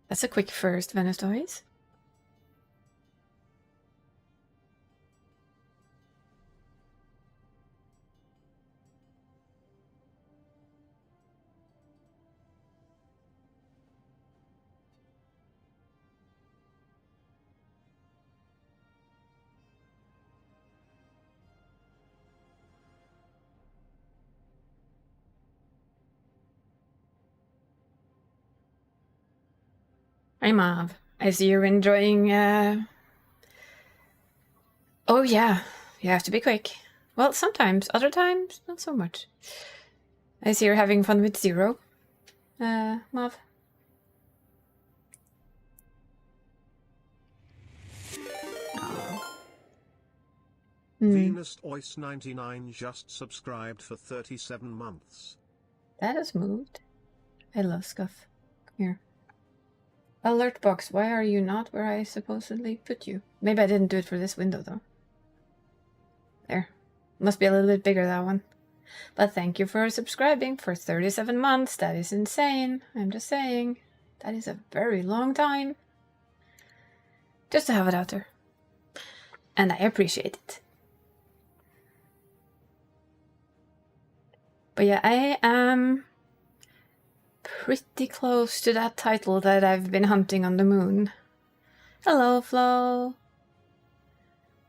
That's a quick first, Venice Toys. Hi, Mav. I see you're enjoying, Oh, yeah. You have to be quick. Well, sometimes. Other times, not so much. I see you're having fun with Zero, Mav. Venus Ois 99 just subscribed for 37 months. That has moved. I love Scuff. Come here. Alert box, why are you not where I supposedly put you? Maybe I didn't do it for this window, though. There. Must be a little bit bigger, that one. But thank you for subscribing for 37 months. That is insane. I'm just saying. That is a very long time. Just to have it out there. And I appreciate it. But yeah, I am pretty close to that title that I've been hunting on the moon. Hello, Flo.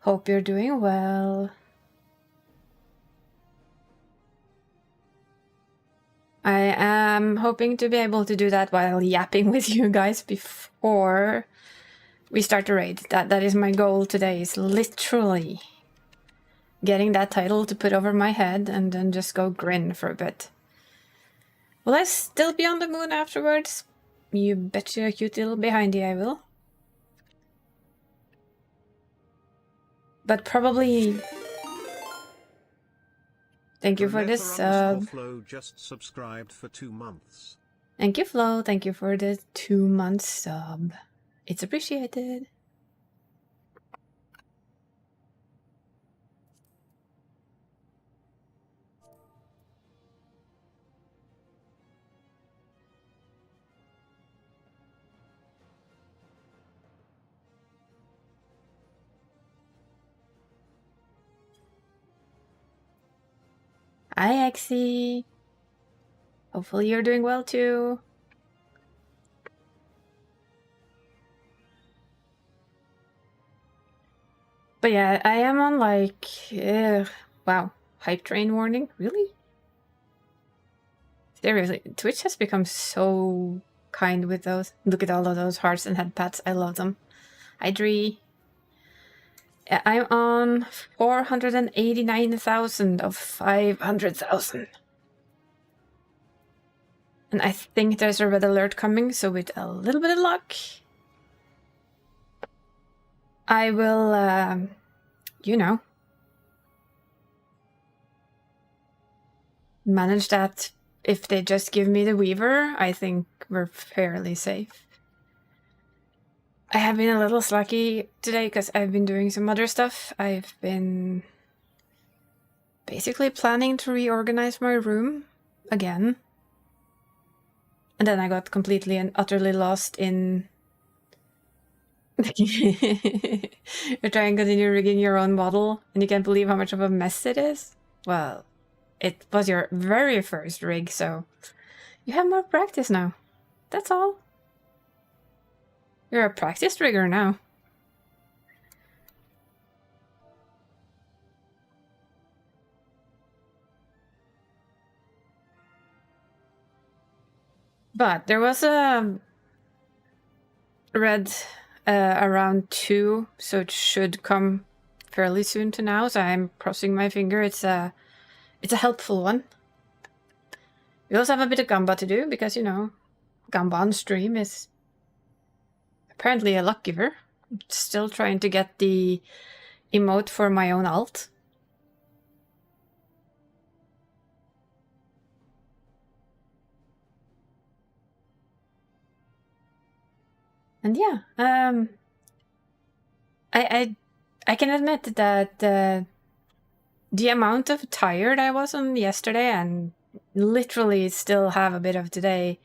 Hope you're doing well. I am hoping to be able to do that while yapping with you guys before we start the raid. That is my goal today, is literally getting that title to put over my head and then just go grin for a bit. Will I still be on the moon afterwards? You betcha, cute little behindy, I will. But probably... Thank you for this sub. Flo just subscribed for 2 months. Thank you, Flo. Thank you for the 2-month sub. It's appreciated. Hi, Exy. Hopefully you're doing well too. But yeah, I am on like... wow. Hype train warning? Really? Seriously, Twitch has become so kind with those. Look at all of those hearts and head pats. I love them. Hi, Dree. I'm on 489,000 of 500,000. And I think there's a red alert coming, so with a little bit of luck, I will, you know, manage that. If they just give me the Weaver, I think we're fairly safe. I have been a little slacky today because I've been doing some other stuff. I've been basically planning to reorganize my room again. And then I got completely and utterly lost in... You're trying to continue rigging your own model and you can't believe how much of a mess it is? Well, it was your very first rig, so you have more practice now. That's all. You're a practiced rigger now. But there was a red around 2, so it should come fairly soon to now, so I'm crossing my finger. It's a helpful one. We also have a bit of Gamba to do, because, you know, Gamba on stream is apparently a luck giver. I'm still trying to get the emote for my own alt. And yeah, I can admit that the amount of tired I was on yesterday and literally still have a bit of today,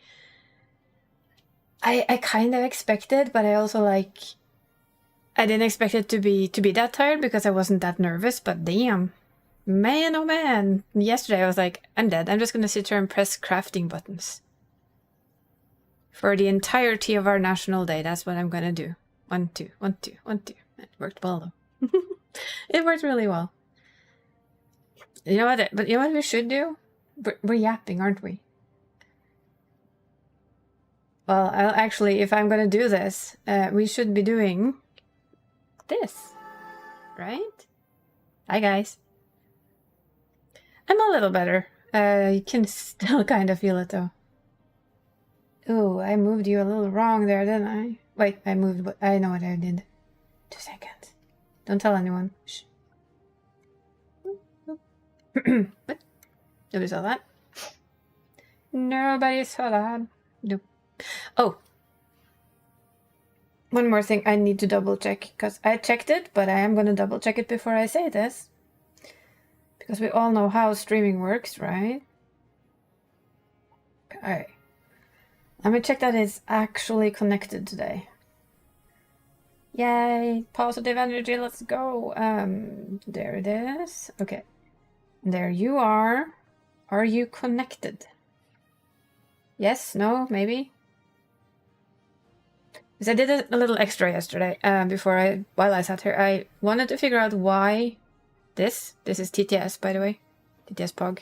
I kind of expected, but I also like, I didn't expect it to be that tired because I wasn't that nervous, but damn. Man, oh man. Yesterday I was like, I'm dead. I'm just gonna sit here and press crafting buttons. For the entirety of our national day, that's what I'm gonna do. 1, 2, 1, 2, 1, 2. It worked well though. It worked really well. You know what? But you know what we should do? We're yapping, aren't we? Well, I'll actually, if I'm gonna do this, we should be doing this, right? Hi guys. I'm a little better. You can still kind of feel it though. Ooh, I moved you a little wrong there, didn't I? Wait, I moved, but I know what I did. 2 seconds. Don't tell anyone. Shh. What? Nobody saw that? Nobody saw that. Nope. Oh. One more thing I need to double check, because I checked it, but I am going to double check it before I say this. Because we all know how streaming works, right? Okay. Let me check that it's actually connected today. Yay! Positive energy, let's go! There it is. Okay. There you are. Are you connected? Yes? No? Maybe? Because I did a little extra yesterday, while I sat here. I wanted to figure out why this is TTS, by the way. TTS POG.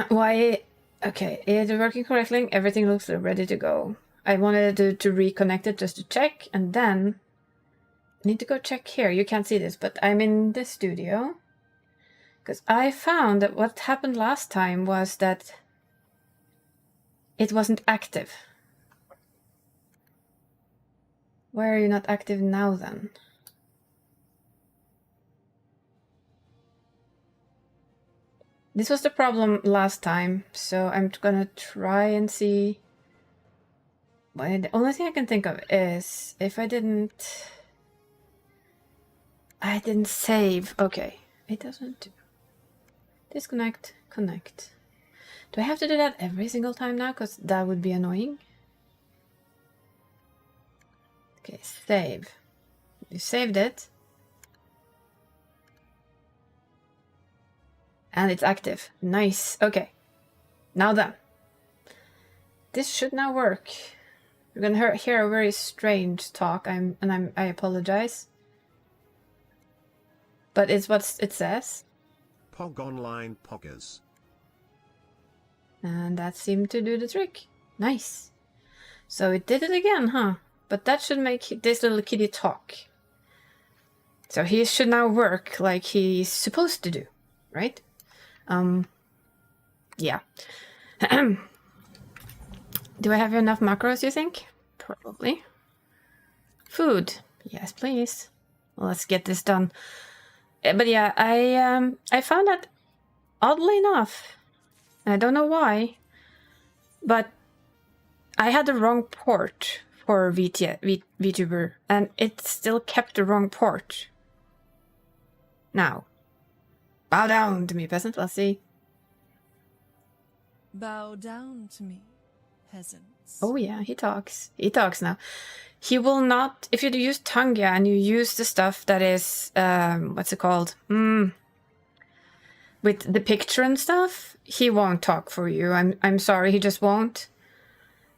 Why... Okay, it's working correctly. Everything looks ready to go. I wanted to reconnect it just to check, and then I need to go check here. You can't see this, but I'm in the studio. Because I found that what happened last time was that it wasn't active. Why are you not active now then? This was the problem last time, so I'm gonna try and see. But the only thing I can think of is if I didn't save. Okay, it doesn't. Disconnect, connect. Do I have to do that every single time now? Because that would be annoying. Okay, save. You saved it. And it's active. Nice. Okay. Now then. This should now work. You're gonna hear a very strange talk. I apologize. But it's what it says. Pog online poggers. And that seemed to do the trick. Nice. So it did it again, huh? But that should make this little kitty talk. So he should now work like he's supposed to do, right? Yeah. Do I have enough macros, you think? Probably. Food. Yes, please. Well, let's get this done. But yeah, I found that oddly enough, I don't know why, but I had the wrong port for VTuber, and it still kept the wrong port. Now, bow down to me, peasant. Let's see. Bow down to me, peasants. Oh yeah, he talks. He talks now. He will not, if you use Tanga and you use the stuff that is, what's it called? With the picture and stuff, he won't talk for you. I'm sorry, he just won't.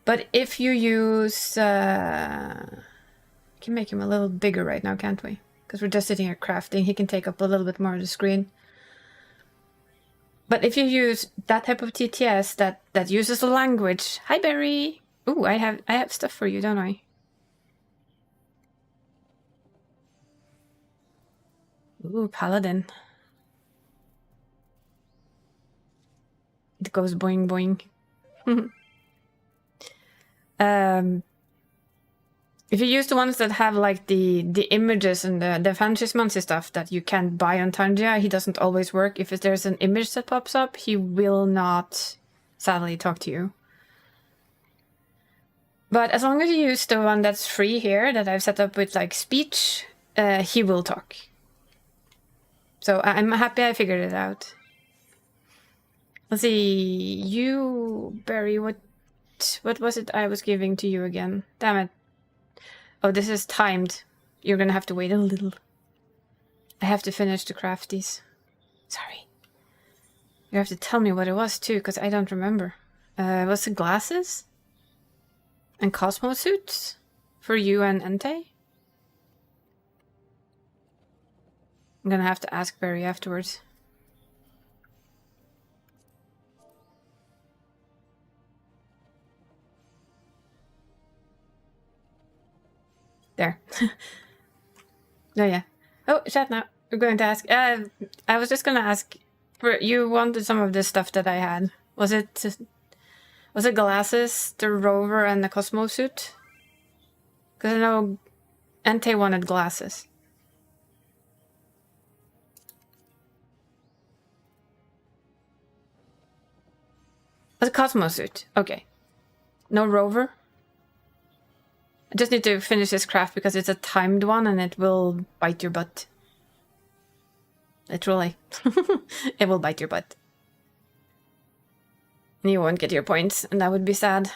But if you use, we can make him a little bigger right now, can't we? Because we're just sitting here crafting. He can take up a little bit more of the screen. But if you use that type of TTS that uses the language, hi Barry. Ooh, I have stuff for you, don't I? Ooh, Paladin. It goes boing boing. If you use the ones that have like the images and the fancy stuff that you can't buy on Tangia, he doesn't always work. If there's an image that pops up, he will not sadly talk to you. But as long as you use the one that's free here that I've set up with like speech, he will talk. So I'm happy I figured it out. Let's see, you, Barry, what What was it I was giving to you again? Damn it. Oh, this is timed. You're gonna have to wait a little. I have to finish the crafties. Sorry. You have to tell me what it was too, because I don't remember. Was it glasses? And Cosmo suits? For you and Entei? I'm gonna have to ask Barry afterwards. There. Oh yeah. Oh, chat now. We're going to ask. I was just gonna ask. For you wanted some of this stuff that I had. Was it glasses, the rover, and the Cosmo suit? Because I know Entei wanted glasses. The Cosmo suit. Okay. No rover. I just need to finish this craft because it's a timed one and it will bite your butt. Literally. It will bite your butt. And you won't get your points, and that would be sad.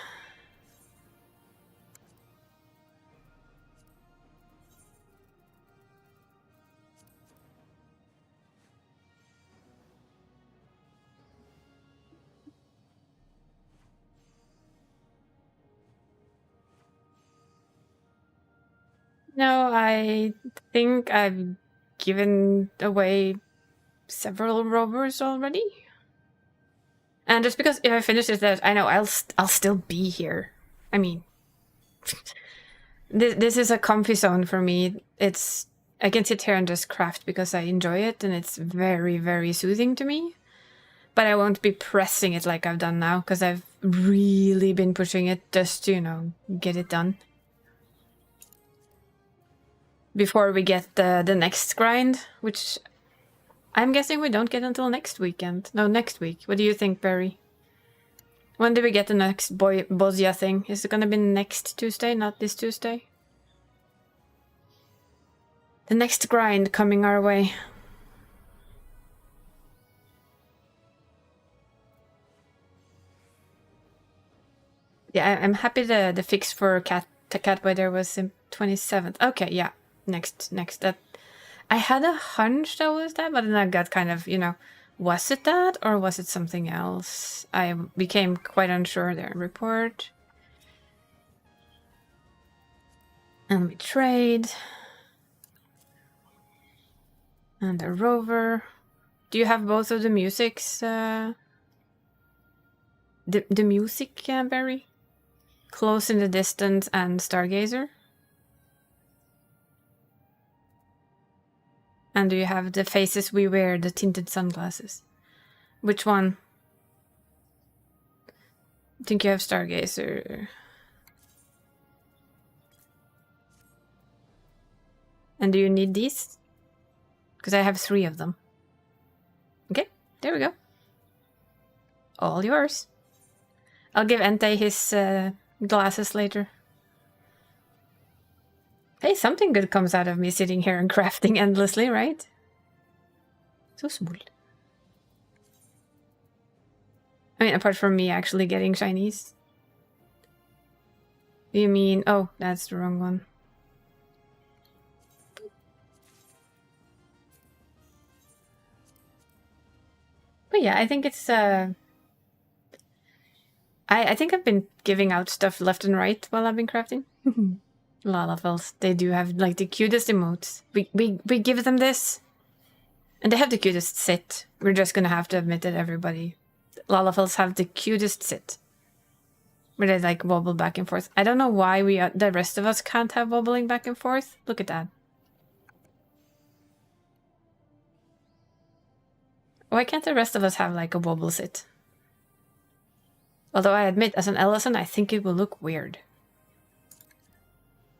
No, I think I've given away several rovers already. And just because if I finish this, I know I'll still be here. I mean, this is a comfy zone for me. I can sit here and just craft because I enjoy it, and it's very, very soothing to me. But I won't be pressing it like I've done now, because I've really been pushing it just to, you know, get it done. Before we get the next grind, which I'm guessing we don't get until next weekend. No, next week. What do you think, Barry? When do we get the next Bozia thing? Is it gonna be next Tuesday, not this Tuesday? The next grind coming our way. Yeah, I'm happy the fix for Catboy there was in 27th. Okay, yeah. Next. That I had a hunch that was that, but then I got kind of, you know, was it that or was it something else? I became quite unsure there. Report. And we trade. And a rover. Do you have both of the musics? The music, Barry? Close in the Distance and Stargazer? And do you have the Faces We Wear, the tinted sunglasses? Which one? I think you have Stargazer. And do you need these? Because I have 3 of them. Okay, there we go. All yours. I'll give Entei his glasses later. Hey, something good comes out of me sitting here and crafting endlessly, right? So small. I mean, apart from me actually getting shinies. You mean... Oh, that's the wrong one. But yeah, I think it's... I think I've been giving out stuff left and right while I've been crafting. Lalafels, they do have like the cutest emotes. We give them this, and they have the cutest sit. We're just gonna have to admit that everybody, Lalafels have the cutest sit, where they like wobble back and forth. I don't know why the rest of us can't have wobbling back and forth. Look at that. Why can't the rest of us have like a wobble sit? Although I admit, as an Ellison, I think it will look weird.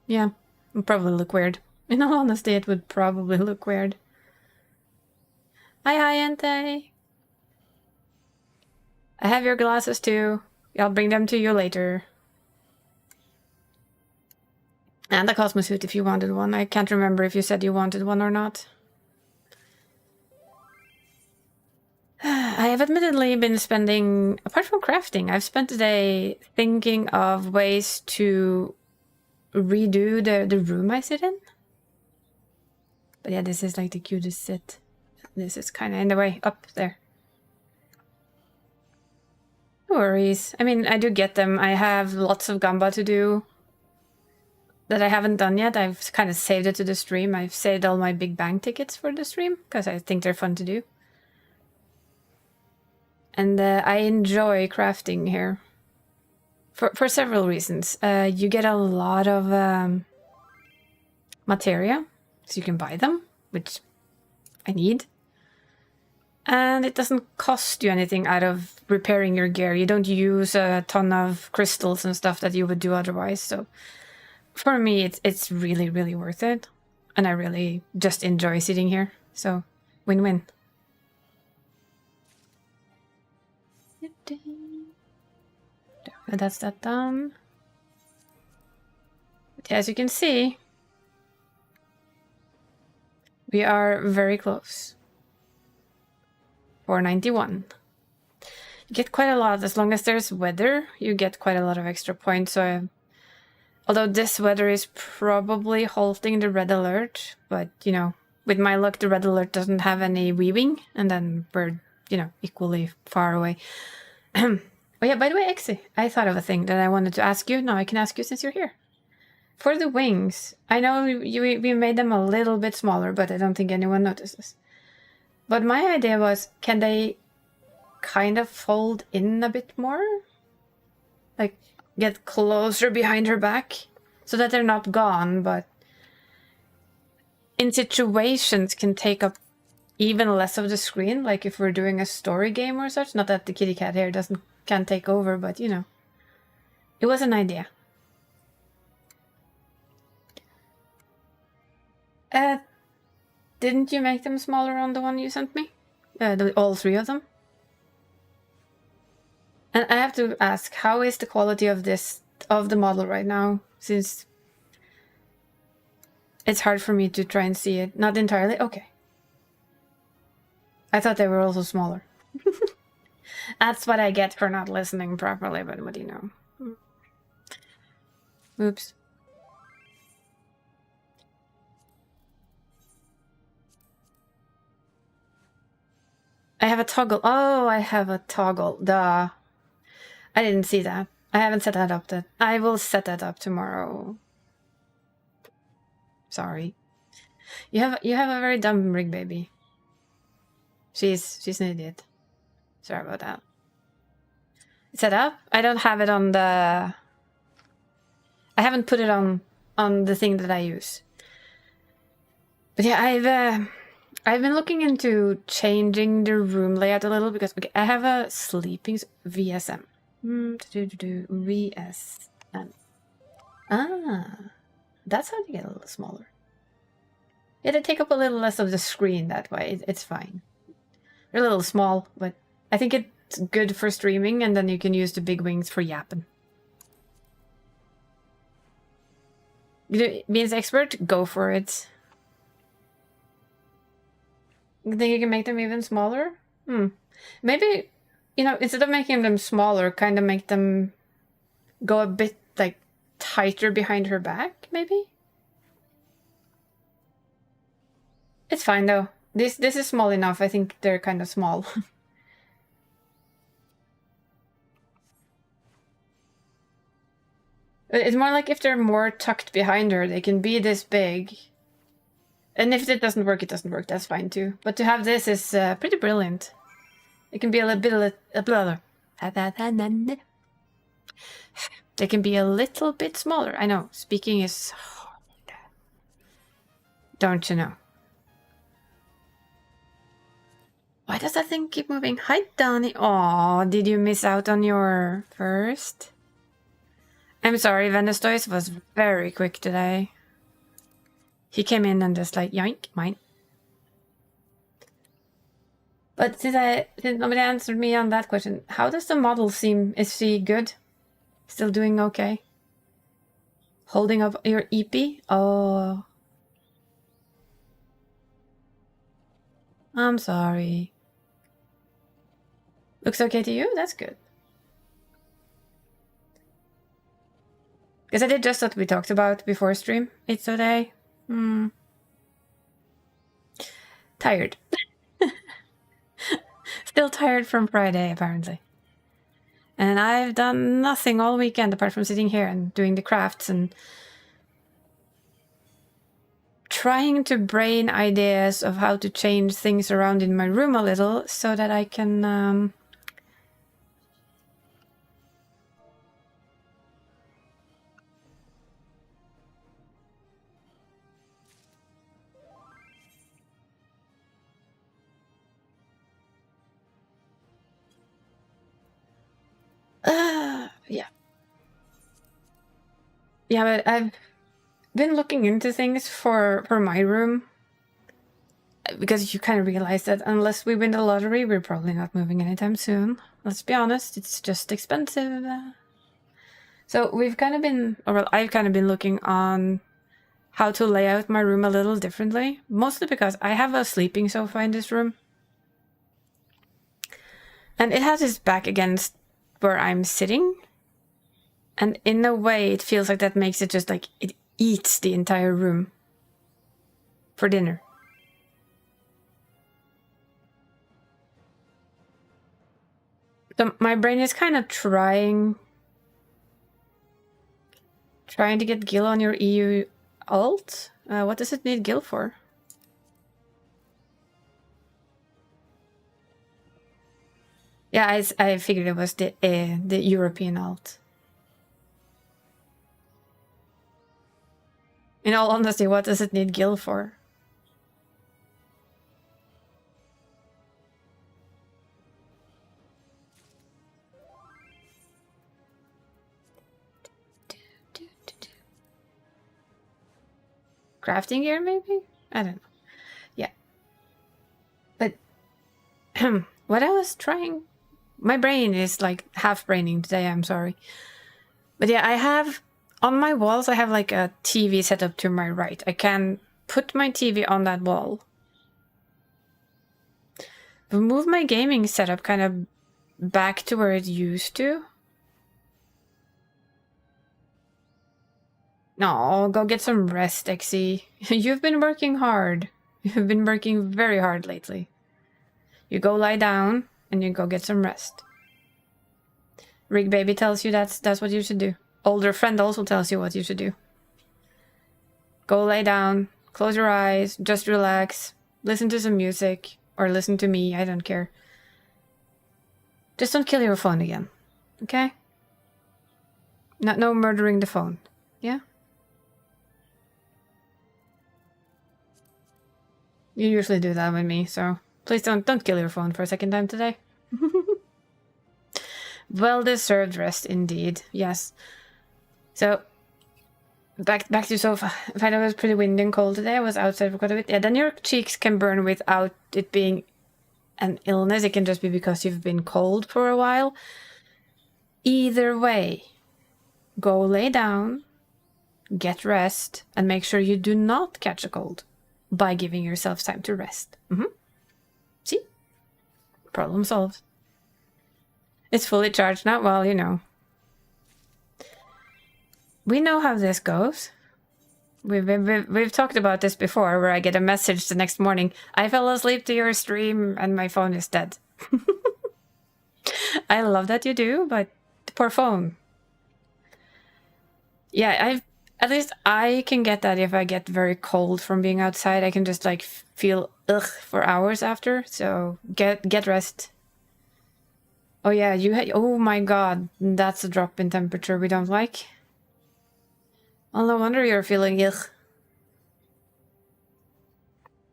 Yeah, it would probably look weird. In all honesty, it would probably look weird. Hi, Entei. I have your glasses too. I'll bring them to you later. And the Cosmo suit if you wanted one. I can't remember if you said you wanted one or not. I have admittedly been spending, apart from crafting, I've spent the day thinking of ways to redo the room I sit in. But yeah, this is like the cutest sit. This is kind of in the way, up there. No worries. I mean, I do get them. I have lots of gamba to do that I haven't done yet. I've kind of saved it to the stream. I've saved all my big bang tickets for the stream because I think they're fun to do. And I enjoy crafting here for several reasons. You get a lot of materia, so you can buy them, which I need. And it doesn't cost you anything out of repairing your gear. You don't use a ton of crystals and stuff that you would do otherwise. So for me, it's really, really worth it. And I really just enjoy sitting here. So win-win. That's that done. But as you can see, we are very close. 491. You get quite a lot. As long as there's weather, you get quite a lot of extra points. So, although this weather is probably halting the red alert, but, you know, with my luck, the red alert doesn't have any weaving, and then we're, you know, equally far away. Oh yeah, by the way, Exi, I thought of a thing that I wanted to ask you. Now I can ask you since you're here. For the wings, I know we made them a little bit smaller, but I don't think anyone notices. But my idea was, can they kind of fold in a bit more? Like, get closer behind her back? So that they're not gone, but in situations can take up even less of the screen, like if we're doing a story game or such. Not that the kitty cat here can't take over, but you know. It was an idea. Didn't you make them smaller on the one you sent me? All three of them? And I have to ask, how is the quality of the model right now? Since it's hard for me to try and see it. Not entirely? Okay. I thought they were also smaller. That's what I get for not listening properly, but what do you know? Oops. I have a toggle. Oh, I have a toggle. Duh. I didn't see that. I haven't set that up yet. I will set that up tomorrow. Sorry. You have a very dumb rig, baby. She's an idiot. Sorry about that. Set up? I don't have it on the... I haven't put it on the thing that I use. But yeah, I've been looking into changing the room layout a little because I have a sleeping VSM. VSM. Ah, that's how you get a little smaller. Yeah, they take up a little less of the screen that way. It's fine. They're a little small, but I think it's good for streaming, and then you can use the big wings for yapping. Beans expert, go for it. You think you can make them even smaller? Maybe, you know, instead of making them smaller, kind of make them go a bit, like, tighter behind her back, maybe? It's fine, though. This is small enough. I think they're kind of small. It's more like if they're more tucked behind her, they can be this big. And if it doesn't work, it doesn't work. That's fine too. But to have this is pretty brilliant. It can be a little bit they can be a little bit smaller. I know, speaking is hard. Don't you know? Why does that thing keep moving? Hi, Donnie. Aw, did you miss out on your first? I'm sorry, Venestois was very quick today. He came in and just like, yoink, mine. But since nobody answered me on that question, how does the model seem? Is she good? Still doing okay? Holding up your EP? Oh. I'm sorry. Looks okay to you? That's good. Because I did just what we talked about before stream. It's today. Tired. Still tired from Friday, apparently. And I've done nothing all weekend apart from sitting here and doing the crafts and trying to brain ideas of how to change things around in my room a little so that I can yeah. Yeah, but I've been looking into things for my room because you kind of realize that unless we win the lottery, we're probably not moving anytime soon. Let's be honest, it's just expensive. So we've kind of been, or well, I've kind of been looking on how to lay out my room a little differently, mostly because I have a sleeping sofa in this room. And it has its back against where I'm sitting. And in a way, it feels like that makes it just like, it eats the entire room for dinner. So my brain is kind of trying to get Gil on your EU alt. What does it need Gil for? Yeah, I figured it was the European alt. In all honesty, what does it need Gil for? Crafting gear, maybe? I don't know. Yeah. But what I was trying... My brain is like half braining today, I'm sorry. But yeah, I have... On my walls, I have like a TV set up to my right. I can put my TV on that wall. But move my gaming setup kind of back to where it used to. No, go get some rest, Exy. You've been working hard. You've been working very hard lately. You go lie down and you go get some rest. Rig Baby tells you that's what you should do. Older friend also tells you what you should do. Go lay down, close your eyes, just relax, listen to some music, or listen to me, I don't care. Just don't kill your phone again, okay? No murdering the phone, yeah? You usually do that with me, so please don't kill your phone for a second time today. Well-deserved rest indeed, yes. So, back to sofa. I find it was pretty windy and cold today. I was outside for quite a bit. Yeah, then your cheeks can burn without it being an illness. It can just be because you've been cold for a while. Either way, go lay down, get rest, and make sure you do not catch a cold by giving yourself time to rest. See? Problem solved. It's fully charged now. Well, you know. We know how this goes. We've talked about this before, where I get a message the next morning. I fell asleep to your stream and my phone is dead. I love that you do, but the poor phone. Yeah, at least I can get that if I get very cold from being outside. I can just like feel ugh for hours after. So get rest. Oh yeah, oh my god, that's a drop in temperature we don't like. Well, no wonder you're feeling ill.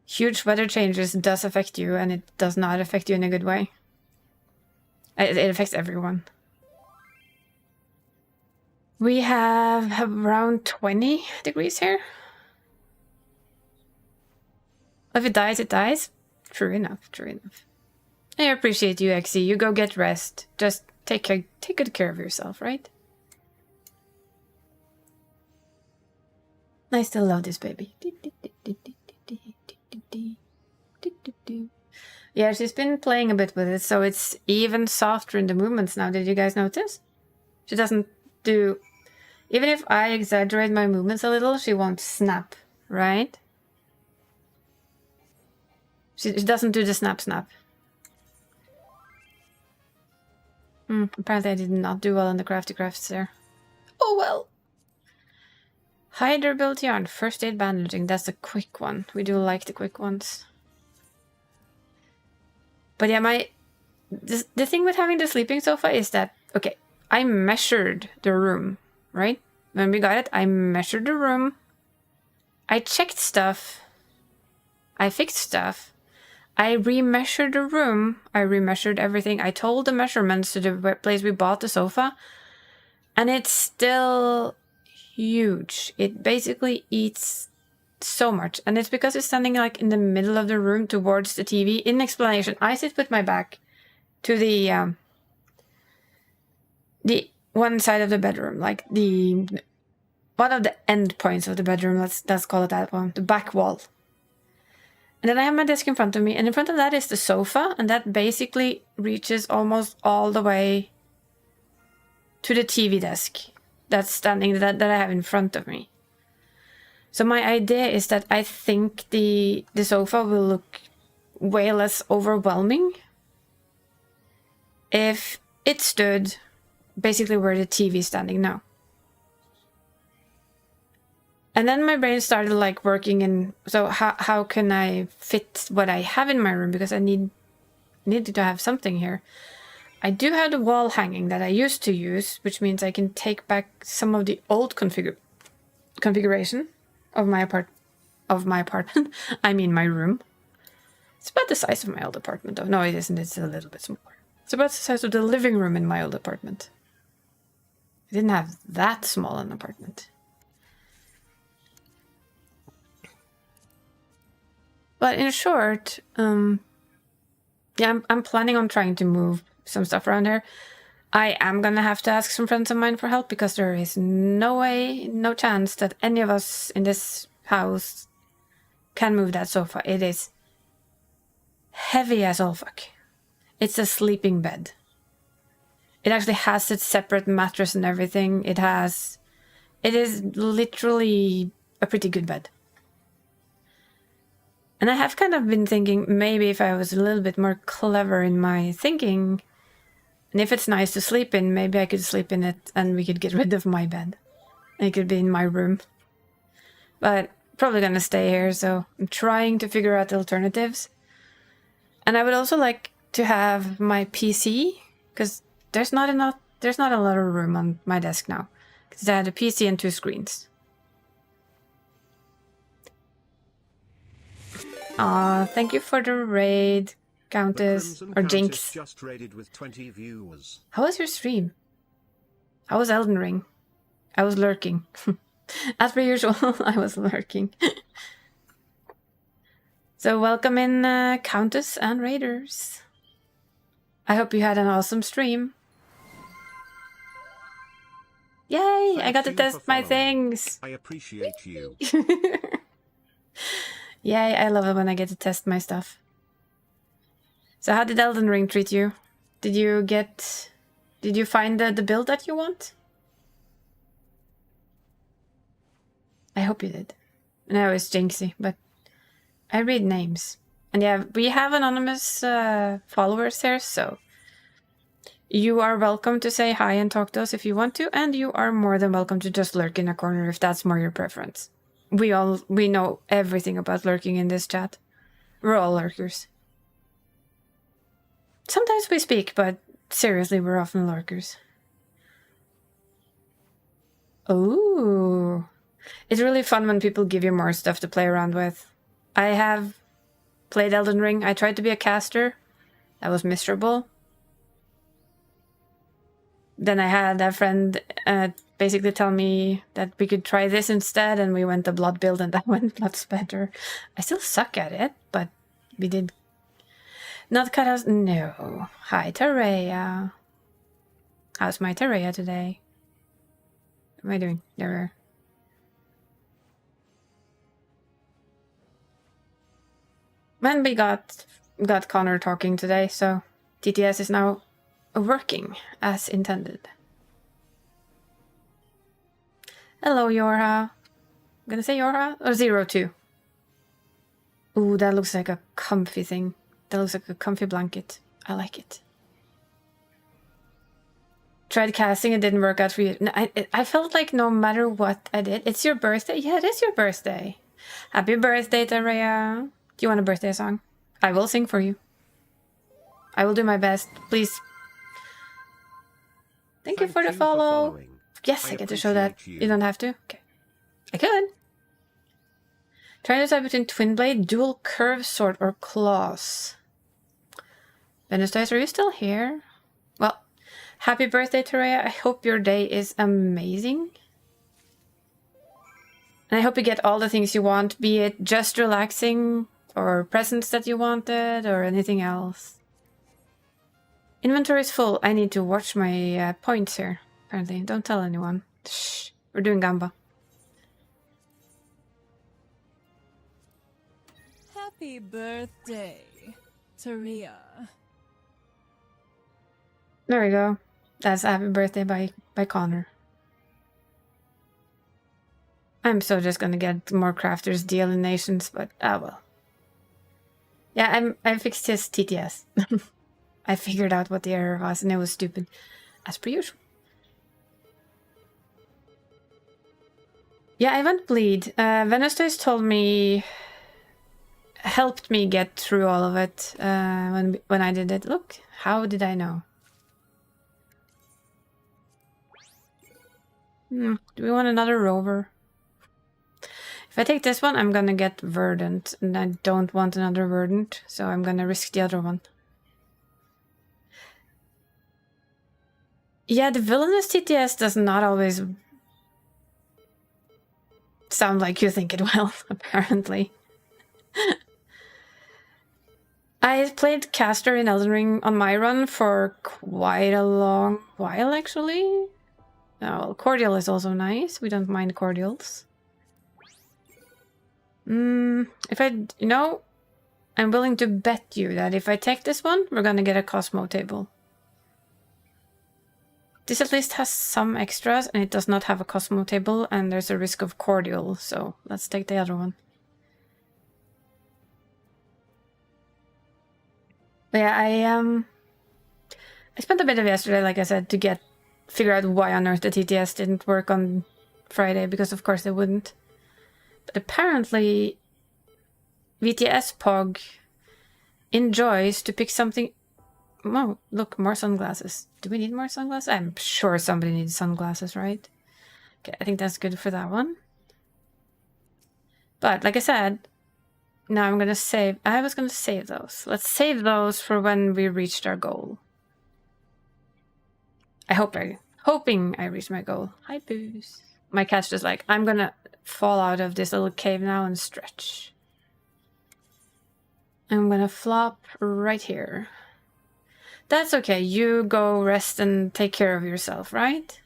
Huge weather changes does affect you, and it does not affect you in a good way. It affects everyone. We have around 20 degrees here. If it dies, it dies. True enough, true enough. I appreciate you, Exy. You go get rest. Just take good care of yourself, right? I still love this baby. Yeah, she's been playing a bit with it, so it's even softer in the movements now. Did you guys notice? She doesn't do... Even if I exaggerate my movements a little, she won't snap, right? She doesn't do the snap. Apparently I did not do well on the crafty crafts there. Oh well! High durability on first aid bandaging. That's a quick one. We do like the quick ones. But yeah, the thing with having the sleeping sofa is that, okay, I measured the room, right? When we got it, I measured the room. I checked stuff. I fixed stuff. I remeasured the room. I remeasured everything. I told the measurements to the place we bought the sofa. And it's still huge. It basically eats so much. And it's because it's standing like in the middle of the room towards the TV. In explanation, I sit with my back to the one side of the bedroom, like one of the end points of the bedroom. Let's call it that one, the back wall. And then I have my desk in front of me, and in front of that is the sofa, and that basically reaches almost all the way to the TV desk that's standing that I have in front of me. So my idea is that I think the sofa will look way less overwhelming if it stood basically where the TV is standing now. And then my brain started like working in, so how can I fit what I have in my room, because I needed to have something here. I do have the wall hanging that I used to use, which means I can take back some of the old configuration of my apartment. I mean my room. It's about the size of my old apartment though. No, it isn't. It's a little bit smaller. It's about the size of the living room in my old apartment. I didn't have that small an apartment. But in short, yeah, I'm planning on trying to move some stuff around here. I am gonna have to ask some friends of mine for help, because there is no way, no chance that any of us in this house can move that sofa. It is heavy as all fuck. It's a sleeping bed. It actually has its separate mattress and everything. It is literally a pretty good bed. And I have kind of been thinking, maybe if I was a little bit more clever in my thinking, and if it's nice to sleep in, maybe I could sleep in it and we could get rid of my bed. It could be in my room. But probably gonna stay here, so I'm trying to figure out the alternatives. And I would also like to have my PC, because there's not a lot of room on my desk now. Because I had a PC and 2 screens. Aw, thank you for the raid, Countess, or Jinx. Just raided with 20 viewers. How was your stream? How was Elden Ring? I was lurking. As per usual, I was lurking. So welcome in, Countess and Raiders. I hope you had an awesome stream. Yay! I got to test my things! I appreciate you. Yay, I love it when I get to test my stuff. So how did Elden Ring treat you? Did you find the build that you want? I hope you did. No, it's Jinxie, but I read names. And yeah, we have anonymous followers here, so you are welcome to say hi and talk to us if you want to, and you are more than welcome to just lurk in a corner if that's more your preference. We know everything about lurking in this chat. We're all lurkers. Sometimes we speak, but seriously, we're often lurkers. Ooh. It's really fun when people give you more stuff to play around with. I have played Elden Ring. I tried to be a caster. That was miserable. Then I had a friend basically tell me that we could try this instead, and we went the blood build, and that went lots better. I still suck at it, but we did. Not cut us. No. Hi, Terrea. How's my Terrea today? What am I doing? There. When we got got Connor talking today, so TTS is now working as intended. Hello, Yorha. I'm gonna say Yorha or 02. Ooh, that looks like a comfy thing. That looks like a comfy blanket. I like it. Tried casting, it didn't work out for you. No, I felt like no matter what I did, it's your birthday. Yeah, it is your birthday. Happy birthday, Taraya. Do you want a birthday song? I will sing for you. I will do my best. Please. Thank you for the follow. Yes, I get to show that. You don't have to? Okay. I could. Try to decide between twin blade, dual curve sword, or claws. Venus Dice, are you still here? Well, happy birthday, Taraya. I hope your day is amazing. And I hope you get all the things you want, be it just relaxing, or presents that you wanted, or anything else. Inventory is full. I need to watch my points here, apparently. Don't tell anyone. Shh. We're doing Gamba. Happy birthday, Taria. There we go. That's happy birthday by Connor. I'm so just gonna get more crafters deal in nations, but well. Yeah, I fixed his TTS. I figured out what the error was and it was stupid. As per usual. Yeah, I went bleed. Venus told me, helped me get through all of it when I did it. Look, how did I know? Do we want another rover? If I take this one, I'm gonna get verdant, and I don't want another verdant, so I'm gonna risk the other one. Yeah, the villainous TTS does not always sound like you think it will, apparently. I played caster in Elden Ring on my run for quite a long while, actually. Oh, well, cordial is also nice. We don't mind cordials. If I, I'm willing to bet you that if I take this one, we're gonna get a Cosmo table. This at least has some extras, and it does not have a Cosmo table, and there's a risk of cordial, so let's take the other one. But yeah, I spent a bit of yesterday, like I said, to figure out why on earth the TTS didn't work on Friday, because of course they wouldn't. But apparently, VTS Pog enjoys to pick something. Oh, look, more sunglasses. Do we need more sunglasses? I'm sure somebody needs sunglasses, right? Okay, I think that's good for that one. But like I said, now I'm gonna save. I was gonna save those. Let's save those for when we reached our goal. Hoping I reach my goal. Hi, Boos. My cat's just like, I'm gonna fall out of this little cave now and stretch. I'm gonna flop right here. That's okay. You go rest and take care of yourself, right?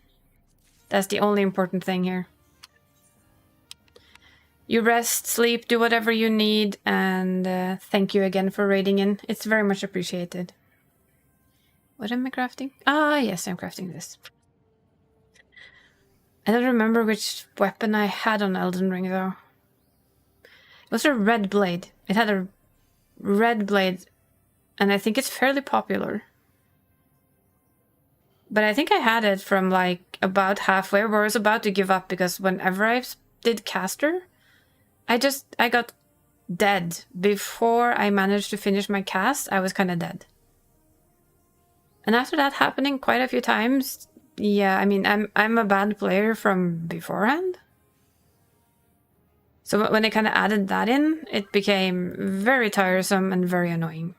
That's the only important thing here. You rest, sleep, do whatever you need, and thank you again for raiding in. It's very much appreciated. What am I crafting? Ah, yes, I'm crafting this. I don't remember which weapon I had on Elden Ring, though. It was a red blade. It had a red blade, and I think it's fairly popular. But I think I had it from, like, about halfway where I was about to give up, because whenever I did caster, I got dead. Before I managed to finish my cast, I was kind of dead. And after that happening quite a few times, yeah, I mean, I'm a bad player from beforehand. So when they kind of added that in, it became very tiresome and very annoying.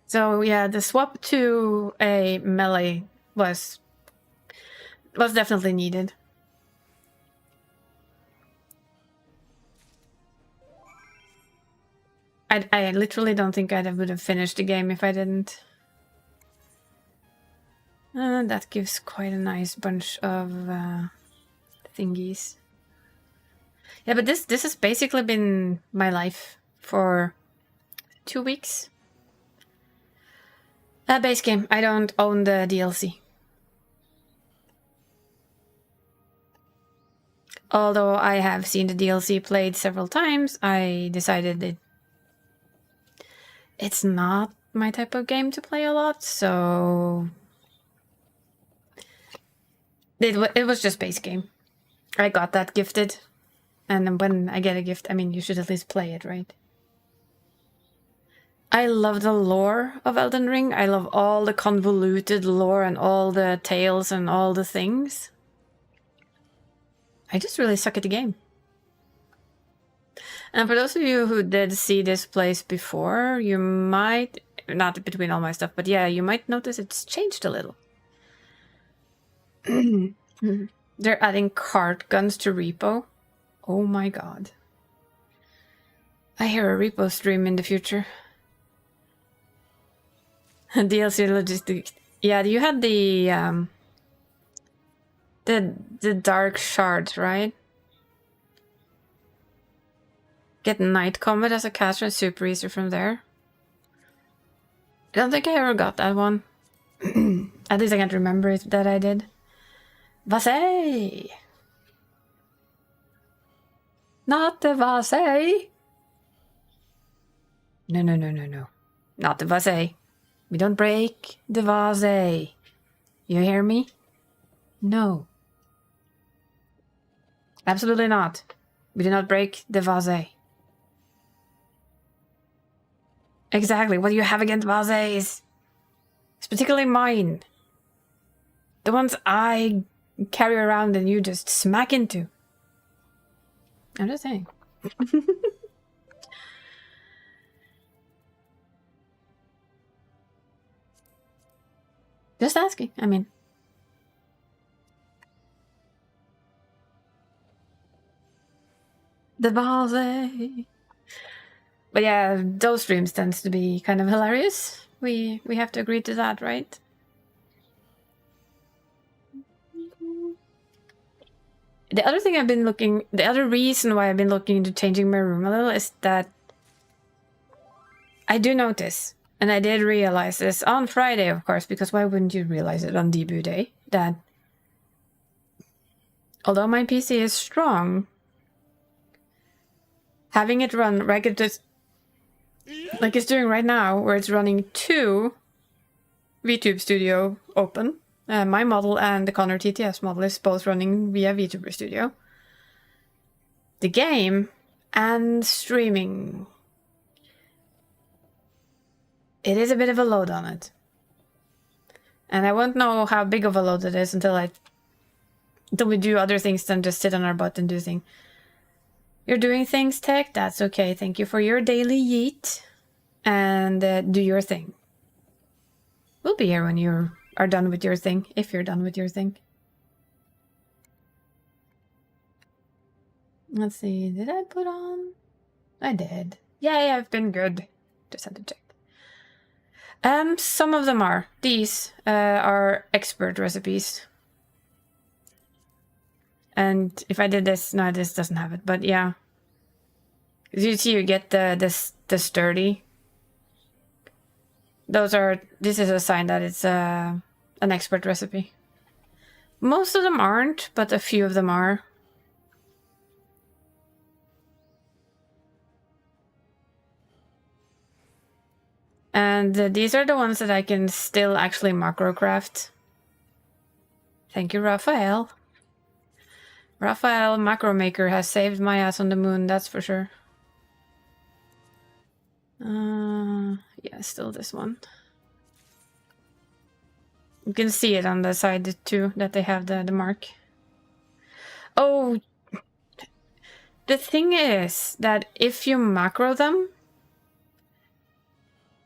So yeah, the swap to a melee was definitely needed. I literally don't think I would have finished the game if I didn't. That gives quite a nice bunch of thingies. Yeah, but this has basically been my life for 2 weeks. Base game. I don't own the DLC. Although I have seen the DLC played several times, I decided it's not my type of game to play a lot, so it was just base game. I got that gifted, and when I get a gift, I mean, you should at least play it, right? I love the lore of Elden Ring. I love all the convoluted lore and all the tales and all the things. I just really suck at the game. And for those of you who did see this place before, you might, not between all my stuff, but yeah, you might notice it's changed a little. They're adding cart guns to Repo. Oh my god. I hear a Repo stream in the future. DLC logistics. Yeah, you had the dark shards, right? Get Night Combat as a caster and super easy from there. I don't think I ever got that one. At least I can't remember it that I did. Vasey! Not the Vasey! No. Not the Vasey. We don't break the Vasey. You hear me? No. Absolutely not. We do not break the Vasey. Exactly. What do you have against vases? It's particularly mine. The ones I carry around and you just smack into. I'm just saying. Just asking. I mean. The vase. But yeah, those streams tends to be kind of hilarious. We have to agree to that, right? The other thing the other reason why I've been looking into changing my room a little is that I do notice, and I did realize this on Friday, of course, because why wouldn't you realize it on debut day, that although my PC is strong, having it run like it's doing right now, where it's running 2 VTube Studio open. My model and the Connor TTS model is both running via VTuber Studio. The game and streaming. It is a bit of a load on it. And I won't know how big of a load it is until we do other things than just sit on our butt and do things. You're doing things, Tech? That's okay. Thank you for your daily yeet. And do your thing. We'll be here when you are done with your thing, if you're done with your thing. Let's see, did I put on? I did. Yay, I've been good. Just had to check. Some of them are. These are expert recipes. And if I did this, no, this doesn't have it, but yeah. You see, you get the sturdy. This is a sign that it's an expert recipe. Most of them aren't, but a few of them are. And these are the ones that I can still actually macrocraft. Thank you, Raphael. Raphael Macro Maker has saved my ass on the moon, that's for sure. Yeah, still this one. You can see it on the side too, that they have the mark. Oh, the thing is that if you macro them,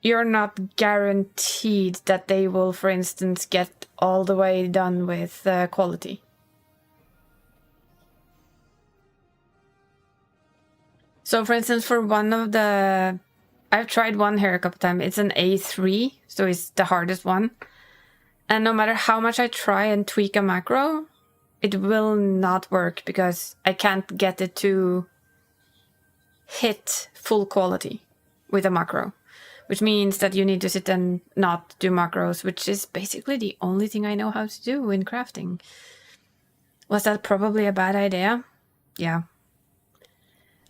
you're not guaranteed that they will, for instance, get all the way done with quality. So, for instance, for one of the... I've tried one here a couple times. It's an A3, so it's the hardest one. And no matter how much I try and tweak a macro, it will not work because I can't get it to hit full quality with a macro. Which means that you need to sit and not do macros, which is basically the only thing I know how to do in crafting. Was that probably a bad idea? Yeah.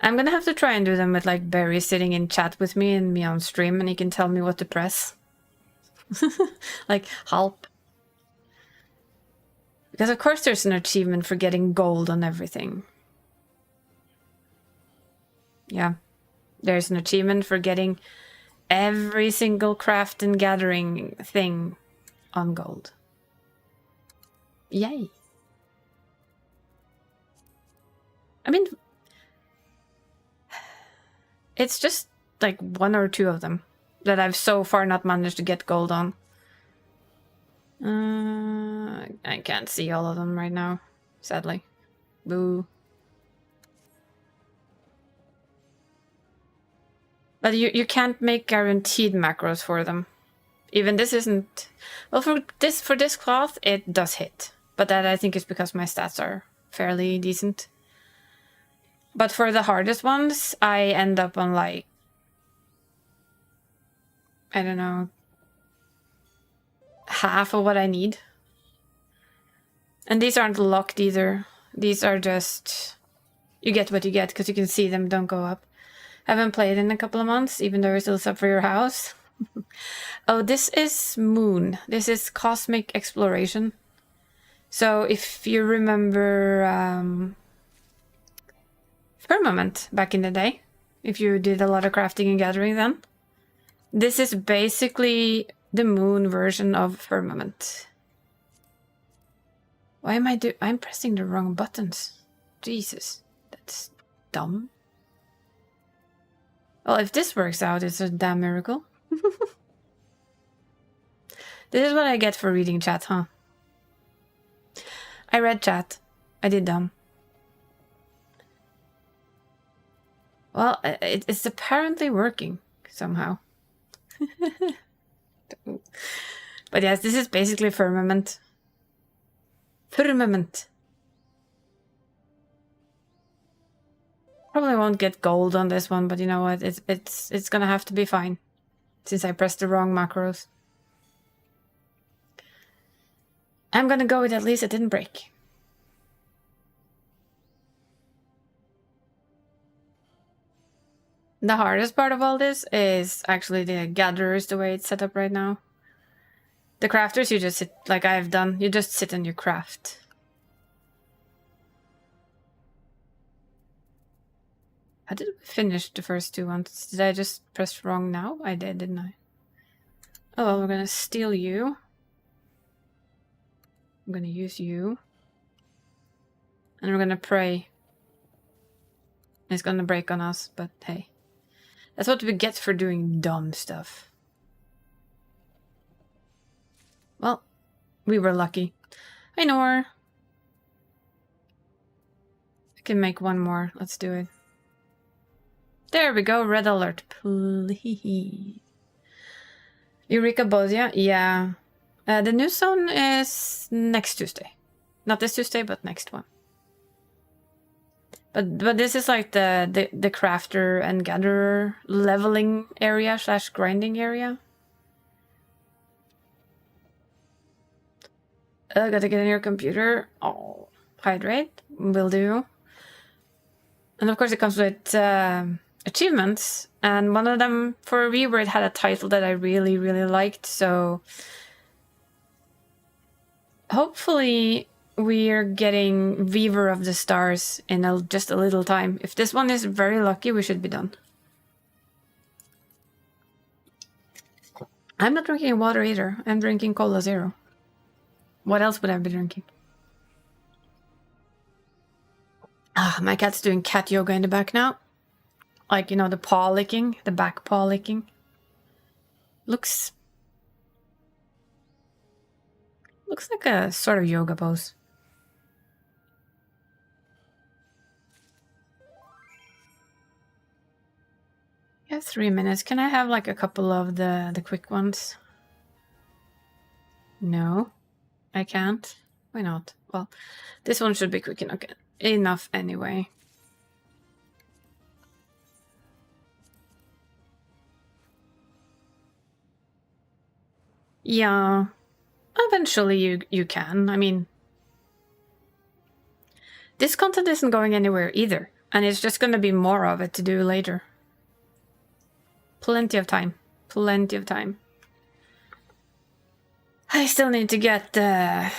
I'm gonna have to try and do them with like Barry sitting in chat with me and me on stream, and he can tell me what to press. Like, help. Because of course there's an achievement for getting gold on everything. Yeah. There's an achievement for getting every single craft and gathering thing on gold. Yay. I mean, it's just like 1 or 2 of them that I've so far not managed to get gold on. I can't see all of them right now, sadly. Boo. But you can't make guaranteed macros for them. Even this isn't... Well, for this cloth, it does hit. But that I think is because my stats are fairly decent. But for the hardest ones, I end up on like... I don't know... half of what I need. And these aren't locked either. These are just... You get what you get, because you can see them don't go up. Haven't played in a couple of months, even though we're still sub for your house. Oh, this is Moon. This is Cosmic Exploration. So if you remember Firmament back in the day, if you did a lot of crafting and gathering then, this is basically the Moon version of Firmament. Why am I'm pressing the wrong buttons. Jesus, that's dumb. Well, if this works out, it's a damn miracle. This is what I get for reading chat, huh? I read chat. I did dumb. Well, it's apparently working somehow. But yes, this is basically Firmament. Firmament. Probably won't get gold on this one, but you know what? It's gonna have to be fine, since I pressed the wrong macros. I'm gonna go with at least it didn't break. The hardest part of all this is actually the gatherers, the way it's set up right now. The crafters, you just sit, like I've done, you just sit and you craft. How did we finish the first 2 ones? Did I just press wrong now? I did, didn't I? Oh, well, we're gonna steal you. I'm gonna use you. And we're gonna pray. It's gonna break on us, but hey. That's what we get for doing dumb stuff. Well, we were lucky. I know her. I can make 1 more. Let's do it. There we go. Red alert, please. Eureka Bosia? Yeah. The new zone is next Tuesday. Not this Tuesday, but next one. But this is like the crafter and gatherer leveling area / grinding area. Gotta get in your computer. Oh, hydrate. Will do. And of course it comes with achievements. And one of them for a reword had a title that I really, really liked. So hopefully we're getting Weaver of the Stars in just a little time. If this one is very lucky, we should be done. I'm not drinking water either. I'm drinking Cola Zero. What else would I be drinking? Ah, my cat's doing cat yoga in the back now. Like, you know, the paw licking, the back paw licking. Looks like a sort of yoga pose. You have 3 minutes. Can I have like a couple of the quick ones? No, I can't. Why not? Well, this one should be quick enough anyway. Yeah, eventually you can. I mean, this content isn't going anywhere either, and it's just going to be more of it to do later. Plenty of time. Plenty of time. I still need to get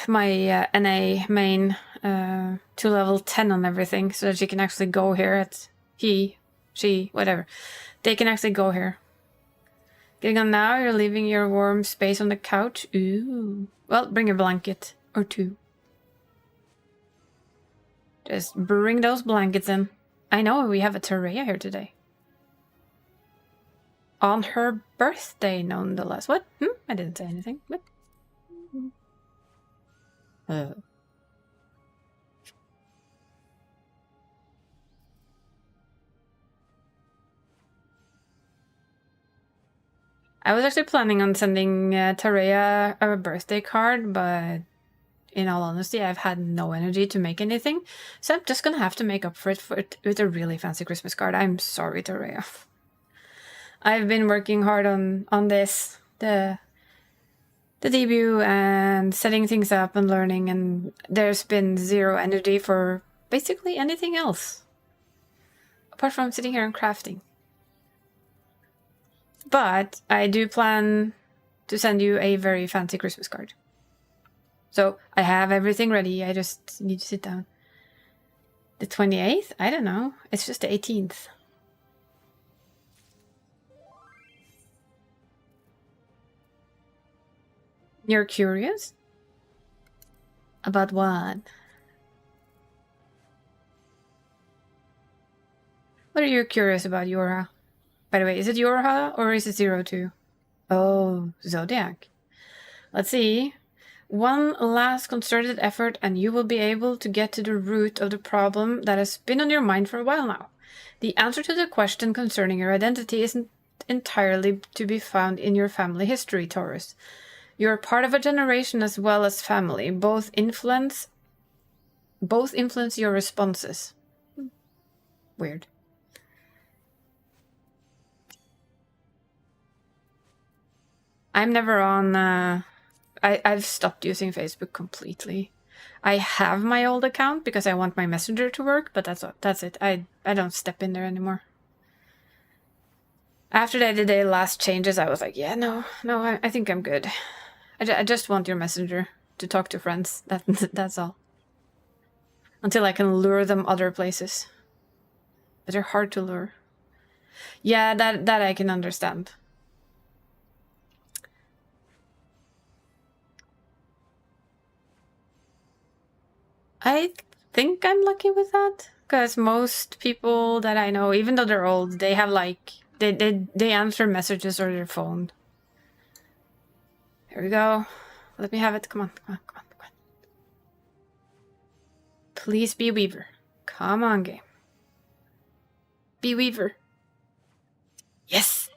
my NA main to level 10 on everything so that she can actually go here at she, whatever. They can actually go here. Getting on now, you're leaving your warm space on the couch. Ooh. Well, bring a blanket or two. Just bring those blankets in. I know we have a Terea here today. On her birthday, nonetheless. What? I didn't say anything. What? I was actually planning on sending Terea a birthday card, but in all honesty, I've had no energy to make anything, so I'm just gonna have to make up for it with a really fancy Christmas card. I'm sorry, Terea. I've been working hard on this, the debut, and setting things up and learning, and there's been zero energy for basically anything else. Apart from sitting here and crafting. But I do plan to send you a very fancy Christmas card. So I have everything ready, I just need to sit down. The 28th? I don't know. It's just the 18th. You're curious? About what? What are you curious about, Yorha? By the way, is it Yorha or is it 02? Oh, Zodiac. Let's see. One last concerted effort and you will be able to get to the root of the problem that has been on your mind for a while now. The answer to the question concerning your identity isn't entirely to be found in your family history, Taurus. You're part of a generation as well as family. Both influence your responses. Weird. I'm never on... I've stopped using Facebook completely. I have my old account because I want my messenger to work, but that's it. I don't step in there anymore. After they did their last changes, I was like, yeah, no, I think I'm good. I just want your messenger to talk to friends. That's all. Until I can lure them other places. But they're hard to lure. Yeah, that I can understand. I think I'm lucky with that. Because most people that I know, even though they're old, they have like... They answer messages or their phone. Here we go. Let me have it. Come on. Please be Weaver. Come on, game. Be Weaver. Yes!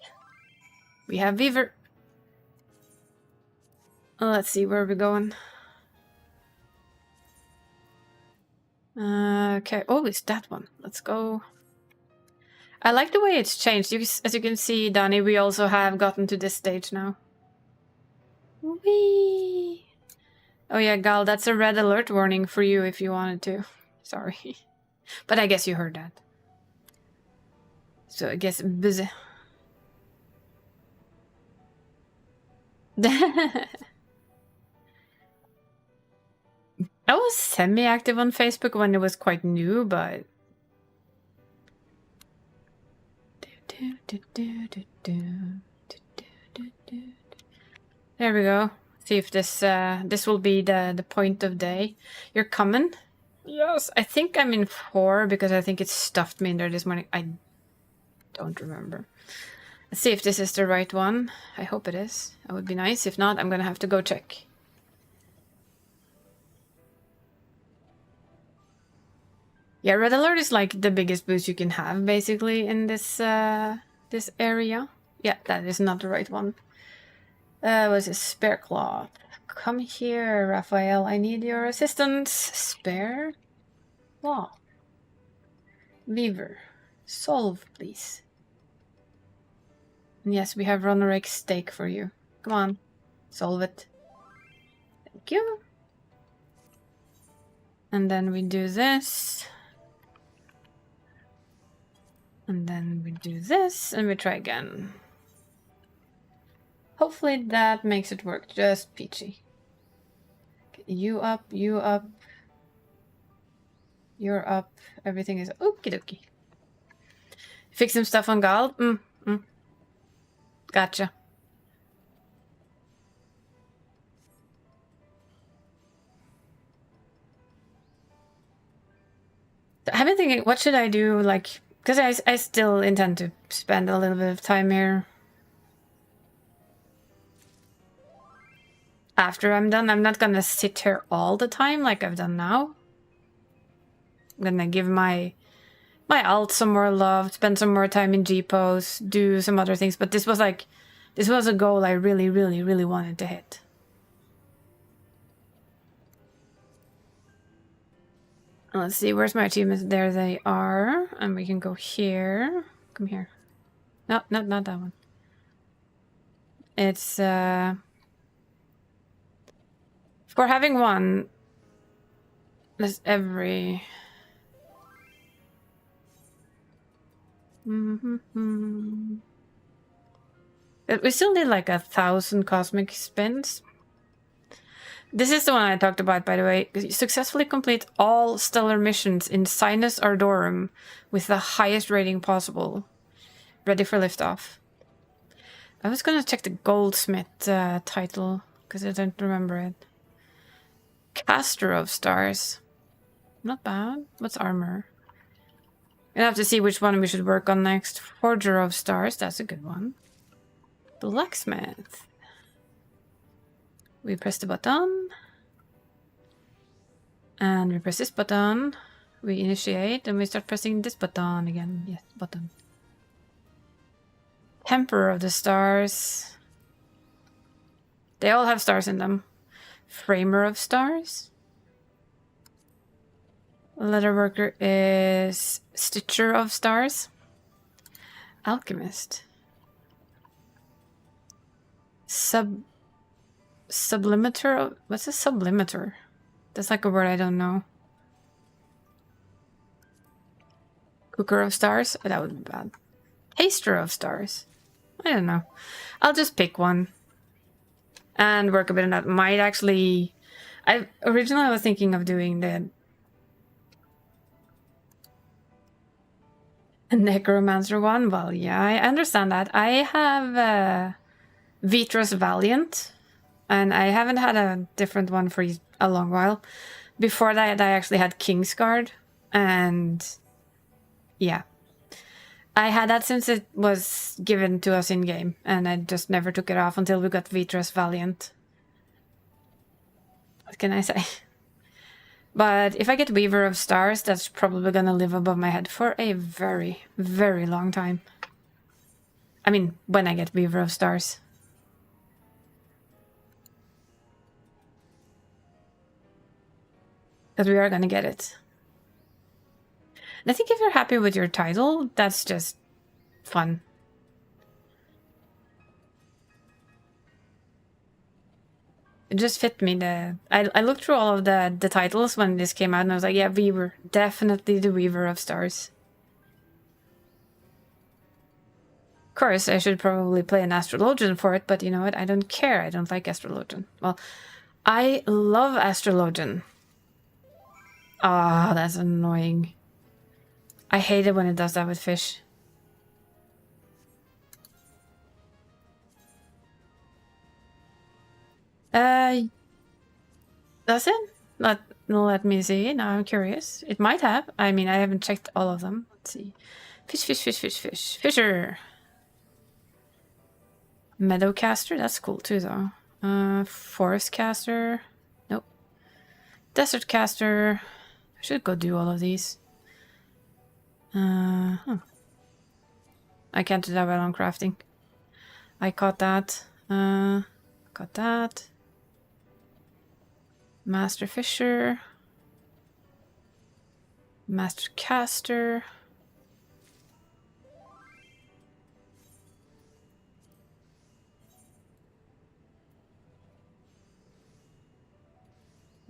We have Weaver. Let's see, where are we going? Okay. Oh, it's that one. Let's go. I like the way it's changed. As you can see, Donnie, we also have gotten to this stage now. Whee! Oh yeah, Gal, that's a red alert warning for you if you wanted to. Sorry. But I guess you heard that. So I guess busy. I was semi-active on Facebook when it was quite new, but... There we go. See if this will be the point of day. You're coming? Yes, I think I'm in 4 because I think it stuffed me in there this morning. I don't remember. Let's see if this is the right one. I hope it is. That would be nice. If not, I'm gonna have to go check. Yeah, red alert is like the biggest boost you can have basically in this this area. Yeah, that is not the right one. Was a spare cloth. come here, Raphael. I need your assistance. Spare law. Weaver. Solve, please. And yes, we have Ronorake steak for you. Come on. Solve it. Thank you. And then we do this. And then we do this. And we try again. Hopefully that makes it work. Just peachy. Okay, you up, you up. You're up. Everything is okie dokie. Fix some stuff on Gal. Gotcha. I've been thinking, what should I do? Like, because I still intend to spend a little bit of time here. After I'm done, I'm not gonna sit here all the time like I've done now. I'm gonna give my alt some more love, spend some more time in G-pose, do some other things. But this was a goal I really, really, really wanted to hit. Let's see, where's my achievements? There they are. And we can go here. Come here. No, not that one. It's, for having one, there's every... We still need like 1,000 cosmic spins. This is the one I talked about, by the way. Successfully complete all stellar missions in Sinus Ardorum with the highest rating possible. Ready for liftoff. I was gonna check the Goldsmith title, because I don't remember it. Caster of Stars. Not bad. What's armor? Gonna have to see which one we should work on next. Forger of Stars, that's a good one. Blacksmith. We press the button. And we press this button. We initiate and we start pressing this button again. Yes, button. Temper of the Stars. They all have stars in them. Framer of Stars. Leatherworker is Stitcher of Stars. Alchemist. Sublimator? What's a sublimator? That's like a word I don't know. Cooker of Stars? Oh, that would be bad. Taster of Stars? I don't know. I'll just pick one. And work a bit on that. Might actually... Originally I was thinking of doing the... Necromancer one. Well, yeah, I understand that. I have Vitros Valiant. And I haven't had a different one for a long while. Before that, I actually had Kingsguard. And yeah. I had that since it was given to us in-game. And I just never took it off until we got Vitros Valiant. What can I say? But if I get Weaver of Stars, that's probably gonna live above my head for a very, very long time. I mean, when I get Weaver of Stars. Because we are gonna get it. And I think if you're happy with your title, that's just fun. It just fit me. I looked through all of the titles when this came out and I was like, yeah, Weaver. Definitely the Weaver of Stars. Of course, I should probably play an Astrologian for it, but you know what? I don't care. I don't like Astrologian. Well, I love Astrologian. Ah, that's annoying. I hate it when it does that with fish. Does it? Let me see. Now I'm curious. It might have. I mean, I haven't checked all of them. Let's see. Fish, fish, fish, fish, fish. Fisher. Meadowcaster. That's cool too, though. Forest caster. Nope. Desert caster. I should go do all of these. I can't do that well on crafting. I caught that. Got that. Master Fisher. Master Caster.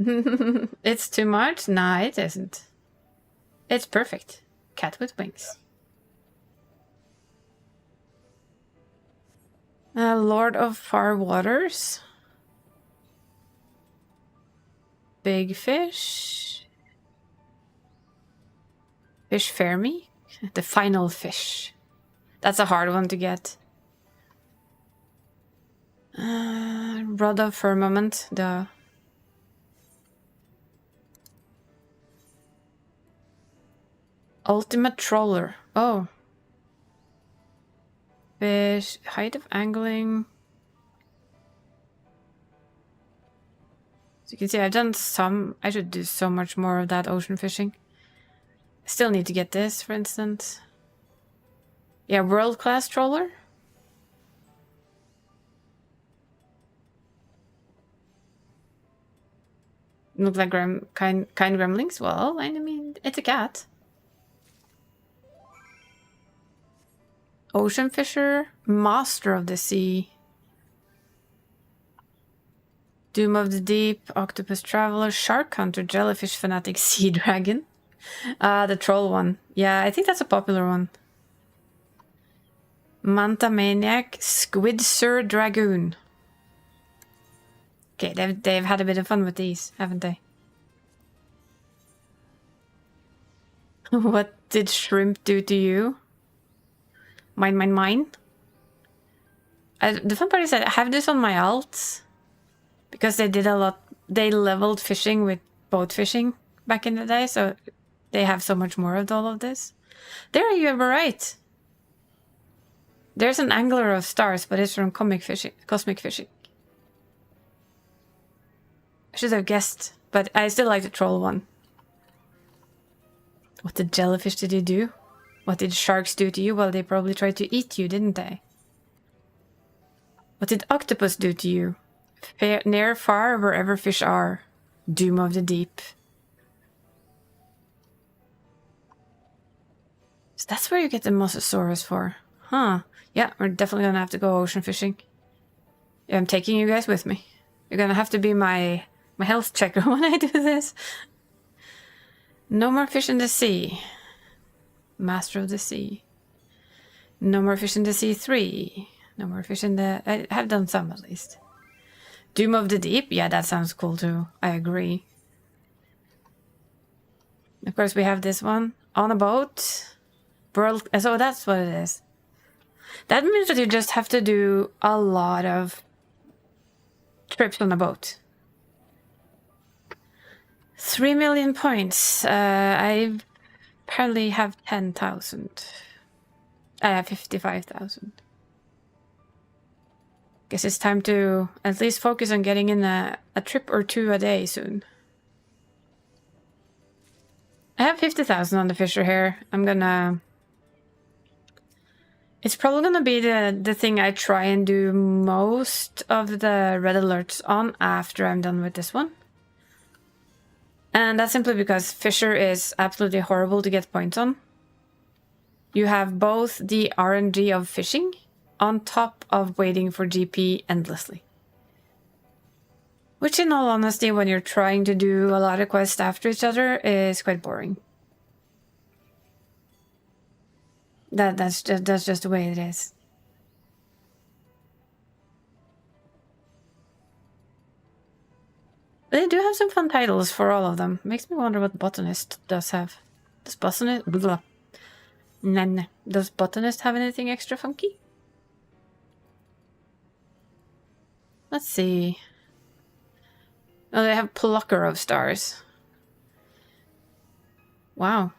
It's too much? Nah, it isn't. It's perfect. Cat with wings. Lord of Far Waters. Big fish. Fish Fermi. The final fish. That's a hard one to get. Rod of Firmament. The Ultimate Troller. Oh. Fish. Height of angling. So you can see I've done some. I should do so much more of that ocean fishing. I still need to get this, for instance. Yeah, world-class troller. Look like kind gremlings. Well, I mean, it's a cat. Ocean Fisher, Master of the Sea, Doom of the Deep, Octopus Traveler, Shark Hunter, Jellyfish Fanatic, Sea Dragon. The troll one. Yeah, I think that's a popular one. Manta Maniac, Squid Sir Dragoon. Okay, they've had a bit of fun with these, haven't they? What did shrimp do to you? Mine. The fun part is that I have this on my alts because they did a lot. They leveled fishing with boat fishing back in the day, so they have so much more of all of this. There you were right. There's an Angler of Stars, but it's from Cosmic Fishing. I should have guessed, but I still like the troll one. What did jellyfish did you do? What did sharks do to you? Well, they probably tried to eat you, didn't they? What did octopus do to you? Near, far, wherever fish are. Doom of the deep. So that's where you get the Mosasaurus for. Huh. Yeah, we're definitely gonna have to go ocean fishing. Yeah, I'm taking you guys with me. You're gonna have to be my health checker when I do this. No more fish in the sea. Master of the Sea. No more fish in the sea 3. No more fish in the... I have done some at least. Doom of the Deep. Yeah, that sounds cool too. I agree. Of course, we have this one. On a boat. World... So that's what it is. That means that you just have to do a lot of trips on a boat. 3 million points. I apparently have 10,000. I have 55,000. Guess it's time to at least focus on getting in a trip or two a day soon. I have 50,000 on the Fisher here. I'm gonna... It's probably gonna be the thing I try and do most of the red alerts on after I'm done with this one. And that's simply because Fisher is absolutely horrible to get points on. You have both the RNG of fishing on top of waiting for GP endlessly. Which in all honesty, when you're trying to do a lot of quests after each other, is quite boring. That's just the way it is. They do have some fun titles for all of them. Makes me wonder what Botanist does have. Does Botanist... Blah. Nah. Does Botanist have anything extra funky? Let's see. Oh, they have Plucker of Stars. Wow.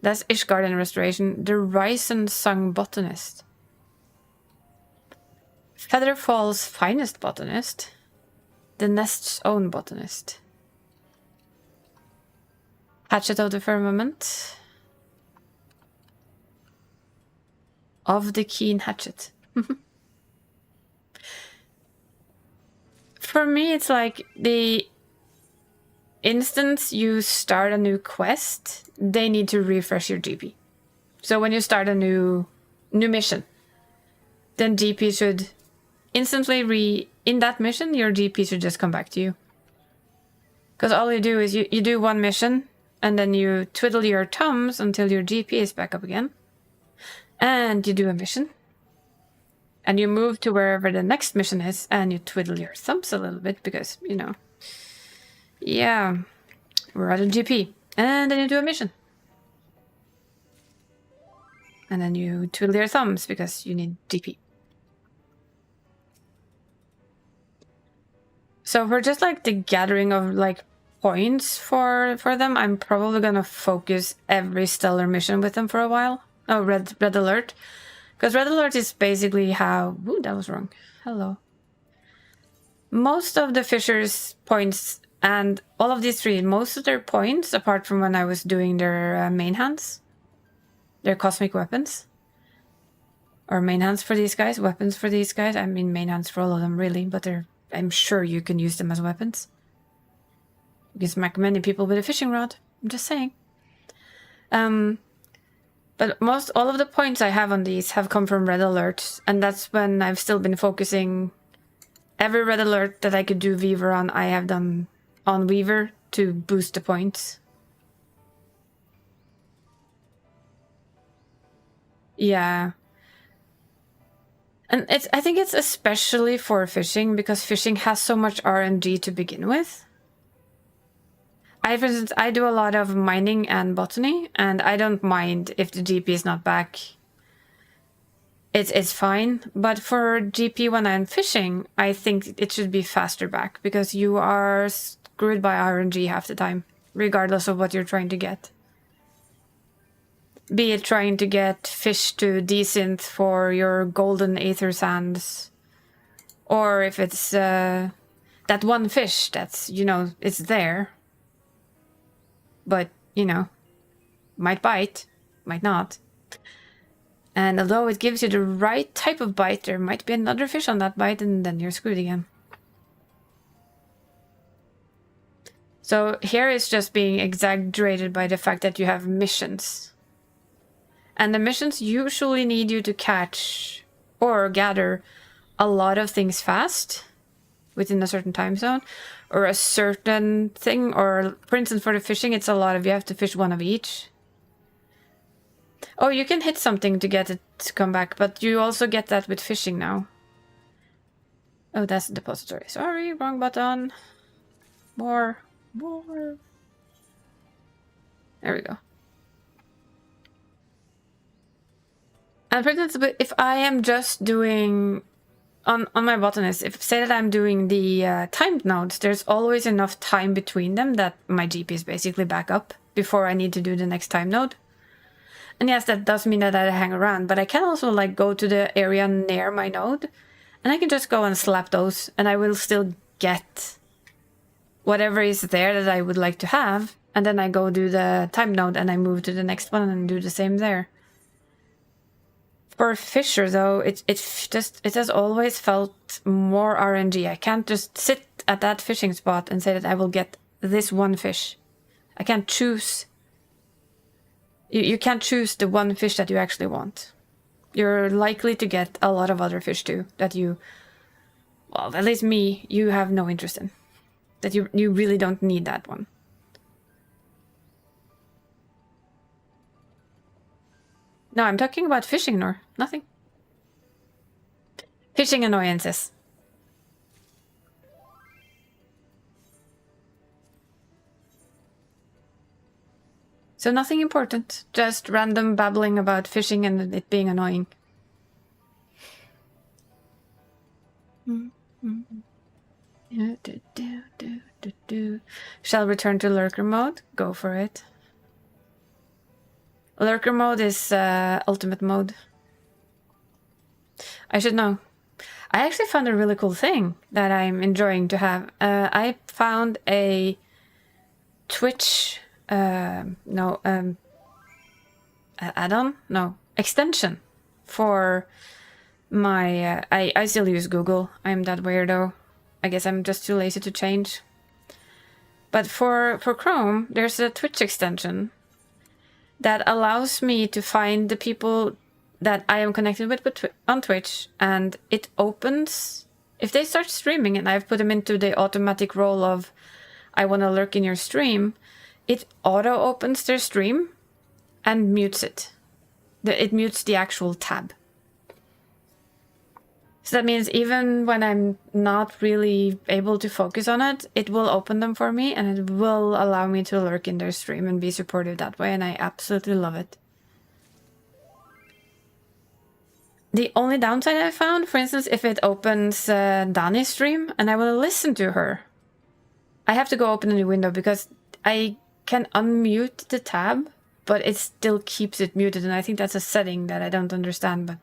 That's Ishgarden Restoration. The Risen Sung Botanist. Featherfall's Finest Botanist. The Nest's Own Botanist. Hatchet of the Firmament. Of the Keen Hatchet. For me, it's like the instance you start a new quest, they need to refresh your GP. So when you start a new mission, then GP should instantly in that mission, your GP should just come back to you. Because all you do is you do one mission, and then you twiddle your thumbs until your GP is back up again. And you do a mission. And you move to wherever the next mission is, and you twiddle your thumbs a little bit, because, you know, yeah, we're at a GP. And then you do a mission. And then you twiddle your thumbs, because you need GP. So for just like the gathering of like points for them, I'm probably gonna focus every stellar mission with them for a while. Oh, red alert. Because red alert is basically how... Ooh, that was wrong. Hello. Most of the Fishers' points, and all of these three, most of their points, apart from when I was doing their main hands, their cosmic weapons, or main hands for these guys, weapons for these guys. I mean main hands for all of them, really, but I'm sure you can use them as weapons. You can smack many people with a fishing rod. I'm just saying. But all of the points I have on these have come from red alerts, and that's when I've still been focusing. Every red alert that I could do Weaver on, I have done on Weaver to boost the points. Yeah. And I think it's especially for fishing, because fishing has so much RNG to begin with. For instance, I do a lot of mining and botany, and I don't mind if the GP is not back. It's fine. But for GP when I'm fishing, I think it should be faster back, because you are screwed by RNG half the time, regardless of what you're trying to get. Be it trying to get fish to desynth for your golden aether sands, or if it's that one fish that's, you know, it's there. But, you know, might bite, might not. And although it gives you the right type of bite, there might be another fish on that bite, and then you're screwed again. So here it's just being exaggerated by the fact that you have missions. And the missions usually need you to catch or gather a lot of things fast within a certain time zone, or a certain thing, or for instance for the fishing, it's a lot of, you have to fish one of each. Oh, you can hit something to get it to come back, but you also get that with fishing now. Oh, that's the depository. Sorry, wrong button. More. There we go. And for instance, if I am just doing on my botanist, if say that I'm doing the timed nodes, there's always enough time between them that my GP is basically back up before I need to do the next time node. And yes, that does mean that I hang around, but I can also like go to the area near my node, and I can just go and slap those, and I will still get whatever is there that I would like to have, and then I go do the time node and I move to the next one and do the same there. For a fisher, though, it has always felt more RNG. I can't just sit at that fishing spot and say that I will get this one fish. I can't choose. You can't choose the one fish that you actually want. You're likely to get a lot of other fish too that you, well, at least me, you have no interest in. That you really don't need that one. No, I'm talking about fishing, Nor. Nothing. Fishing annoyances. So nothing important. Just random babbling about fishing and it being annoying. Shall return to lurker mode? Go for it. Lurker mode is ultimate mode. I should know. I actually found a really cool thing that I'm enjoying to have. I found a Twitch add-on? No, extension for my I still use Google. I'm that weirdo. I guess I'm just too lazy to change. But for Chrome, there's a Twitch extension that allows me to find the people that I am connected with on Twitch, and it opens if they start streaming and I've put them into the automatic role of I want to lurk in your stream, it auto opens their stream and mutes it. It mutes the actual tab. So that means even when I'm not really able to focus on it, it will open them for me and it will allow me to lurk in their stream and be supportive that way, and I absolutely love it. The only downside I found, for instance, if it opens Dani's stream and I want to listen to her, I have to go open a new window because I can unmute the tab, but it still keeps it muted, and I think that's a setting that I don't understand. But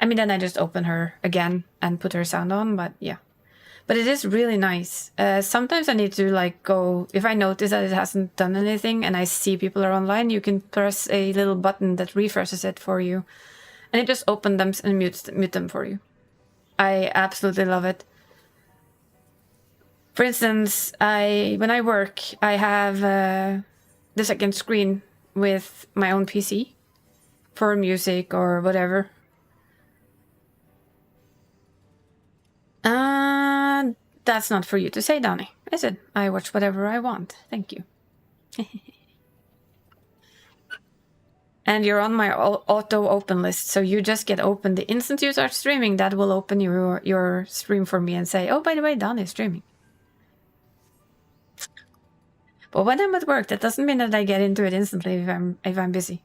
I mean, then I just open her again and put her sound on, but yeah. But it is really nice. Sometimes I need to like go, if I notice that it hasn't done anything and I see people are online, you can press a little button that refreshes it for you. And it just opens them and mute them for you. I absolutely love it. For instance, when I work, I have the second screen with my own PC for music or whatever. That's not for you to say, Donnie, is it? I watch whatever I want. Thank you. And you're on my auto open list, so you just get open the instant you start streaming. That will open your stream for me and say, oh, by the way, Donnie is streaming. But when I'm at work, that doesn't mean that I get into it instantly if I'm busy.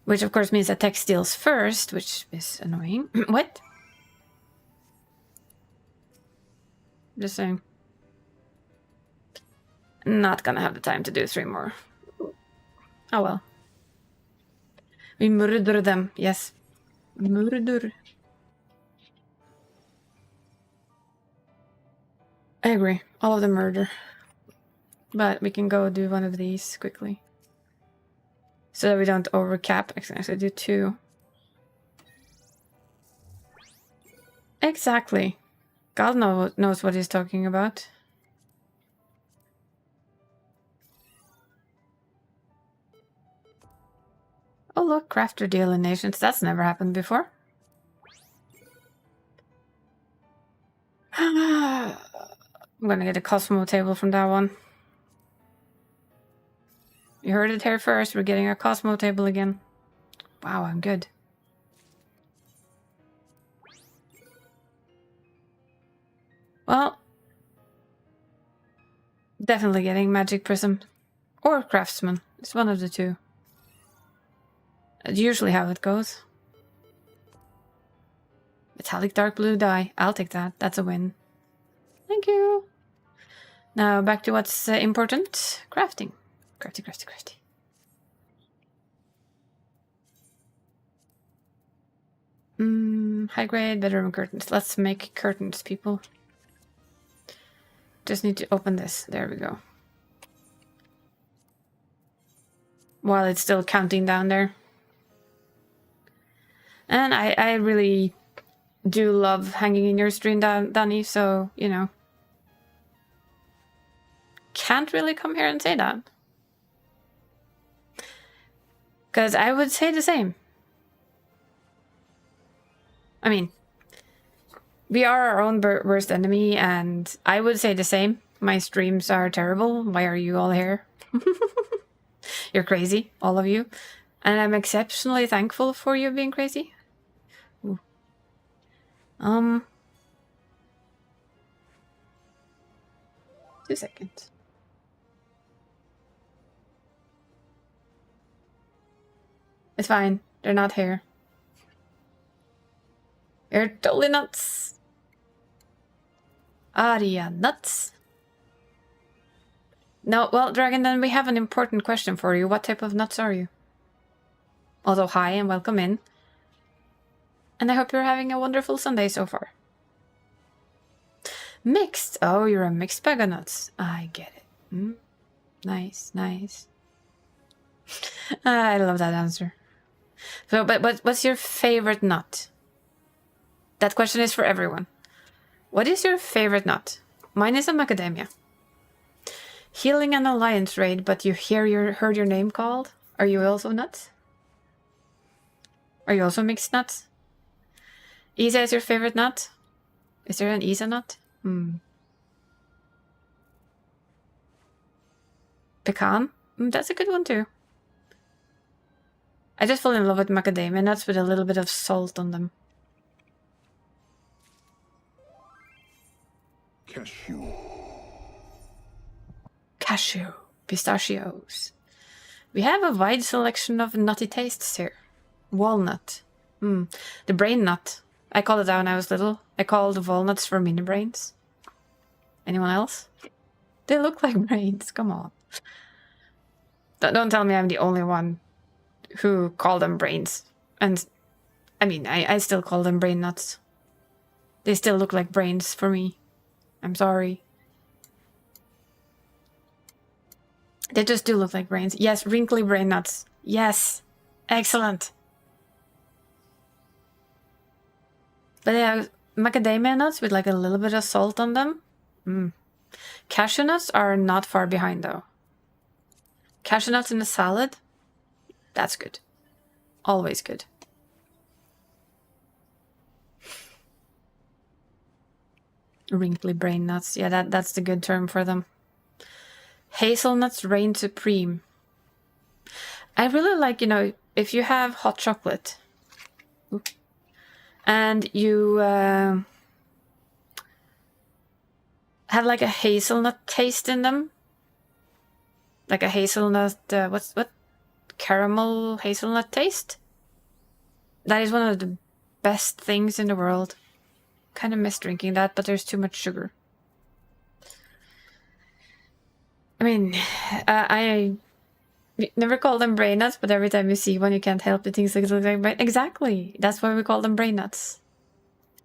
Which of course means that tech steals first, which is annoying. What? Just saying. Not gonna have the time to do 3 more. Oh well. We murder them, yes. Murder. I agree. All of them murder. But we can go do one of these quickly. So that we don't overcap. Actually, do 2. Exactly. God knows what he's talking about. Oh look, crafter deal in nations. That's never happened before. I'm gonna get a Cosmo table from that one. You heard it here first. We're getting a Cosmo table again. Wow, I'm good. Well, definitely getting Magic Prism. Or Craftsman. It's one of the 2. That's usually how it goes. Metallic dark blue dye. I'll take that. That's a win. Thank you. Now back to what's important. Crafting. Crafty. High grade bedroom curtains. Let's make curtains, people. Just need to open this. There we go. While it's still counting down there. And I really do love hanging in your stream, Danny, so, you know. Can't really come here and say that. Because I would say the same. I mean, we are our own worst enemy, and I would say the same. My streams are terrible. Why are you all here? You're crazy, all of you. And I'm exceptionally thankful for you being crazy. Ooh. 2 seconds. It's fine. They're not here. You're totally nuts. Aria nuts. No, well, Dragon, then we have an important question for you. What type of nuts are you? Also, hi and welcome in. And I hope you're having a wonderful Sunday so far. Mixed. Oh, you're a mixed bag of nuts. I get it. Nice. I love that answer. So, but what's your favorite nut? That question is for everyone. What is your favorite nut? Mine is a macadamia. Healing an alliance raid, but you heard your name called? Are you also nuts? Are you also mixed nuts? Isa is your favorite nut? Is there an Isa nut? Pecan? That's a good one too. I just fall in love with macadamia nuts with a little bit of salt on them. Cashew. Pistachios. We have a wide selection of nutty tastes here. Walnut. The brain nut. I called it that when I was little. I called the walnuts for mini brains. Anyone else? They look like brains. Come on. Don't tell me I'm the only one who called them brains. And, I mean, I still call them brain nuts. They still look like brains for me. I'm sorry. They just do look like brains. Yes, wrinkly brain nuts. Yes. Excellent. But yeah, macadamia nuts with like a little bit of salt on them. Cashew nuts are not far behind though. Cashew nuts in a salad? That's good. Always good. Wrinkly brain nuts. Yeah, that's the good term for them. Hazelnuts reign supreme. I really like, you know, if you have hot chocolate and you have like a hazelnut taste in them, like a hazelnut, what caramel hazelnut taste. That is one of the best things in the world. Kind of miss drinking that, but there's too much sugar. I mean, I never call them brain nuts, but every time you see one, you can't help it. Things look like brain. Exactly. That's why we call them brain nuts.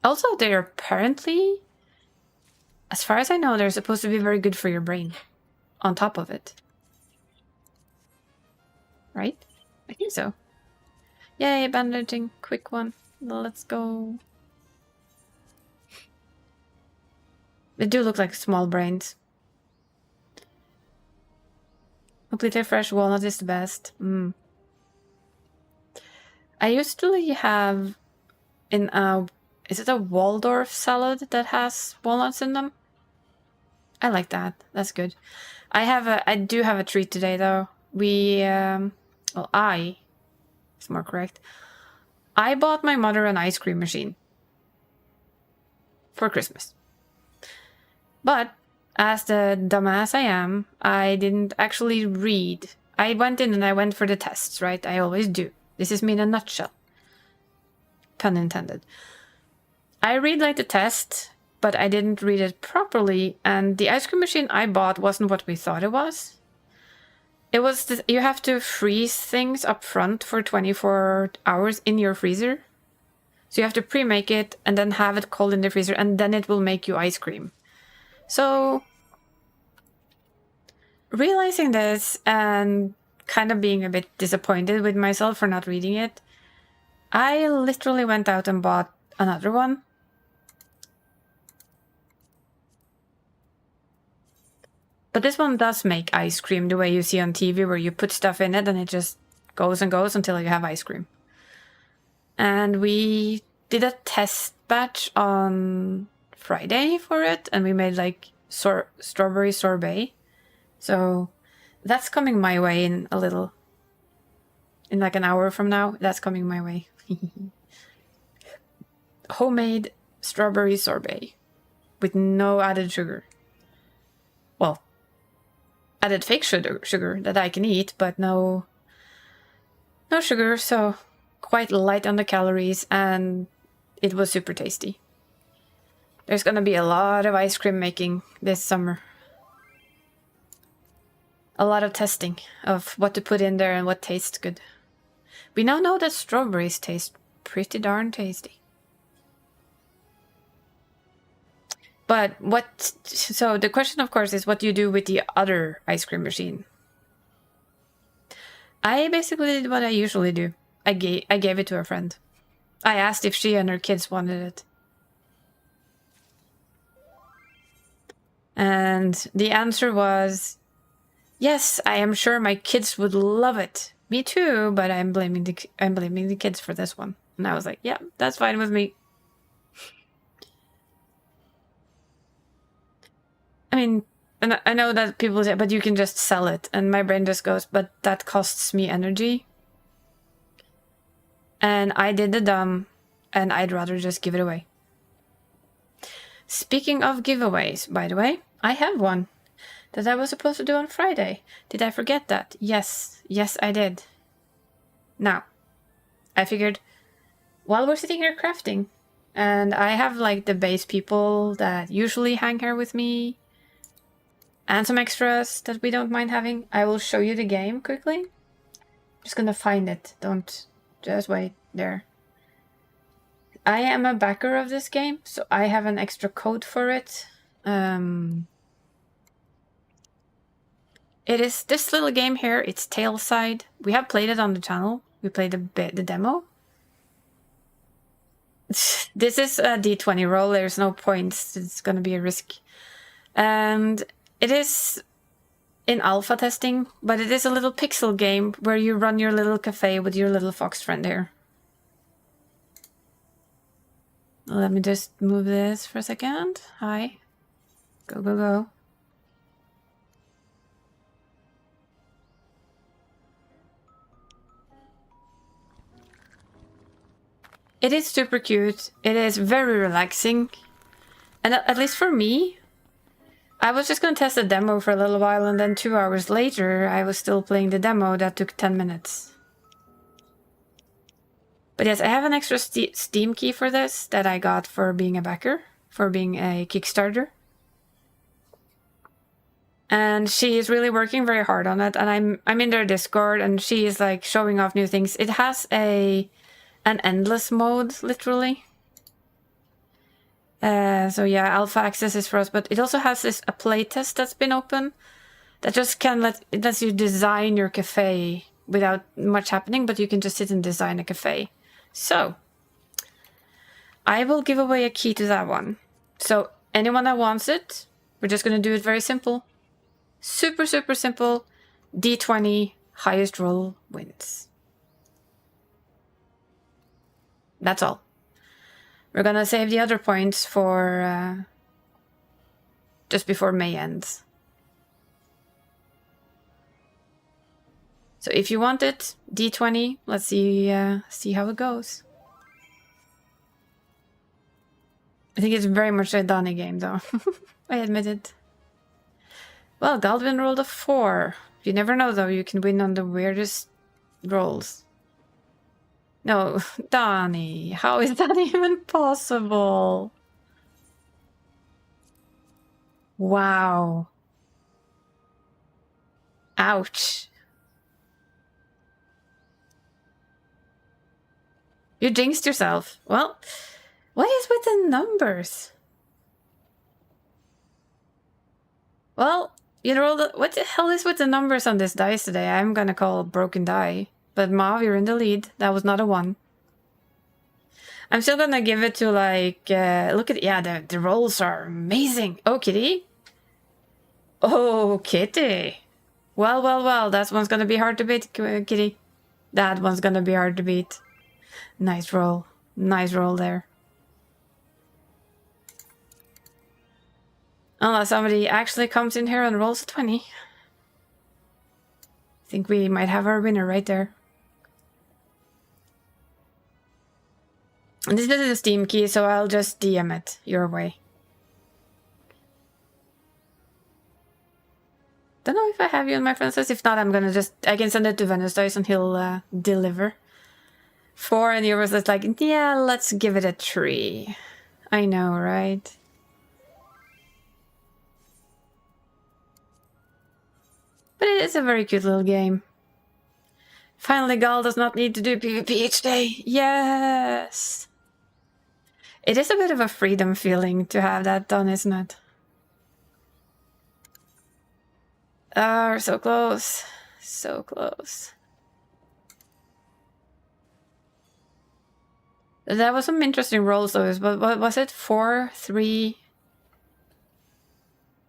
Also, they're apparently, as far as I know, they're supposed to be very good for your brain. On top of it. Right? I think so. Yay, bandaging. Quick one. Let's go. They do look like small brains. Completely fresh walnut is the best. I usually have in a... Is it a Waldorf salad that has walnuts in them? I like that. That's good. I do have a treat today though. It's more correct. I bought my mother an ice cream machine. For Christmas. But, as the dumbass I am, I didn't actually read. I went in and I went for the tests, right? I always do. This is me in a nutshell. Pun intended. I read like the test, but I didn't read it properly, and the ice cream machine I bought wasn't what we thought it was. It was you have to freeze things up front for 24 hours in your freezer. So you have to pre-make it and then have it cold in the freezer, and then it will make you ice cream. So, realizing this and kind of being a bit disappointed with myself for not reading it, I literally went out and bought another one. But this one does make ice cream the way you see on TV, where you put stuff in it and it just goes and goes until you have ice cream. And we did a test batch on Friday for it, and we made like strawberry sorbet. So that's coming my way in a little. In like an hour from now, that's coming my way. Homemade strawberry sorbet with no added sugar. Well, added fake sugar that I can eat, but no sugar, so quite light on the calories, and it was super tasty. There's gonna be a lot of ice cream making this summer. A lot of testing of what to put in there and what tastes good. We now know that strawberries taste pretty darn tasty. But so the question of course is what do you do with the other ice cream machine? I basically did what I usually do. I gave it to a friend. I asked if she and her kids wanted it. And the answer was Yes, I am sure my kids would love it. Me too, but I'm blaming the kids for this one. And I was like, yeah, that's fine with me. I mean, and I know that people say, but you can just sell it. And my brain just goes, but that costs me energy. And I did the dumb, and I'd rather just give it away. Speaking of giveaways, by the way, I have one that I was supposed to do on Friday. Did I forget that? Yes, I did. Now, I figured, while we're sitting here crafting, and I have like the base people that usually hang here with me, and some extras that we don't mind having, I will show you the game quickly. Just gonna find it. Don't just wait there. I am a backer of this game, so I have an extra code for it. It is this little game here. It's Tailside. We have played it on the channel. We played the demo. This is a D20 roll. There's no points. It's gonna be a risk. And it is in alpha testing, but it is a little pixel game where you run your little cafe with your little fox friend here. Let me just move this for a second. Hi. Go, go, go. It is super cute. It is very relaxing. And at least for me, I was just going to test the demo for a little while, and then 2 hours later, I was still playing the demo that took 10 minutes. But yes, I have an extra Steam key for this that I got for being a backer, for being a Kickstarter. And she is really working very hard on it, and I'm in their Discord, and she is like showing off new things. It has an endless mode, literally. So yeah, alpha access is for us, but it also has a playtest that's been open that just lets you design your cafe without much happening, but you can just sit and design a cafe. So I will give away a key to that one. So anyone that wants it, we're just going to do it very simple. Super, super simple. D20, highest roll wins. That's all. We're gonna save the other points for just before May ends. So if you want it, D20, let's see how it goes. I think it's very much a Donnie game though. I admit it. Well, Galdwin rolled a 4. You never know though, you can win on the weirdest rolls. No, Donnie, how is that even possible? Wow. Ouch. You jinxed yourself. Well, what is with the numbers? Well, you rolled what the hell is with the numbers on this dice today? I'm gonna call a broken die. But Mav, you're in the lead. That was not a 1. I'm still gonna give it to like, look at, yeah, the rolls are amazing. Oh, Kitty. Oh, Kitty. Well, that one's gonna be hard to beat, Kitty. That one's gonna be hard to beat. Nice roll. Nice roll there. Unless somebody actually comes in here and rolls a 20. I think we might have our winner right there. And this is a Steam key, so I'll just DM it your way. Don't know if I have you on my friends list. If not, I can send it to Venice Dice and he'll deliver. 4 and yours is like, yeah, let's give it a 3. I know, right? But it is a very cute little game. Finally, Gal does not need to do PvP each day. Yes! It is a bit of a freedom feeling to have that done, isn't it? Oh, we're so close. So close. That was some interesting rolls though. But what was it? 4, 3,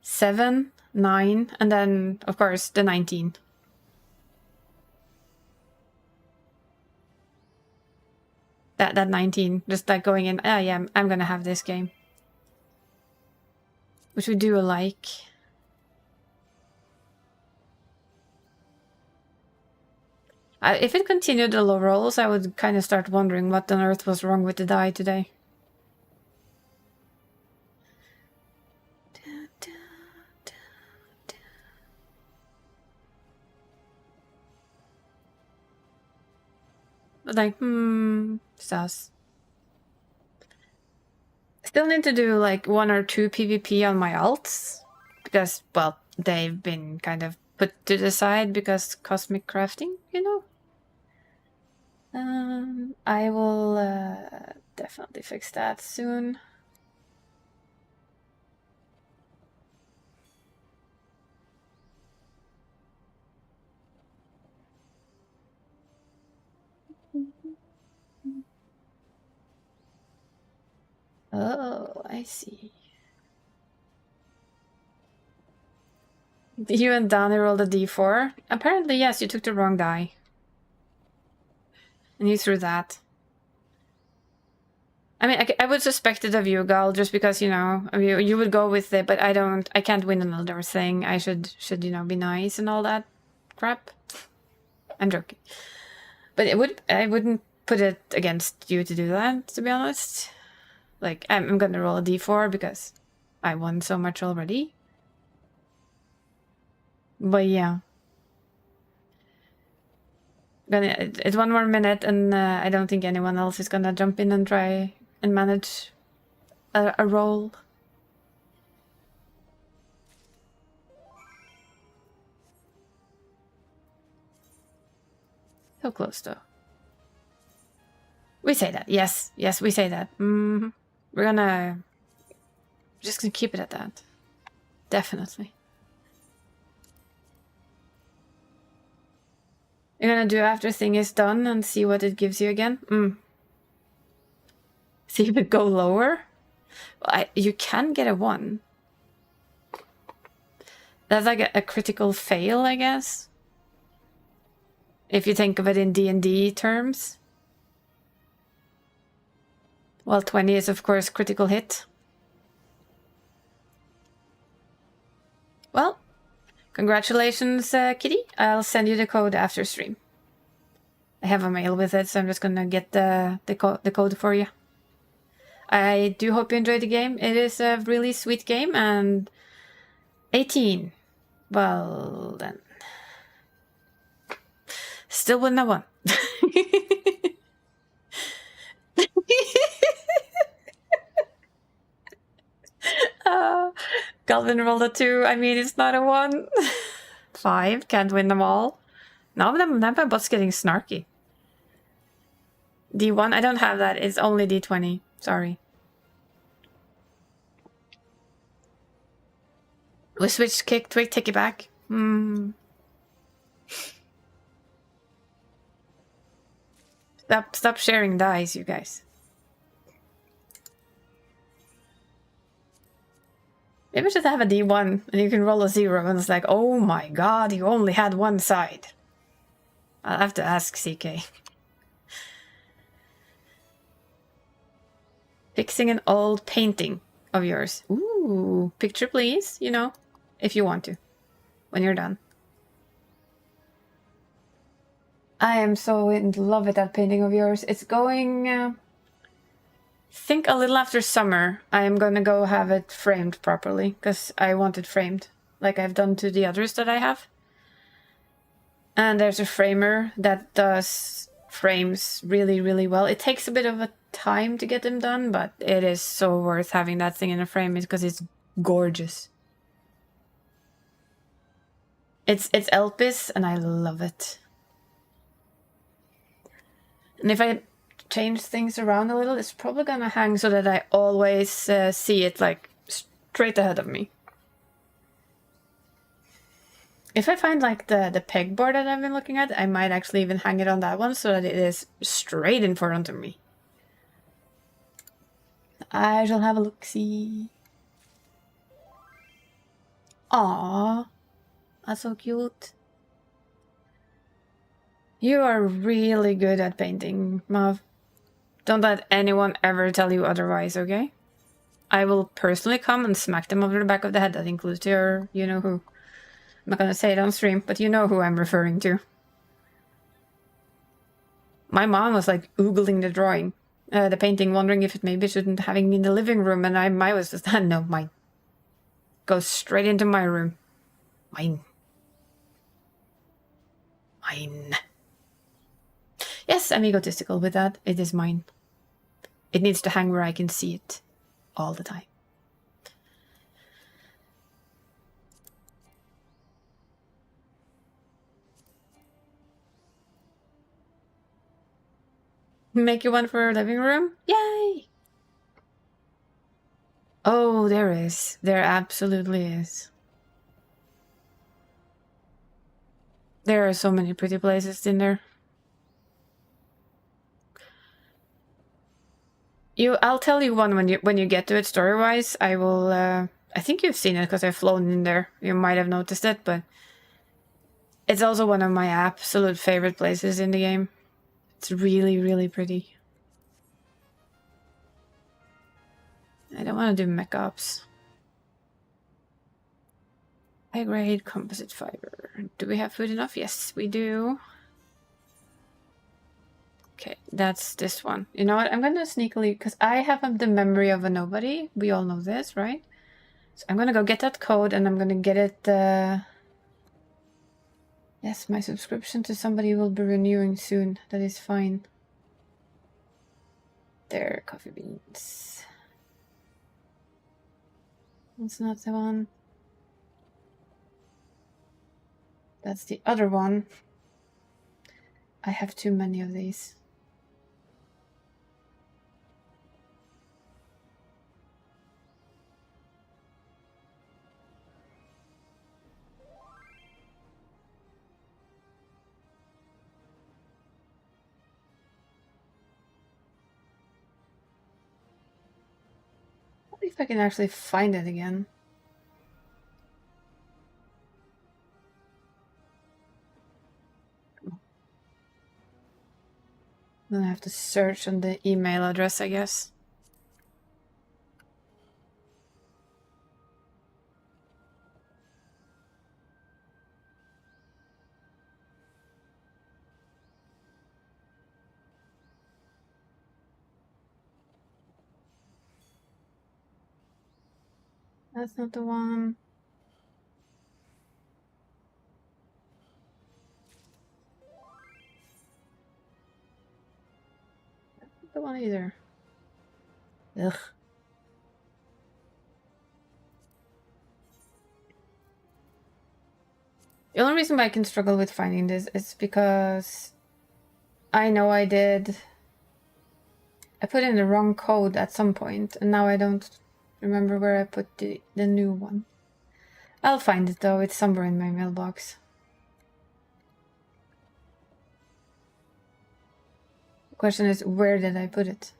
7? 9, and then, of course, the 19. That 19, just like going in, oh yeah, I'm gonna have this game. Which we do like. If it continued the low rolls, I would kind of start wondering what on earth was wrong with the die today. Like, sus. Still need to do like 1 or 2 PvP on my alts. Because, well, they've been kind of put to the side because cosmic crafting, you know? I will definitely fix that soon. Oh, I see. You and Danny rolled a d4? Apparently, yes, you took the wrong die. And you threw that. I mean, I would suspect it of you, Gal, just because, you know, I mean, you would go with it, but I can't win another thing. I should, you know, be nice and all that crap. I'm joking. But I wouldn't put it against you to do that, to be honest. Like, I'm gonna roll a d4 because I won so much already. But yeah. It's 1 more minute, and I don't think anyone else is gonna jump in and try and manage a roll. So close, though. We say that. Yes, we say that. We're just gonna keep it at that. Definitely. You're gonna do after thing is done and see what it gives you again? See if it go lower? Well, you can get a 1. That's like a critical fail, I guess. If you think of it in D&D terms. Well, 20 is, of course, critical hit. Well, congratulations, Kitty. I'll send you the code after stream. I have a mail with it, so I'm just gonna get the code for you. I do hope you enjoyed the game. It is a really sweet game, and 18. Well, then. Still wouldn't have won. Calvin rolled a 2. I mean, it's not a 1. 5. Can't win them all. Now my bot's getting snarky. D1. I don't have that. It's only D20. Sorry. We switched kick, twig, take it back. Stop sharing dice, you guys. Maybe we should have a D1 and you can roll a 0 and it's like, oh my god, you only had one side. I'll have to ask CK. Fixing an old painting of yours. Ooh, picture please, you know, if you want to, when you're done. I am so in love with that painting of yours. It's going, I think a little after summer, I am gonna go have it framed properly, because I want it framed, like I've done to the others that I have. And there's a framer that does frames really, really well. It takes a bit of a time to get them done, but it is so worth having that thing in a frame because it's gorgeous. It's Elpis, and I love it. And if I change things around a little, it's probably gonna hang so that I always see it like straight ahead of me. If I find like the pegboard that I've been looking at, I might actually even hang it on that one so that it is straight in front of me. I shall have a look-see. Aww. That's so cute. You are really good at painting, Mav. Don't let anyone ever tell you otherwise, okay? I will personally come and smack them over the back of the head. That includes your you-know-who. I'm not gonna say it on stream, but you know who I'm referring to. My mom was like oogling the drawing, the painting, wondering if it maybe shouldn't having me in the living room, and I was just, no, mine. Go straight into my room. Mine. Mine. Yes, I'm egotistical with that. It is mine. It needs to hang where I can see it all the time. Make you one for a living room? Yay! Oh, there is. There absolutely is. There are so many pretty places in there. I'll tell you one when you get to it story-wise. I will. I think you've seen it because I've flown in there. You might have noticed it, but it's also one of my absolute favorite places in the game. It's really, really pretty. I don't want to do mech ops. High grade composite fiber. Do we have food enough? Yes, we do. Okay, that's this one. You know what? I'm gonna sneakily, because I have the memory of a nobody. We all know this, right? So I'm gonna go get that code and I'm gonna get it. Yes, my subscription to somebody will be renewing soon. That is fine. There, coffee beans. That's not the one. That's the other one. I have too many of these. What if I can actually find it again? Then I have to search on the email address, I guess. That's not the one. That's not the one either. Ugh. The only reason why I can struggle with finding this is because I know I put in the wrong code at some point, and now I don't remember where I put the new one. I'll find it though, it's somewhere in my mailbox. The question is, where did I put it?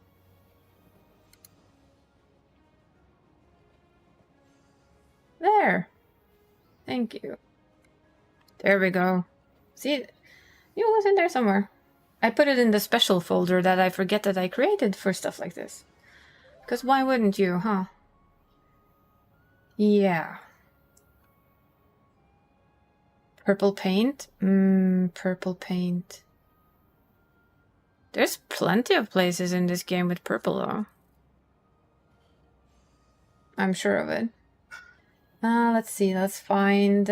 There! Thank you. There we go. See, it was in there somewhere. I put it in the special folder that I forget that I created for stuff like this. Because why wouldn't you, huh? Yeah. Purple paint? Purple paint. There's plenty of places in this game with purple, though. I'm sure of it. Let's see. Let's find...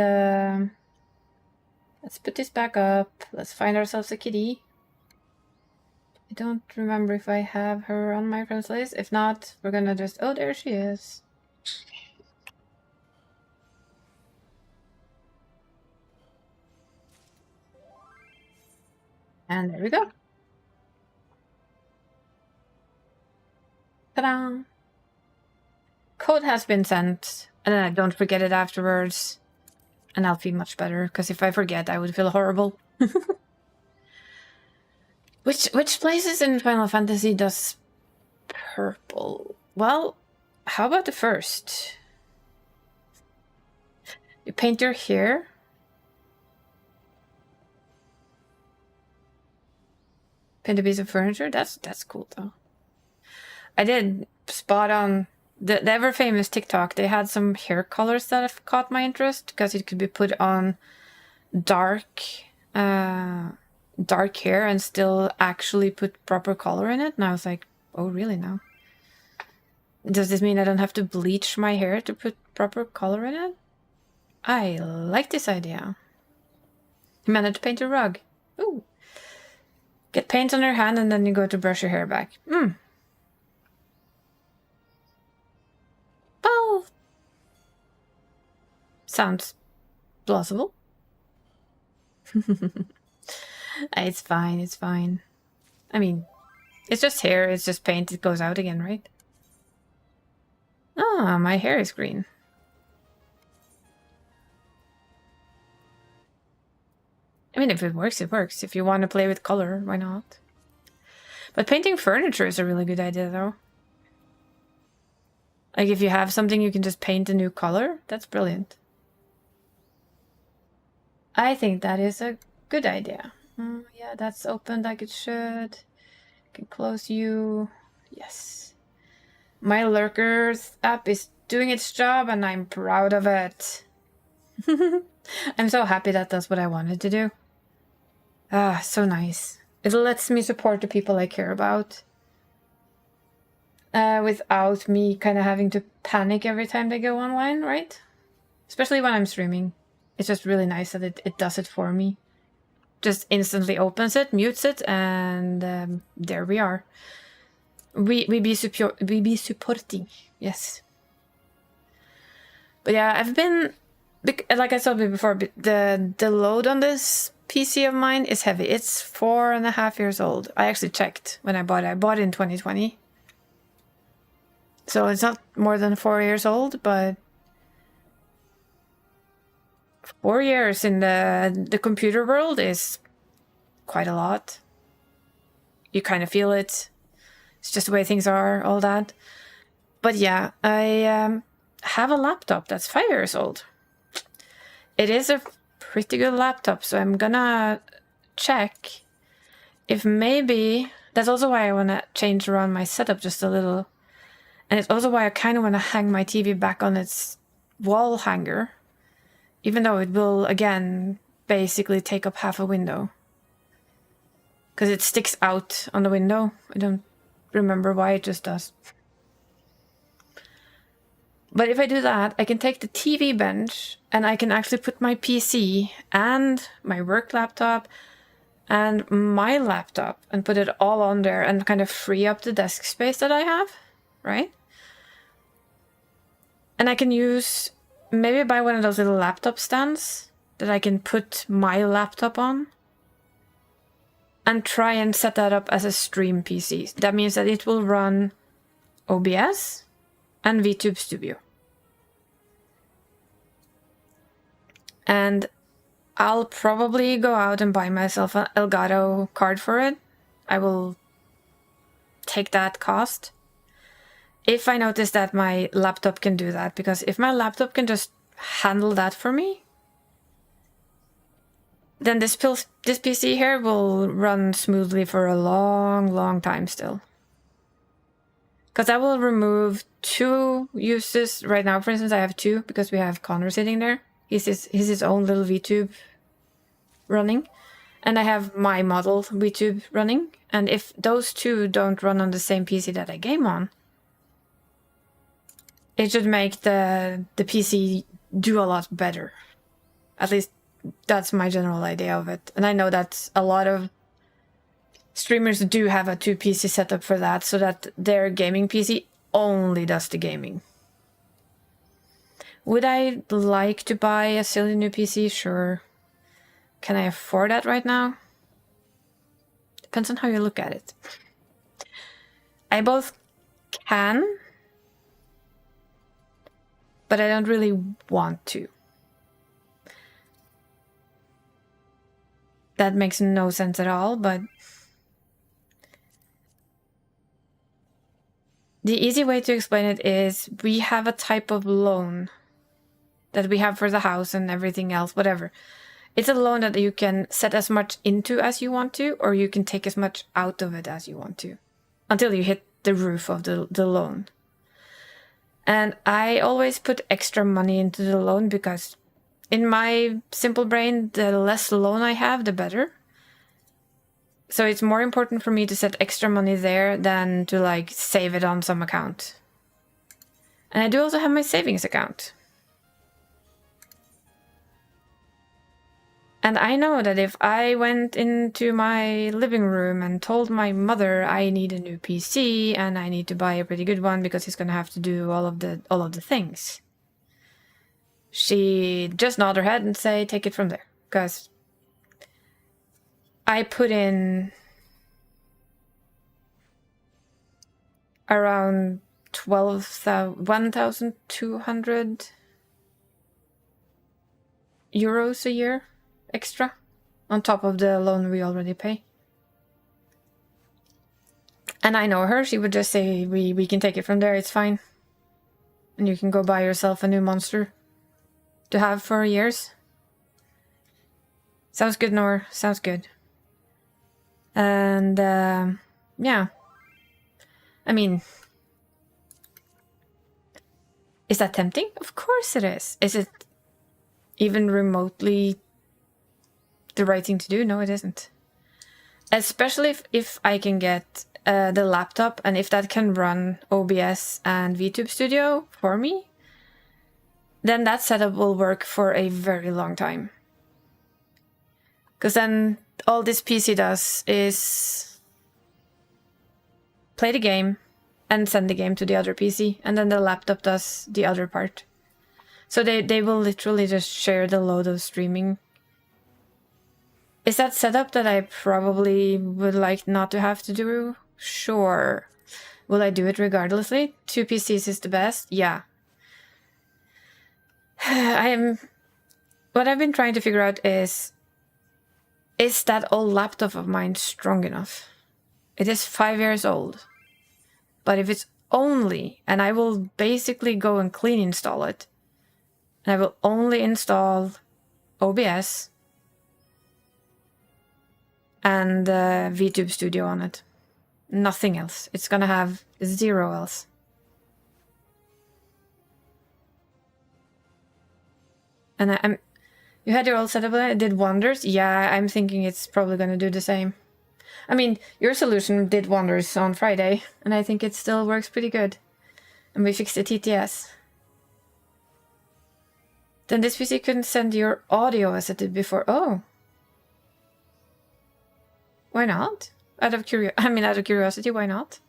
let's put this back up. Let's find ourselves a kitty. I don't remember if I have her on my friends list. If not, we're gonna just... Oh, there she is. And there we go. Ta-da! Code has been sent, and then I don't forget it afterwards. And I'll feel much better, because if I forget, I would feel horrible. Which places in Final Fantasy does purple? Well, how about the first? You paint your hair? Paint a piece of furniture? That's cool though. I did spot on the ever famous TikTok. They had some hair colors that have caught my interest because it could be put on dark hair and still actually put proper color in it. And I was like, oh really now? Does this mean I don't have to bleach my hair to put proper color in it? I like this idea. You managed to paint a rug. Ooh. Get paint on your hand and then you go to brush your hair back. Well, sounds plausible. It's fine, it's fine. I mean, it's just hair, it's just paint, it goes out again, right? Ah, my hair is green. I mean, if it works, it works. If you want to play with color, why not? But painting furniture is a really good idea, though. Like, if you have something you can just paint a new color, that's brilliant. I think that is a good idea. Yeah, that's open like it should. Can close you. Yes. My Lurkers app is doing its job, and I'm proud of it. I'm so happy that that's what I wanted to do. Ah, so nice. It lets me support the people I care about. Without me kind of having to panic every time they go online, right? Especially when I'm streaming. It's just really nice that it does it for me. Just instantly opens it, mutes it, and there we are. We be supporting, yes. But yeah, I've been, like I told you before, the load on this PC of mine is heavy. It's 4.5 years old. I actually checked when I bought it. I bought it in 2020. So it's not more than 4 years old, but 4 years in the computer world is quite a lot. You kind of feel it. It's just the way things are, all that. But yeah, I have a laptop that's 5 years old. It is a pretty good laptop, so I'm gonna check if maybe... That's also why I want to change around my setup just a little. And it's also why I kind of want to hang my TV back on its wall hanger. Even though it will, again, basically take up half a window. Because it sticks out on the window. I don't remember why, it just does. But if I do that, I can take the TV bench and I can actually put my PC and my work laptop and my laptop and put it all on there and kind of free up the desk space that I have, right? And I can use, maybe buy one of those little laptop stands that I can put my laptop on and try and set that up as a stream PC. That means that it will run OBS and VTube Studio. And I'll probably go out and buy myself an Elgato card for it. I will take that cost. If I notice that my laptop can do that, because if my laptop can just handle that for me, then this PC here will run smoothly for a long time still. Because I will remove 2 uses. Right now, for instance, I have 2 because we have Connor sitting there. He's his own little VTube running. And I have my model VTube running. And if those 2 don't run on the same PC that I game on, it should make the PC do a lot better. At least that's my general idea of it. And I know that a lot of streamers do have a 2 PC setup for that, so that their gaming PC only does the gaming. Would I like to buy a silly new PC? Sure. Can I afford that right now? Depends on how you look at it. I both can, but I don't really want to. That makes no sense at all, but the easy way to explain it is we have a type of loan that we have for the house and everything else, whatever. It's a loan that you can set as much into as you want to, or you can take as much out of it as you want to, until you hit the roof of the loan. And I always put extra money into the loan because in my simple brain, the less loan I have, the better. So it's more important for me to set extra money there than to like save it on some account. And I do also have my savings account. And I know that if I went into my living room and told my mother I need a new PC and I need to buy a pretty good one because he's gonna have to do all of the things, she'd just nod her head and say, take it from there. Because I put in around 1,200 euros a year extra on top of the loan we already pay. And I know her, she would just say, we can take it from there, it's fine. And you can go buy yourself a new monster to have for years. Sounds good, Nor. Sounds good. And, yeah. I mean, is that tempting? Of course it is. Is it even remotely the right thing to do? No, it isn't. Especially if I can get the laptop, and if that can run OBS and VTube Studio for me, then that setup will work for a very long time. Because then all this PC does is play the game and send the game to the other PC, and then the laptop does the other part. So they will literally just share the load of streaming. Is that setup that I probably would like not to have to do? Sure. Will I do it regardlessly? 2 PCs is the best? Yeah. What I've been trying to figure out is that old laptop of mine strong enough? It is 5 years old. But if it's only, and I will basically go and clean install it, and I will only install OBS and VTube Studio on it. Nothing else. It's gonna have 0 else. And you had your old setup, it did wonders? Yeah, I'm thinking it's probably gonna do the same. I mean, your solution did wonders on Friday, and I think it still works pretty good. And we fixed the TTS. Then this PC couldn't send your audio as it did before. Oh. Why not? Out of curiosity, why not?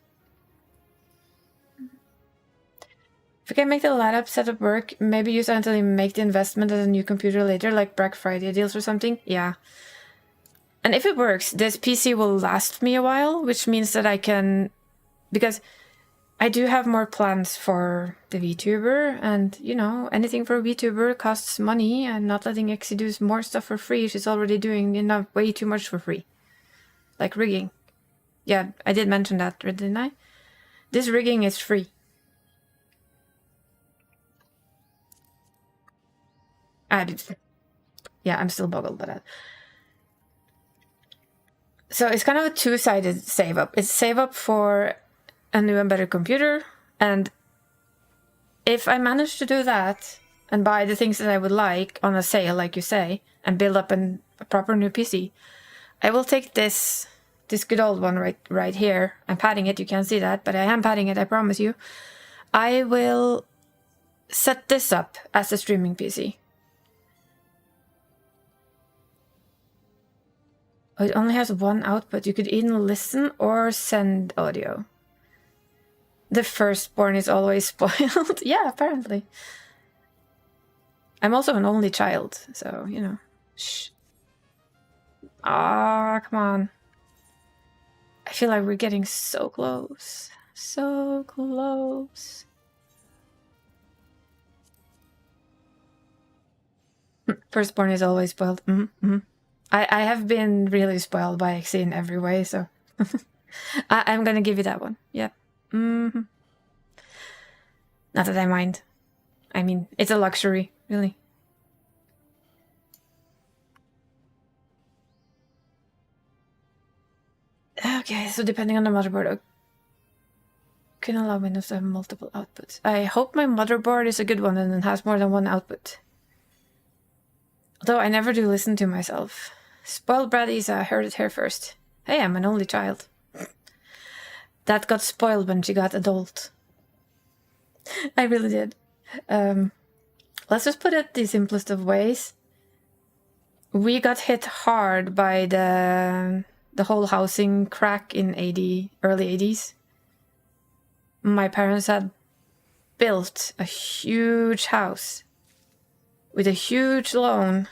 If you can make the laptop setup work, maybe use it until you make the investment as a new computer later, like Black Friday deals or something. Yeah. And if it works, this PC will last me a while, which means that I can... Because I do have more plans for the VTuber, and, you know, anything for a VTuber costs money, and not letting Exi do more stuff for free. She's already doing enough, way too much for free. Like rigging. Yeah, I did mention that, didn't I? This rigging is free. Yeah, I'm still boggled by that. So it's kind of a two-sided save up. It's save up for a new and better computer, and if I manage to do that and buy the things that I would like on a sale, like you say, and build up a proper new PC, I will take this good old one right here. I'm padding it, you can't see that, but I am padding it, I promise you. I will set this up as a streaming PC. Oh, it only has one output. You could either listen or send audio. The firstborn is always spoiled. Yeah, apparently. I'm also an only child, so, you know. Shh. Ah, come on. I feel like we're getting so close. So close. Firstborn is always spoiled. I have been really spoiled by Exi in every way, so I'm gonna give you that one. Yeah. Not that I mind. I mean, it's a luxury. Really. Okay, so depending on the motherboard, I can allow Windows to have multiple outputs. I hope my motherboard is a good one and it has more than one output. Although I never do listen to myself. Spoiled bratties, I heard it here first. Hey, I'm an only child. That got spoiled when she got adult. I really did. Let's just put it the simplest of ways. We got hit hard by the whole housing crack in early 80s. My parents had built a huge house with a huge loan.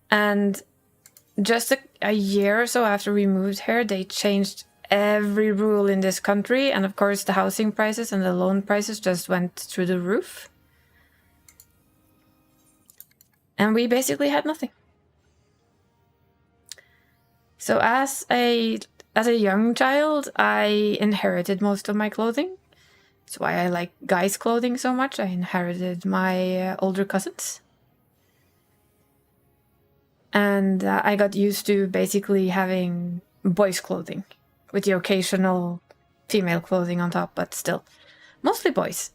And just a year or so after we moved here, they changed every rule in this country. And of course, the housing prices and the loan prices just went through the roof. And we basically had nothing. So as a young child, I inherited most of my clothing. That's why I like guys' clothing so much. I inherited my older cousins. And I got used to basically having boys' clothing with the occasional female clothing on top, but still, mostly boys.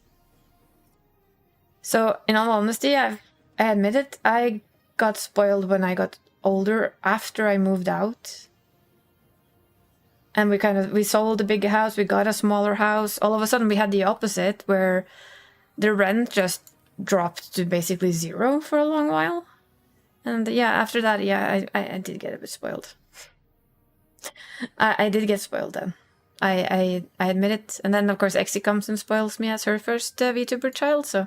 So in all honesty, I admit it, I got spoiled when I got older after I moved out. And we sold the big house, we got a smaller house. All of a sudden we had the opposite, where the rent just dropped to basically zero for a long while. And yeah, after that, yeah, I did get a bit spoiled. I did get spoiled then. I admit it. And then, of course, Exie comes and spoils me as her first VTuber child, so...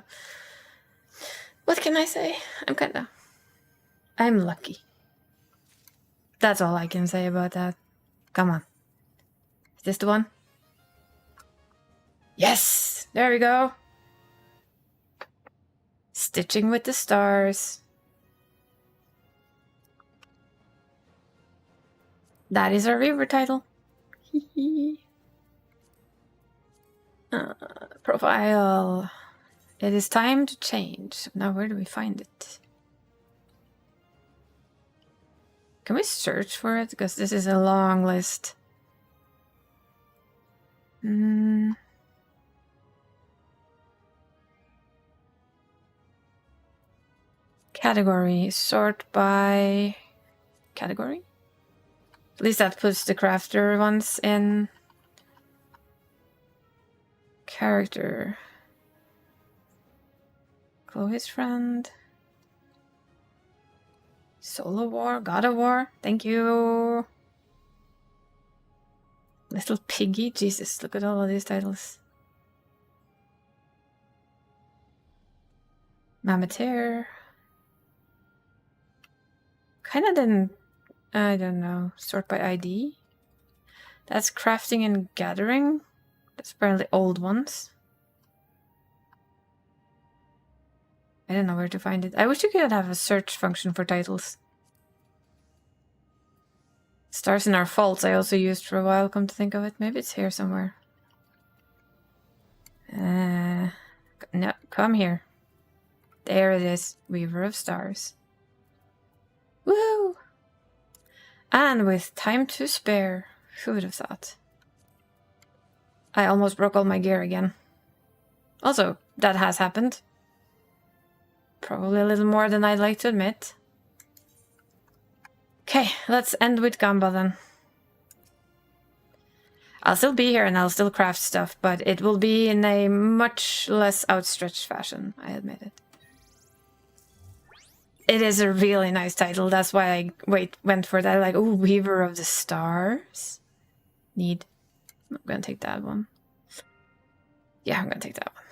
What can I say? I'm lucky. That's all I can say about that. Come on. Is this the one? Yes! There we go! Stitching with the stars. That is our viewer title. Profile. It is time to change. Now, where do we find it? Can we search for it? Because this is a long list. Category. Sort by category? At least that puts the crafter ones in. Character. Chloe's friend. Solo War. God of War. Thank you. Little Piggy. Jesus, look at all of these titles. Mammotheer. Kinda didn't... I don't know. Sort by ID. That's crafting and gathering. That's apparently old ones. I don't know where to find it. I wish you could have a search function for titles. Stars in Our Faults I also used for a while, come to think of it. Maybe it's here somewhere. No, come here. There it is. Weaver of Stars. Woo! And with time to spare. Who would have thought? I almost broke all my gear again. Also, that has happened. Probably a little more than I'd like to admit. Okay, let's end with Gamba then. I'll still be here and I'll still craft stuff, but it will be in a much less outstretched fashion, I admit it. It is a really nice title, that's why I went for that. Like, ooh, Weaver of the Stars. I'm gonna take that one. Yeah, I'm gonna take that one.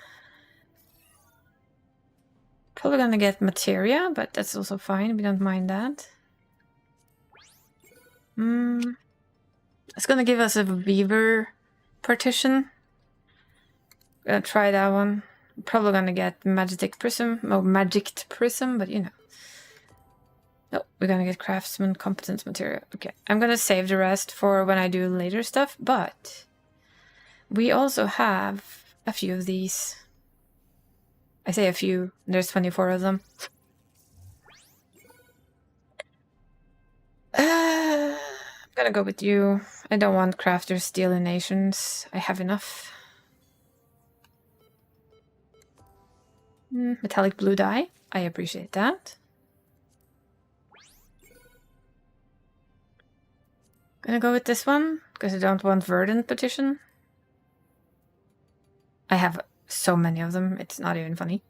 Probably gonna get materia, but that's also fine. We don't mind that. It's gonna give us a Weaver partition. Gonna try that one. Probably gonna get Magic Prism, but you know. No, we're gonna get Craftsman Competence Material. Okay, I'm gonna save the rest for when I do later stuff, but we also have a few of these. I say a few. There's 24 of them. I'm gonna go with you. I don't want crafters stealing nations. I have enough. Metallic blue dye. I appreciate that. Gonna go with this one, because I don't want verdant petition. I have so many of them, it's not even funny.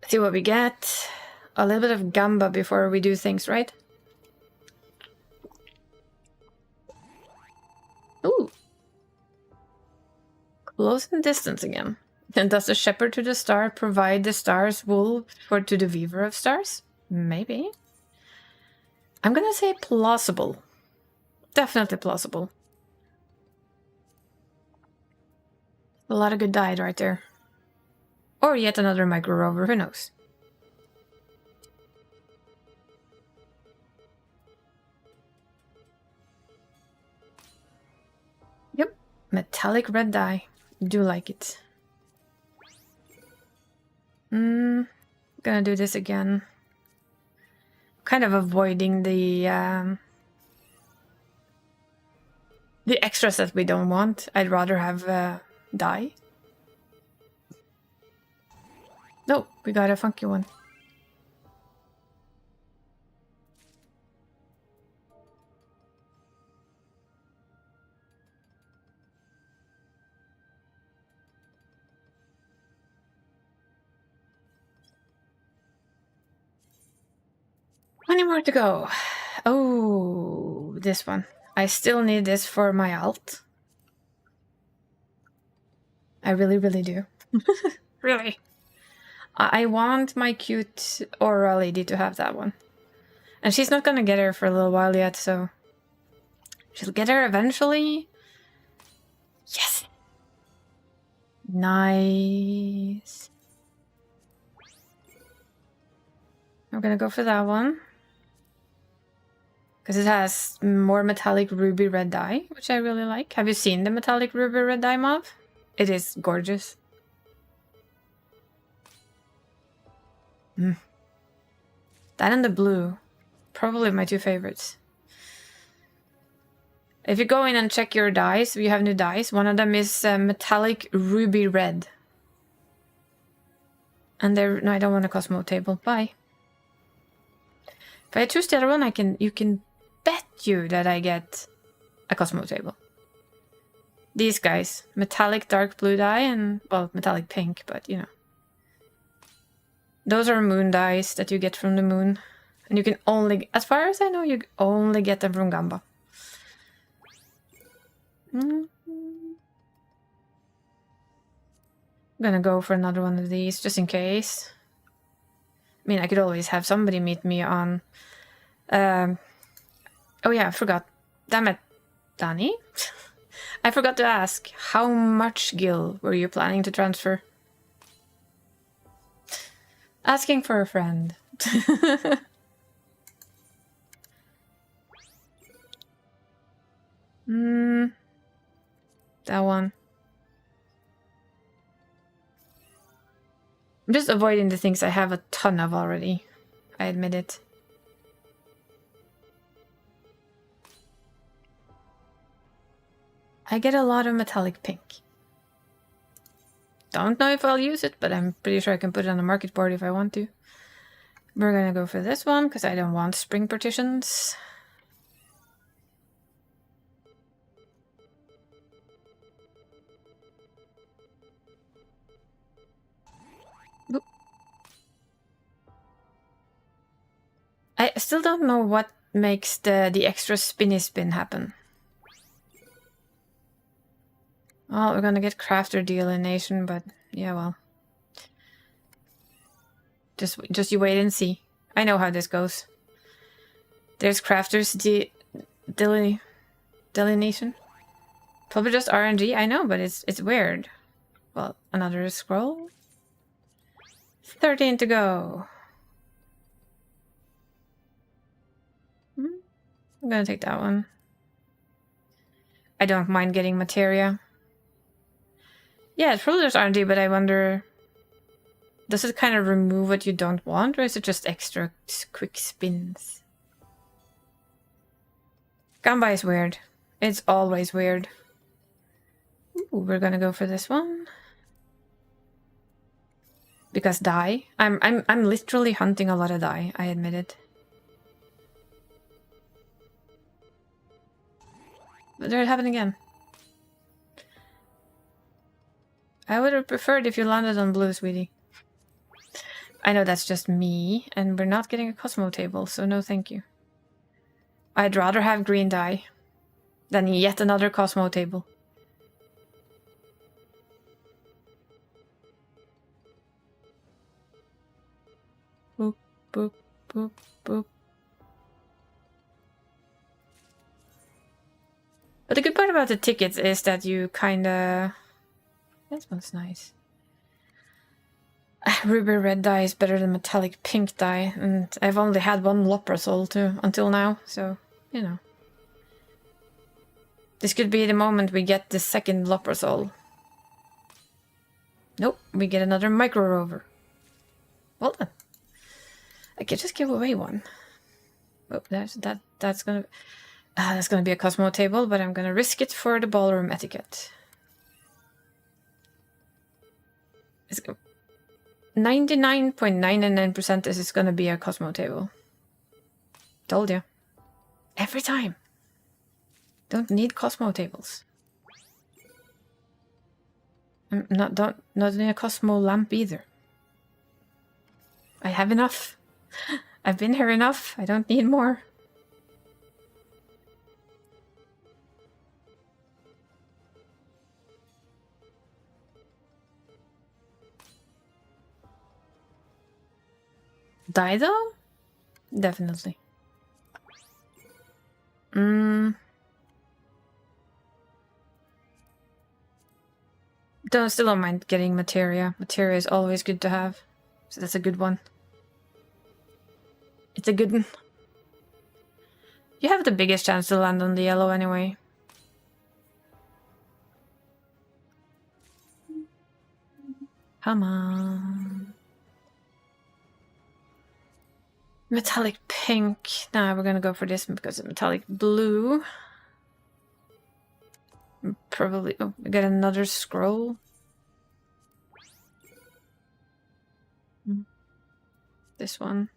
Let's see what we get. A little bit of gamba before we do things, right? Ooh. Close in distance again. And does the shepherd to the star provide the star's wool to the weaver of stars? Maybe. I'm gonna say plausible. Definitely plausible. A lot of good died right there. Or yet another micro rover, who knows? Yep, metallic red dye. Do like it. Gonna do this again. Kind of avoiding the extras that we don't want. I'd rather have dye. No, we got a funky one. Plenty more to go. Oh, this one. I still need this for my alt. I really, really do. Really. I want my cute Aura lady to have that one. And she's not gonna get her for a little while yet, so... she'll get her eventually. Yes! Nice. I'm gonna go for that one. Because it has more metallic ruby red dye, which I really like. Have you seen the metallic ruby red dye mob? It is gorgeous. That and the blue. Probably my two favorites. If you go in and check your dyes, we have new dyes. One of them is metallic ruby red. And there, no, I don't want a Cosmo table. Bye. If I choose the other one, you can bet you that I get a Cosmo table. These guys, metallic dark blue dye and, well, metallic pink, but you know. Those are moon dyes that you get from the moon. And you can only, as far as I know, you only get them from Gamba. I'm gonna go for another one of these, just in case. I mean, I could always have somebody meet me on... oh yeah, I forgot. Damn it, Danny. I forgot to ask, how much gil were you planning to transfer? Asking for a friend. That one. I'm just avoiding the things I have a ton of already. I admit it. I get a lot of metallic pink. Don't know if I'll use it, but I'm pretty sure I can put it on the market board if I want to. We're gonna go for this one, because I don't want spring partitions. Oop. I still don't know what makes the extra spinny spin happen. Well, we're gonna get crafter delineation, but yeah, well. Just you wait and see. I know how this goes. There's crafters delineation. Probably just RNG, I know, but it's weird. Well, another scroll. 13 to go. I'm gonna take that one. I don't mind getting materia. Yeah, it's probably there's R&D, but I wonder... Does it kind of remove what you don't want, or is it just extra quick spins? Gamba is weird. It's always weird. Ooh, we're gonna go for this one. Because dye. I'm literally hunting a lot of dye, I admit it. But there it happened again. I would have preferred if you landed on blue, sweetie. I know that's just me, and we're not getting a Cosmo table, so no thank you. I'd rather have green dye than yet another Cosmo table. Boop, boop, boop, boop. But the good part about the tickets is that you kinda... This one's nice. Ruby red dye is better than metallic pink dye, and I've only had one Loprasol too until now, so, you know. This could be the moment we get the second Loprasol. Nope, we get another Micro Rover. Well done. I could just give away one. Oh, that's gonna be a Cosmo table, but I'm gonna risk it for the ballroom etiquette. 99.99% this is gonna be a Cosmo table. Told you. Every time. Don't need Cosmo tables. I'm not in a Cosmo lamp either. I have enough. I've been here enough. I don't need more. Die though? Definitely. Still don't mind getting materia. Materia is always good to have. So that's a good one. It's a good one. You have the biggest chance to land on the yellow anyway. Come on. Metallic pink. Nah, we're gonna go for this because it's metallic blue. Probably... Oh, we get another scroll. This one.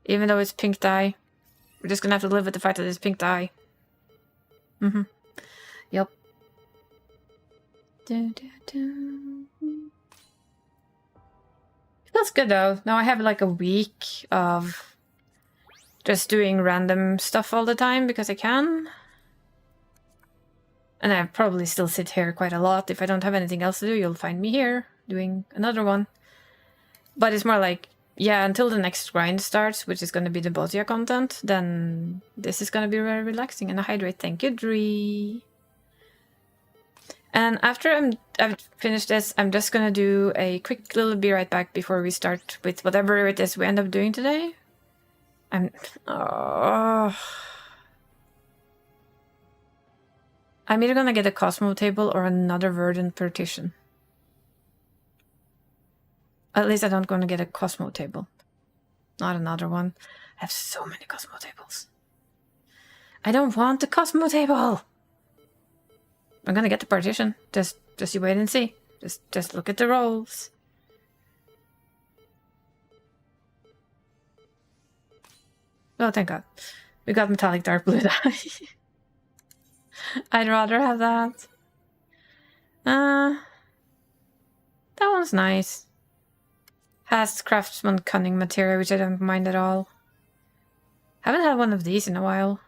Even though it's pink dye. We're just gonna have to live with the fact that it's pink dye. Yep. Feels good though. Now I have like a week of just doing random stuff all the time because I can. And I probably still sit here quite a lot. If I don't have anything else to do, you'll find me here doing another one. But it's more like, yeah, until the next grind starts, which is going to be the Bosia content, then this is going to be very relaxing. And a hydrate, thank you, Dree. And after I've finished this, I'm just going to do a quick little be right back before we start with whatever it is we end up doing today. I'm either going to get a Cosmo table or another Verdant partition. At least I'm not going to get a Cosmo table. Not another one. I have so many Cosmo tables. I don't want the Cosmo table! I'm gonna get the partition. Just you wait and see. Just look at the rolls. Oh, thank God. We got metallic dark blue dye. I'd rather have that. That one's nice. Has craftsman cunning material, which I don't mind at all. Haven't had one of these in a while.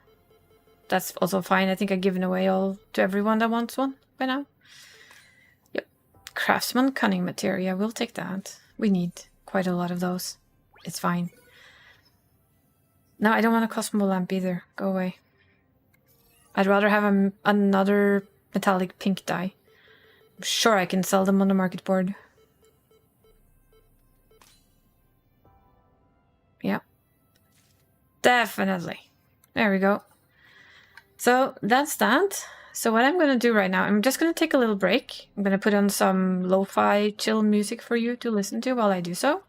That's also fine. I think I've given away all to everyone that wants one by now. Yep. Craftsman cunning materia. We'll take that. We need quite a lot of those. It's fine. No, I don't want a Cosmo lamp either. Go away. I'd rather have another metallic pink dye. I'm sure I can sell them on the market board. Yeah. Definitely. There we go. So that's that. So what I'm gonna do right now, I'm just gonna take a little break. I'm gonna put on some lo-fi chill music for you to listen to while I do so.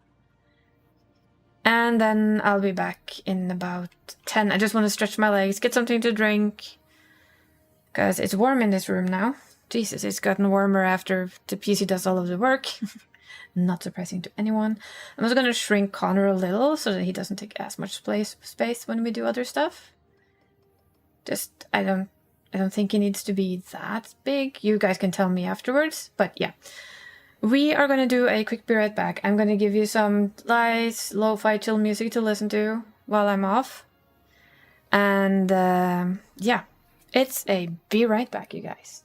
And then I'll be back in about 10. I just want to stretch my legs, get something to drink. Because it's warm in this room now. Jesus, it's gotten warmer after the PC does all of the work. Not surprising to anyone. I'm also gonna shrink Connor a little so that he doesn't take as much space when we do other stuff. Just, I don't think he needs to be that big. You guys can tell me afterwards, but yeah. We are gonna do a quick be right back. I'm gonna give you some nice lo-fi chill music to listen to while I'm off. And yeah, it's a be right back, you guys.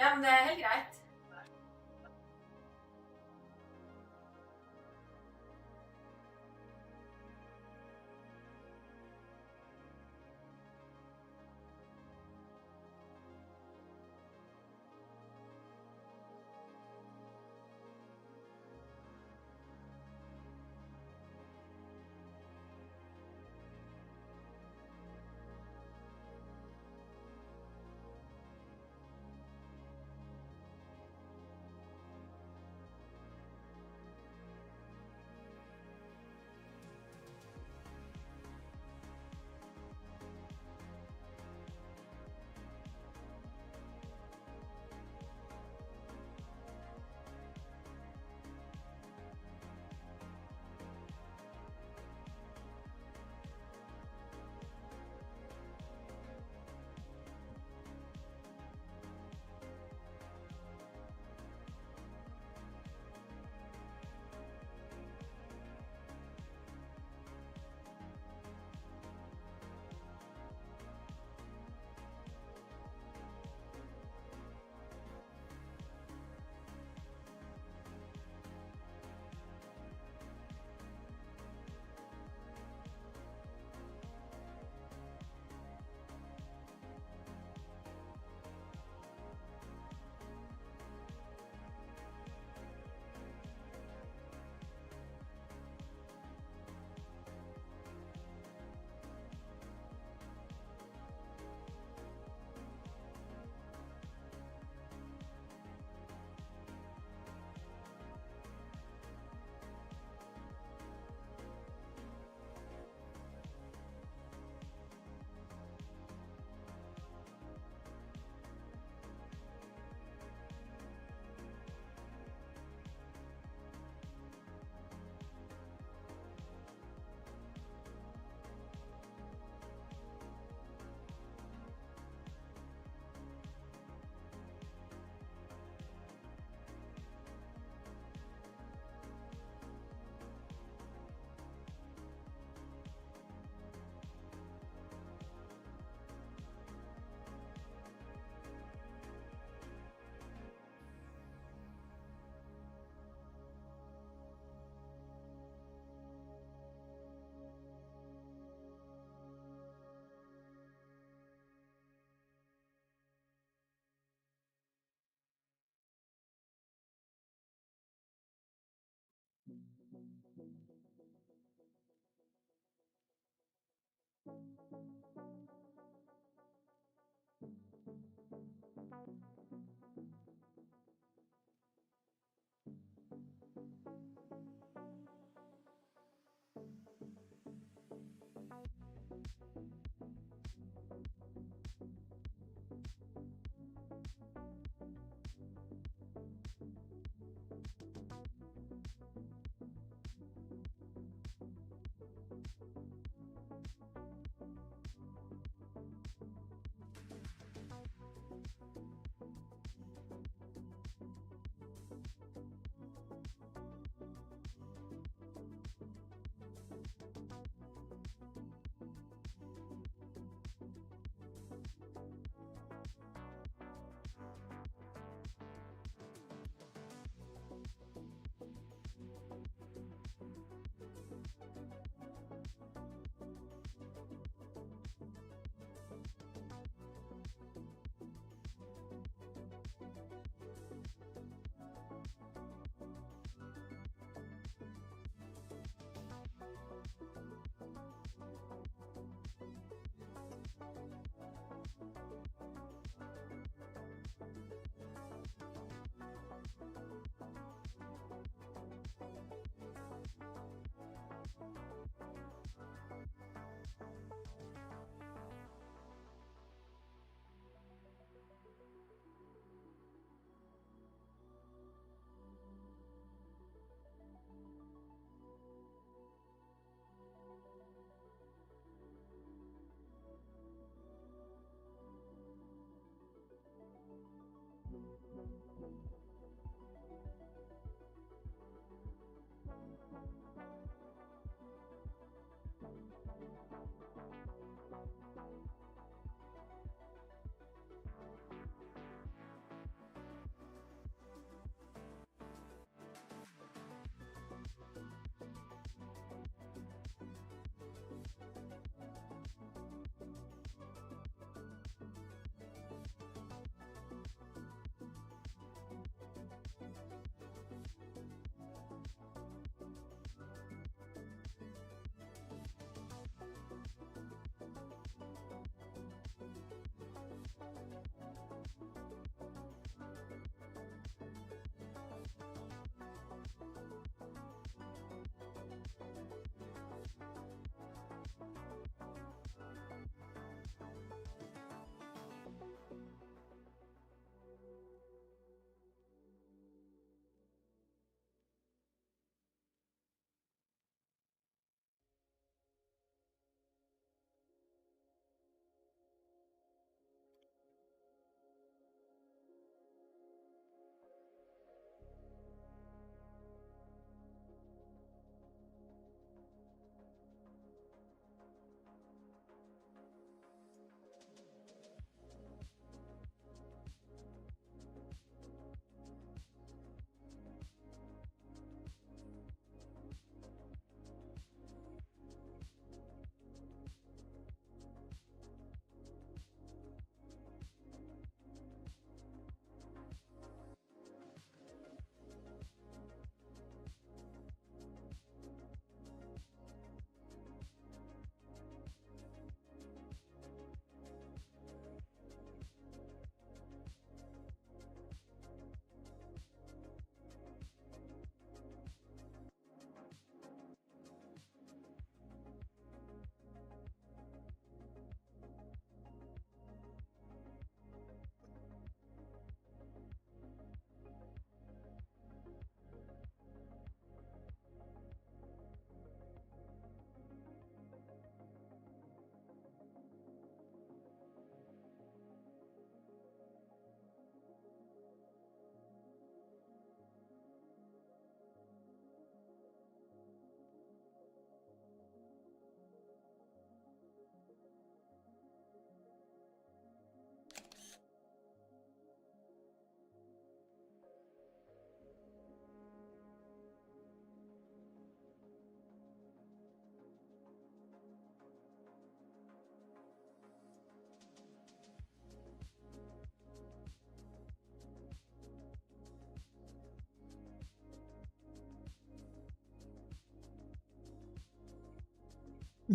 Ja, men det er helt greit.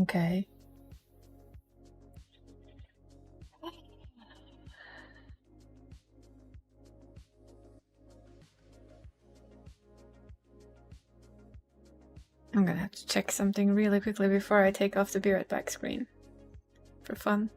Okay. I'm gonna have to check something really quickly before I take off the Be Right Back screen. For fun.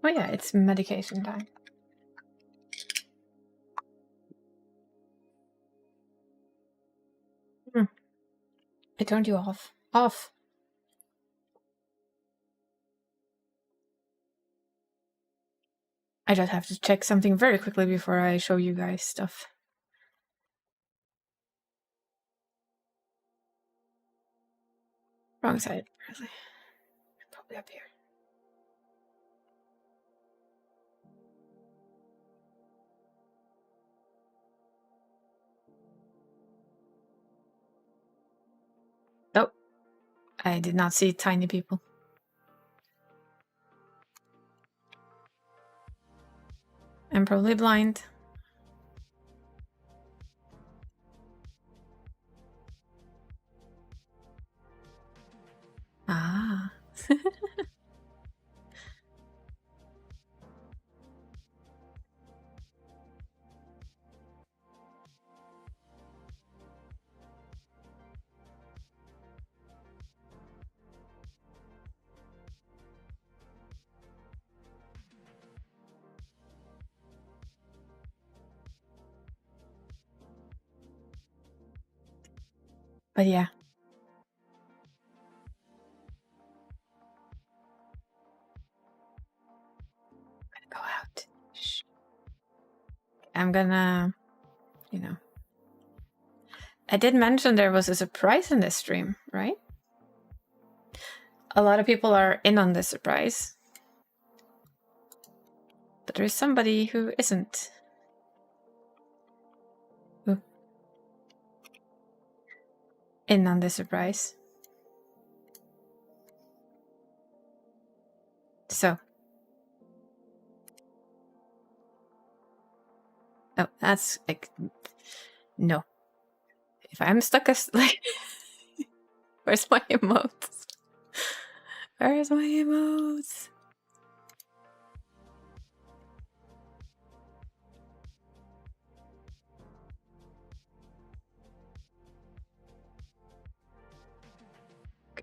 Oh yeah, it's medication time. I turned you off. Off! I just have to check something very quickly before I show you guys stuff. Wrong side, really. Probably up here. Oh, I did not see tiny people. I'm probably blind. Ah. But yeah. I'm gonna go out. Shh. I'm gonna, you know. I did mention there was a surprise in this stream, right? A lot of people are in on this surprise. But there is somebody who isn't. Ooh. In on this surprise. So. Oh, that's like... No. If I'm stuck as like... Where's my emotes? Where's my emotes?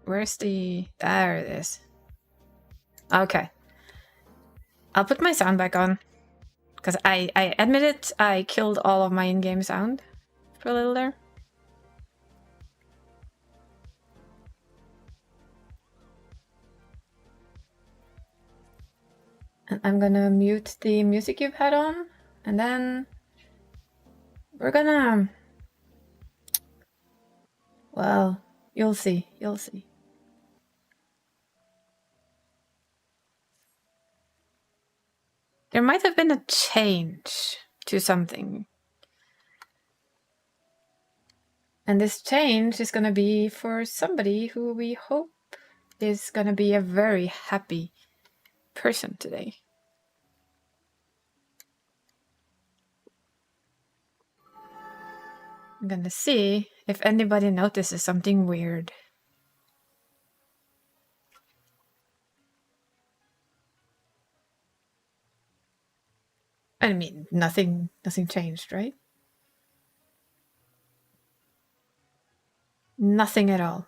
Where's the... There it is. Okay. I'll put my sound back on. Because I admit it, I killed all of my in-game sound for a little there. And I'm gonna mute the music you've had on. And then... We're gonna... Well, you'll see. You'll see. There might have been a change to something. And this change is gonna be for somebody who we hope is gonna be a very happy person today. I'm gonna see if anybody notices something weird. I mean, nothing changed, right? Nothing at all.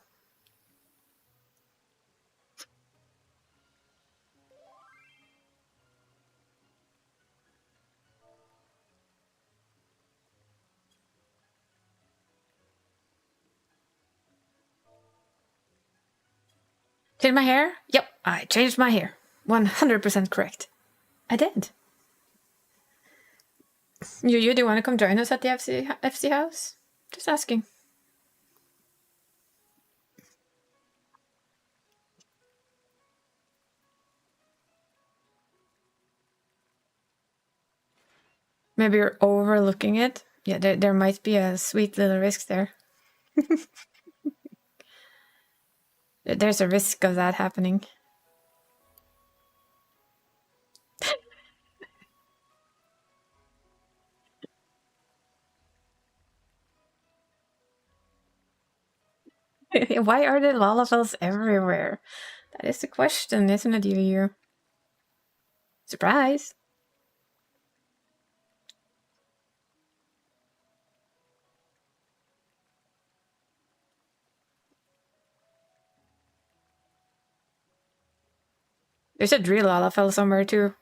Change my hair? Yep, I changed my hair. 100% correct. I did. You do want to come join us at the FC house? Just asking. Maybe you're overlooking it. Yeah, there might be a sweet little risk there. There's a risk of that happening. Why are there Lalafels everywhere? That is the question, isn't it, you? Surprise! There's a drill Lalafell somewhere too.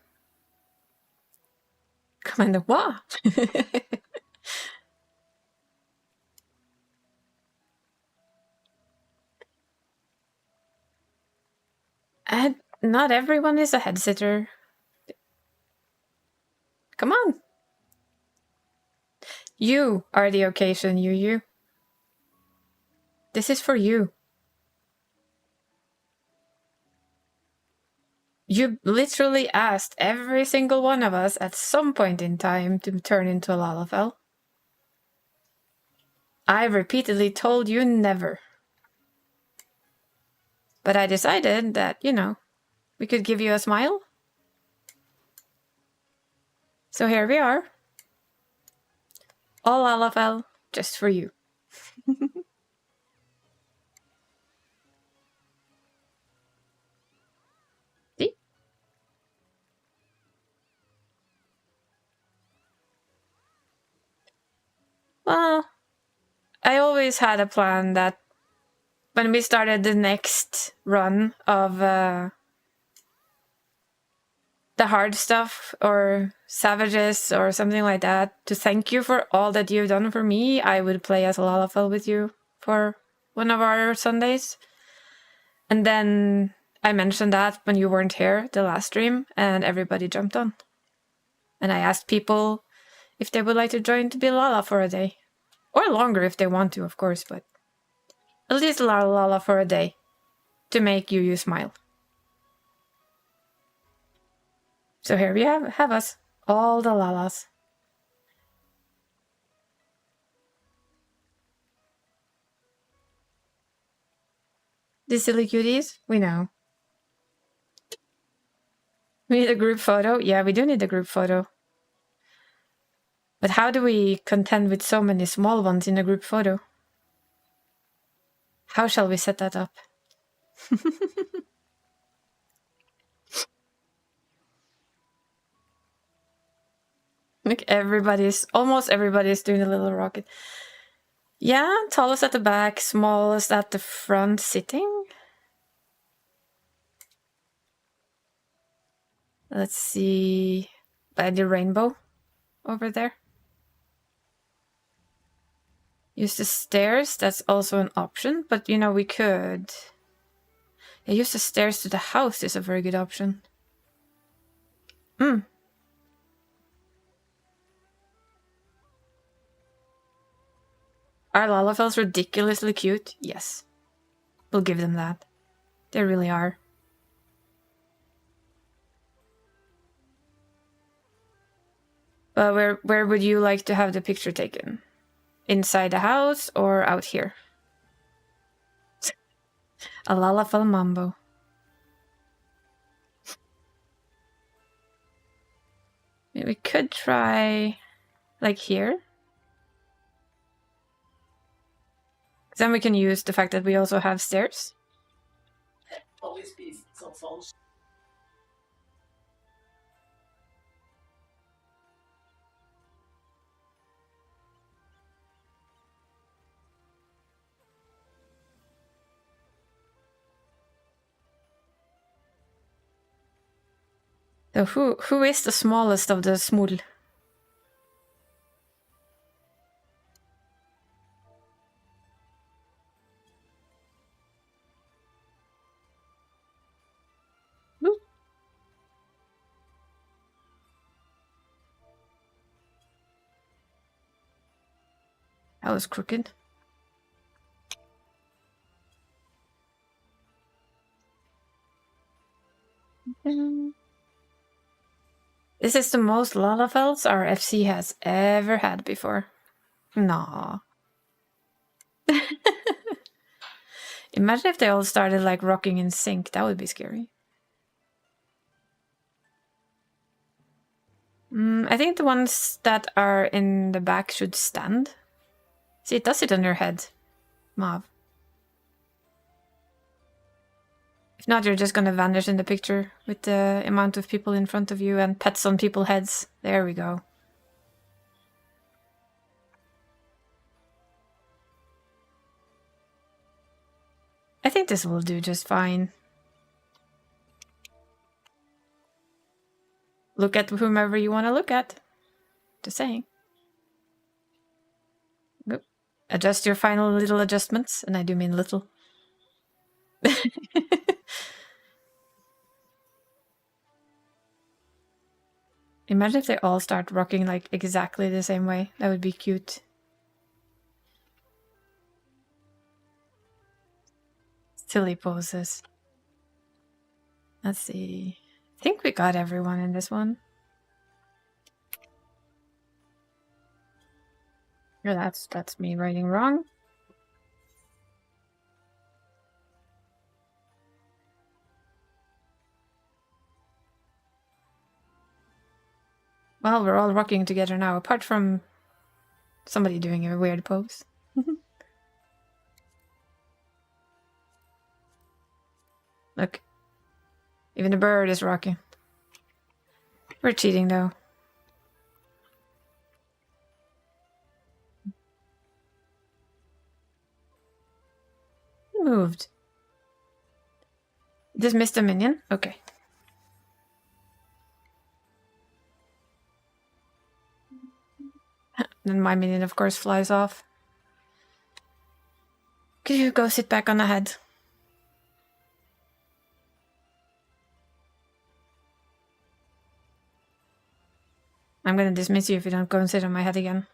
Commander, what? And not everyone is a head sitter. Come on. You are the occasion, you. This is for you. You literally asked every single one of us at some point in time to turn into a Lalafell. I repeatedly told you never. But I decided that, you know, we could give you a smile. So here we are. All Lalafell, just for you. See? Well, I always had a plan that when we started the next run of the hard stuff or savages or something like that, to thank you for all that you've done for me, I would play as a Lalafell with you for one of our Sundays. And then I mentioned that when you weren't here the last stream, and everybody jumped on. And I asked people if they would like to join to be Lala for a day. Or longer if they want to, of course, but at least Lala for a day to make you smile. So here we have us, all the Lalas. The silly cuties, we know. We need a group photo. Yeah, we do need a group photo. But how do we contend with so many small ones in a group photo? How shall we set that up? Like almost everybody's doing a little rocket. Yeah, tallest at the back, smallest at the front, sitting. Let's see, by the rainbow over there. Use the stairs, that's also an option, but you know, we could... Yeah, use the stairs to the house is a very good option. Are Lalafells ridiculously cute? Yes. We'll give them that. They really are. But where would you like to have the picture taken? Inside the house or out here? A Lalafell mambo. Maybe we could try like here. Then we can use the fact that we also have stairs. So who is the smallest of the small? That was crooked. This is the most Lalafells our FC has ever had before. Nah. Imagine if they all started like rocking in sync. That would be scary. I think the ones that are in the back should stand. See, it does sit on your head, Mav. If not, you're just gonna vanish in the picture with the amount of people in front of you and pets on people's heads. There we go. I think this will do just fine. Look at whomever you want to look at. Just saying. Oop. Adjust your final little adjustments, and I do mean little. Imagine if they all start rocking like exactly the same way. That would be cute. Silly poses. Let's see. I think we got everyone in this one. Oh, that's me writing wrong. Well, we're all rocking together now, apart from somebody doing a weird pose. Look. Even the bird is rocking. We're cheating, though. He moved. Just missed a minion? Okay. Then my minion, of course, flies off. Could you go sit back on the head? I'm gonna dismiss you if you don't go and sit on my head again.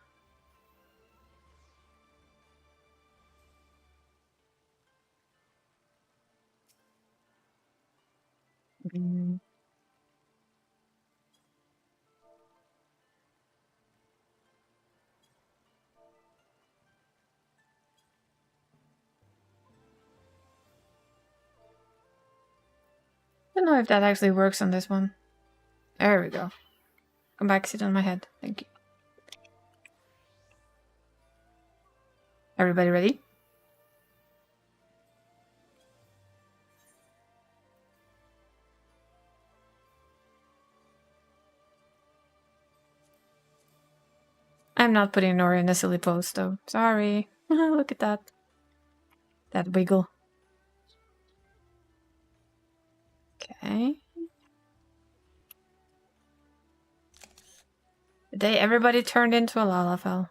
I don't know if that actually works on this one. There we go. Come back, sit on my head. Thank you. Everybody ready? I'm not putting Nora in a silly pose, though. Sorry. Look at that. That wiggle. Okay. The day everybody turned into a Lalafell.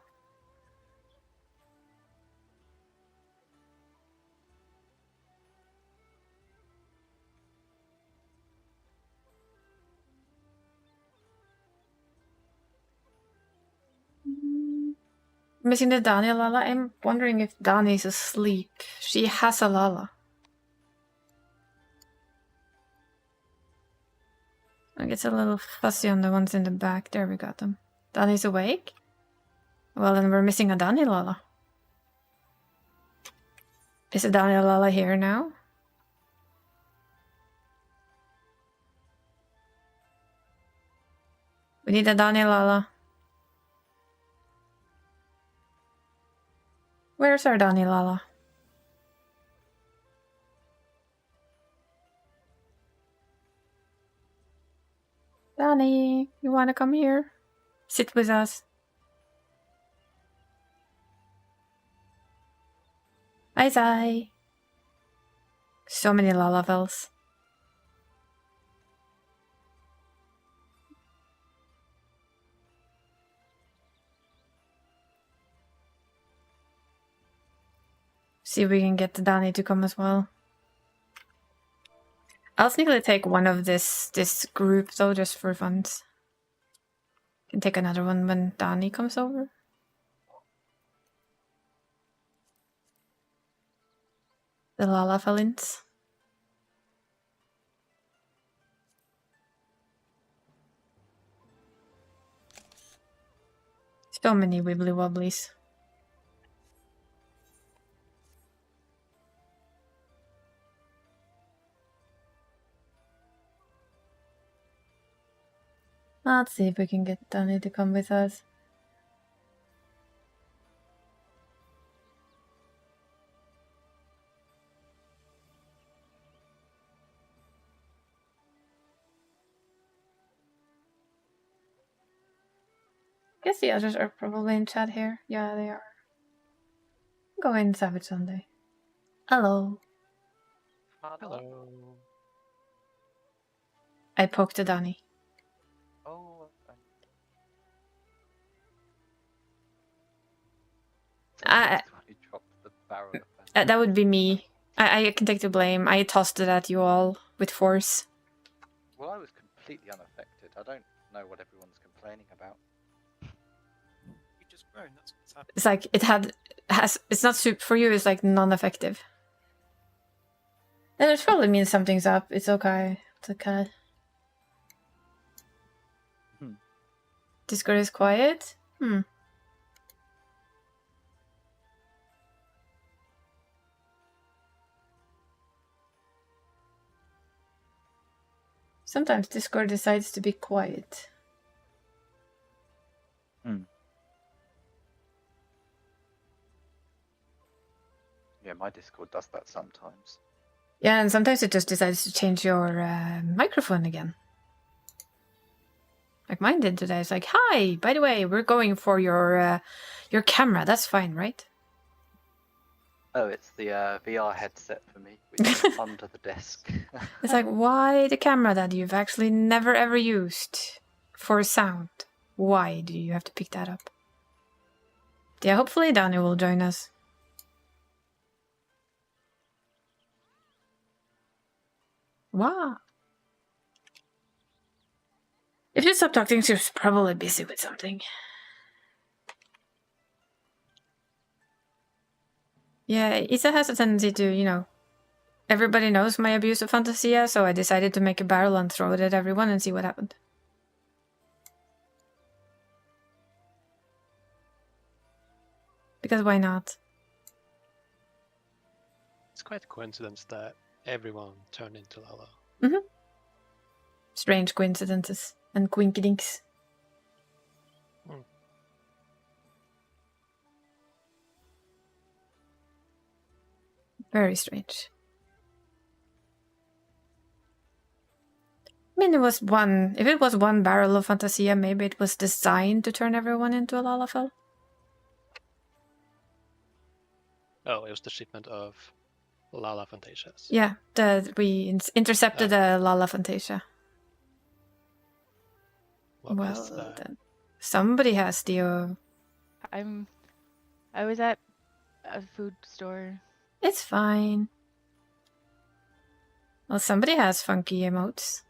Missing the Dani Lala. I'm wondering if Dani's asleep. She has a Lala. I get a little fussy on the ones in the back. There, we got them. Dani's awake? Well, then we're missing a Dani Lala. Is a Dani Lala here now? We need a Dani Lala. Where's our Dani Lala? Dani, you wanna come here? Sit with us. Zai. So many Lalafells. See if we can get the Dani to come as well. I'll sneakily take one of this group though, just for fun. Can take another one when Dani comes over. The Lalafellins. So many wibbly wobblies. Let's see if we can get Danny to come with us. Guess the others are probably in chat here. Yeah, they are. Go in, Savage Sunday. Hello. Hello. I poked a Danny. Oh, I- you dropped the barrel of That would be me. I can take the blame. I tossed it at you all with force. Well, I was completely unaffected. I don't know what everyone's complaining about. You just grown. That's what's happening. It's like it's not soup for you. It's like non-effective. Then it probably means something's up. It's okay. It's okay. Discord is quiet. Sometimes Discord decides to be quiet. Yeah, my Discord does that sometimes. Yeah, and sometimes it just decides to change your microphone again. Like mine did today. It's like, hi, by the way, we're going for your camera. That's fine, right? Oh, it's the VR headset for me, which is under the desk. It's like, why the camera that you've actually never ever used for sound? Why do you have to pick that up? Yeah, hopefully Danny will join us. Wow. If you stop talking, she's probably busy with something. Yeah, Isa has a tendency to, everybody knows my abuse of Fantasia, so I decided to make a barrel and throw it at everyone and see what happened. Because why not? It's quite a coincidence that everyone turned into Lala. Strange coincidences and quinkydinks. Very strange. I mean, if it was one barrel of Fantasia, maybe it was designed to turn everyone into a Lalafell. Oh, it was the shipment of Lala Fantasias. Yeah, we intercepted a Lala Fantasia. What Well, is that? then somebody has the. I was at a food store. It's fine. Well, somebody has funky emotes.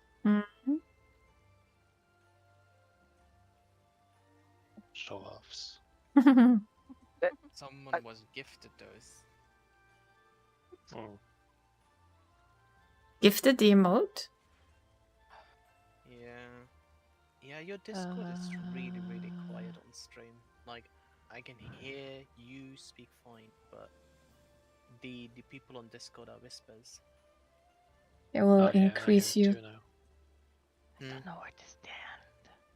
Show-offs. Someone was gifted those. Gifted the emote? Yeah, your Discord is really, really quiet on stream. Like, I can hear you speak fine, but the people on Discord are whispers. It will increase you. I don't know where to stand.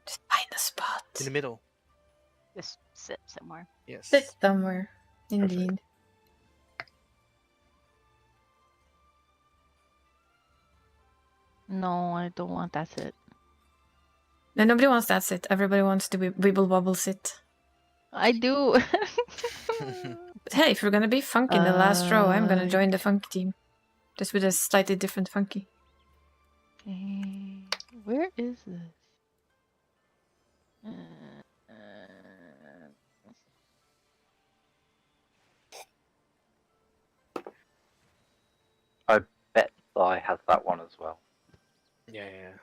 Just find a spot. In the middle. Just sit somewhere. Yes. Sit somewhere. Indeed. No, I don't want that sit. No, nobody wants that sit. Everybody wants the wibble wobble sit. I do. But hey, if we're gonna be funky in the last row, I'm gonna join the funky team. Just with a slightly different funky. Okay. Where is this? I bet I has that one as well. Yeah.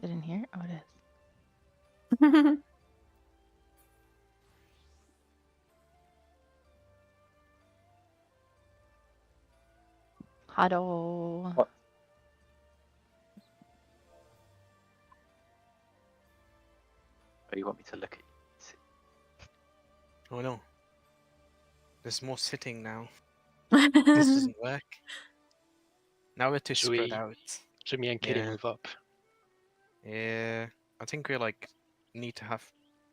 Is it in here? Oh, it is. Hello. What? Oh, you want me to look at you? Oh no. There's more sitting now. This doesn't work. Now we're too spread out. Should me and Kitty Yeah. move up? Yeah, I think we like need to have,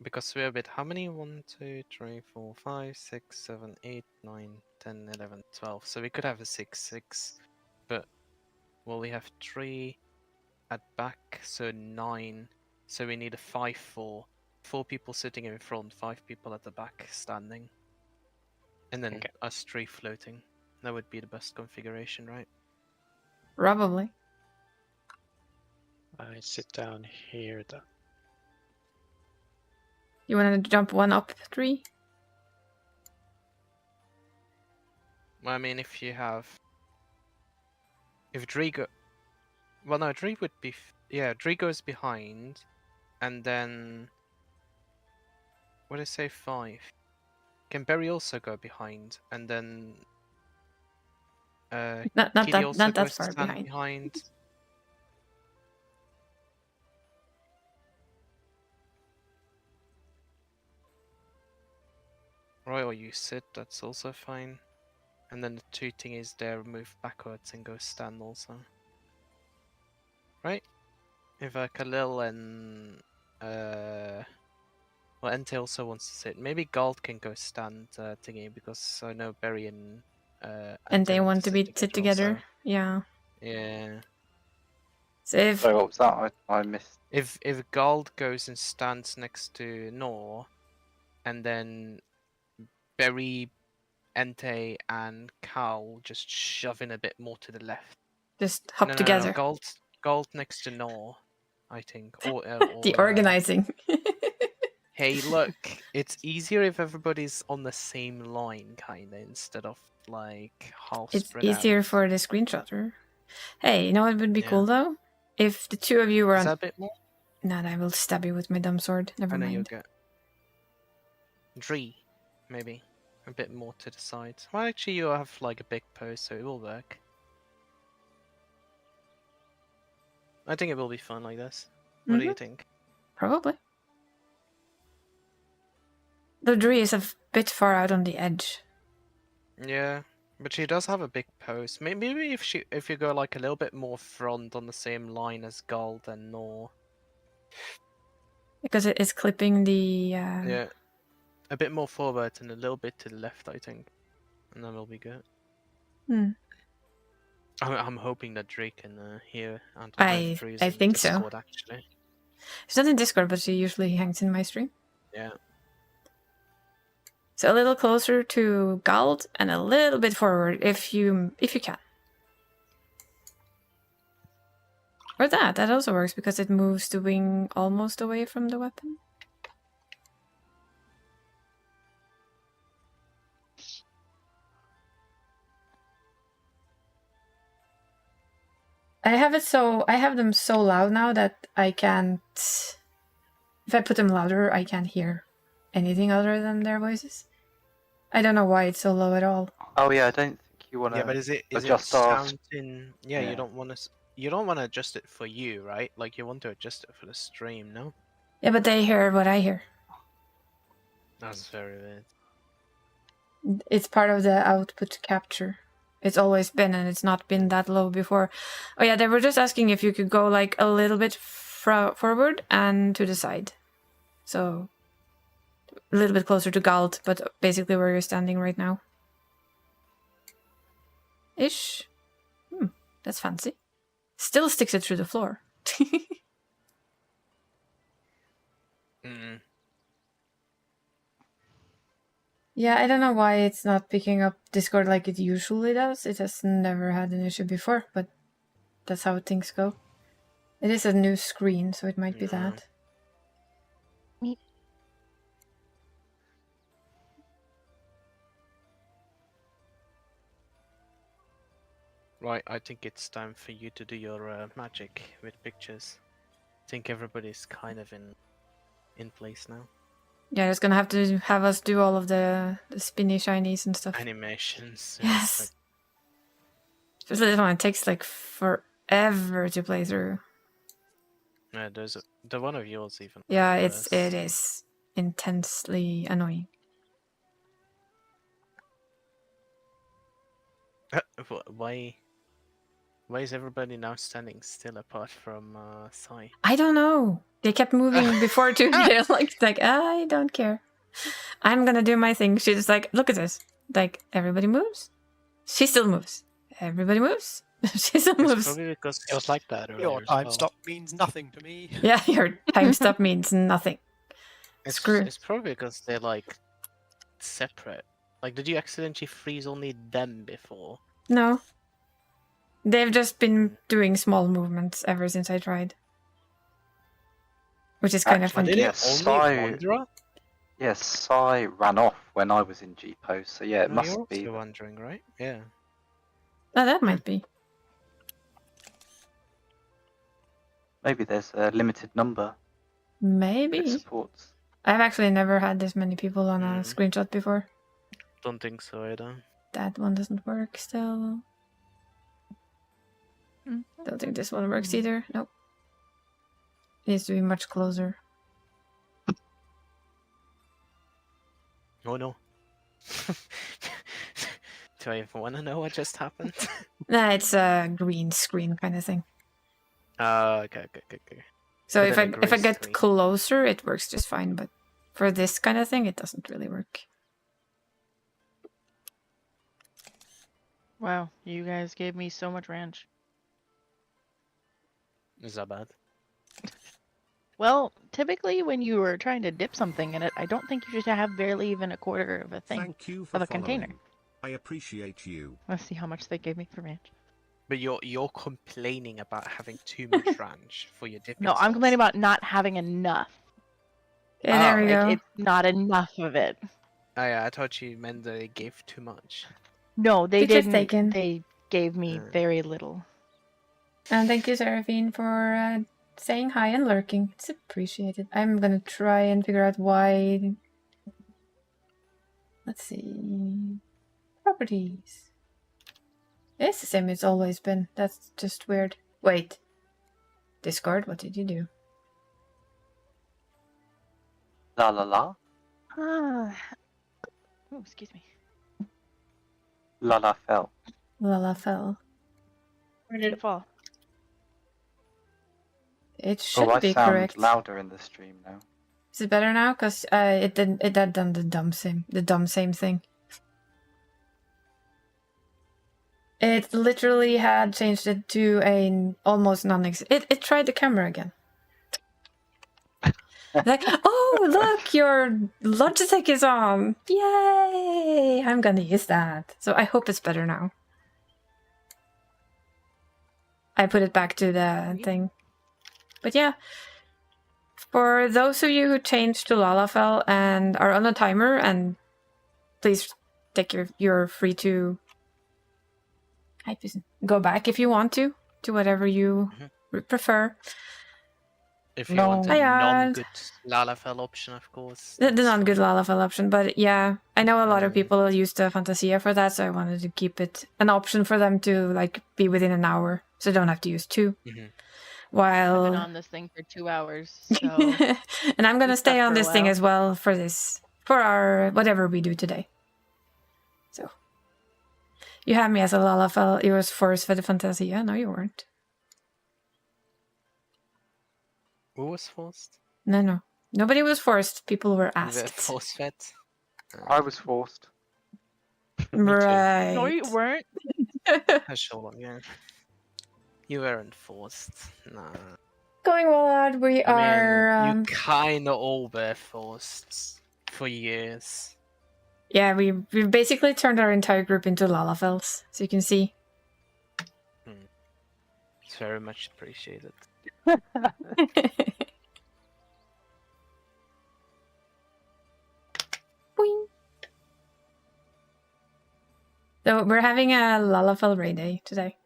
because we're a bit, how many? 1, 2, 3, 4, 5, 6, 7, 8, 9, 10, 11, 12. So we could have a 6-6, but well, we have 3 at back, so 9. So we need a 5-4. 4 people sitting in front, 5 people at the back standing, and then Okay. us 3 floating. That would be the best configuration, right? Probably. I sit down here then. You want to jump one up 3? Well, I mean, if you have, if Drigo, well, no, Dree would be, yeah, Dree goes behind, and then, what did I say, 5? Can Berry also go behind, and then, Not Kitty also that goes far stand behind. behind. Right, or you sit, that's also fine. And then the 2 thingies there move backwards and go stand also. Right? If Khalil and well, Ente also wants to sit. Maybe Gald can go stand thingy, because I know Berry and And they Ente want to be sit together. also. Yeah. Yeah. So if Sorry, what was that? I missed. If Gald goes and stands next to Nor, and then Berry, Ente, and Cal just shove in a bit more to the left. just hop No, together. Gald next to Nor, I think. Or The organizing. hey, look, it's easier if everybody's on the same line, kinda, instead of like half It's spread easier out. for the screenshotter. Hey, you know what would be Yeah. cool though? If the 2 of you were Is on. that a bit more? Nah, I will stab you with my dumb sword. Never I know you'll mind. get Dree, maybe. A bit more to the side. Well, actually, you have like a big post, so it will work. I think it will be fun like this. What do you think? Probably. The Dree is a bit far out on the edge. Yeah, but she does have a big post. Maybe if you go like a little bit more front on the same line as Gald and Nor. Because it is clipping the. Yeah, a bit more forward and a little bit to the left, I think, and then we'll be good. Hmm. I'm hoping that Drake can hear. And I think so. Discord, actually. She's not in Discord, but she usually hangs in my stream. Yeah. So a little closer to Gald and a little bit forward if you can. Or that also works because it moves the wing almost away from the weapon. I have them so loud now that I can't. If I put them louder, I can't hear anything other than their voices. I don't know why it's so low at all. Oh yeah, I don't think you want to. Yeah, but is it adjust our- sounding? Yeah, Yeah. you don't want to adjust it for you, right? Like you want to adjust it for the stream, no? Yeah, but they hear what I hear. That's very weird. It's part of the output capture. It's always been, and it's not been that low before. Oh yeah, they were just asking if you could go like a little bit forward and to the side. So a little bit closer to Gald, but basically where you're standing right now. Ish. That's fancy. Still sticks it through the floor. Mm. Yeah, I don't know why it's not picking up Discord like it usually does. It has never had an issue before, but that's how things go. It is a new screen, so it might be that. Right, I think it's time for you to do your magic with pictures. I think everybody's kind of in place now. Yeah, it's gonna have to have us do all of the spinny shinies and stuff. Animations. Yes. Especially this one, it takes like forever to play through. Yeah, there's the one of yours even. Yeah, it is intensely annoying. Why? Why is everybody now standing still apart from Sai? I don't know. They kept moving before too. They're like, I don't care. I'm gonna do my thing. She's just like, look at this. Like, everybody moves. She still moves. Everybody moves. She still It's moves. probably because It was like that earlier. Your as time well. stop means nothing to me. Yeah, your time stop means nothing. Screw. It's probably because they're like separate. Like, did you accidentally freeze only them before? No. They've just been doing small movements ever since I tried. Which is kind of Actually, funky. yeah, Sai, Wanderer? yes, Sai ran off when I was in G post, so yeah, it No, must you're be. also wandering, right? Yeah. Oh, that might be. Maybe there's a limited number that it Maybe. supports. I've actually never had this many people on a Hmm. screenshot before. Don't think so either. That one doesn't work still. Don't think this one works either. Nope. Needs to be much closer. Oh no. Do I even want to know what just happened? Nah, it's a green screen kind of thing. Okay. So But if then I a if I grey get screen. closer, it works just fine. But for this kind of thing, it doesn't really work. Wow, you guys gave me so much ranch. Is that bad? Well, typically when you were trying to dip something in it, I don't think you should have barely even a quarter of a thing. Thank you for of a container. following. I appreciate you. Let's see how much they gave me for ranch. But you're complaining about having too much ranch for your dipping No, I'm sauce. complaining about not having enough. Yeah, there we Like, go. it's not enough of it. Oh, yeah, I thought you meant that they gave too much. No, they Picture's didn't. taken. They gave me very little. And thank you, Seraphine, for saying hi and lurking. It's appreciated. I'm gonna try and figure out why. Let's see. Properties. It's the same it's always been. That's just weird. Wait. Discord, what did you do? La la la. Ah. Oh, excuse me. La la fell. Lala fell. Where did it fall? It should Oh, I be sound correct. louder in the stream now. Is it better now? Cause it had done the dumb same thing. It literally had changed it to a almost non-existent. It tried the camera again. Like, oh look, your Logitech is on! Yay! I'm gonna use that. So I hope it's better now. I put it back to the thing. But yeah, for those of you who changed to Lalafell and are on a timer, and please take you're free to go back if you want to whatever you prefer. If you No. want a Hiya. non-good Lalafell option, of course. The that's non-good fine. Lalafell option, but yeah, I know a lot of people use the Fantasia for that, so I wanted to keep it an option for them to like be within an hour, so they don't have to use two. Mhm. I've While been on this thing for 2 hours, so and I'm gonna Be stay stuck on for a this thing while. as well for our whatever we do today. So you had me as a Lalafell. It was forced for the Fantasia. No, you weren't. Who was forced? No. Nobody was forced. People were The asked. force fed? I was forced. Right. no, you weren't. Sure, yeah. You weren't forced. Nah. Going well out. We I are. mean, you kinda all were forced for years. Yeah, we've basically turned our entire group into Lalafells, so you can see. It's very much appreciated. Boing. So we're having a Lalafell raid day today.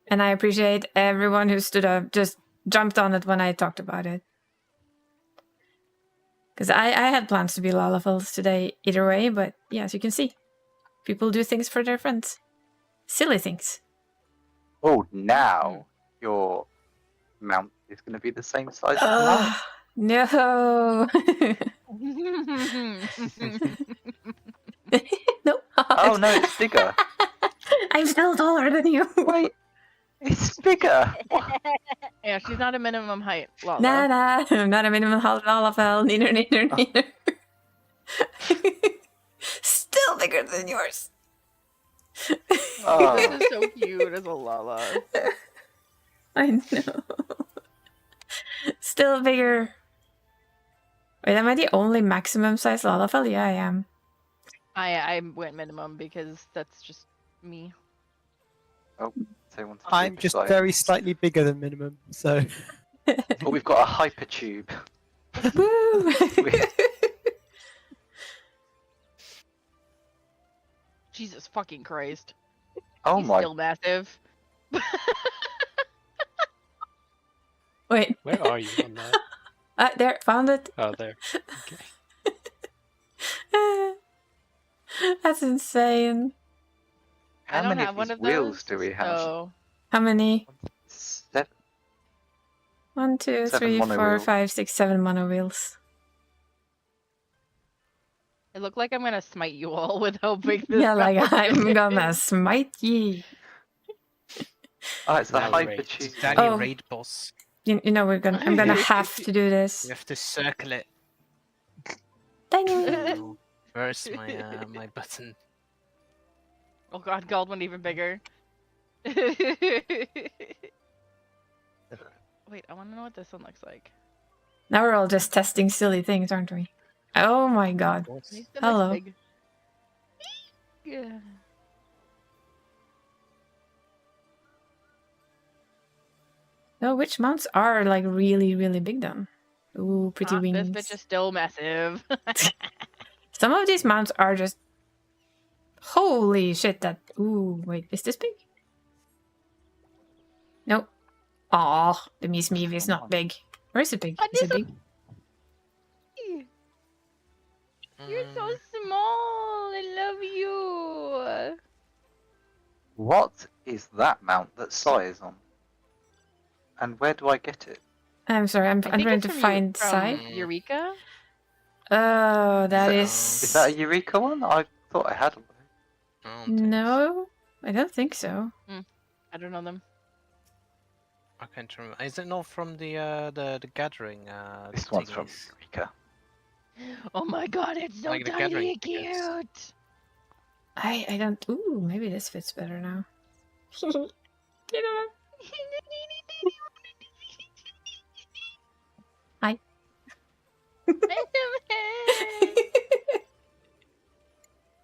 And I appreciate everyone who stood up, just jumped on it when I talked about it. Because I had plans to be Lalafells today either way, but yeah, as you can see, people do things for their friends. Silly things. Oh, now your mount is going to be the same size as mine. Oh, no. No. Oh no, it's bigger. I'm still taller than you. Wait, It's bigger. What? Yeah, she's not a minimum height, Lala. Nah, I'm not a minimum height Lalafell. Neither. Still bigger than yours. Oh. This is so cute as a Lala. I know. Still bigger. Wait, am I the only maximum size Lalafell? Yeah, I am. I went minimum because that's just me. So you want to I'm keep just going. very slightly bigger than minimum, so But we've got a hypertube. Woo! Jesus fucking Christ. Oh He's my. still massive. Wait. Where are you on that? There, found it. Oh, there. Okay. That's insane. How I don't many have of one these of wheels those, do we have? so- How many? 7. 1, 2, 7 3, 4, mono 5, 6, 7 mono wheels. It looked like I'm gonna smite you all with how big this Yeah, like mountain I'm is. gonna smite ye. Oh, it's the Now raid. hypertube. Danny Oh. raid boss. You know I'm gonna have to do this. You have to circle it. Dang it. Oh, where's my my button? Oh god, gold went even bigger. Wait, I want to know what this one looks like. Now we're all just testing silly things, aren't we? Oh my god. He's still Hello. nice big. Yeah. No, which mounts are like really, really big then? Ooh, pretty wings. This bitch is still massive. Some of these mounts are just... Holy shit, that... Ooh, wait, is this big? Nope. Aw, the Mies Meave is not big. Or is it big? Is it big? You're so small. I love you. What is that mount that Sai is on? And where do I get it? I'm sorry, I'm I think trying it's to from find from side. Eureka. Oh, that Is that a Eureka one? I thought I had one. No, I don't think so. I don't know them. I can't remember. Is it not from the gathering? This one's from thingies? Eureka. Oh my god, it's so Like the tiny gathering and tickets. cute. I don't... Ooh, maybe this fits better now. You know. Hi.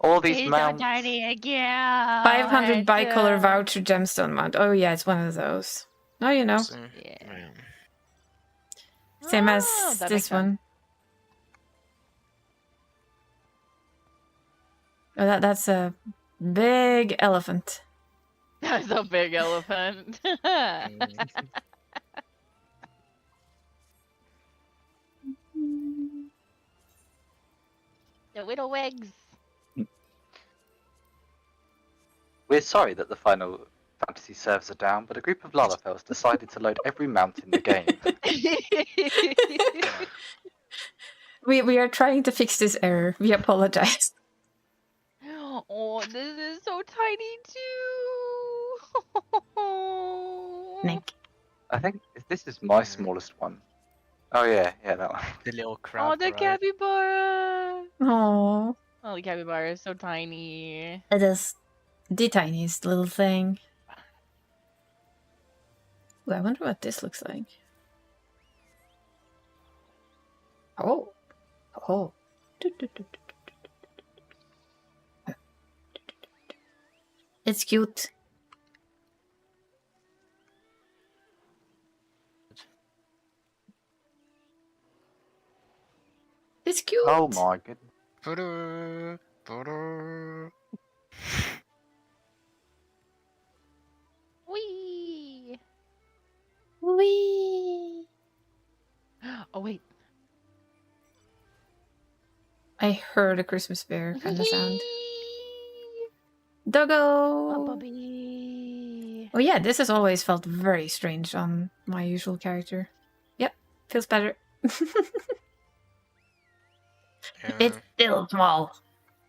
All these He's mounts. so tiny and cute. 500 bicolor voucher gemstone mount. Oh yeah, it's one of those. Oh, you know. So, Yeah. Same as Oh, that makes this sense. one. Oh, that's a big elephant. That's a big elephant. The little wigs. We're sorry that the Final Fantasy servers are down, but a group of Lalafells decided to load every mount in the game. We are trying to fix this error. We apologize. Oh, this is so tiny too. Nick. I think this is my smallest one. Oh yeah, that one. the little crab. Oh, the right? capybara. Oh, Oh, the capybara is so tiny. it is the tiniest little thing. Ooh, I wonder what this looks like. Oh. Oh. It's cute. It's cute. Oh my goodness. Ba-da, ba-da. Wee. Wee. Oh wait. I heard a Christmas bear kind of sound. Oh, Doggo. puppy. Oh yeah, this has always felt very strange on my usual character. Yep, feels better. It's still small,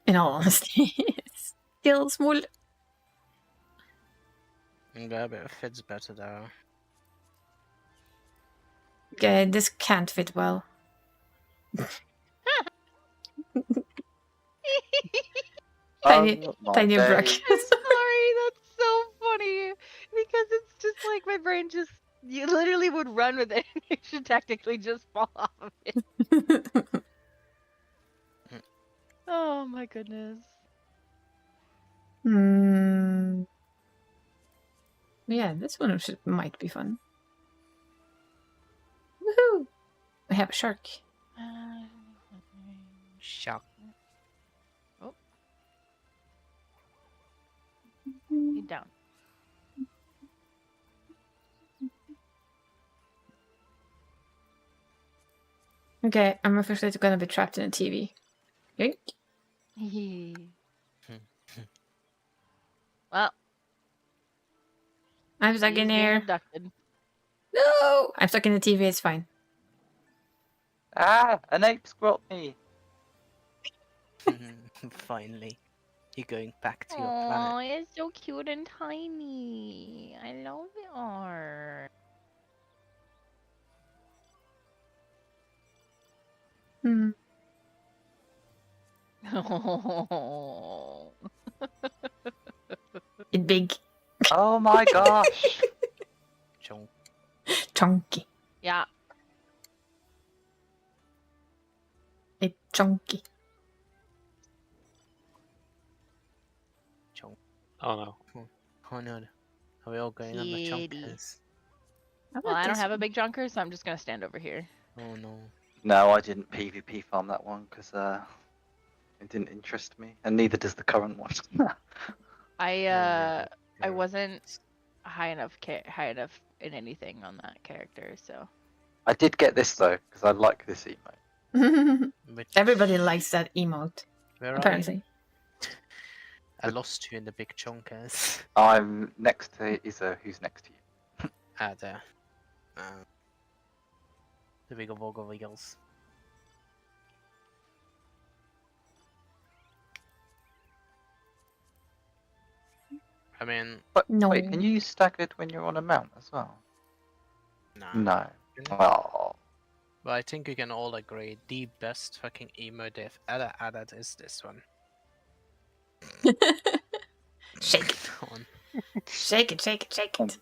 in all honesty. It's still small. Yeah, but it fits better though. Okay, this can't fit well. Tiny Monday. brackets. I'm sorry, that's so funny. Because it's just like my brain just you literally would run with it and it should technically just fall off of it. Oh my goodness. Yeah, this one might be fun. Woohoo! I have a shark. Shark. Oh. He's down. Okay, I'm officially gonna be trapped in a TV. Yoink. Well, I'm stuck he's in being here. abducted. No! I'm stuck in the TV, it's fine. Ah, an ape's got me. Finally, you're going back to your Oh, planet. it's so cute and tiny. I love it. Art. Hmm. Oh. It's big. Oh my gosh. Chunk. Chunky. Yeah. It's chunky. Chunk. Oh no. Oh no. Are we all going on the Kitty. chunkers? How Well, about I don't this have a one? big junker, so I'm just gonna stand over here. Oh no. No, I didn't PvP farm that one because it didn't interest me, and neither does the current one. I wasn't high enough in anything on that character, so I did get this though because I like this emote. Which... Everybody likes that emote, Where apparently. are you? I lost you in the big chunkers. I'm next to Izzo. Who's next to you? Ah, there. The big Vogo Eagles. I mean, But No. wait, can you use staggered when you're on a mount as well? no. No. Can you? Oh. But I think we can all agree the best fucking emo they've ever added is this one. Shake it. Come on. Shake it, shake it, shake it.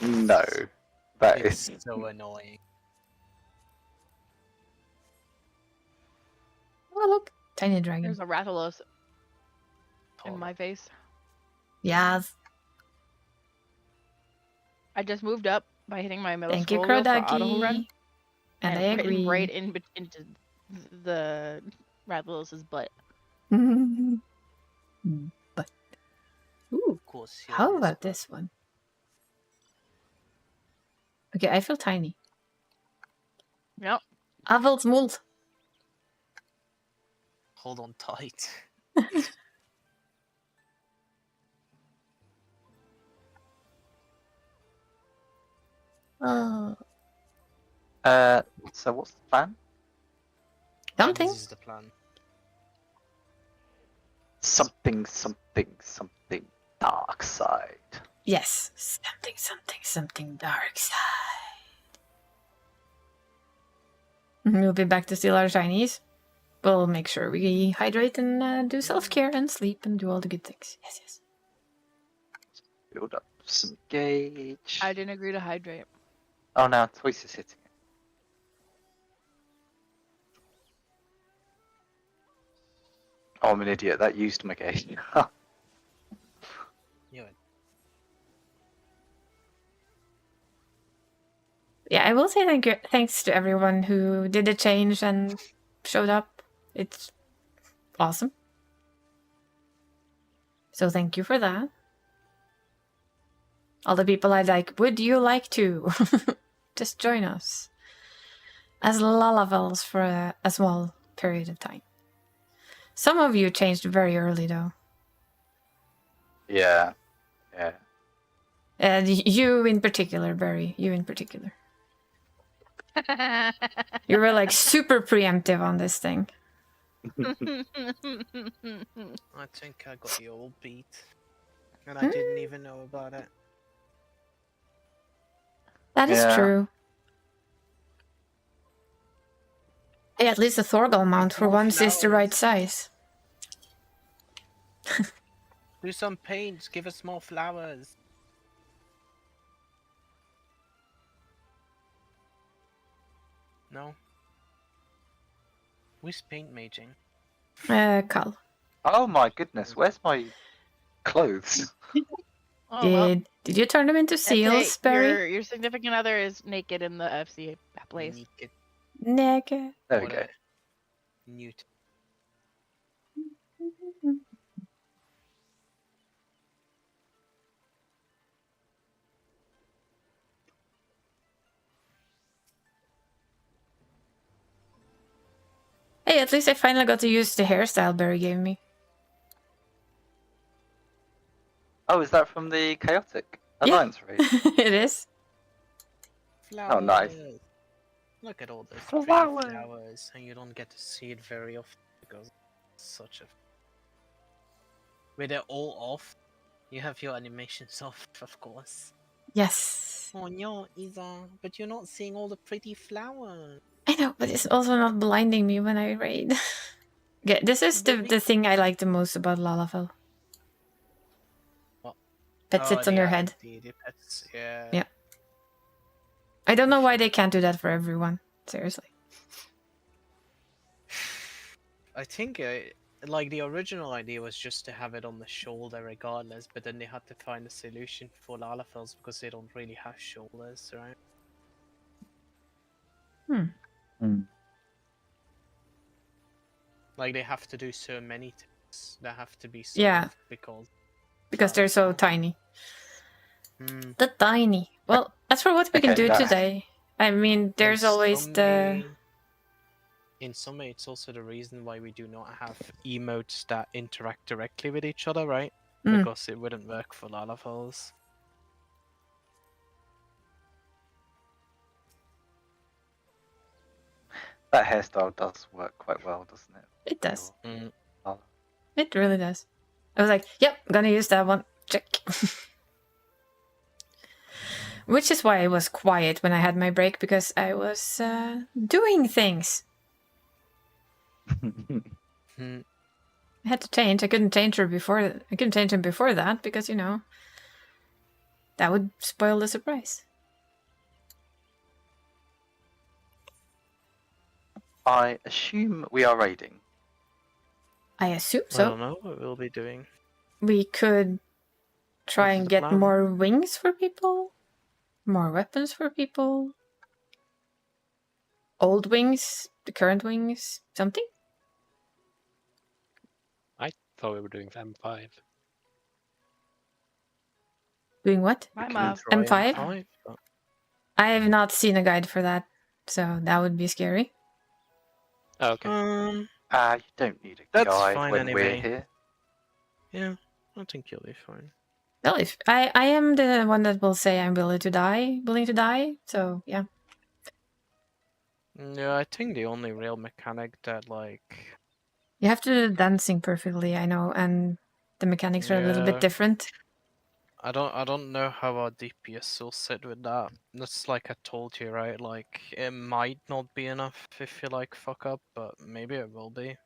No. That It's is so annoying. Oh, look. Tiny dragon. there's a Rathalos in Oh, my face. Yes. I just moved up by hitting my middle Thank you, scroll wheel for auto run, Croducky. And I it agree. right into the Rathalos's butt. But. Ooh. of course. How about this one? Okay, I feel tiny. Yep. Avels mold. Hold on tight. Oh. So what's the plan? Something. This is the plan. Something dark side. Yes. Something dark side. We'll be back to steal our shinies. We'll make sure we hydrate and do self-care and sleep and do all the good things. Yes, yes. Build up some gauge. I didn't agree to hydrate. Oh, now Toys is hitting it. Oh, I'm an idiot. That used my gauge. Yeah. Yeah, I will say thanks to everyone who did the change and showed up. It's awesome. So thank you for that. All the people I like, would you like to just join us as Lalavels for a small period of time? Some of you changed very early though. Yeah. Yeah. And you in particular, Barry. You in particular. You were like super preemptive on this thing. I think I got the old beat. And I didn't even know about it. That is Yeah. true. Hey, at least the Thorgal mount for more once is the right flowers. size. Do some paints, give us more flowers. No? Who's paint maging? Cal. Oh my goodness, where's my clothes? Oh well. Did you turn them into I'd say seals, Barry? your significant other is naked in the FC place. Naked. Naked. There we What go. a Newt. Hey, at least I finally got to use the hairstyle Barry gave me. Oh, is that from the Chaotic Yeah. Alliance raid? It is. Flowers. Oh, nice. Look at all those pretty Flowers. flowers, and you don't get to see it very often because it's such a. With it all off, you have your animations off, of course. Yes. Oh no, Isa, but you're not seeing all the pretty flowers. I know, but it's also not blinding me when I raid. Yeah, this is the thing I like the most about Lalafell. What? Pet sits on your head. The pets, yeah. Yeah. I don't know why they can't do that for everyone. Seriously. I think like the original idea was just to have it on the shoulder regardless, but then they had to find a solution for Lalafells because they don't really have shoulders, right? Like they have to do so many things that have to be solved Yeah. Because they're so tiny. The tiny. Well, as for what we can Okay, do that- today, I mean, there's always the... In some way, it's also the reason why we do not have emotes that interact directly with each other, right? Mm. Because it wouldn't work for Lalafells. That hairstyle does work quite well, doesn't it? It does. Oh. It really does. I was like, yep, gonna use that one. Check. Which is why I was quiet when I had my break, because I was doing things. I had to change. I couldn't change her before. I couldn't change him before that because, you know, that would spoil the surprise. I assume we are raiding. I assume I so. don't know what we'll be doing. We could try What's and the get plan? more wings for people, more weapons for people, old wings, the current wings, something. I thought we were doing M5. Doing what? Hi, We Mav. can try M5? M5, but- I have not seen a guide for that, so that would be scary. Oh, okay. You don't need a That's guide fine when we're anyway. here. Yeah, I think you'll be fine. Well, if I am the one that will say I'm willing to die, so yeah. Yeah, I think the only real mechanic that like You have to do the dancing perfectly, I know, and the mechanics are a little bit Yeah. different. I don't know how our DPS will sit with that. That's like I told you, right? Like it might not be enough if you like fuck up, but maybe it will be.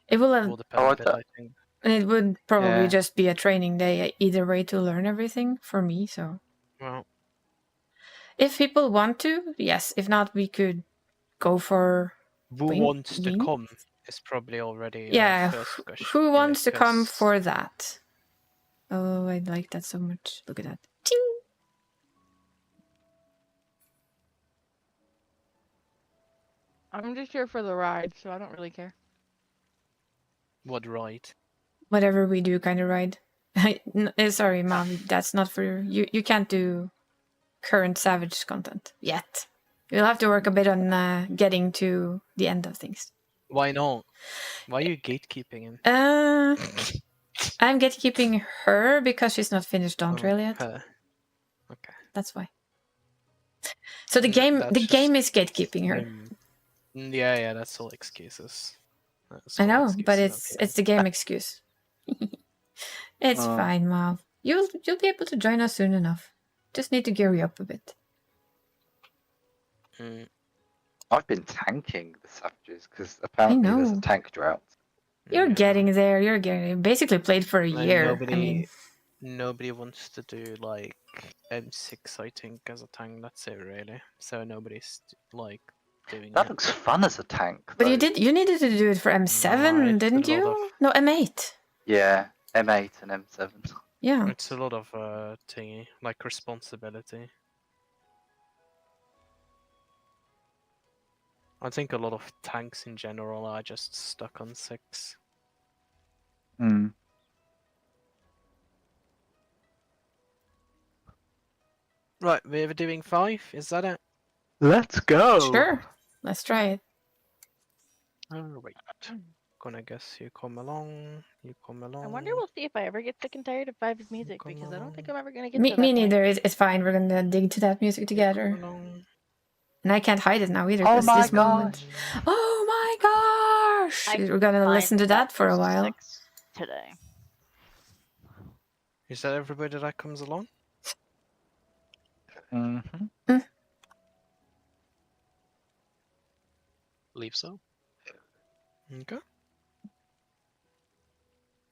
It will It have, will depend Oh, a bit, I think. and it would probably Yeah. just be a training day either way to learn everything for me, so. Well, If people want to, yes. If not, we could go for who wing- wants to wing? come is probably already Yeah, first question. who wants to come 'cause for that? Oh, I like that so much. Look at that. Ting! I'm just here for the ride, so I don't really care. what right? Whatever we do, kind of ride. Sorry, Mom, that's not for you. You can't do current Savage content yet. You'll have to work a bit on getting to the end of things. Why not? Why are you gatekeeping him? I'm gatekeeping her because she's not finished Dawn Trail yet. Okay. That's why. So the That's game is just gatekeeping her. Yeah, that's all excuses. That's I all know, excuses but up it's here. the game excuse. It's Oh. fine, Mom. You'll be able to join us soon enough. Just need to gear you up a bit. Mm, I've been tanking the savages because apparently there's a know. tank drought. You're yeah. getting there. You're getting. Basically played for a Like, year. I mean, nobody wants to do like M6, I think, as a tank. That's it, really. So nobody's like doing That it. looks fun as a tank. but you though. did. You needed to do it for M7, it's a didn't lot you? of- No, M8. Yeah, M8 and M7. Yeah. It's a lot of thingy, like responsibility. I think a lot of tanks in general are just stuck on 6. Hmm. Right, we're doing 5. Is that it? Let's go. Sure. Let's try it. Alright. Gonna guess you come along. You come along. I wonder we'll see if I ever get sick and tired of Five's music Come because I don't think on. I'm ever gonna get Me to that point. neither. It's fine. We're gonna dig to that music together. Come along. And I can't hide it now either. Oh 'Cause my this moment. gosh. Oh my gosh! I We're gonna Five listen to got that for a while. 6 today. Is that everybody that comes along? Mm-hmm. Believe so. Okay.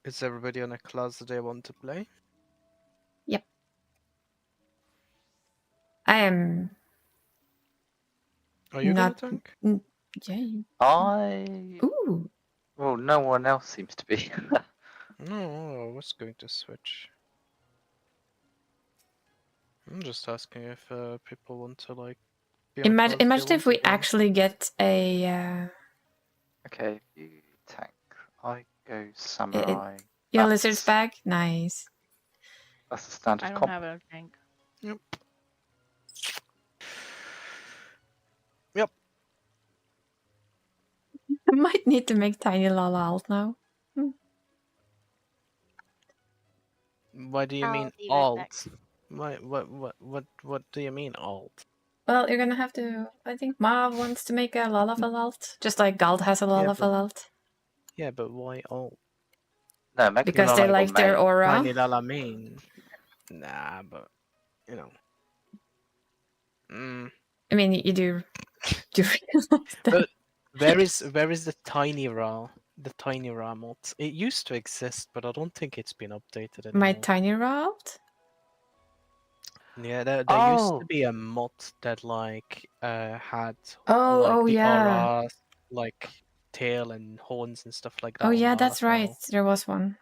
Is everybody on a class that they want to play? I am. Are you Not- gonna tank? Yeah. Ooh. Well, no one else seems to be. No, I was going to switch. I'm just asking if people want to like. Be on Imagine, class they imagine if want we to play. actually get a. Okay, you tank. I go samurai. Your That's- lizard's back. Nice. That's the standard I don't comp. have a tank. I might need to make Tiny Lala alt now. Why do you I'll mean be right back. alt? What do you mean alt? Well, you're gonna have to. I think Mav wants to make a Lalafell alt, just like Gald has a Yeah, Lalafell alt. Yeah, but why alt? No, make Because me they Lala like their main. aura. Tiny Lala main. Nah, but you know. I mean, you do. Do you realize that? But where is the tiny Ra? The tiny Ra mod? It used to exist, but I don't think it's been updated anymore. My Tiny Ra alt? Yeah, there used to Oh. be a mod that like had Oh, like oh the yeah. aura, like tail and horns and stuff like that. Oh on yeah, that's Lalafell. right. There was one.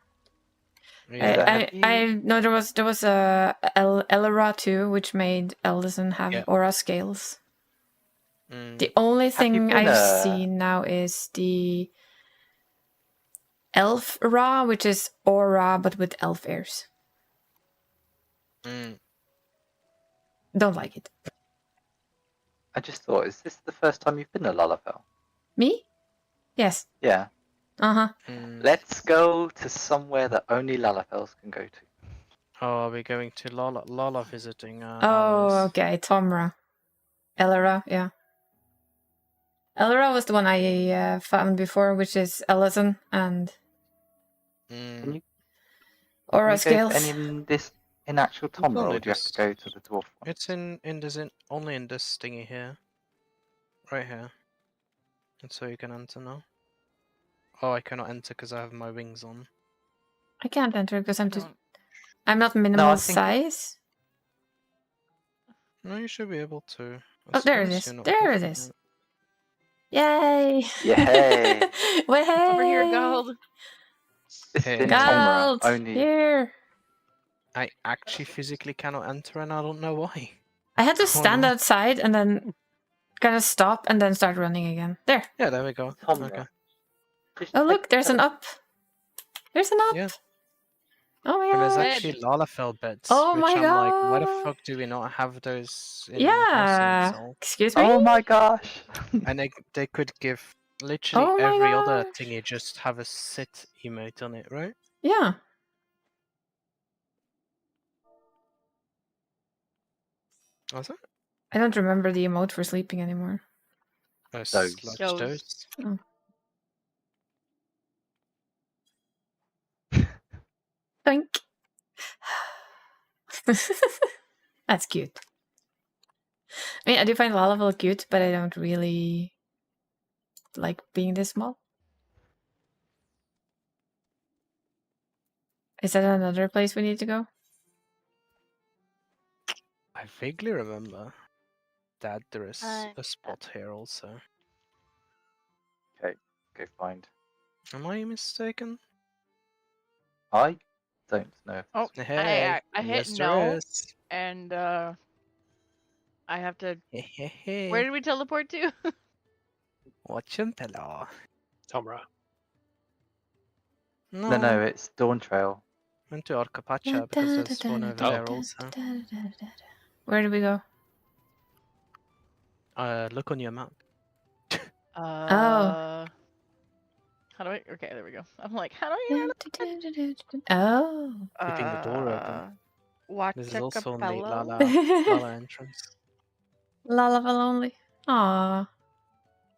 Yeah. I no, there was a Elra too, which made Eldison have Yeah. aura scales. Mm. The only Have you thing been, I've seen now is the Elf Ra, which is aura but with elf ears. Mm. Don't like it. I just thought, is this the first time you've been to Lalafell? Me? Yes. Yeah. Uh-huh. Mm. Let's go to somewhere that only Lalafells can go to. Oh, are we going to Lala visiting? Oh, hours? okay. Tomra. Elra, yeah. Elra was the one I found before, which is Ellison and Mm. aura Can you go to scales. any in actual Tomra, only or do you have to just- go to the dwarf one? It's only in this thingy here, right here. And so you can enter now. Oh, I cannot enter because I have my wings on. I can't enter because I'm Don't- I'm not minimal think size. No, you should be able to. Oh, as there long it as is. you're not There it pushing is. Yay! Yay! Way! Over here, Gold. This Hey. is in Tomra, Gold! only. Here! I actually physically cannot enter, and I don't know why. I had to Oh, stand no. outside and then kind of stop and then start running again. There. Yeah, there we go. Tomra. Okay. Just Oh, take look, there's an the- up. There's an up. Yeah. Oh my And there's god. actually Lalafell beds, Oh which my I'm like, why the God. fuck do we not have those in Yeah. House Excuse me? Oh my gosh! And they could give literally Oh my every other gosh. thingy just have a sit emote on it, right? Yeah. Was it? I don't remember the emote for sleeping anymore. Oh, Those. sludge Those. toast. Think. That's cute. I mean, I do find Lalavel cute, but I don't really like being this small. Is that another place we need to go? I vaguely remember that there is Uh, a spot here also. Okay, go find. Am I mistaken? I don't know. Oh, Hey, I hit yes there no, is. and I have to. Hey. Where did we teleport to? Watch him, Pella. Tomra. No, it's Dawn Trail. Went to Arcapacha because there's one over there also. Where do we go? Look on your map. How do I? Okay, there we go. I'm like, how do I? Oh. Keeping the door open. Watch This is a also on the capella. Lala entrance. Lalavel only. Aww.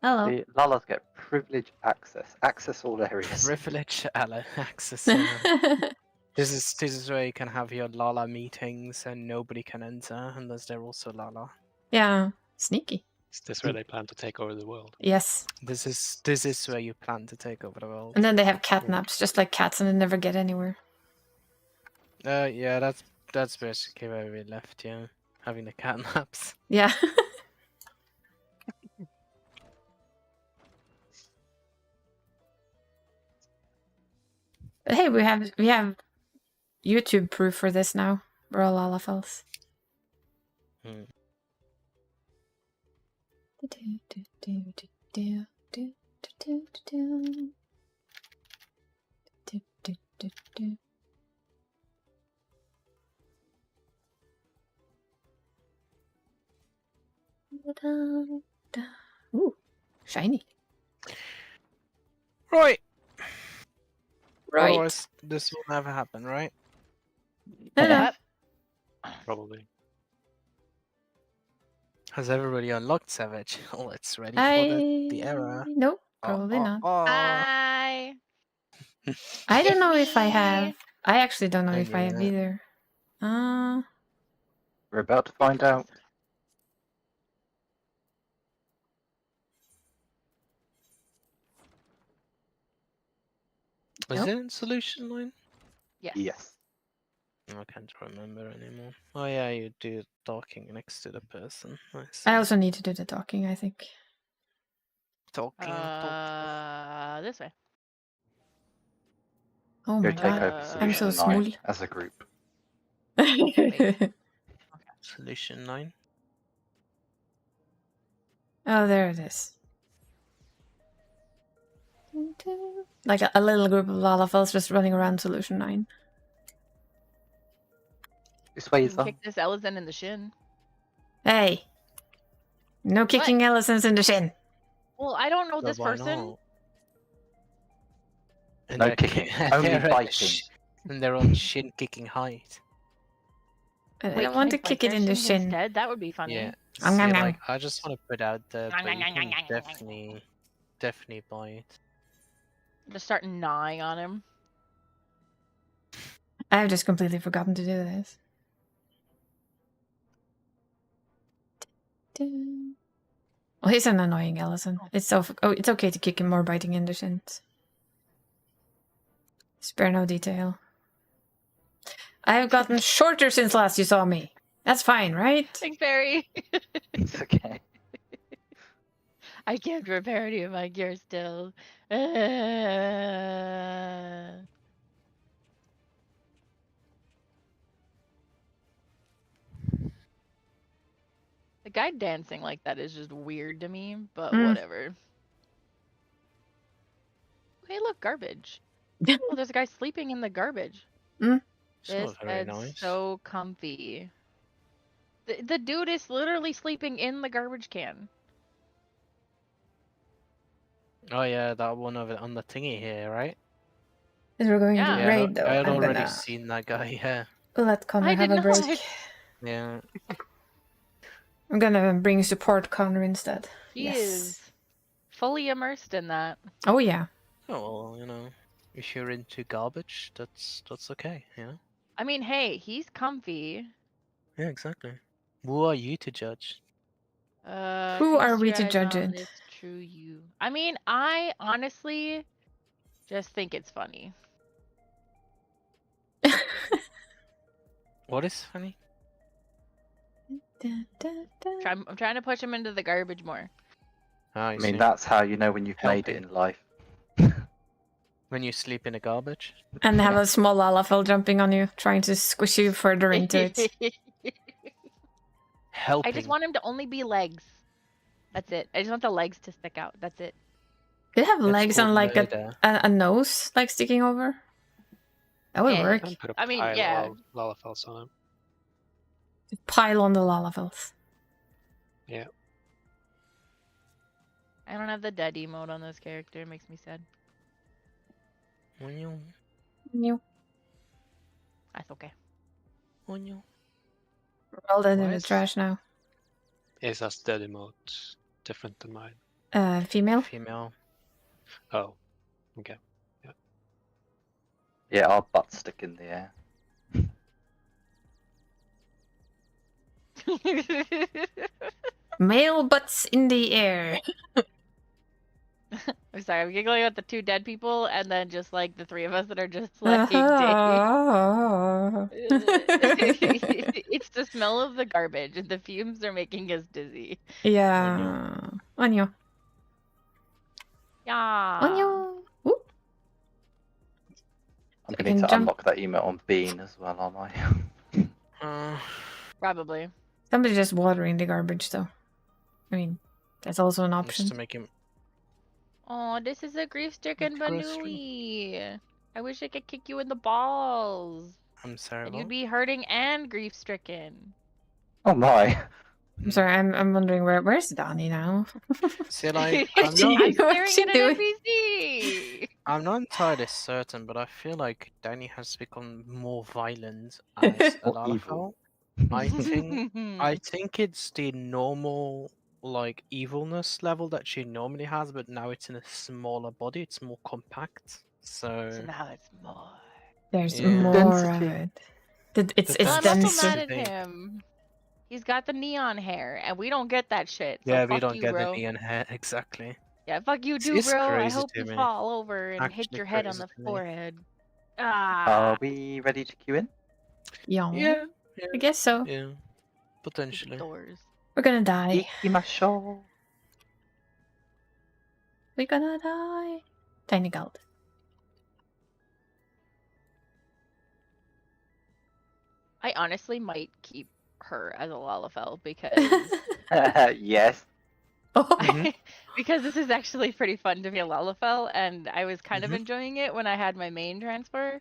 Hello. The Lalas get privilege access. Access all areas. Privilege access. This is where you can have your Lala meetings and nobody can enter unless they're also Lala. Yeah. Sneaky. Is this where they plan to take over the world? Yes. This is where you plan to take over the world. And then they have catnaps, just like cats, and they never get anywhere. Yeah, that's basically where we left. Yeah, having the cat naps. Yeah. But hey, we have YouTube proof for this now. We're all Lalafels. Hmm. Ooh, shiny. Right. Right. Otherwise, this will never happen, right? Yep. Probably. Has everybody unlocked Savage? Oh, it's ready for the era. Nope, probably not. I don't know It's if I me. have. I actually don't know I if I knew have that. either. We're about to find out. Was Nope. it in Solution Line? Yes. Yes. I can't remember anymore. Oh yeah, you do talking next to the person. I see. I also need to do the talking, I think. Talking. This way. Oh Go my take god. over I'm so Solution 9 small. as a group. Solution 9. Oh, there it is. Like a little group of Lalafels just running around Solution 9. This way You is can kick this Ellison in the shin. Hey! No kicking Ellisons in the shin. Well, I don't know So this why person. not? And No they're kicking, ki- only they're at biting. and they're on shin kicking height. I Wait, don't can want I to bite kick it their in the shins shin. instead? That would be funny. Yeah. Nom, See, nom, nom. like I just want to put out there, but you can definitely bite. Just start gnawing on him. I've just completely forgotten to do this. Well, he's an annoying Ellison. It's it's okay to kick him more biting in the shins. Spare no detail. I have gotten shorter since last you saw me. That's fine, right? Thanks, Barry. It's okay. I can't repair any of my gear still. The guy dancing like that is just weird to me, but whatever. Hey, look, garbage. Oh, there's a guy sleeping in the garbage. It's This not very bed's nice. so comfy. The dude is literally sleeping in the garbage can. Oh yeah, that one over on the thingy here, right? As we're going Yeah. to Yeah, raid, though, I had I'm already gonna seen that guy. Yeah. let Connor I have did a break. not. Yeah. I'm gonna bring support Connor instead. He yes. is fully immersed in that. Oh yeah. Oh well, if you're into garbage, that's okay. Yeah. I mean, hey, he's comfy. Yeah, exactly. Who are you to judge? Who are Feast we your to eyes judge on it? this true you. I mean, I honestly just think it's funny. What is funny? I'm trying to push him into the garbage more. Ah, I I mean, see. that's how you know when you've made it Helping. in life. When you sleep in the garbage. And have a small Lalafell jumping on you, trying to squish you further into it. Helping. I just want him to only be legs. That's it. I just want the legs to stick out. That's it. Did it have That's legs called and like murder. a nose like sticking over? That would Eh. work. And put a I mean, pile yeah. of Lalafells on him. Pile on the Lalafells. Yeah. I don't have the dead emote on this character. It makes me sad. Onyo. New. That's okay. Onyo. Roll that in the What? trash now. Is that dead emote different than mine? Female. Female. Oh. Okay. Yeah, our butts stick in the air. Male butts in the air. I'm sorry, I'm giggling at the two dead people, and then just like the three of us that are just like, dang. Uh-huh. It's the smell of the garbage, and the fumes are making us dizzy. Yeah. Onyo. Yeah. Onyo. Ooh. I'm I going to need can to jump. unlock that emote on Bean as well, aren't I? Probably. Somebody just watering the garbage, though. I mean, that's also an Just option. to make him. Oh, this is a grief-stricken That's grocery. Banui. I wish I could kick you in the balls. I'm sorry. And you'd What? be hurting and grief-stricken. Oh my. I'm sorry, I'm wondering where's Donnie now? See, like, What's I'm she- not. I'm what's staring she at an doing? NPC. I'm not entirely certain, but I feel like Danny has become more violent as a More evil. Lalafell. I think it's the normal like evilness level that she normally has, but now it's in a smaller body. It's more compact. So So now it's more. There's Yeah. more of Density. it. It's The Well, I'm also density. mad at him. He's got the neon hair, and we don't get that shit. So Yeah, we fuck don't you, get bro. the neon hair exactly. Yeah, fuck you, It's- too, it's bro. I crazy hope to you me. fall over and hit Actually your head on crazy the to me. forehead. Are Ah. we ready to queue in? Yeah. Yeah, I guess so. yeah, potentially. Doors. We're gonna die. Ikimasho. We're gonna die. Tiny gold. I honestly might keep her as a Lalafell because Yes. Oh. Mhm. because this is actually pretty fun to be a Lalafell, and I was kind of Mhm. enjoying it when I had my main transfer,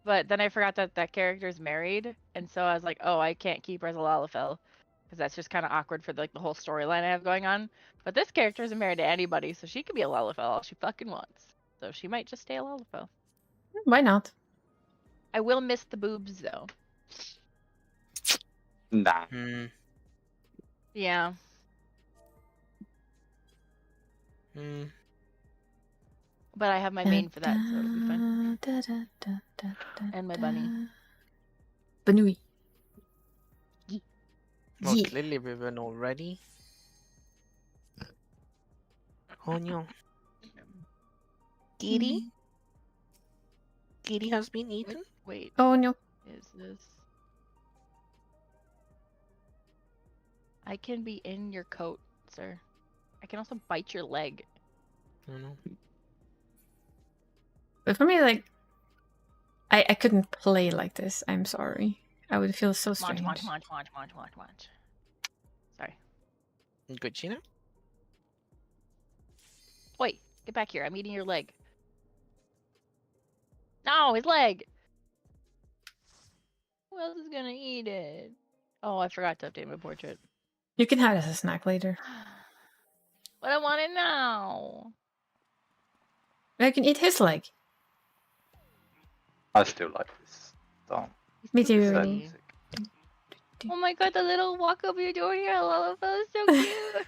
but then I forgot that that character's married, and so I was like, oh, I can't keep her as a Lalafell because that's just kind of awkward for like the whole storyline I have going on. But this character isn't married to anybody, so she could be a Lalafell all she fucking wants. So she might just stay a Lalafell. Why not? I will miss the boobs though. Nah. Mm. Yeah. Mm. But I have my main for that, so it'll be fun. And my bunny. Banui. Well, Yeah. clearly we went already. Oh no. Kitty? Kitty has been eaten? Wait, Oh no. is this? I can be in your coat, sir. I can also bite your leg. I know. But for me, like, I couldn't play like this. I'm sorry. I would feel so strange. Watch. Sorry. Good, Gina? Wait, get back here. I'm eating your leg. No, his leg! Who else is gonna eat it? Oh, I forgot to update my portrait. You can have it as a snack later. But I want it now. I can eat his leg. I still like this song. Me He's so too. Sad pretty. music. Oh my god, the little walk up you're doing here, Lullaby, is so cute.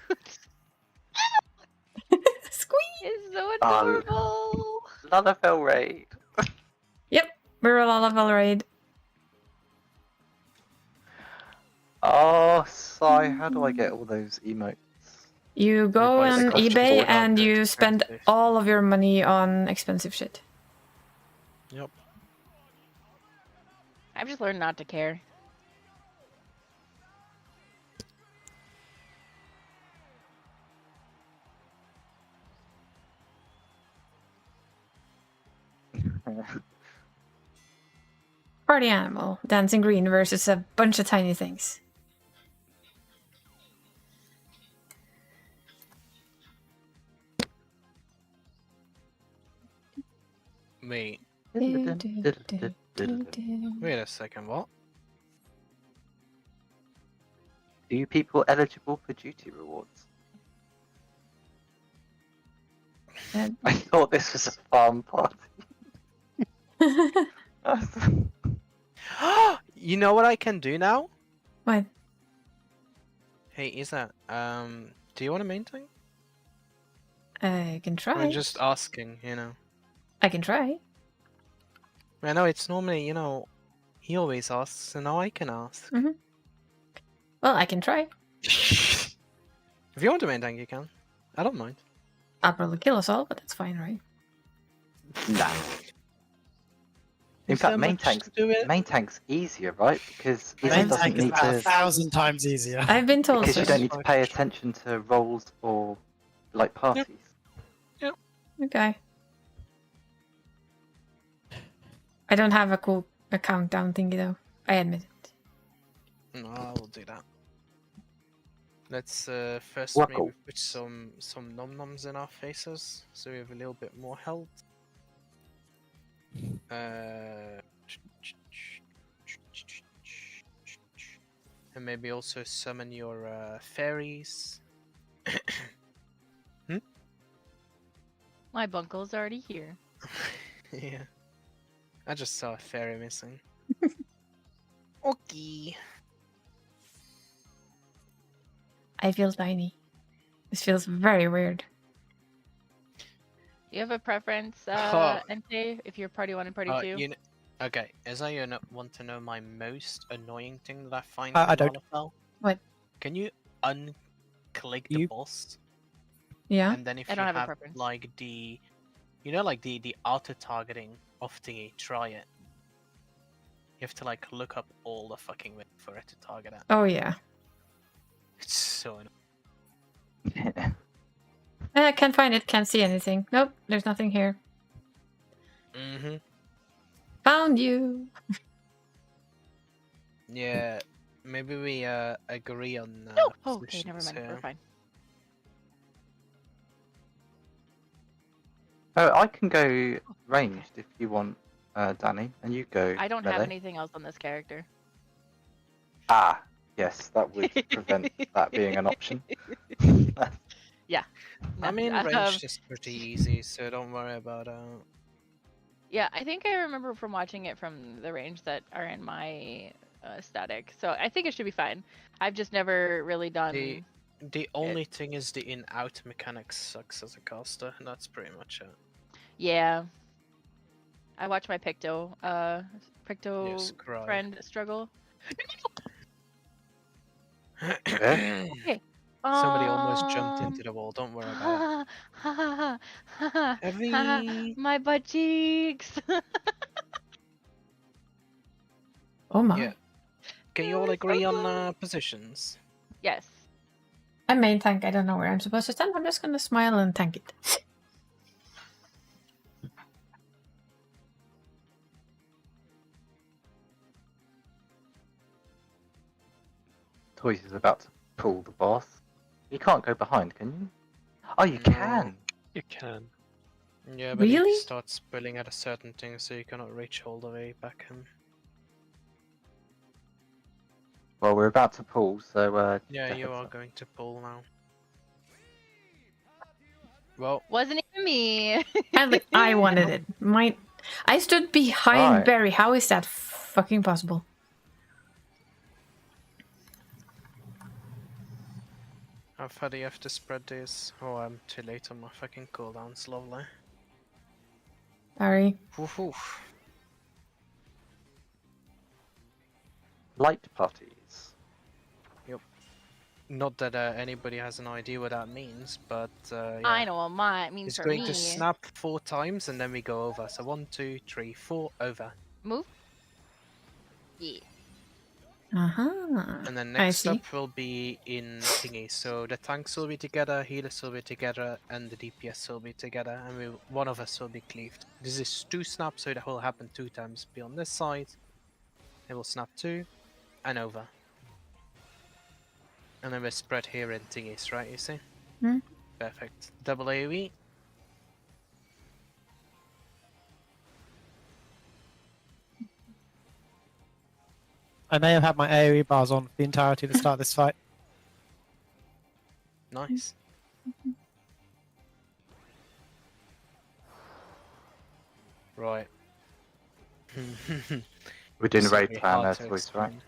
Squeak! It's so adorable. Lalafell raid. Yep, we're a Lalafell raid. Sai, how do I get all those emotes? You go buy on the costume eBay board and outfit, you spend expensive. all of your money on expensive shit. Yep. I've just learned not to care. Party animal, dancing green versus a bunch of tiny things. Wait. Do. Wait a second. What? Are you people eligible for duty rewards? I thought this was a farm party. You know what I can do now? What? Hey, Isa, do you want a main tank? I can try. I'm just asking, you know. I can try. I know it's normally, you know, he always asks, and now I can ask. Well, I can try. If you want a main tank, you can. I don't mind. I'll probably kill us all, but that's fine, right? Nah. In Is fact, there main much to do it? tank's easier, right? Because Main Isa doesn't tank is need about to. 1,000 times easier. I've been told Because so. you don't need to Fine. pay attention to rolls or like parties. Okay. I don't have a cool countdown thingy though. I admit it. No, I will do that. Let's first Work maybe out. put some nom-noms in our faces, so we have a little bit more health. And maybe also summon your fairies. My bunkle's already here. Yeah. I just saw a fairy missing. Okay. I feel tiny. This feels very weird. Do you have a preference, Oh. Entei, if you're party 1 and party 2? You know, okay, as I want to know my most annoying thing that I find I in don't. Lalafell. What? Can you unclick the You- boss? Yeah? And then if I you don't have a have preference. like the, you know, like the auto targeting of the try it. You have to like look up all the fucking way for it to target it. Oh yeah. It's so annoying. I can't find it, can't see anything. Nope, there's nothing here. Mhm. Found you! Yeah. Maybe we agree on. No! Oh, okay, never positions mind. We're here. fine. Oh, I can go ranged if you want, Danny, and you go. I don't melee. have anything else on this character. Ah, yes, that would prevent that being an option. I mean, No, range is pretty easy, so don't worry about yeah, I think I remember from watching it from the range that are in my static, so I think it should be fine. I've just never really done. The only thing is the in-out mechanics sucks as a caster, and that's pretty much it. Yeah. I watched my Picto Yes, cry. friend struggle. Yeah. Somebody almost jumped into the wall. Don't worry about it. Heavy. My butt cheeks. Oh my. Yeah. Can you all agree on positions? Yes. I'm main tank, I don't know where I'm supposed to stand. I'm just gonna smile and tank it. Toys is about to pull the boss. You can't go behind, can you? Oh, you No. can. You can. Yeah, but Really? it starts pulling at a certain thing, so you cannot reach all the way back him. Well, we're about to pull, so Yeah, the you heads are up. going to pull now. Well, Wasn't even me. I wanted it. I stood behind Right. Barry. How is that fucking possible? how far do you have to spread this? Oh, I'm too late on my fucking cooldowns, lovely. Sorry. Woof woof. Light parties. Not that anybody has an idea what that means, but yeah. I know what mine means It's for going me. to snap 4 times and then we go over. So 1, 2, 3, 4, over. Move. Yeah. And then I next see. up will be in thingy. So the tanks will be together, healers will be together, and the DPS will be together, and one of us will be cleaved. This is 2 snaps, so that will happen 2 times. Be on this side, it will snap 2, and over. And then we're spread here in thingies, right, you see? Hmm. Perfect. Double AoE. I may have had my AoE bars on for the entirety of the start of this fight. Nice. Right. We're doing This a will raid be plan, hard to toys, right? explain.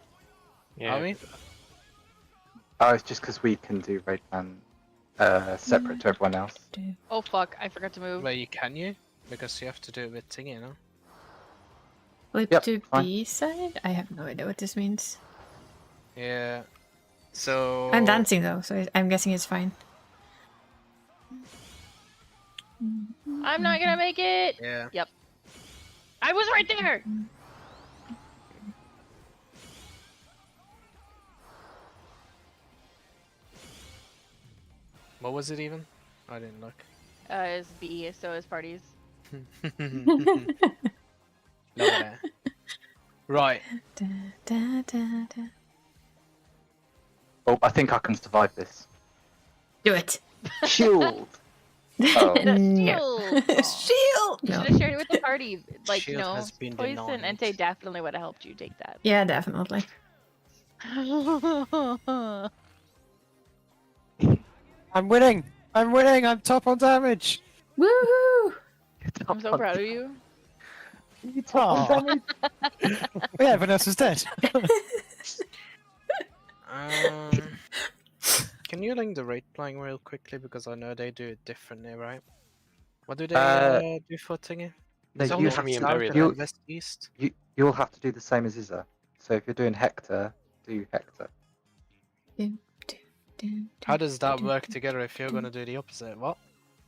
Yeah. Are we? Oh, it's just because we can do raid plan separate to everyone else. Oh fuck! I forgot to move. Well, can you? Because you have to do it with thingy, no? Flip Yep, to fine. B side? I have no idea what this means. Yeah. So... I'm dancing though, so I'm guessing it's fine. I'm not gonna make it. Yeah. Yep. I was right there. What was it even? I didn't look. It's B, so is parties. Lovely. Right. Da, da, da, da. Oh, I think I can survive this. Do it. Shield! Oh. The No. shield. Shield. You No. should have shared it with the party. Like, Shield you know, has been Toys and denied. Entei definitely would have helped you take that. Yeah, definitely. I'm winning! I'm winning! I'm top on damage! Woohoo! I'm so proud of you. Aw. Yeah, everyone else was dead. Can you link the raid playing real quickly because I know they do it differently, right? What do they do for thingy? No, Is it you north, have me and south, Barry and then. then west, east? You'll have to do the same as Izza. So if you're doing Hector, do Hector. How does that work together if you're gonna do the opposite? What?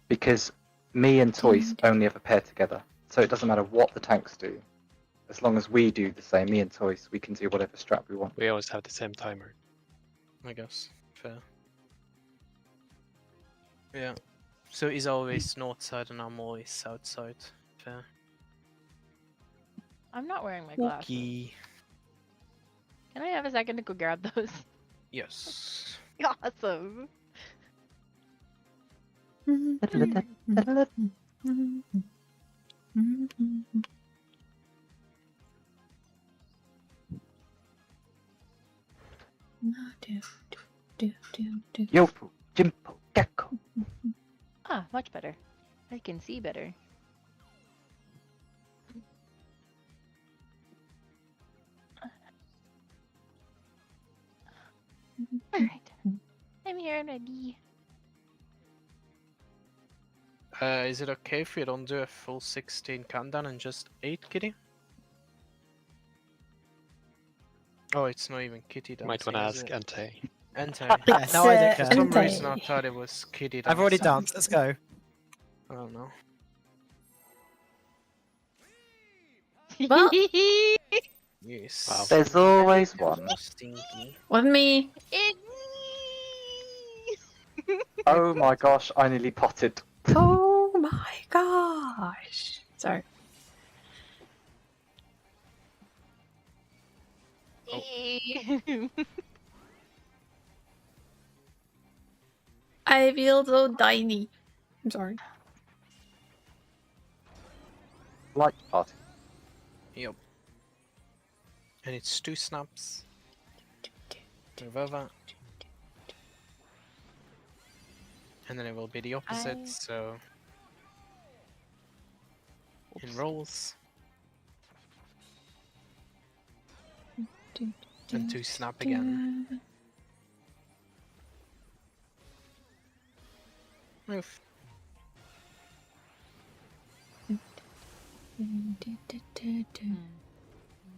Because me and Toys only ever pair together. So it doesn't matter what the tanks do. As long as we do the same, me and Toys, we can do whatever strat we want. We always have the same timer. I guess. Fair. Yeah. So he's always north side and I'm always south side. Fair. I'm not wearing my glasses. Okay. Can I have a second to go grab those? Yes. Awesome. Yofu, Jimpo, Gecko. Ah, much better. I can see better. Alright. I'm here and ready. Is it okay if you don't do a full 16 countdown and just 8, Kitty? Oh, it's not even Kitty dancing. Might want to is ask it? Entei. Entei. Yeah, no, I don't For care. some Entei. reason I thought it was Kitty dancing. I've already danced, let's go. I don't know. Well- Yes. Wow. There's always one. Stinky. Wasn't me. It Oh my gosh, I nearly potted. Oh my gosh. Sorry. I feel so tiny. I'm sorry. Like party. Yep. And it's 2 snaps. Move over. And then it will be the opposite, so... In rolls. And 2 snap again. Move.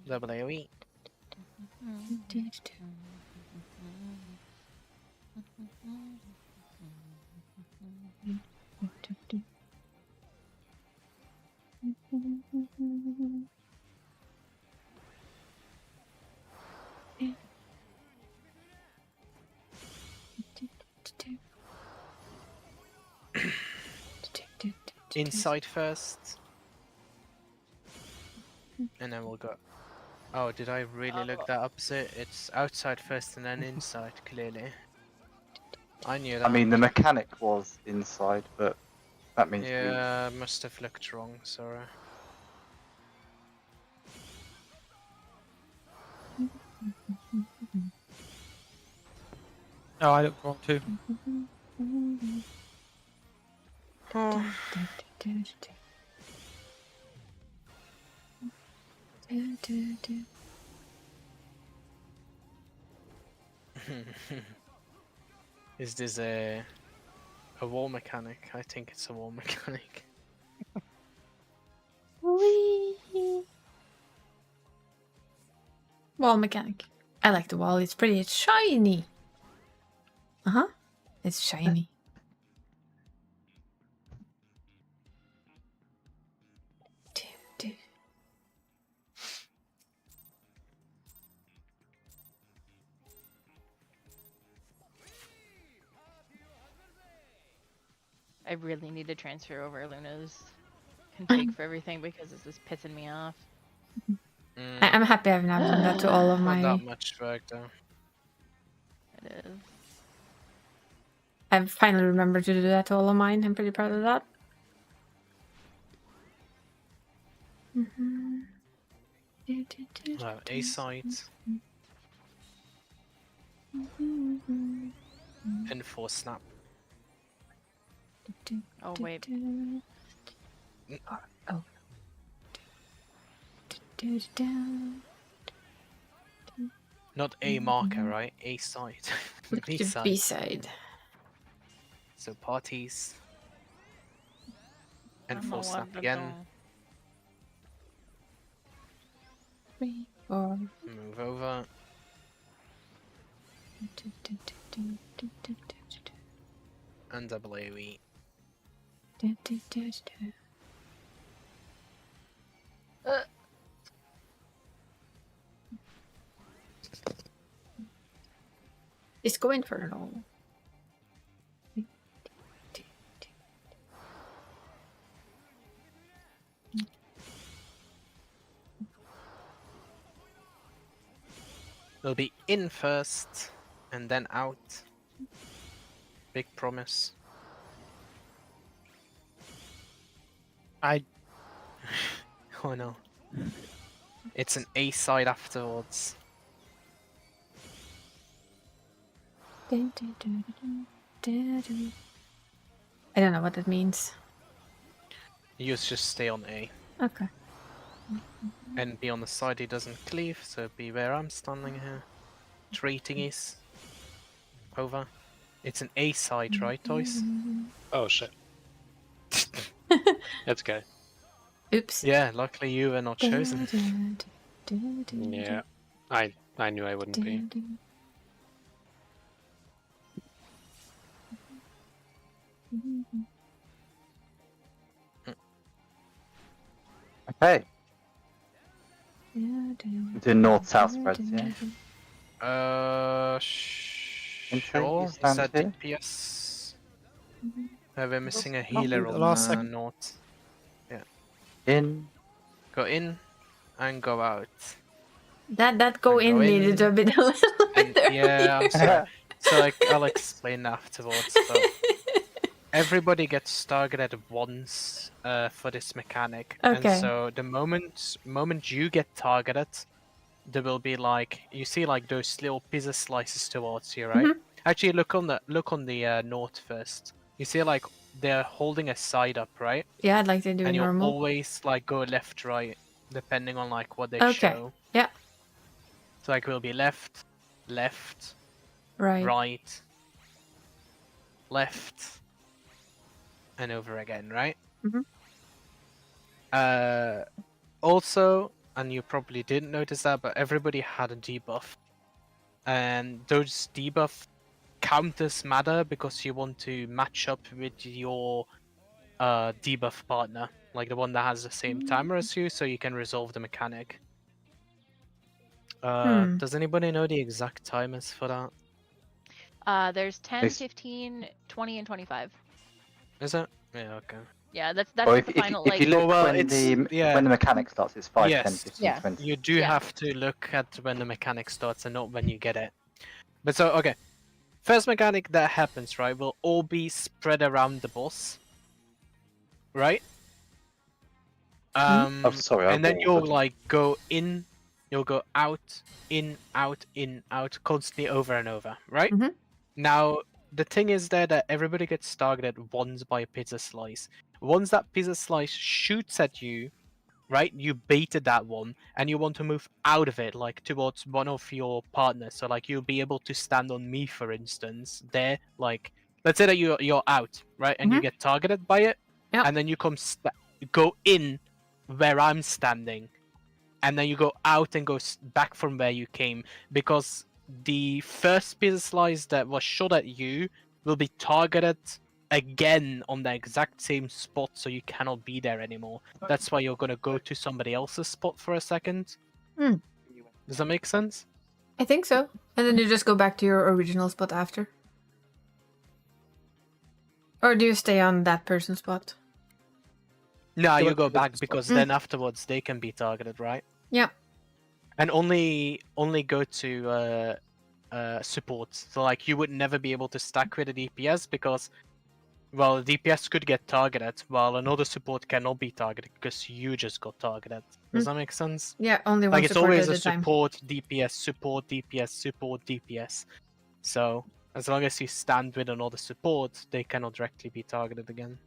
Double AoE. inside first, and then we'll go. Oh, did I really look that opposite? It's outside first and then inside, clearly. I knew that. I mean, the mechanic was inside, but that means Yeah, must have looked wrong, sorry. Oh, I looked wrong too. Is this a wall mechanic? I think it's a wall mechanic. Whee! Wall mechanic. I like the wall. It's pretty. It's shiny. It's shiny. I really need to transfer over Luna's config for everything because this is pissing me off. I'm happy I've now done that to all of Not my. that much work though. It is. I've finally remembered to do that to all of mine. I'm pretty proud of that. A side. And 4 snap. Oh wait. Oh. Not A marker, right? A side. B side. B side. So parties. And I'm 4 a snap wonderful- again. 3, 4. Move over. And double AoE. It's going for it all. We'll be in first, and then out. Big promise. Oh no. It's an A side afterwards. I don't know what that means. You just stay on A. Okay. And be on the side he doesn't cleave, so be where I'm standing here. Treating is over. It's an A side, right, Toys? Oh shit. That's okay. Oops. Yeah, luckily you were not chosen. Yeah. I knew I wouldn't be. Okay. Do north-south spreads, yeah? Sure. Is stand that here? DPS? We're missing a Can't healer be the on last second. north. In. Go in and go out. That go And in go in, needed to be a little And bit yeah, I'm earlier. sorry. So I'll explain afterwards. But everybody gets targeted once for this mechanic, Okay. and so the moment you get targeted, there will be like you see like those little pizza slices towards you, right? Actually, look on the north first. You see like they're holding a side up, right? Yeah, I'd like to do And you'll normal. always like go left, right, depending on like what they Okay. show. Yeah. So like we'll be left, Right. right, left, and over again, right? Also, and you probably didn't notice that, but everybody had a debuff. And those debuff counters matter because you want to match up with your debuff partner, like the one that has the same timer as you, so you can resolve the mechanic. Does anybody know the exact timers for that? There's 10, This- 15, 20, and 25. Is it? Yeah, okay. Yeah, that's Well, just the final if you look Well, when the mechanic starts, it's 5, 10, Yes. 15, Yeah. 20. You do Yeah. have to look at when the mechanic starts and not when you get it. But so, okay. First mechanic that happens, right, will all be spread around the boss. Right? Oh, sorry, I And then you'll watered. like go in, you'll go out, in, out, constantly over and over, right? Mhm. Now, the thing is there that everybody gets targeted once by a pizza slice. Once that pizza slice shoots at you, right, you baited that one, and you want to move out of it, like towards one of your partners. So, like, you'll be able to stand on me, for instance, there, like, let's say that you're out, right, and you Mhm. get targeted by it, Yep. and then you go in where I'm standing, and then you go out and go back from where you came, because the first pizza slice that was shot at you will be targeted again on the exact same spot, so you cannot be there anymore. That's why you're gonna go to somebody else's spot for a second. Hmm. Does that make sense? I think so. And then you just go back to your original spot after. Or do you stay on that person's spot? No, Go you back go to the back spot. because then afterwards they can be targeted, right? Yeah. And only go to support. So like you would never be able to stack with a DPS because, well, the DPS could get targeted while another support cannot be targeted because you just got targeted. Does that make sense? Yeah, only one Like it's support always at a a time. support, DPS, support, DPS, support, DPS. So as long as you stand with another support, they cannot directly be targeted again.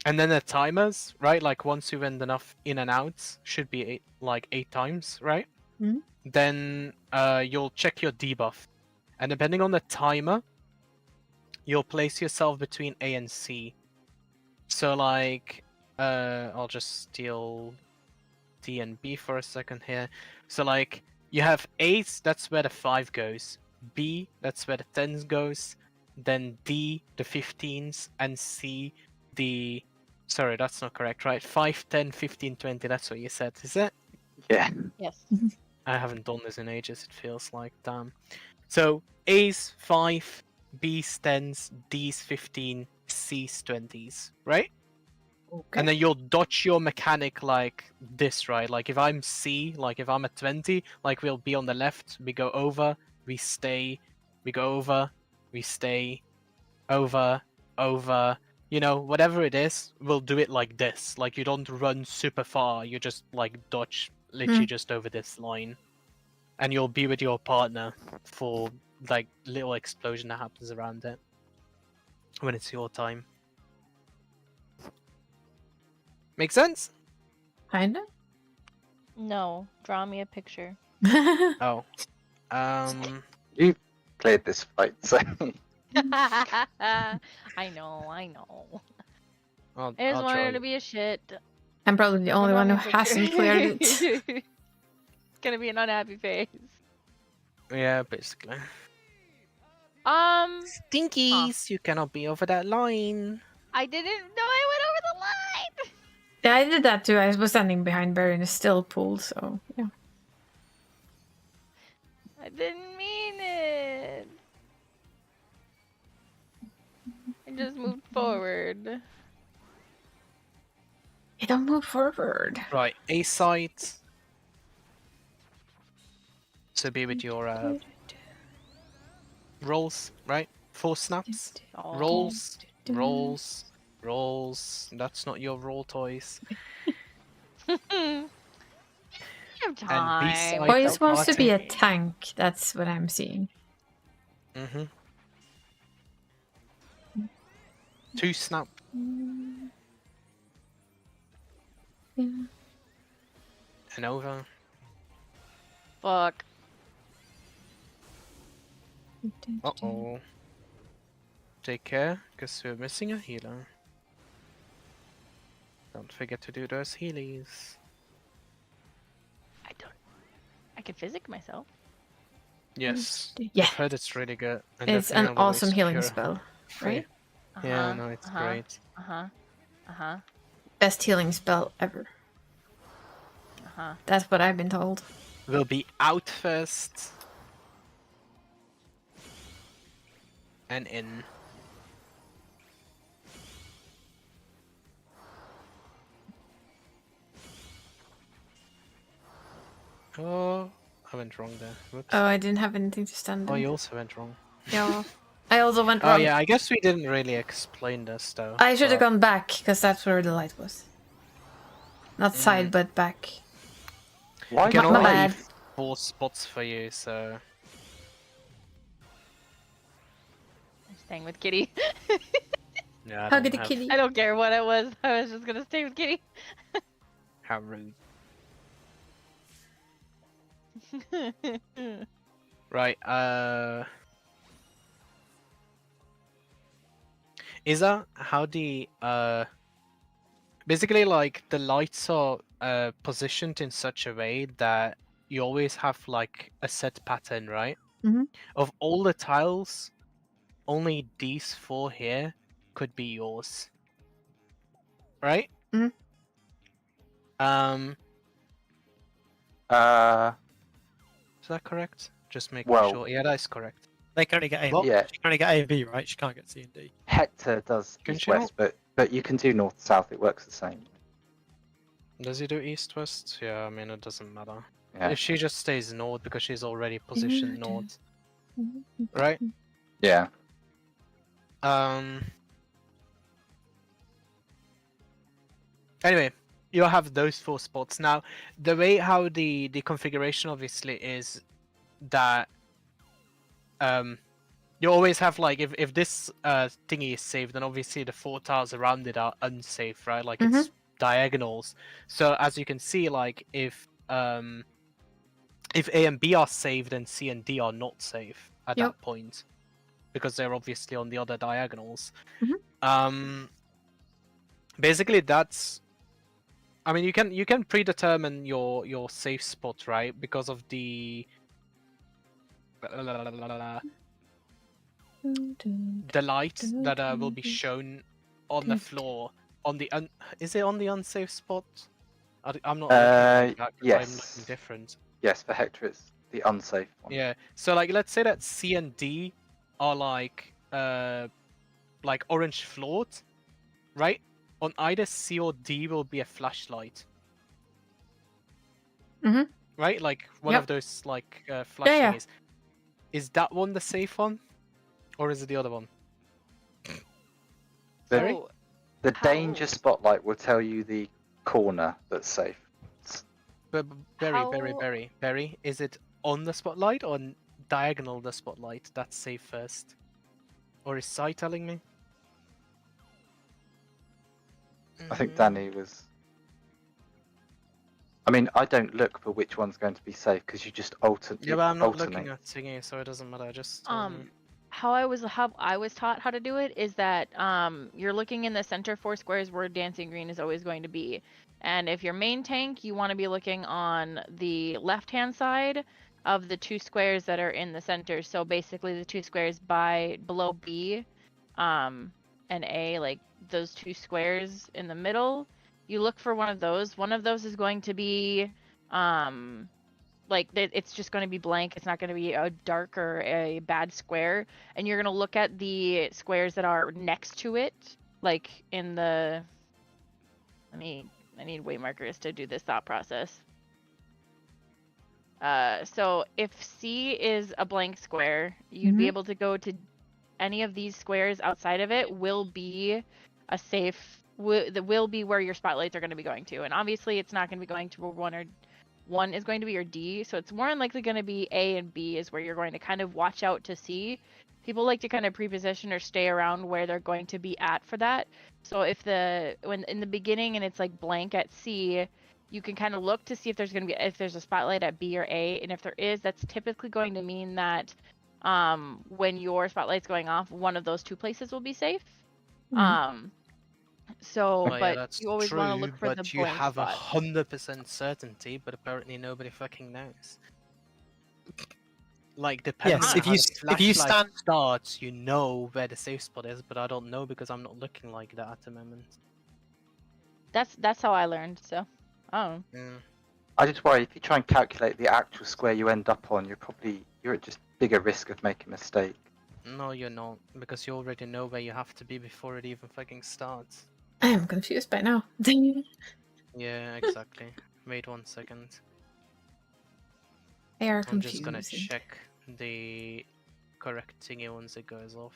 And then the timers, right? Like once you went enough in and outs, should be 8 times, right? Mhm. Then you'll check your debuff, and depending on the timer, you'll place yourself between A and C. So like, I'll just steal D and B for a second here. So like, you have A, that's where the 5 goes. B, that's where the 10s goes. Then D, the 15s, and C, the... Sorry, that's not correct, right? 5, 10, 15, 20, that's what you said, is it? Yeah. Yes. I haven't done this in ages, it feels like, damn. So, A's 5, B's 10s, D's 15, C's 20s, right? Okay. And then you'll dodge your mechanic like this, right? Like if I'm C, like if I'm at 20, like we'll be on the left, we go over, we stay, we go over, we stay, over, you know, whatever it is, we'll do it like this. Like you don't run super far, you just like dodge literally just over this line. And you'll be with your partner for like little explosion that happens around it when it's your time. Make sense? Kinda? No, draw me a picture. Oh. You cleared this fight, so. I know. I I'll just draw wanted you. to be a shit. I'm probably the only Draw one me who a picture. hasn't cleared it. It's gonna be an unhappy face. Yeah, basically. Stinkies, you cannot be over that line. I didn't know I went over the line. Yeah, I did that too. I was standing behind Barry in a still pool, so yeah. I didn't mean it. I just moved forward. You don't move forward. Right, A side. So be with your rolls, right? 4 snaps. Oh. Rolls, rolls, rolls. That's not your roll toys. You have time. B-side Or you're of supposed to be a party. tank. That's what I'm seeing. 2 snap. Yeah. And over. Fuck. Uh-oh. Take care, because we're missing a healer. Don't forget to do those healies. I can physic myself. Yes. Yeah. I've heard it's really good. And It's definitely an not awesome always healing cure spell, free. right? Yeah, no, it's great. Best healing spell ever. That's what I've been told. We'll be out first. And in. Oh, I went wrong there. Whoops. Oh, I didn't have anything to stand Oh, on. you also went wrong. Yeah. I also went Oh wrong. yeah, I guess we didn't really explain this though. I should have but- gone back, because that's where the light was. Not side, but back. Why I can My only bad. leave 4 spots for you, so I'm staying with Kitty. yeah. I Hug don't the have kitty. I don't care what it was. I was just gonna stay with Kitty. how rude. Right. Isa, how the basically like the lights are positioned in such a way that you always have like a set pattern, right? Mhm. Of all the tiles, only these 4 here could be yours, right? Mhm. Is that correct? Just making Well- sure. Yeah, that is correct. They can only get A. Well, yeah. She can only get A and B, right? She can't get C and D. Hector does Can east she not? west, but you can do north south. It works the same. Does he do east west? Yeah, I mean it doesn't matter. Yeah. If she just stays north because she's already positioned do. north, right? Yeah. Anyway, you have those 4 spots now. The way how the configuration obviously is that you always have like if this thingy is saved, then obviously the 4 tiles around it are unsafe, right? Like it's diagonals. So as you can see, like if A and B are saved, then C and D are not safe at Yep. that point because they're obviously on the other diagonals. Basically, that's. I mean, you can predetermine your safe spot, right? Because of the light that will be shown on the floor on the is it on the unsafe spot? I'm not looking like that 'cause I'm yes. looking different. Yes, for Hector it's the unsafe one. Yeah. So like let's say that C and D are like orange floored, right? On either C or D will be a flashlight. Mhm. Right? Like one Yep. of those like flash Yeah. thingies. Is that one the safe one? Or is it the other one? Sorry? So, The How- danger spotlight will tell you the corner that's safe. But very, How- is it on the spotlight or diagonal the spotlight? That's safe first. Or is Sai telling me? I think Danny was. I mean, I don't look for which one's going to be safe because you just alternate. Yeah, but I'm not looking at thingy, so it doesn't matter. Just tell me. how I was taught how to do it is that you're looking in the center 4 squares where dancing green is always going to be, and if you're main tank, you want to be looking on the left hand side of the 2 squares that are in the center. So basically the 2 squares below B and A, like those 2 squares in the middle. You look for one of those. One of those is going to be like it's just going to be blank. It's not going to be a dark or a bad square, and you're going to look at the squares that are next to it, like in the I need way markers to do this thought process. So if C is a blank square, you'd be able to go to any of these squares outside of it will be a safe that will be where your spotlights are going to be going to. And obviously it's not going to be going to where one is going to be your D, so it's more than likely going to be A and B is where you're going to kind of watch out to see. People like to kind of pre-position or stay around where they're going to be at for that. So when in the beginning and it's like blank at C, you can kind of look to see if there's a spotlight at B or A, and if there is, that's typically going to mean that when your spotlight's going off, one of those 2 places will be safe. So, Well, yeah, but that's you always want to look for the but you blank have spot. 100% certainty, but apparently nobody fucking knows. Like, depending Yes, on if how you the if you flashlight stand starts, you know where the safe spot is, but I don't know because I'm not looking like that at the moment. That's how I learned. So, oh, I just worry if you try and calculate the actual square you end up on, you're at just bigger risk of making a mistake. No, you're not, because you already know where you have to be before it even fucking starts. I am confused by now. Yeah, exactly. Wait 1 second. They are I'm confusing. just gonna check the correct thingy once it goes off.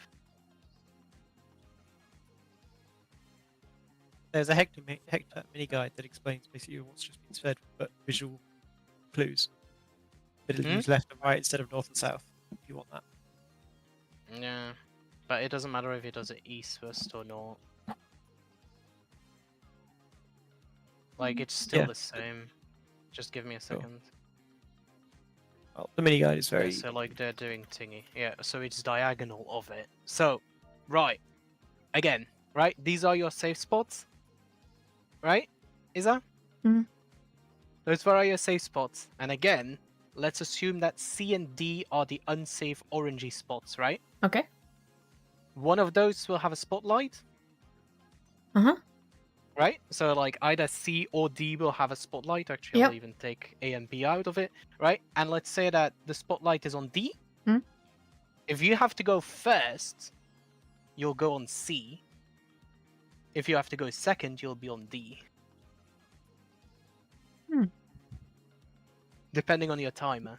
There's a Hector mini guide that explains basically what's just been said, but visual clues. But it'll use left and right instead of north and south, if you want that. Yeah, but it doesn't matter if he does it east, west, or north. Like, it's still Yeah. the same. Just give me a second. Well, the mini guide is Yeah, very. so, like, they're doing thingy. Yeah, so it's diagonal of it. So, right. Again, right? These are your safe spots. Right? Isa? Mhm. Those are your safe spots. And again, let's assume that C and D are the unsafe orangey spots, right? Okay. One of those will have a spotlight. Uh-huh. Right? So like either C or D will have a spotlight. Actually, Yep. I'll even take A and B out of it. Right? And let's say that the spotlight is on D. Mhm. If you have to go first, you'll go on C. If you have to go second, you'll be on D. Hmm. Depending on your timer.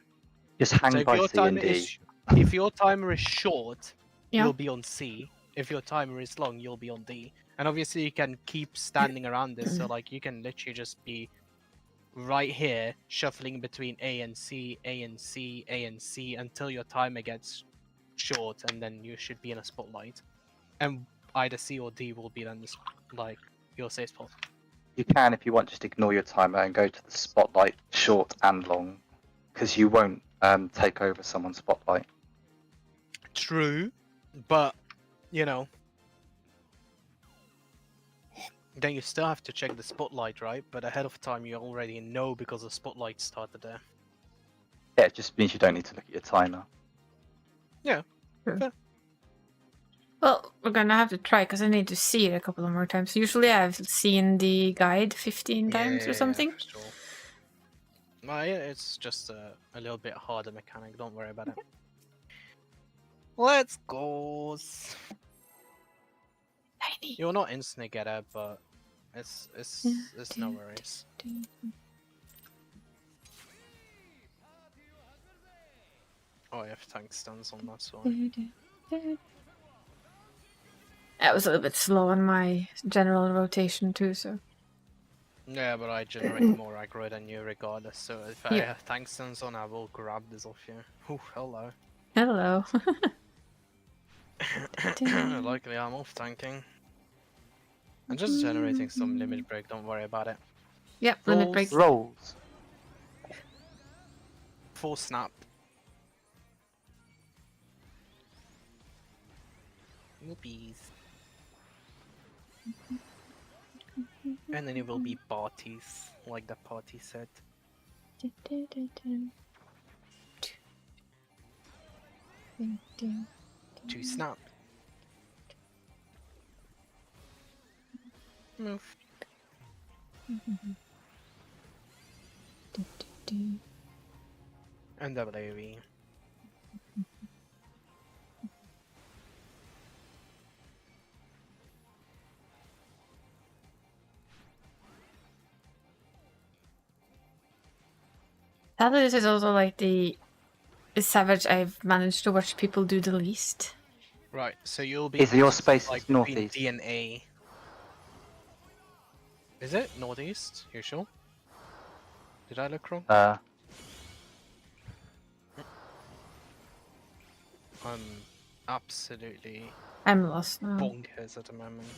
Just hang So if by your C and timer D. if your timer is short, Yeah. you'll be on C. If your timer is long, you'll be on D. And obviously you can keep standing around this, so like you can literally just be right here, shuffling between A and C, A and C, A and C until your timer gets short, and then you should be in a spotlight. And either C or D will be then this, like your safe spot. You can, if you want, just ignore your timer and go to the spotlight, short and long, because you won't take over someone's spotlight. True, but you know, then you still have to check the spotlight, right? But ahead of time, you already know because the spotlight started there. Yeah, it just means you don't need to look at your timer. Well, we're gonna have to try because I need to see it a couple of more times. Usually I've seen the guide 15 times or something. For sure. Well, yeah, it's just a little bit harder mechanic. Don't worry about it. Let's go. Tiny. You're not instant getter, but it's no worries. Oh, I have tank stuns on that one. I was a little bit slow on my general rotation too, so. Yeah, but I generate more aggro than you regardless, so if I Yeah. have tank stuns on, I will grab this off you. Oh, hello. Hello. Luckily, I'm off tanking. I'm just generating some limit break, don't worry about it. Yep, limit break. Rolls. Full snap. Whoopies. And then it will be parties, like the party said. To snap. Move. And WAV. Sadly, this is also like the Savage I've managed to watch people do the least. Right, so you'll be. Is your space like northeast? D and A. Is it northeast? You sure? Did I look wrong? I'm absolutely I'm lost now. bonkers at the moment.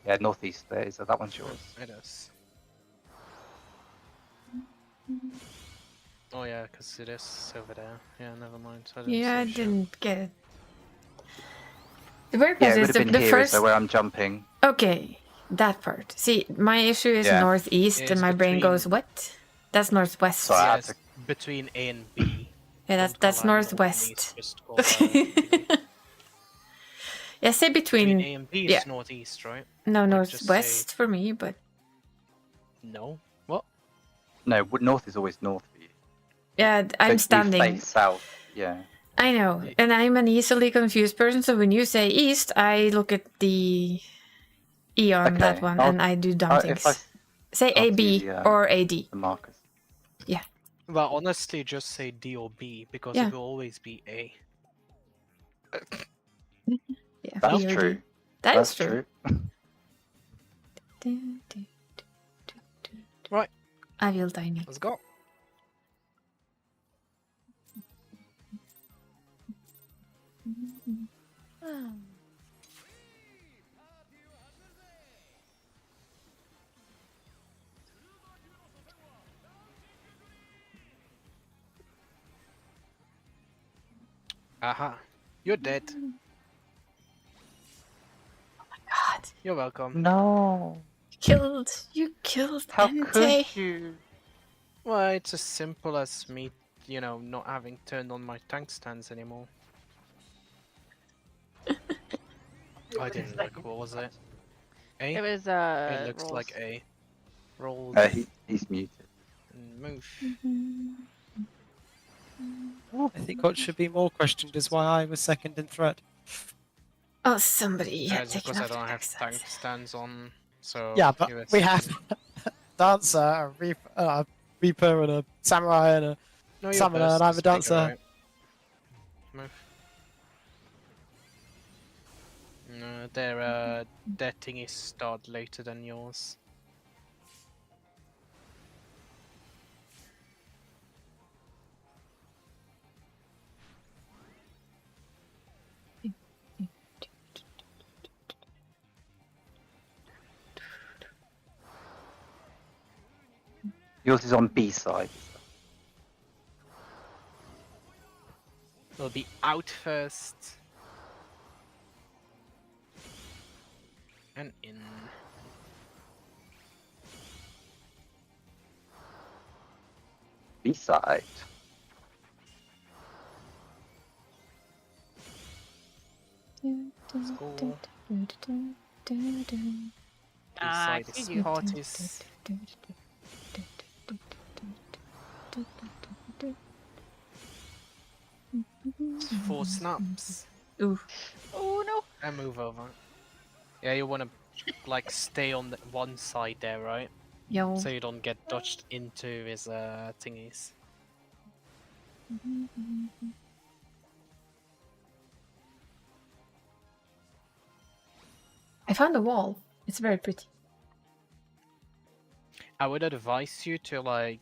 Yeah, northeast there. So that one's yours. It is. Oh yeah, because it is over there. Yeah, never mind. Yeah, I see shit. didn't get it. The weird Yeah, part it is would have been the here, first. so where I'm jumping. Okay, that part. See, my issue is Yeah. northeast, It's and my brain between- goes, "What? That's northwest." Sorry. I Yeah, had it's to- between A and B. Yeah, Don't that's call out north and northwest. east, just call out Yeah, say between between. A and B yeah. is northeast, right? No, like, just northwest say- for me, but No. What? No, north is always north for you. yeah, I'm But we standing. face south. Yeah. I know, and I'm an easily confused person. So when you say east, I look at the E on that Okay, one, I'll- and I do dumb if things. I Say I'll do AB the, or AD. the markers. Yeah. Well, honestly, just say D or B because Yeah. it will always be A. Yeah, That's B or D. true. That is That's true. Right. I feel tiny. Let's go. Aha. You're dead. God, You're welcome. No. you killed How Entei. could you? Well, it's as simple as me, not having turned on my tank stands anymore. I didn't look. What was it? A? It was It looks rolls. like A. Rolls. He's muted. And move. I think what should be more questioned is why I was second in threat. Oh, somebody had It's taken because I off their don't have accents. tank stands on. So Yeah, but you were we have second. dancer, a reaper, and a samurai, and a No, you're summoner, first. and I'm a Just make it dancer. right. Move. No, their thingies start later than yours. Yours is on B side. It'll be out first. And in. B side. Let's go. Ah, Beside excuse the you. parties. 4 snaps. Ooh. Oh no. And move over. Yeah, you wanna stay on the one side there, right? Yo. So you don't get dodged into his thingies. I found a wall. It's very pretty. I would advise you to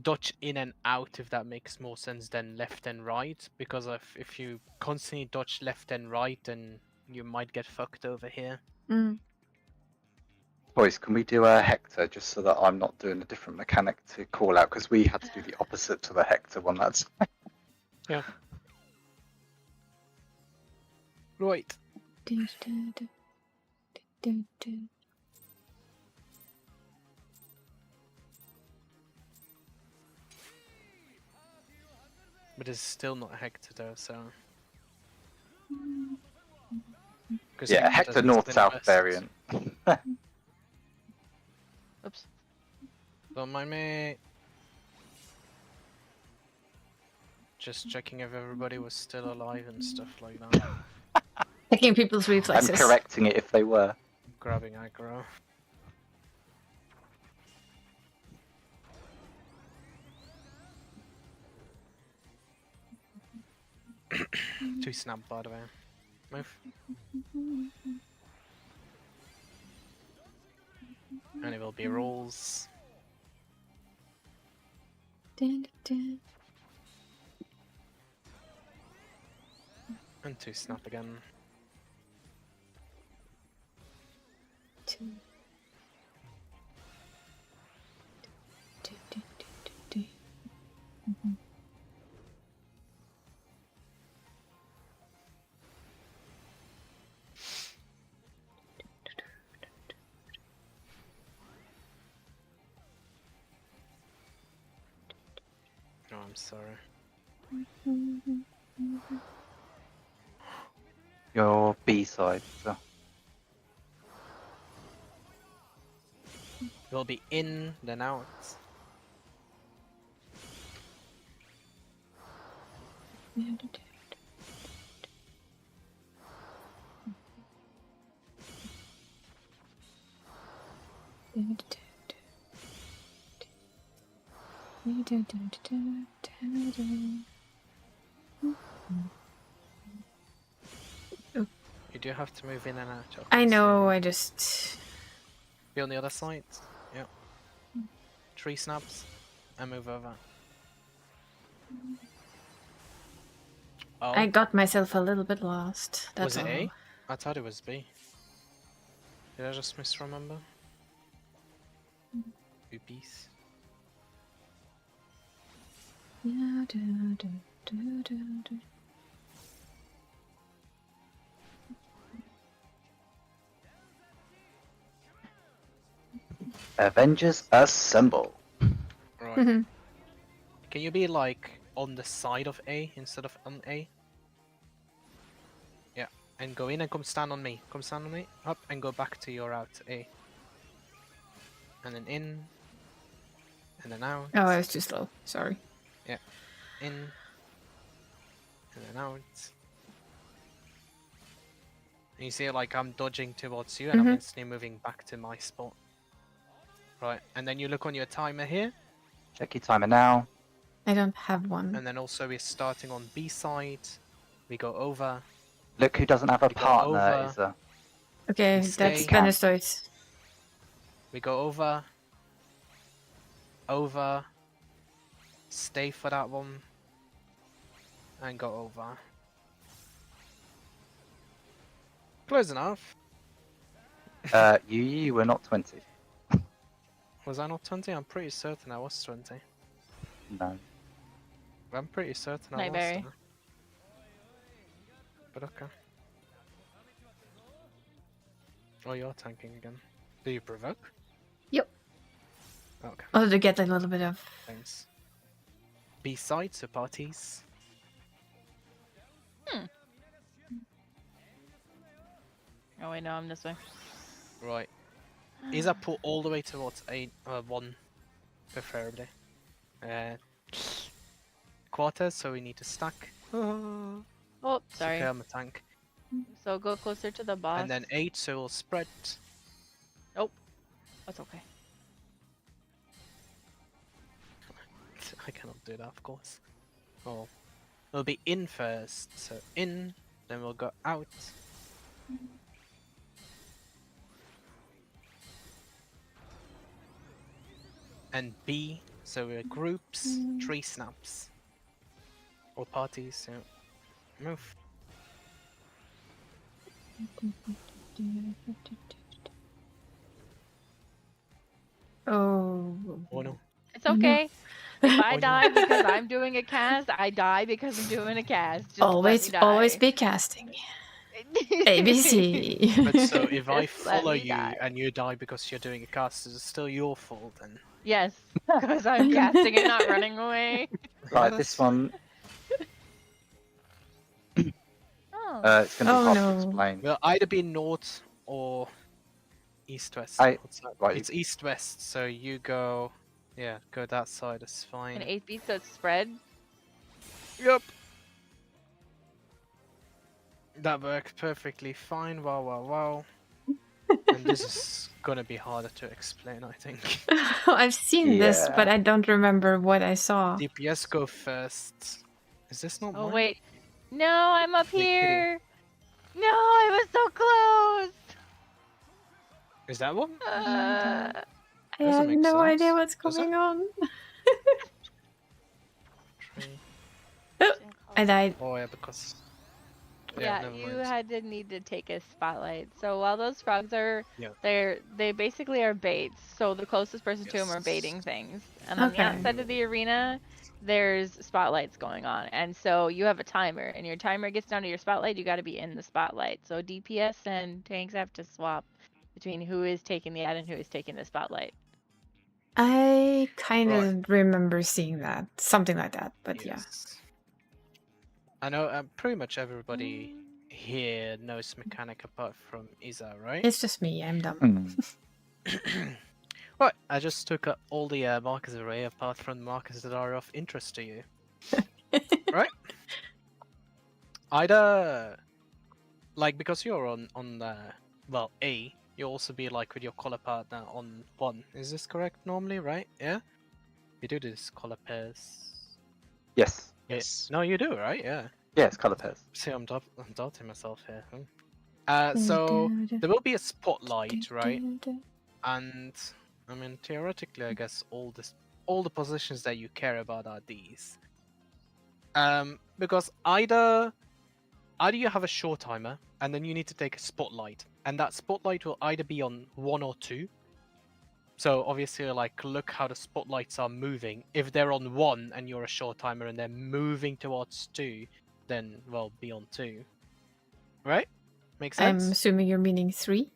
dodge in and out if that makes more sense than left and right, because if you constantly dodge left and right, then you might get fucked over here. Mm. Boys, can we do a Hector just so that I'm not doing a different mechanic to call out? Because we had to do the opposite to the Hector one. That's Yeah. Right. But it's still not Hector though, so. yeah, Hector north-south variant. Oops. Don't mind me. Just checking if everybody was still alive and stuff like that. Taking people's reflexes. I'm correcting it if they were. Grabbing aggro. Too snap, by the way. Move. And it will be rolls. And 2 snap again. Oh, I'm sorry. Your B side. So. It will be in, then out. You do have to move in and out. Okay, I know, so I just... be on the other side. Yep. 3 snaps and move over. Oh, I got myself a little bit lost. That's was it all. A? I thought it was B. Did I just misremember? Oopies. Avengers assemble. Right. Mhm. Can you be like on the side of A instead of on A? Yeah. And go in and come stand on me. Come stand on me. Up and go back to your out A. And then in. And then out. Oh, I was too slow. Sorry. In. And then out. And you see, like, I'm dodging towards you and I'm Mhm. instantly moving back to my spot. Right. And then you look on your timer here. Check your timer now. I don't have one. And then also we're starting on B side. We go over. Look who doesn't have a You go partner, over. Isa. Okay, Stay. that's Can. Benestoids. We go over. Over. Stay for that one. And go over. Close enough. You were not 20. Was I not 20? I'm pretty certain I was 20. No. I'm pretty certain I Nightberry. was. Though. But okay. Oh, you're tanking again. Do you provoke? Yep. Okay, Also to get a little bit of... thanks. B side, so parties. Oh wait, no, I'm this way. Right. Is that put all the way towards a 1, preferably. Quarters, so we need to stack. Oh, It's sorry. okay, I'm a tank. So go closer to the boss. And then 8, so we'll spread. That's okay. I cannot do that, of course. Oh, we'll be in first, so in, then we'll go out. And B, so we're groups, 3 snaps. Or parties, so move. Oh. Oh no. It's Oh, no. okay. If I Oh, no. die because I'm doing a cast, I die because I'm doing a cast. Just let Always, me always die. be casting. ABC. But so if I Just let follow me you die. and you die because you're doing a cast, is it still your fault then? Yes, because I'm casting and not running away. Right, this one, Oh. it's going to be Oh, hard no. to explain. Will either be north or east-west. What's that? Right. It's east-west, so you go... Yeah, go that side, it's fine. An 8 beat, so it's spread. Yep. That worked perfectly fine. Wow, wow, wow. And this is gonna be harder to explain, I think. I've seen this, but Yeah. I don't remember what I saw. DPS go first. Is this not Oh mine? wait, no, I'm up Wait, kitty. here. No, I was so close. Is that one? I Doesn't have make no idea sense. what's Does it? going on. Three. I died. Oh yeah, because... Yeah, never you mind. had to need to take a spotlight. So while those frogs are, Yeah. they basically are baits. So the closest person to them are Yes. baiting things. And on the Okay. outside of the arena, there's spotlights going on. And so you have a timer, and your timer gets down to your spotlight. You got to be in the spotlight. So DPS and tanks have to swap between who is taking the ad and who is taking the spotlight. I kind Right. of remember seeing that. Something like that, but yeah. Yes. I know pretty much everybody here knows mechanic apart from Isa, right? It's just me, I'm dumb. Hmm. Right, I just took all the markers array apart from the markers that are of interest to you. Right? Either, like, because you're on the, well, A, you'll also be like with your color partner on 1. Is this correct normally, right? Yeah? You do this color pairs. Yes. Yes. No, you do, right? Yeah. Yeah, it's color pairs. See, I'm doubting myself here. So there will be a spotlight, right? And I mean, theoretically, I guess all the positions that you care about are these. Because either you have a short timer, and then you need to take a spotlight, and that spotlight will either be on 1 or 2. So obviously, like, look how the spotlights are moving. If they're on 1 and you're a short timer and they're moving towards 2, then, well, be on 2. Right? Makes sense? I'm assuming you're meaning 3?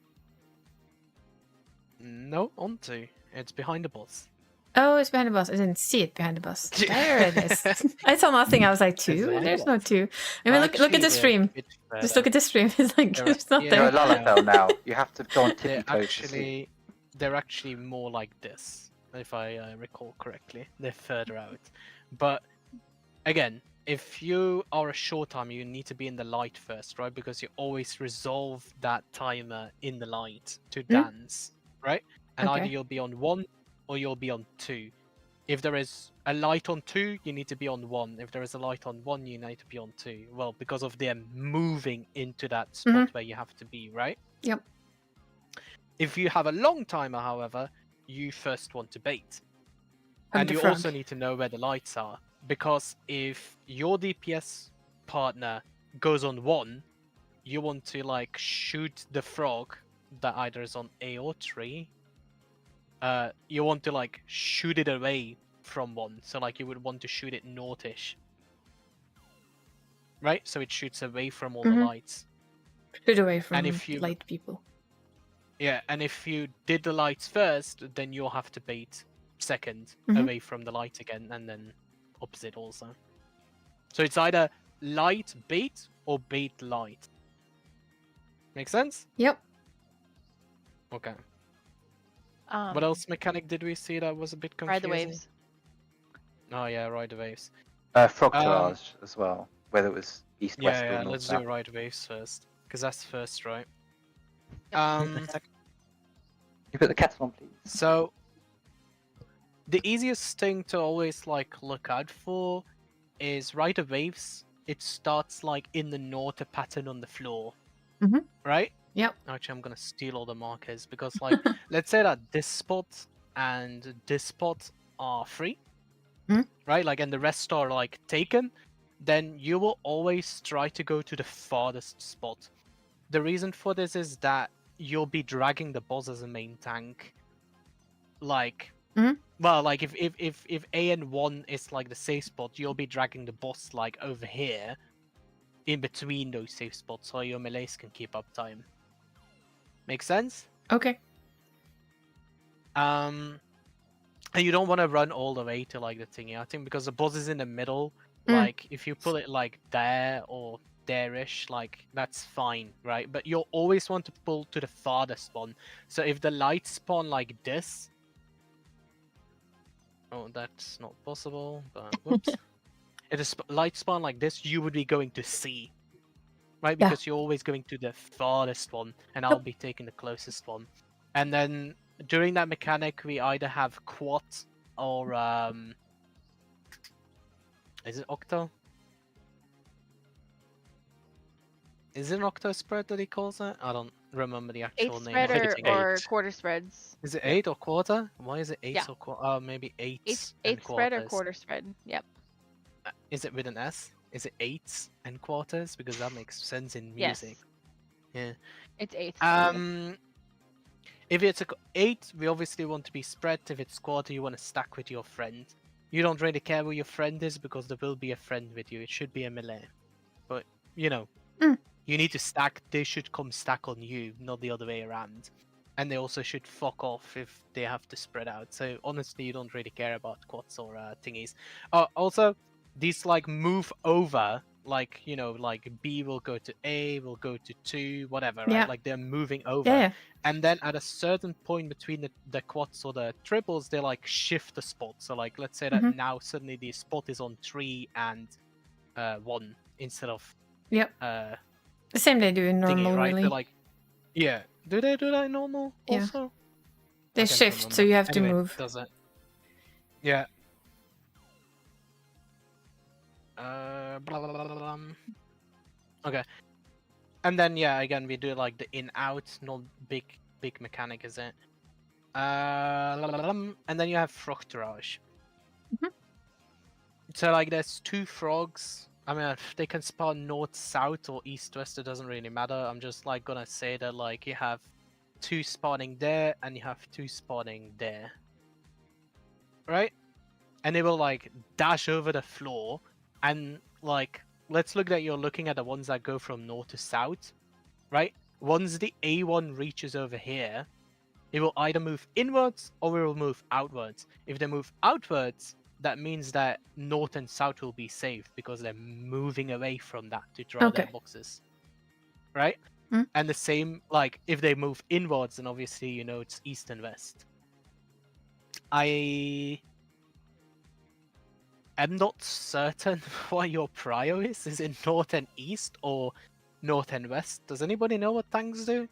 No, on 2. It's behind the boss. Oh, it's behind the bus. I didn't see it behind the bus. There it is. I saw nothing. I was like, 2? behind the There's bus. no 2. I mean, look at Actually, the stream. Just look at the stream. It's like, They're- there's not yeah. You're there. a Lalafell now. You have to go on tippy They're toes to see. actually more like this, if I recall correctly. They're further out. But again, if you are a short timer, you need to be in the light first, right? Because you always resolve that timer in the light to dance, right? And either Okay. you'll be on 1 or you'll be on 2. If there is a light on 2, you need to be on 1. If there is a light on 1, you need to be on 2. Well, because of them moving into that spot where you have to be, right? Yep. If you have a long timer, however, you first want to bait. Hug And the you frog. also need to know where the lights are. Because if your DPS partner goes on 1, you want to, like, shoot the frog that either is on A or 3. You want to, like, shoot it away from 1. So, like, you would want to shoot it northish. Right? So it shoots away from all the lights. Shoot away from if you- light people. Yeah, and if you did the lights first, then you'll have to bait second away from the light again, and then opposite also. So it's either light bait or bait light. Make sense? Yep. Okay. What else mechanic did we see that was a bit confusing? Ride the waves. Oh yeah, ride the waves. Frog Tirage as well, whether it was east, west, Yeah, or north, let's south. do ride the waves first, because that's first, right? You put the kettle on, please. So the easiest thing to always, like, look out for is ride the waves. It starts, like, in the north, a pattern on the floor. Right? Yep. Actually, I'm gonna steal all the markers because, like, let's say that this spot and this spot are free, right? Like, and the rest are, like, taken. Then you will always try to go to the farthest spot. The reason for this is that you'll be dragging the boss as a main tank. Like, well, like, if A and 1 is, like, the safe spot, you'll be dragging the boss, like, over here in between those safe spots so your melees can keep up time. Make sense? Okay. And you don't want to run all the way to, like, the thingy. I think because the boss is in the middle, like, if you pull it, like, there or there-ish, like, that's fine, right? But you'll always want to pull to the farthest one. So if the lights spawn like this... Oh, that's not possible, but whoops. If the lights spawn like this, you would be going to C. Right? Yeah. Because you're always going to the farthest one, and I'll be taking the closest one. And then during that mechanic, we either have quad or is it octo? Is it an octo spread that he calls it? I don't remember the actual Eighth name. spread I think it's or 8. quarter spreads. Is it 8 or quarter? Why is it 8 Yeah. or quarter? Oh, maybe 8. Eighth spread or quarter spread. Yep. Is it with an S? Is it 8s and quarters? Because that makes sense in music. Yes. Yeah. It's eighth. Spread. If it's 8, we obviously want to be spread. If it's quarter, you want to stack with your friend. You don't really care who your friend is because there will be a friend with you. It should be a melee. But, you know, you need to stack. They should come stack on you, not the other way around. And they also should fuck off if they have to spread out. So, honestly, you don't really care about quads or thingies. Also, these, like, move over. Like, you know, like B will go to A, will go to 2, whatever, right? Yeah. Like, they're moving over. Yeah. And then at a certain point between the quads or the triples, they, like, shift the spot. So, like, let's say that now suddenly the spot is on 3 and 1 instead of Yep. The same they do in normal, thingy, right? really. They're like, yeah. Do they do that in normal Yeah. also? They I can't shift, so remember. you have to Anyway, move. Does it? Yeah. blah, blah, blah, blah, blah. Okay. And then yeah, again we do like the in-out, not big mechanic, is it? And then you have Fruchterage. Mhm. So like there's 2 frogs. I mean, they can spawn north, south, or east, west. It doesn't really matter. I'm just like gonna say that like you have 2 spawning there and you have 2 spawning there, right? And they will like dash over the floor, and like let's look that you're looking at the ones that go from north to south, right? Once the A1 reaches over here, it will either move inwards or it will move outwards. If they move outwards, that means that north and south will be safe because they're moving away from that to draw their Okay. boxes, right? Mm. And the same, like if they move inwards, then obviously you know it's east and west. I am not certain what your prio is. Is it north and east or north and west? Does anybody know what tanks do?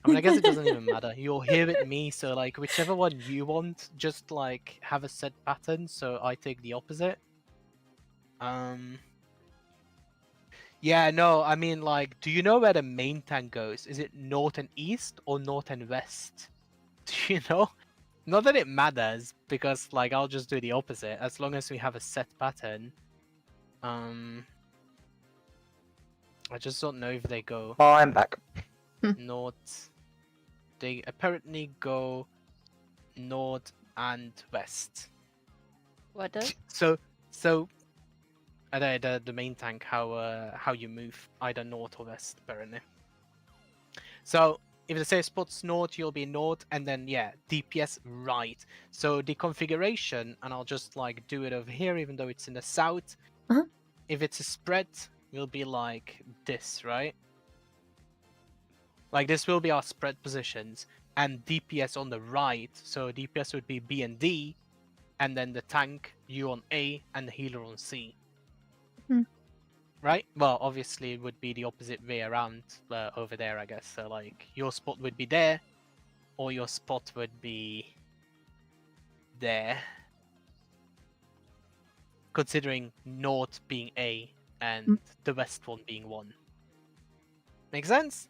I mean, I guess it doesn't even matter. You're here with me, so like whichever one you want, just like have a set pattern. So I take the opposite. Yeah, no, I mean like, do you know where the main tank goes? Is it north and east or north and west? Do you know? Not that it matters, because like I'll just do the opposite as long as we have a set pattern. I just don't know if they go Oh, I'm back. north. They apparently go north and west. What does? So the main tank, how you move either north or west apparently. So if they say spots north, you'll be north, and then yeah, DPS right. So the configuration, and I'll just like do it over here, even though it's in the south. Uh-huh. If it's a spread, will be like this, right? Like this will be our spread positions, and DPS on the right. So DPS would be B and D, and then the tank you on A and the healer on C. Hmm. Right? Well, obviously it would be the opposite way around over there, I guess. So like your spot would be there, or your spot would be there. Considering north being A and the west one being 1. Make sense?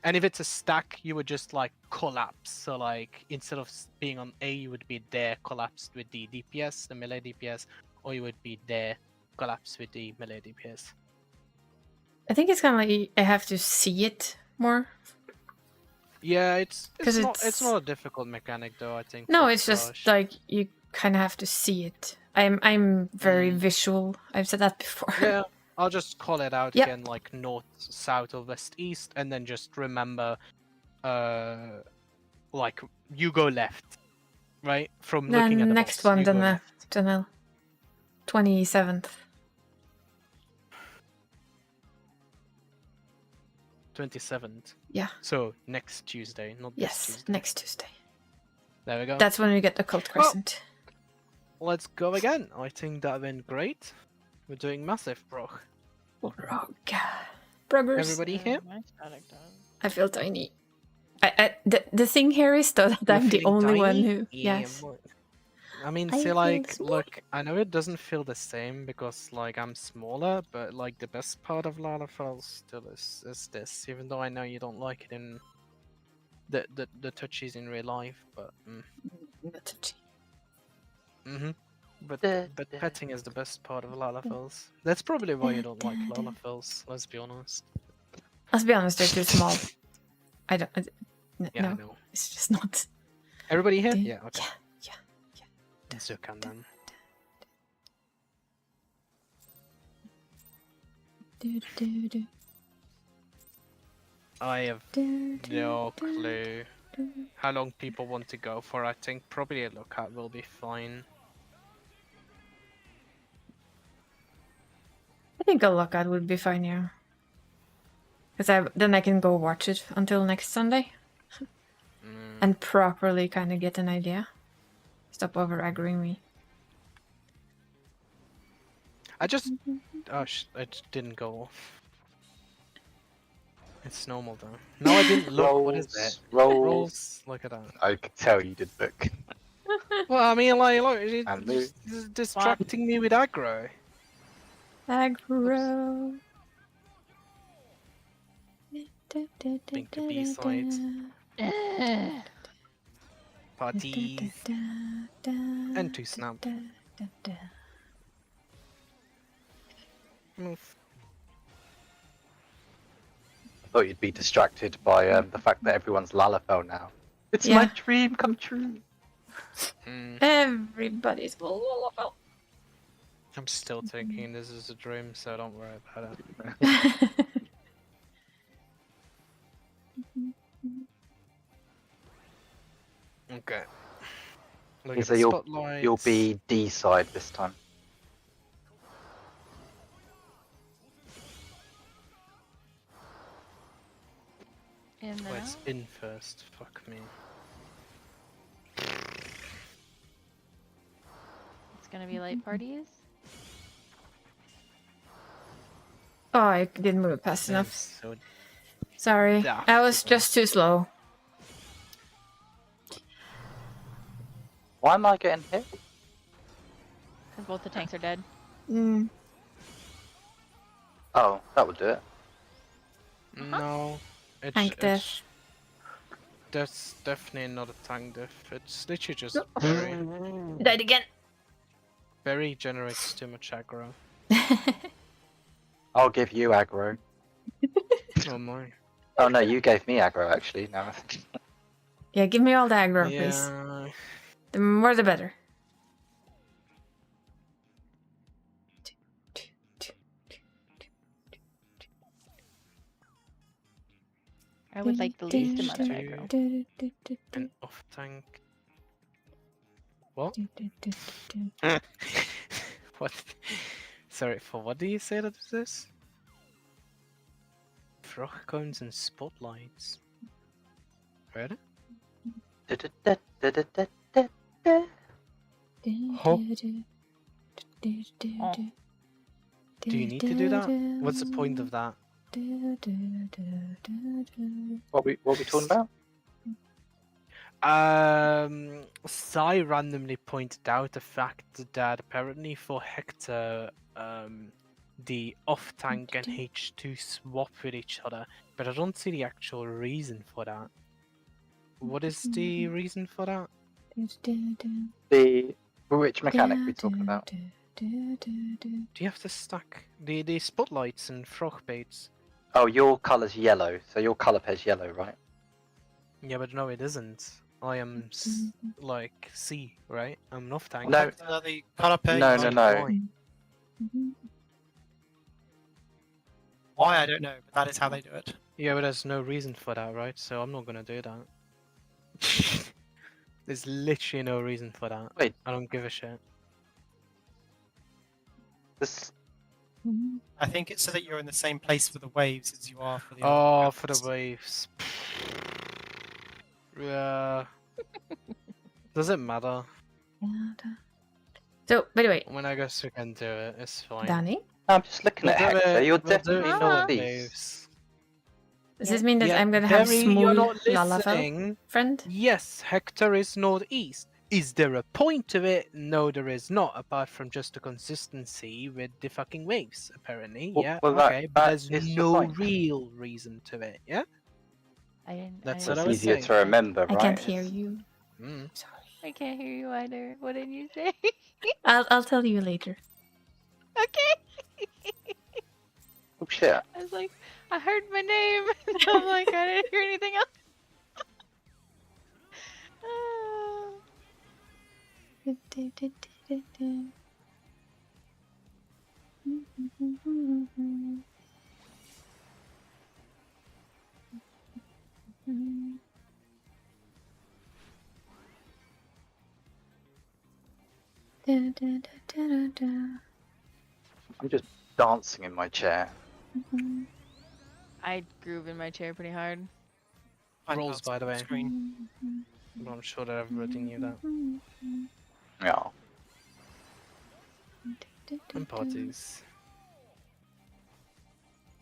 And if it's a stack, you would just like collapse. So like instead of being on A, you would be there collapsed with the DPS, the melee DPS, or you would be there collapsed with the melee DPS. I think it's kind of like I have to see it more. Yeah, it's 'Cause not it's- not a difficult mechanic though, I think. No, for it's just Crush. like you kind of have to see it. I'm very visual. I've said that before. Yeah, I'll just call it out Yep. again, like north, south, or west, east, and then just remember, like you go left, right? From looking at the next box, one, you then go the left. 27th. 27th. Yeah. So next Tuesday, not this Yes, Tuesday. next Tuesday. There we go. That's when we get the cult crescent. Let's go again. I think that went great. We're doing massive, bro. Broggers. Everybody here? My static does. I feel tiny. The thing here is though that I'm the You're feeling only one tiny? who. Yeah, Yes. boy. I mean, I see, feel like, small. look, I know it doesn't feel the same because, like, I'm smaller, but, like, the best part of Lalafell still is this, even though I know you don't like it in the touchies in real life, but, But petting is the best part of Lalafells. That's probably why you don't like Lalafells, let's be honest. Let's be honest, they're too small. I don't. Yeah, no, I know. it's just not. Everybody here? They- Yeah, okay. Yeah. Yes, you can then. I have no clue how long people want to go for. I think probably a lookout will be fine. I think a lockout would be fine, yeah. Because then I can go watch it until next Sunday and properly kind of get an idea. Stop over aggroing me. I just... Oh, it didn't go off. It's normal though. No, I didn't look. What is that? Rolls. Look at that. I could tell you did look. Well, I mean, like, look, And it's distracting me with aggro. Aggro. Think the B-side. Parties. And 2 snap. Move. I thought you'd be distracted by the fact that everyone's Lalafell now. It's Yeah. my dream come true. Everybody's Lalafell. I'm still thinking this is a dream, so don't worry about it. Okay. Look at So the you'll spotlights. be D side this time. In the It's in first. Fuck me. It's gonna be light parties. Oh, I didn't move it fast enough. So Sorry. Yeah, I was okay. just too slow. Why am I getting hit? Because both the tanks are dead. Mm. Oh, that would do it. No. Tank death. That's definitely not a tank death. It's literally just very, Died again. very generates too much aggro. I'll give you aggro. Oh my. Oh no, you gave me aggro actually. No. Yeah, give me all the aggro, please. Yeah. The more the better. I would like the least amount of aggro. An off tank. What? What? Sorry, for what do you say that this is? Frog cones and spotlights. Really? Oh. Do you need to do that? What's the point of that? What we talking about? Sai randomly pointed out the fact that apparently for Hector, the off tank and H2 swap with each other, but I don't see the actual reason for that. What is the reason for that? Which mechanic we talking about? Do you have to stack the spotlights and frog baits? Oh, your colour's yellow, so your colour pair's yellow, right? Yeah, but no, it isn't. I am like C, right? I'm an off tank. No. The colour pair No, is no, like no. white. Why, I don't know, but that is how they do it. Yeah, but there's no reason for that, right? So I'm not gonna do that. There's literally no reason for that. Wait. I don't give a shit. This. I think it's so that you're in the same place for the waves as you are for the Oh, other for the routes. waves. Yeah. Does it matter? So, by the way, I mean, I guess we can do it. It's fine. Danny, I'm just looking at Hector. You're definitely northeast. waves. does this mean that Yeah, I'm gonna have Barry, you're small not Lalafell listening. friend? Yes, Hector is northeast. Is there a point to it? No, there is not, apart from just the consistency with the fucking waves, apparently. Well- Yeah, well, that- okay, but that there's is the no point. real reason to it, yeah? I didn't. That's I, what I It's was easier saying. to remember, I right? can't hear you. Mm. Sorry. I can't hear you either. What did you say? I'll tell you later. Okay. Oh shit. I was like, I heard my name. So I'm like, I didn't hear anything else. I'm just dancing in my chair. I groove in my chair pretty hard. Find Rolls, out by the on way. Screen. I'm sure that everybody knew that. Yeah. And parties.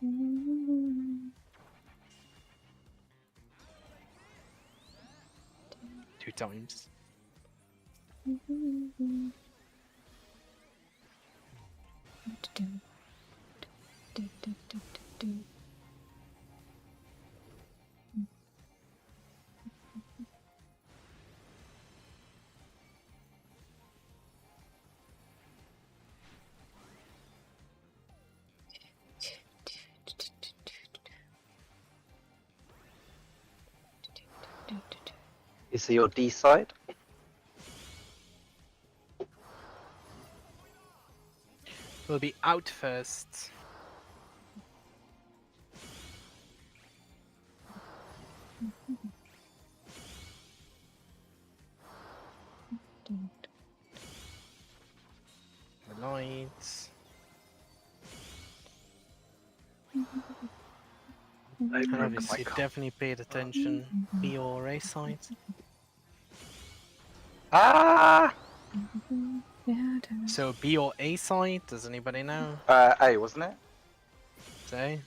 2 times. to your D side. We'll be out first. The lights. And obviously definitely paid attention. B or A side. Ah! So B or A side, does anybody know? A, wasn't it? Say.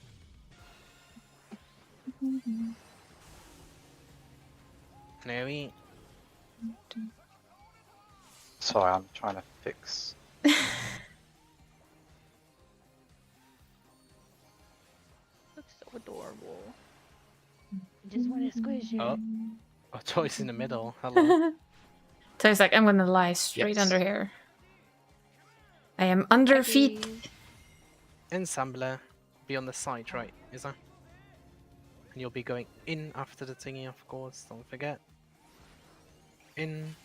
No, E. Sorry, I'm trying to fix. Looks so adorable. Just want to squish you. Oh. Oh, choice in the middle. Hello. So it's like, I'm gonna lie straight Yes. under here. I am under feet. Ensembler. Be on the side, right? Is that? And you'll be going in after the thingy, of course. Don't forget. In.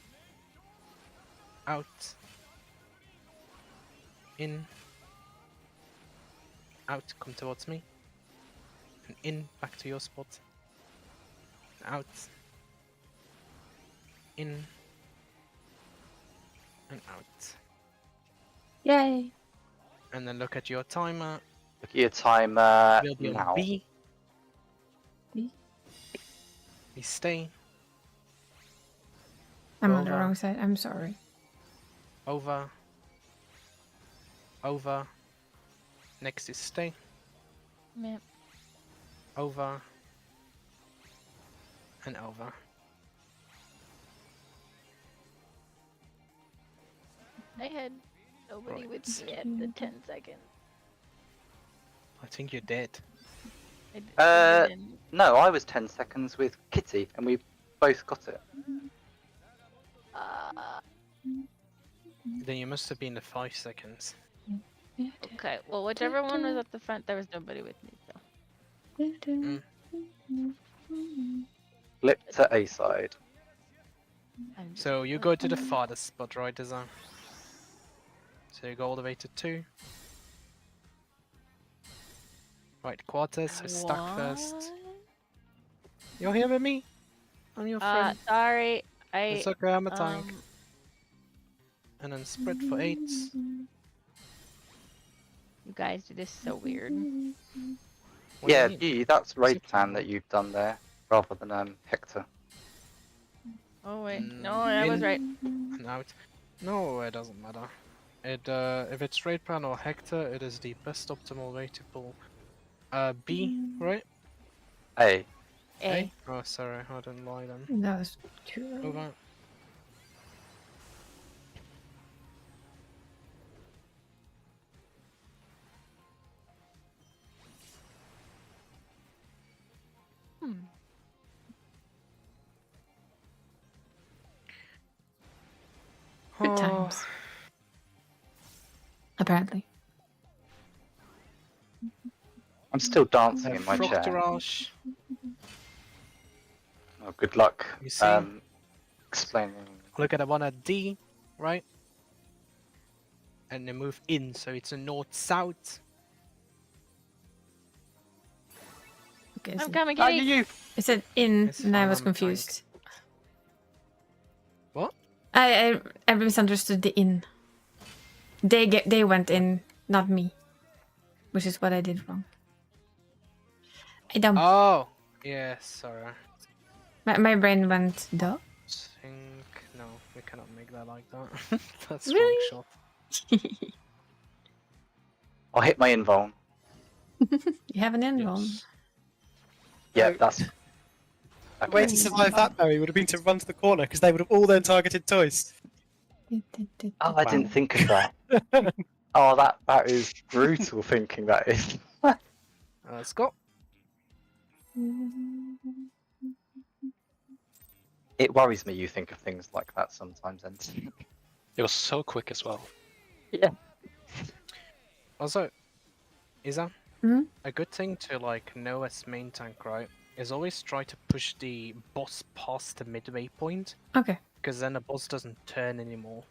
Out. In. Out. Come towards me. And in. Back to your spot. Out. In. And out. Yay. And then look at your timer. Look at your timer We'll be now. on B. B? We stay. I'm on the Over. wrong side. I'm sorry. Over. Over. Next is stay. Yep. Over. And over. I had nobody Right. with me at the 10 seconds. I think you're dead. I didn't. No, I was 10 seconds with Kitty, and we both got it. Then you must have been the 5 seconds. Okay, well, whichever one was at the front, there was nobody with me. So. Flip to A side. I'm just So you go to the farthest spot, right, Design? So you go all the way to 2. Right, quarters, so stack first. What? You're here with me? I'm your friend. Sorry, It's okay, I'm a tank. And then spread for 8. You guys do this so weird. What do Yeah, mean? you, that's raid okay. plan that you've done there, rather than Hector. Oh wait, no, I was in- right. And out. No, it doesn't matter. It if it's raid plan or Hector, it is the best optimal way to pull. B, right? A. A. Oh, sorry, I didn't lie then. That was too early. Over. Good Oh, times. Apparently. I'm still dancing in my chair. Froctorage. Oh, good luck. You see? Explaining. Look at the one at D, right? And then move in, so it's a north-south. Okay, I'm so coming, Ah, Kitty. you! I said in, It's and I fine, was I'm confused. What? I misunderstood the in. They went in, not me. Which is what I did wrong. I dumb. Oh! Yeah, sorry. My brain went duh. Think... No, we cannot make that like that. That's Really? wrong shot. I'll hit my invuln. You have an invuln. Yes. Yeah, Oh. that's. The way to survive that, Barry, would have been to run to the corner, because they would have all then targeted Toys. Oh, I didn't think of that. Oh, that is brutal thinking, that is. Let's go. It worries me you think of things like that sometimes, and It was so quick as well. Also, is that Hmm? a good thing to like know as main tank, right? is always try to push the boss past the midway point, Okay. because then the boss doesn't turn anymore.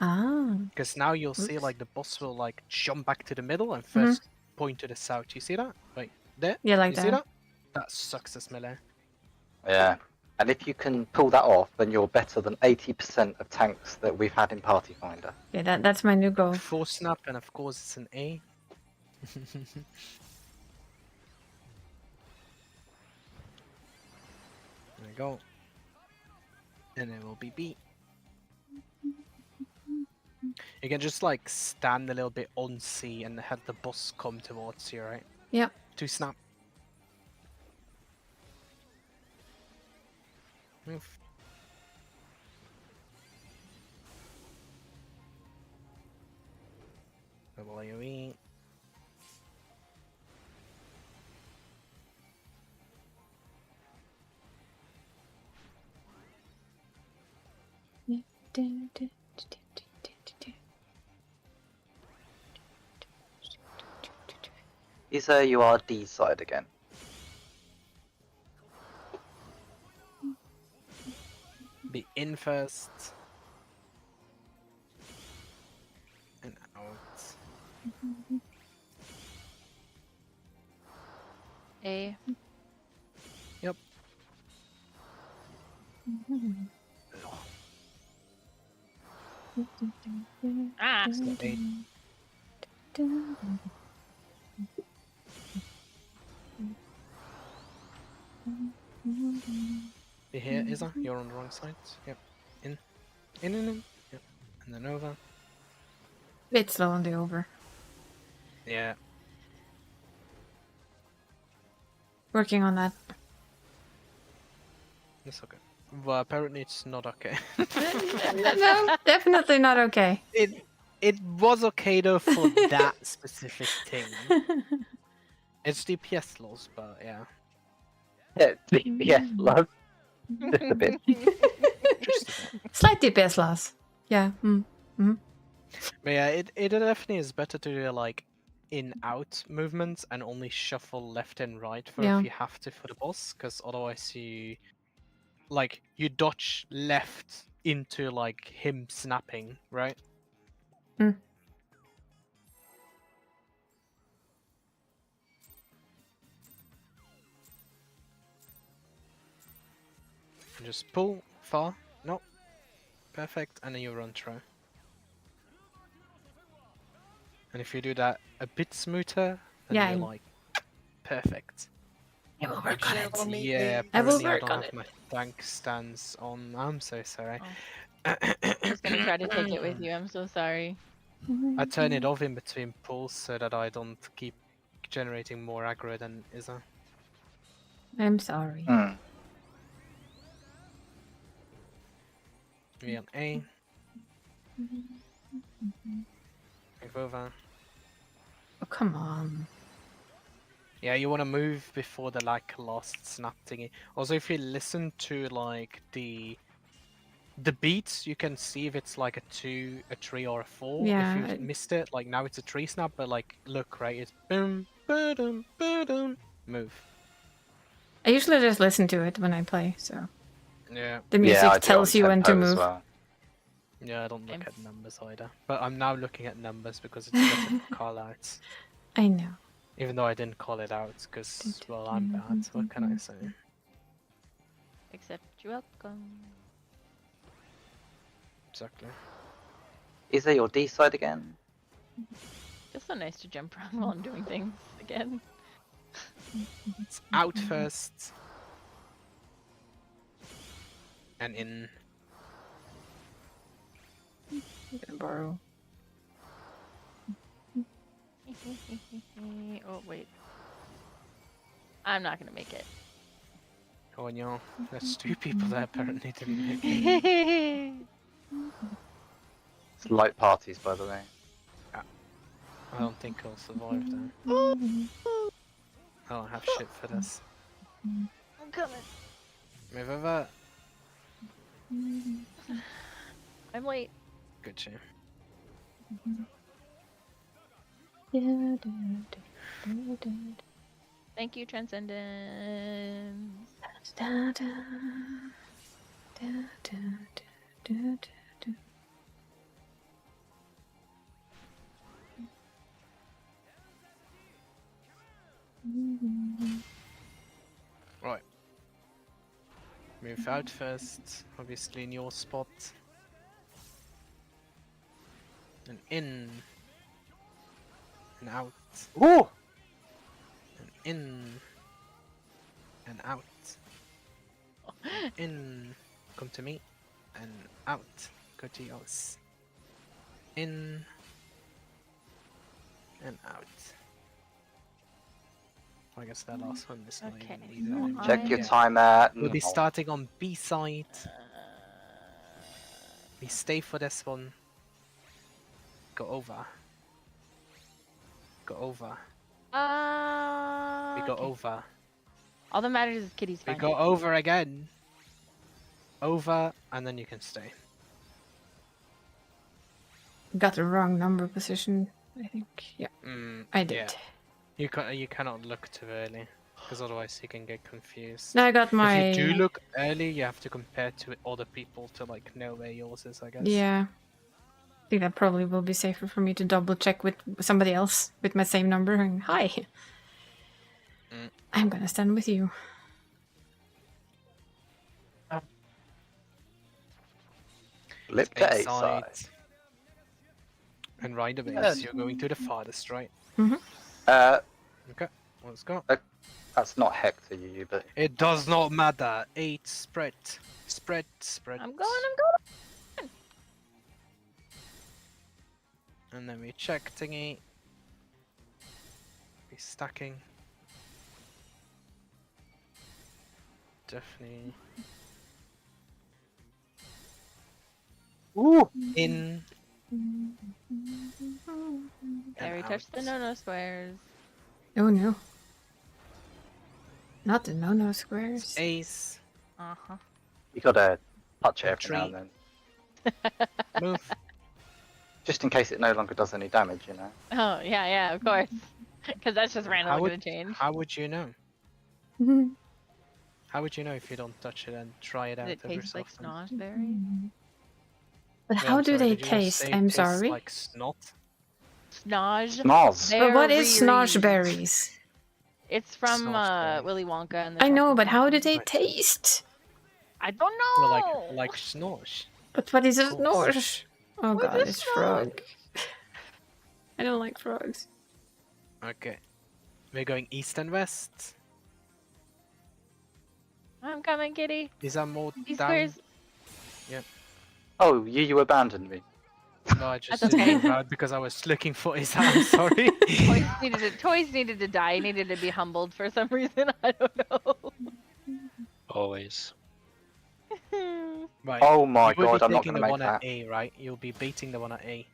Ah. Because now you'll see Oops. like the boss will like jump back to the middle and first point to the south. You see that? Right there? Yeah, like you see that. that? That sucks as melee. Yeah. And if you can pull that off, then you're better than 80% of tanks that we've had in Party Finder. Yeah, that's my new goal. Full snap, and of course it's an A. There we go. And it will be B. You can just like stand a little bit on C and have the boss come towards you, right? Yep. To snap. Move. Double AoE. Isa, you are D side again. Be in first. And out. A. Yep. Ah! So A. You here, Isa? You're on the wrong side. Yep. In. In. Yep. And then over. Bit slow on the over. Yeah. Working on that. It's okay. Well, apparently it's not okay. No, definitely not okay. It was okay though for that specific thing. It's DPS loss, but yeah. Yeah, DPS love. Just a bit. Just a bit. Slight DPS loss. Yeah. But yeah, it definitely is better to do like in-out movements and only shuffle left and right for Yeah. if you have to for the boss, because otherwise you dodge left into like him snapping, right? Mm. Just pull far. No. Perfect. And then you run through. And if you do that a bit smoother, then Yeah, you're like perfect. I will work on it. Yeah, I will apparently I work don't on have it. my tank stands on. I'm so sorry. I was gonna try to take it with you. I'm so sorry. I turn it off in between pulls so that I don't keep generating more aggro than Isa. I'm sorry. We on A. Move over. Oh, come on. Yeah, you want to move before the like last snap thingy. Also, if you listen to like the beats, you can see if it's like a 2, a 3, or a 4. Yeah, If you missed it, like now it's a 3 snap, but like look, right, it's boom, boom, boom, move. I usually just listen to it when I play, so Yeah. the music I do tells on you when to tempo as move. well. Yeah, I don't look at numbers either. But I'm now looking at numbers because it's better for call outs. I know. Even though I didn't call it out because, well, I'm bad. What can I say? Accept you welcome. Exactly. Isa, your D side again. Just so nice to jump around while I'm doing things again. It's out first. And in. I'm gonna borrow. Oh, wait. I'm not gonna make it. Oh no, there's 2 people that apparently didn't make it. It's light parties, by the way. I don't think I'll survive that. I don't have shit for this. I'm coming. Move over. I'm late. Good shit. Thank you, Transcendence. Da, da, da, da, da, da, da. Right. Move out first, obviously in your spot. And in. And out. Ooh! And in. And out. In. Come to me. And out. Go to yours. In. And out. I guess that last one is not Okay. even needed anymore. Check your I- timer. We'll be No. starting on B side. We stay for this one. Go over. Go over. We go okay. over. All that matters is Kitty's We fine. go over again. Over, and then you can stay. Got the wrong number position, I think. Yeah, I did. Yeah. You cannot look too early, because otherwise you can get confused. Now I got my. If you do look early, you have to compare to other people to like know where yours is, I guess. Yeah. I think that probably will be safer for me to double check with somebody else with my same number. And hi. I'm gonna stand with you. Flip to A side. And right away, so you're going to the farthest, right? Okay, let's go. That's not Hector, you, but It does not matter. 8 spread. Spread. I'm going. And then we check thingy. Be stacking. Definitely. ooh, In. There we and touched the out. no-no squares. Oh no. Not the no-no squares. Ace. Uh-huh. you gotta touch it A every now and tree. then, Move. just in case it no longer does any damage. You know. Oh, yeah, of course. Because that's just randomly would- going to change. How would you know? How would you know if you don't touch it and try it out Does it every taste so like often? snozzberry? But Wait, how I'm do sorry, they did you just taste? say it I'm tastes sorry. Like snot. Snoz. Snoz. But what is Berries. snoshberries? It's from Snozzberries. Willy Wonka and the I know, Chocolate but how do Factory. they Right. taste? I don't know. Well, like snosh. But what is a Of course. snosh? Oh What god, is it's snosh? frog. I don't like frogs. Okay. We're going east and west. I'm coming, Kitty. These are more These down. squares. Oh, you abandoned me. No, I just That's didn't okay. move out because I was looking for his hand. Sorry. Toys needed to die. Needed to be humbled for some reason. I don't know. Always. Right. Oh my you will god, be I'm not taking gonna the make one that. at A, right? You'll be baiting the one at A.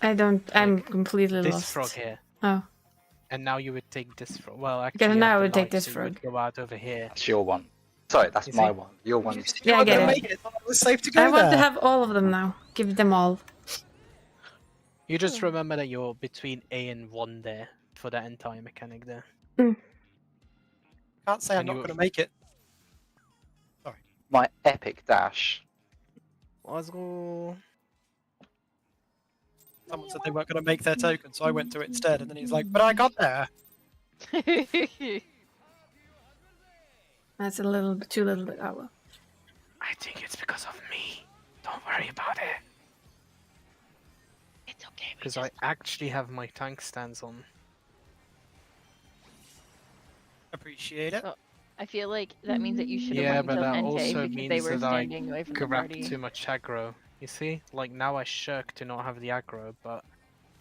I don't. I'm completely This lost. frog here. Oh, And now you would take this frog. Well, actually, okay. you Now have I the would take light, this so you would frog. go out over here. That's your one. Sorry, that's You my see? one. Your one's. Yeah, I get it. It was safe to go I want to there. have all of them now. Give them all. You just remember that you're between A and 1 there for that entire mechanic there. Can't say I'm And not you- going to make it. My epic dash. Let's go. Someone said they weren't going to make their token, so I went to it instead. And then he's like, "But I got there." That's a little bit too little bit. Oh well. I think it's because of me. Don't worry about it. It's okay. Because I actually have my tank stands on. Appreciate it. Oh, I feel like that means that you should have Yeah, went but until that Entei also because they means were that I standing away from the Grab party. too much aggro. You see? Like now I shirk to not have the aggro, but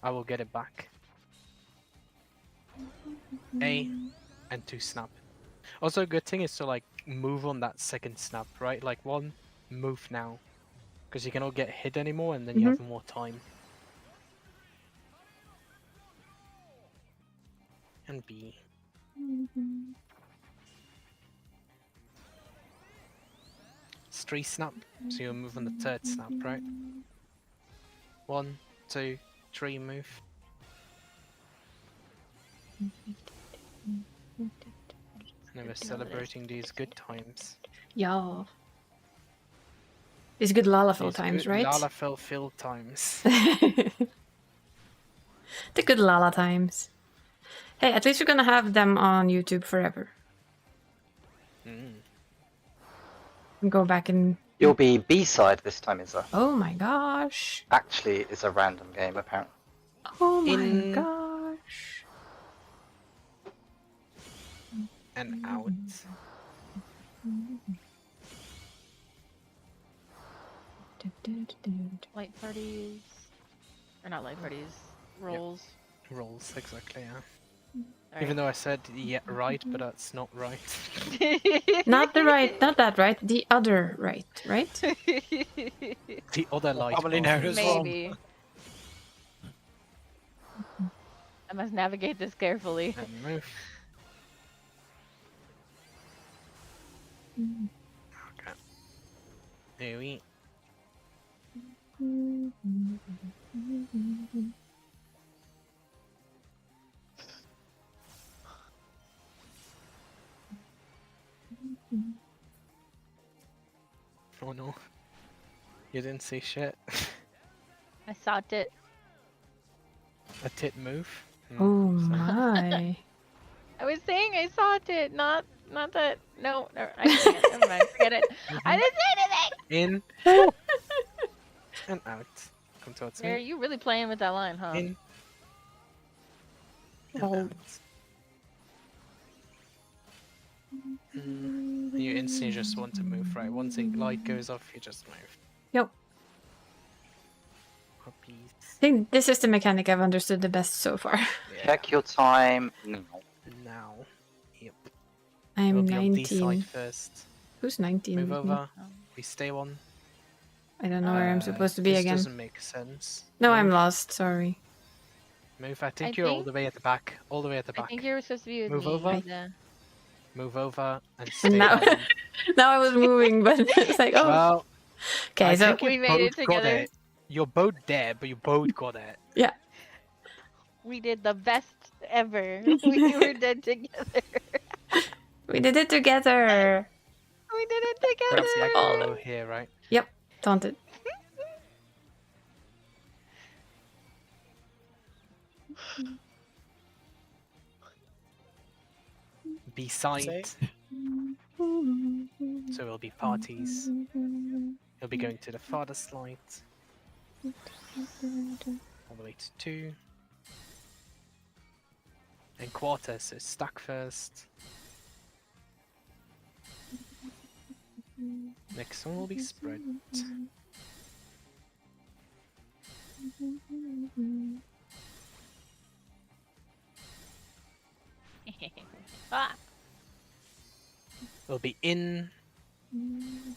I will get it back. A and 2 snap. Also, a good thing is to like move on that second snap, right? Like 1, move now. Because you cannot get hit anymore and then you have more time. And B. It's 3 snap, so you'll move on the 3rd snap, right? 1, 2, 3, move. And we're celebrating these good times. Yeah. It's good Lalafell These times, good right? Lalafell times. The good Lala times. Hey, at least we're gonna have them on YouTube forever. Mm. And go back and... You'll be B-side this time, Izza. Oh my gosh. Actually, it's a random game, apparently. Oh my In- gosh. And out. Light parties. Or not light parties. Rolls. Rolls, exactly, yeah. Alright. Even though I said yeah, right, but that's not right. Not the right, not that right, the other right, right? The other light Probably bar. known as wrong. Maybe. I must navigate this carefully. And move. Okay. Here we. Oh no. You didn't see shit. I saw it. A tit move. Oh so- my. I was saying I saw it, not that. No, I can't. Never mind. Forget it. I didn't say anything. In. And out. Come towards Are me. you really playing with that line, huh? In. And Oh. out. You instantly just want to move, right? Once the light goes off, you just move. Yep. Puppies. I think this is the mechanic I've understood the best so far. Yeah. Check your time. No. Now. Yep. I'm We'll be on D 19. side first. Who's 19? Move with me? over. We stay one. I don't know where I'm supposed to be this again. doesn't make sense. No, I'm Move. lost, sorry. Move. I think I you're all think- the way at the back. All the way at the I back. think you were supposed to be with Move me. over. Lisa. Move over and And stay now, down. now I was moving, but it's like, oh. Well, Okay, I so think you We made it both got together. it. You're both there, but you both got it. We did the best ever. We were dead together. we did it together. We did it together. That's the aggro here, right? Taunted. Beside, so it'll be parties. He'll be going to the farthest light. All the way to 2. And quarter, so stack first. Next one will be spread. Ah, We'll be in. And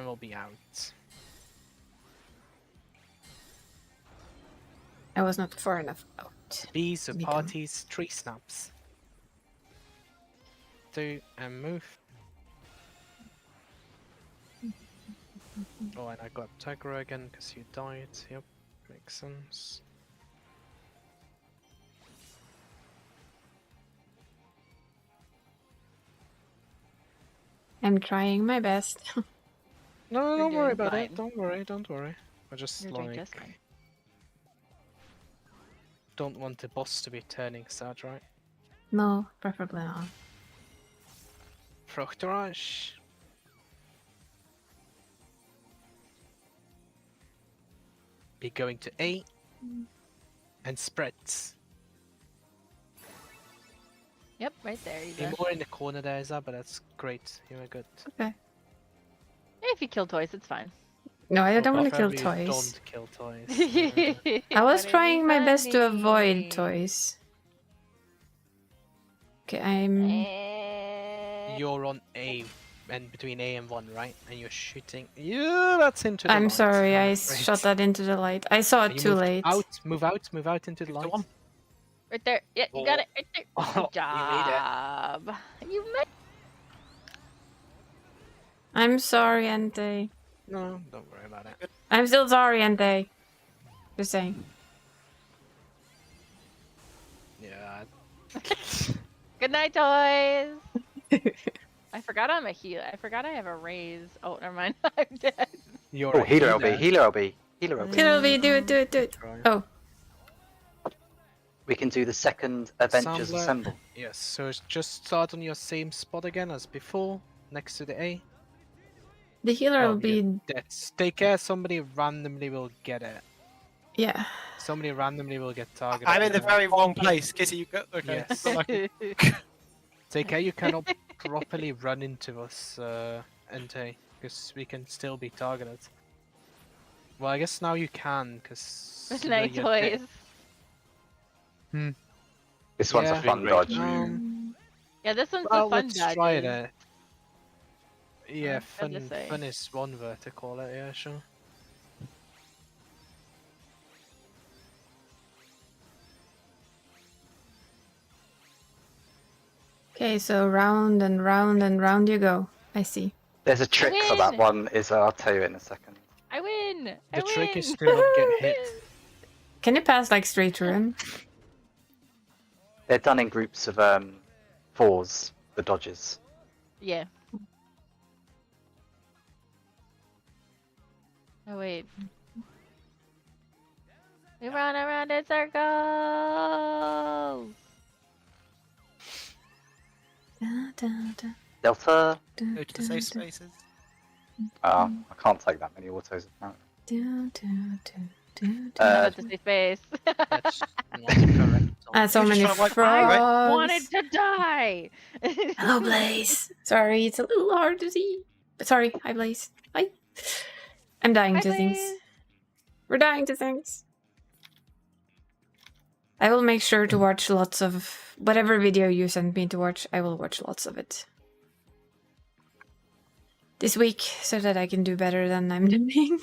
we'll be out. I was not far enough out. B, so Me too. parties, 3 snaps. 2, and move. Oh, and I got Tigra again because you died. Yep, makes sense. I'm trying my best. No, You're don't worry doing about it. fine. Don't worry, don't worry. I just You're doing like just fine. don't want the boss to be turning sad, right? No, preferably not. Fruchterage. Be going to A and spreads. Yep, right there. You Be go. more in the corner there, Izza, but that's great. You were good. Okay. If you kill toys, it's fine. No, I don't want to kill Preferably toys. Don't kill toys. I was trying my best to avoid toys. Okay, I'm... You're on A, and between A and 1, right? And you're shooting. Yeah, that's into the I'm light. sorry, I Great. shot that into the light. I saw And it you too moved late. move out into the light. one. Right there. Yeah, you got it. Right there. Oh, Good job. You made I'm sorry, Ente. No, don't worry about it. I'm still sorry, Ente. Just saying. Yeah, Good night, toys. I forgot I'm a healer. I forgot I have a raise. Oh, never mind. I'm dead. You're Oh, a healer LB, healer LB, healer LB. Kill me, do it, do it, do it. Try. Oh, We can do the second Adventures Assembler. Assemble. Yes, so it's just start on your same spot again as before, next to the A. the healer Oh, will be. That's take care. Somebody randomly will get it. Yeah. Somebody randomly will get targeted. I'm in the now. very wrong place. Kitty, you go. Okay. Yes. Good luck. Take care. You cannot properly run into us, Entei, because we can still be targeted. Well, I guess now you can, because. Good night, toys. This one's a Yeah. fun dodge. Yeah, this one's Well, the fun let's dodge. try it. Yeah, Hard to fun. say. Fun is one word to call it. Yeah, sure. Okay, so round and round and round you go. I see. There's a trick for that win! one, Izza. I'll tell you in a second. I win. The trick is to not get hit. Can you pass like straight through him? They're done in groups of 4s, the dodges. Yeah. Oh wait. We run around in circles. Delta. Go to the safe spaces. I can't take that many autos apparently. Not the safe space. That's not correct. So You many just try to wipe frogs. me, I wanted to die. Hello, Blaze. Sorry, it's a little hard to see. But sorry, hi, Blaze. Hi. I'm dying Hi, to things. Blaze. We're dying to things. I will make sure to watch lots of whatever video you send me to watch. I will watch lots of it this week so that I can do better than I'm doing.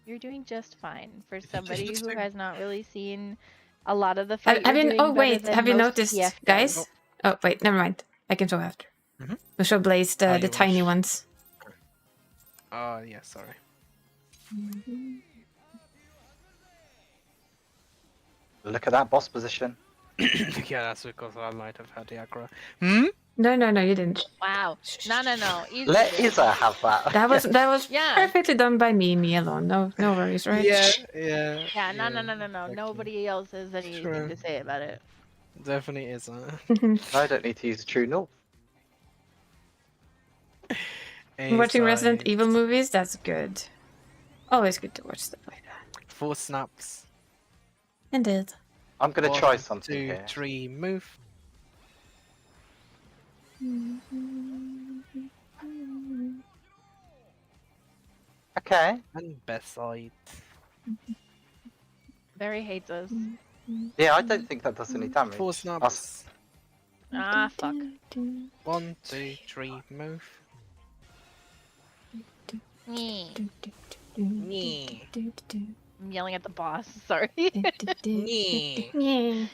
You're doing just fine for somebody who has not really seen a lot of the fight. Have you're you? doing Oh better wait, than have you most noticed, TF guys? Oh wait, never mind. I can show after. Mhm. We'll show Blaze Oh, the you tiny wish. ones. Oh, yeah, sorry. Look at that boss position. Yeah, that's because I might have had the aggro. Hmm? No, you didn't. Wow. No. Easy. Let Izza have that. That was Yeah. perfectly done by me alone. No worries, right? Yeah. Yeah, no. Nobody else has anything True. to say about it. Definitely isn't. I don't need to use a true north. Watching Resident Evil movies, that's good. Always good to watch stuff like that. 4 snaps. Indeed. I'm gonna 1, try something 2, here. 3, move. Okay. And beside. Barry hates us. Yeah, I don't think that does any damage. 4 snaps. Ah, fuck. 1, 2, 3, move. Nyeh. Nyeh. I'm yelling at the boss. Sorry. Nyeh. Nyeh.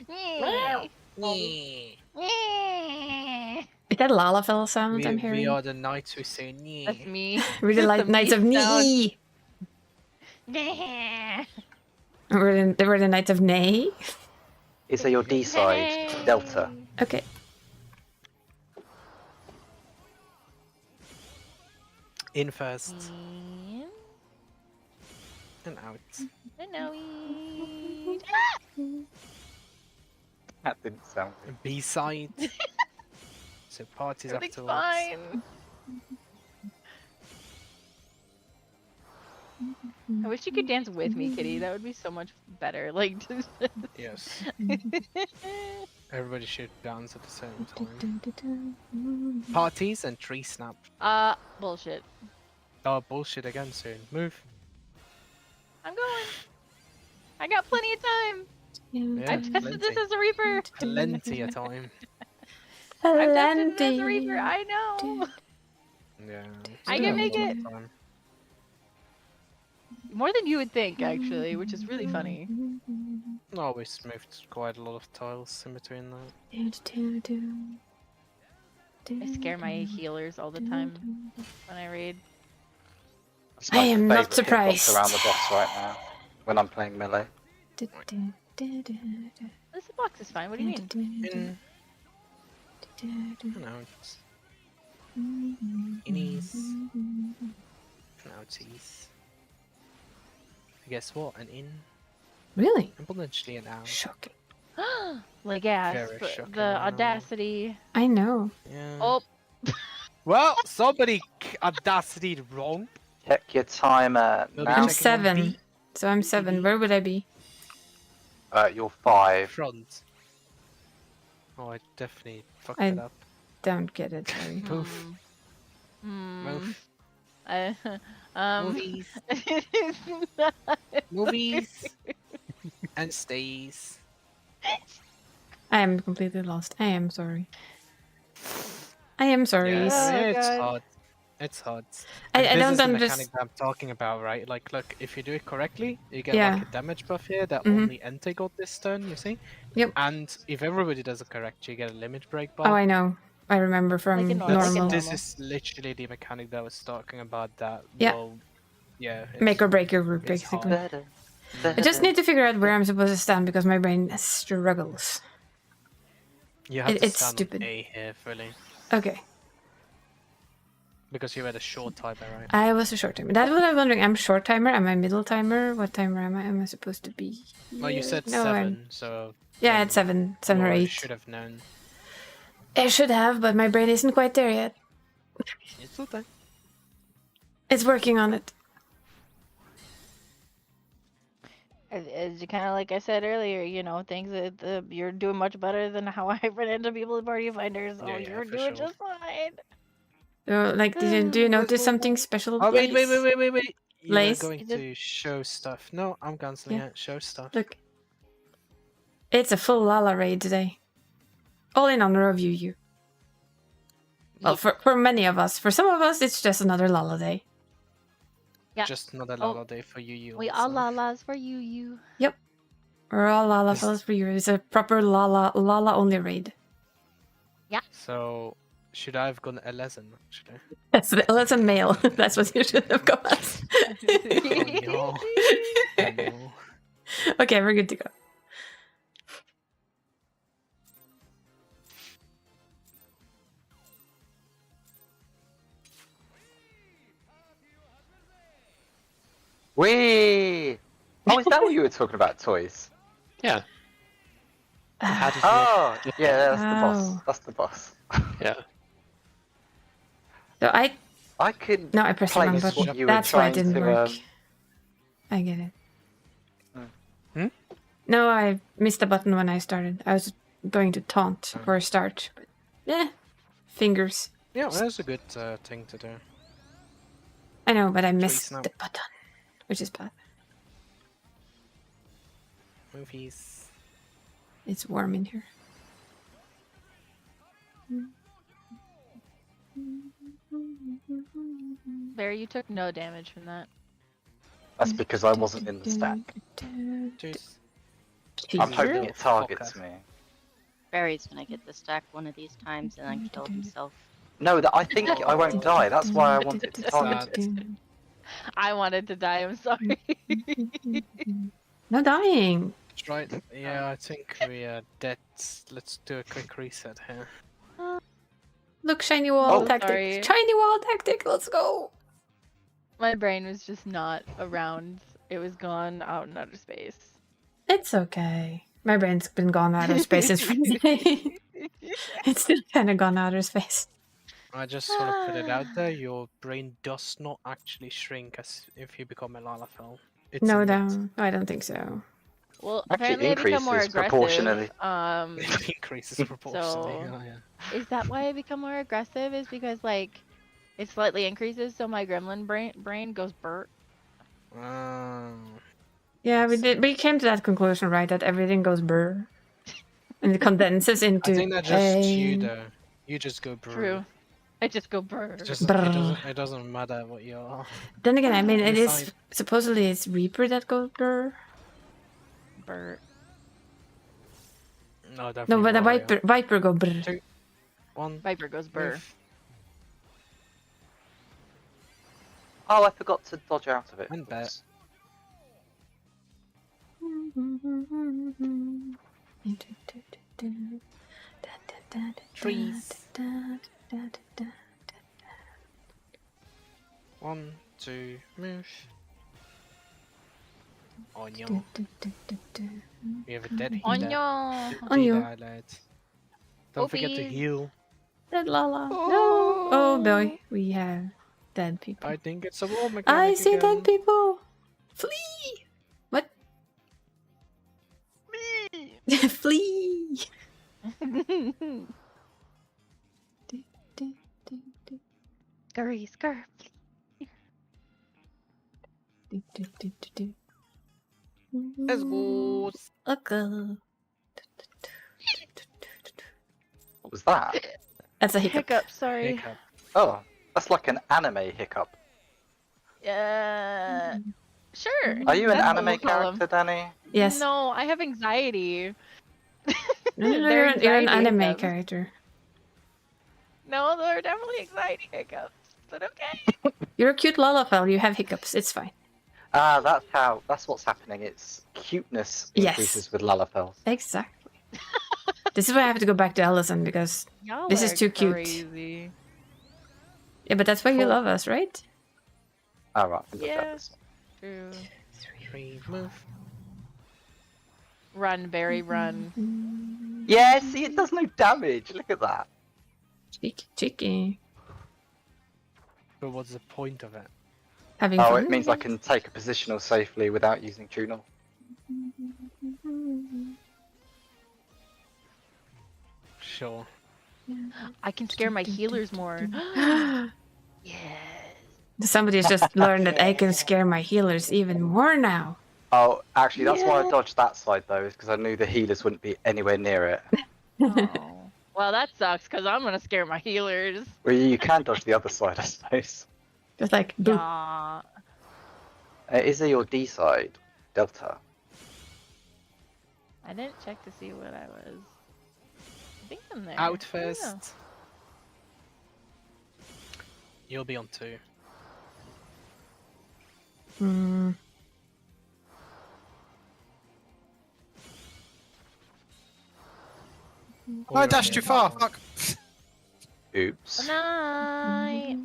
Nyeh. Nyeh. Is that Lalafell sound I'm We hearing? are the knights who say nyeh. That's me. We're the That's a Knights of me sound. Knee. Nyeh. We're the Knights of Nay. Is your D side Hey. Delta? Okay. In first. In And out. and out. That didn't sound good. B side. So parties Everything's afterwards. fine. I wish you could dance with me, Kitty. That would be so much better. Like, just... Yes. Everybody should dance at the same time. Parties and 3 snap. bullshit. Oh, bullshit again soon. Move. I'm going. I got plenty of time. Yeah, I've tested this as a Reaper. Plenty of time. I've tested this as a Reaper. I know. Yeah. I still can have a make lot it. of time. More than you would think, actually, which is really funny. No, we moved quite a lot of tiles in between that. I scare my healers all the time when I raid. It's I my am not favourite hitbox surprised. around the boss right now when I'm playing melee. This this box is fine. What do you mean? In. No, it's innies. Outies. Guess what? An in. Really? And potentially an out. Shocking. Like gasp. Very shocking, The I know. audacity. I know. Yeah. Oh, Well, somebody audacity wrong. Check your timer Maybe now. I'm check it on 7. B. So I'm 7. Where would I be? You're 5. Front. Oh, I definitely fucked I- it up. Don't get it, sorry. Poof. Move. I, Movies. Movies. And stays. I am completely lost. I am sorry. I am sorry. Yeah, Oh, it's God. hard. It's hard. I This don't is the understand. mechanic that I'm talking about, right? Like, look, if you do it correctly, you get Yeah. like a damage buff here that Mhm. only Entei got this turn, you see? Yep. And if everybody does it correct, you get a limit break buff. Oh, I know. I remember from Like a normal- That's- like a normal. This normal. is literally the mechanic that I was talking about that Yeah. will... Yeah. Make or break your group, it's basically. hard. I just need to figure out where I'm supposed to stand because my brain struggles. You have to it's stand stupid. on A here, fully. Okay. Because you had a short timer, right? I was a short timer. That's what I'm wondering. I'm short timer. Am I middle timer? What timer am I? Am I supposed to be? Well, you here? said No, 7, so... Yeah, then at 7 or you 8. should have known. I should have, but my brain isn't quite there yet. It's okay. It's working on it. As kind of like I said earlier, you know, things that you're doing much better than how I run into people in Party Finders. So Yeah, yeah, you're for doing sure. just fine. So, like, do you notice something special? Oh, wait. Blaze? You were Lace? going You did- to show stuff. No, I'm canceling Yeah. it. Show stuff. Look. It's a full Lala raid today. All in honor of you. Well, for many of us. For some of us, it's just another Lala day. Yeah. Just another Oh, Lala day for you. We all lalas for you. We're all Lala This- fellas for you. It's a proper Lala only raid. So, should I have gone 11, actually? That's a male. That's what you should have gone as. Oh, no. Okay, we're good to go. Whee! Oh, is that what you were talking about, toys? Yeah, How did you... Oh, yeah, that's the boss. Oh. That's the boss. yeah. So I could no, I pressed the play wrong this button. what you were That's why it trying didn't to. work. I get it. Hmm? No, I missed a button when I started. I was going to taunt for a start, but fingers. Yeah, well, that's a good thing to do. I know, but I missed now. the button, which is bad. Movies. It's warm in here. Barry, you took no damage from that. That's because I wasn't in the stack. Jeez. I'm Teacher? hoping it targets me. Barry's gonna get the stack one of these times and then kill himself. No, I think I won't die. That's why I wanted to target it. I wanted to die. I'm sorry. No dying. Right. Yeah, I think we are dead. Let's do a quick reset here. Look, shiny wall Oh, tactic. sorry. Shiny wall tactic. Let's go. My brain was just not around. It was gone out in outer space. It's okay. My brain's been gone out of space since Friday. It's still kind of gone out of space. I just want to put it out there. Your brain does not actually shrink as if you become a Lalafell. It's No, a myth. no, I don't think so. Well, Actually, apparently I become more increases proportionally. aggressive. It increases proportionally. So- Oh, yeah. Is that why I become more aggressive? Is because like it slightly increases, so my gremlin brain goes burnt. Yeah, we did. We came to that conclusion, right? That everything goes brr, and it condenses into I think that's just you, pain. though. You just go brr. True. I just go burr. It's just, Brr. it doesn't matter what you are. Then again, I mean, it is Inside. supposedly it's Reaper that goes brr. Burr. No, No, definitely but the Warrior. Viper go brr. Two. One. Viper goes burr. move. Oh, I forgot to dodge out of it. And bet. Trees. 1, 2, move. Onion. We have a dead healer. Onion. Onion. Don't forget to Oopies. heal. Dead Lala. No. Oh boy, we have dead people. I think it's a war mechanic I see again. dead people. Flee. What? Flee. Scurry, scurry. Let's go. Okay. What was that? That's a hiccup. Hiccup, sorry. Hiccup. Oh, that's like an anime hiccup. Sure. Are you an that's what anime we'll call 'em. character, Danny? Yes. No, I have anxiety. No, They're you're an anxiety anime hiccups. character. No, they're definitely anxiety hiccups. But okay. You're a cute Lalafell. You have hiccups. It's fine. Ah, that's what's happening. It's cuteness Yes. increases with Lalafels. Exactly. This is why I have to go back to Allison because Y'all this is are too cute. crazy. Yeah, but that's why you love us, right? Oh, right. I forgot Yeah. this. True. 3, move. Run, Barry, run. Yeah, see, it does no damage. Look at that. Cheeky. But what's the point of it? Having Oh, fun. it means I can take a positional safely without using Tunel. Sure. I can scare my healers more. Yes. Somebody's just learned that I can scare my healers even more now. Oh, actually, that's why I dodged that side, though, is because I knew the healers wouldn't be anywhere near it. Oh. Well, that sucks because I'm gonna scare my healers. Well, you can dodge the other side, I suppose. Just like, boop. Yeah. Is it your D side, Delta? I didn't check to see what I was. I think I'm there. Out I don't know. first. You'll be on 2. Hmm. Or I you're dashed on too far. one. Fuck. Oops. Good night.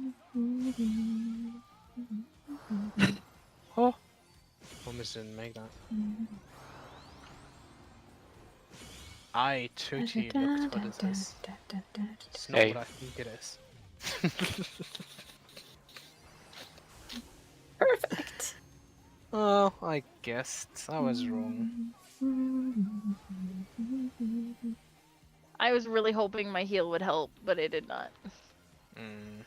Oh. Almost didn't make that. I totally looked what it is. It's not Hey. what I think it is. Perfect. Oh, I guessed. I was wrong. I was really hoping my heal would help, but it did not. Mm.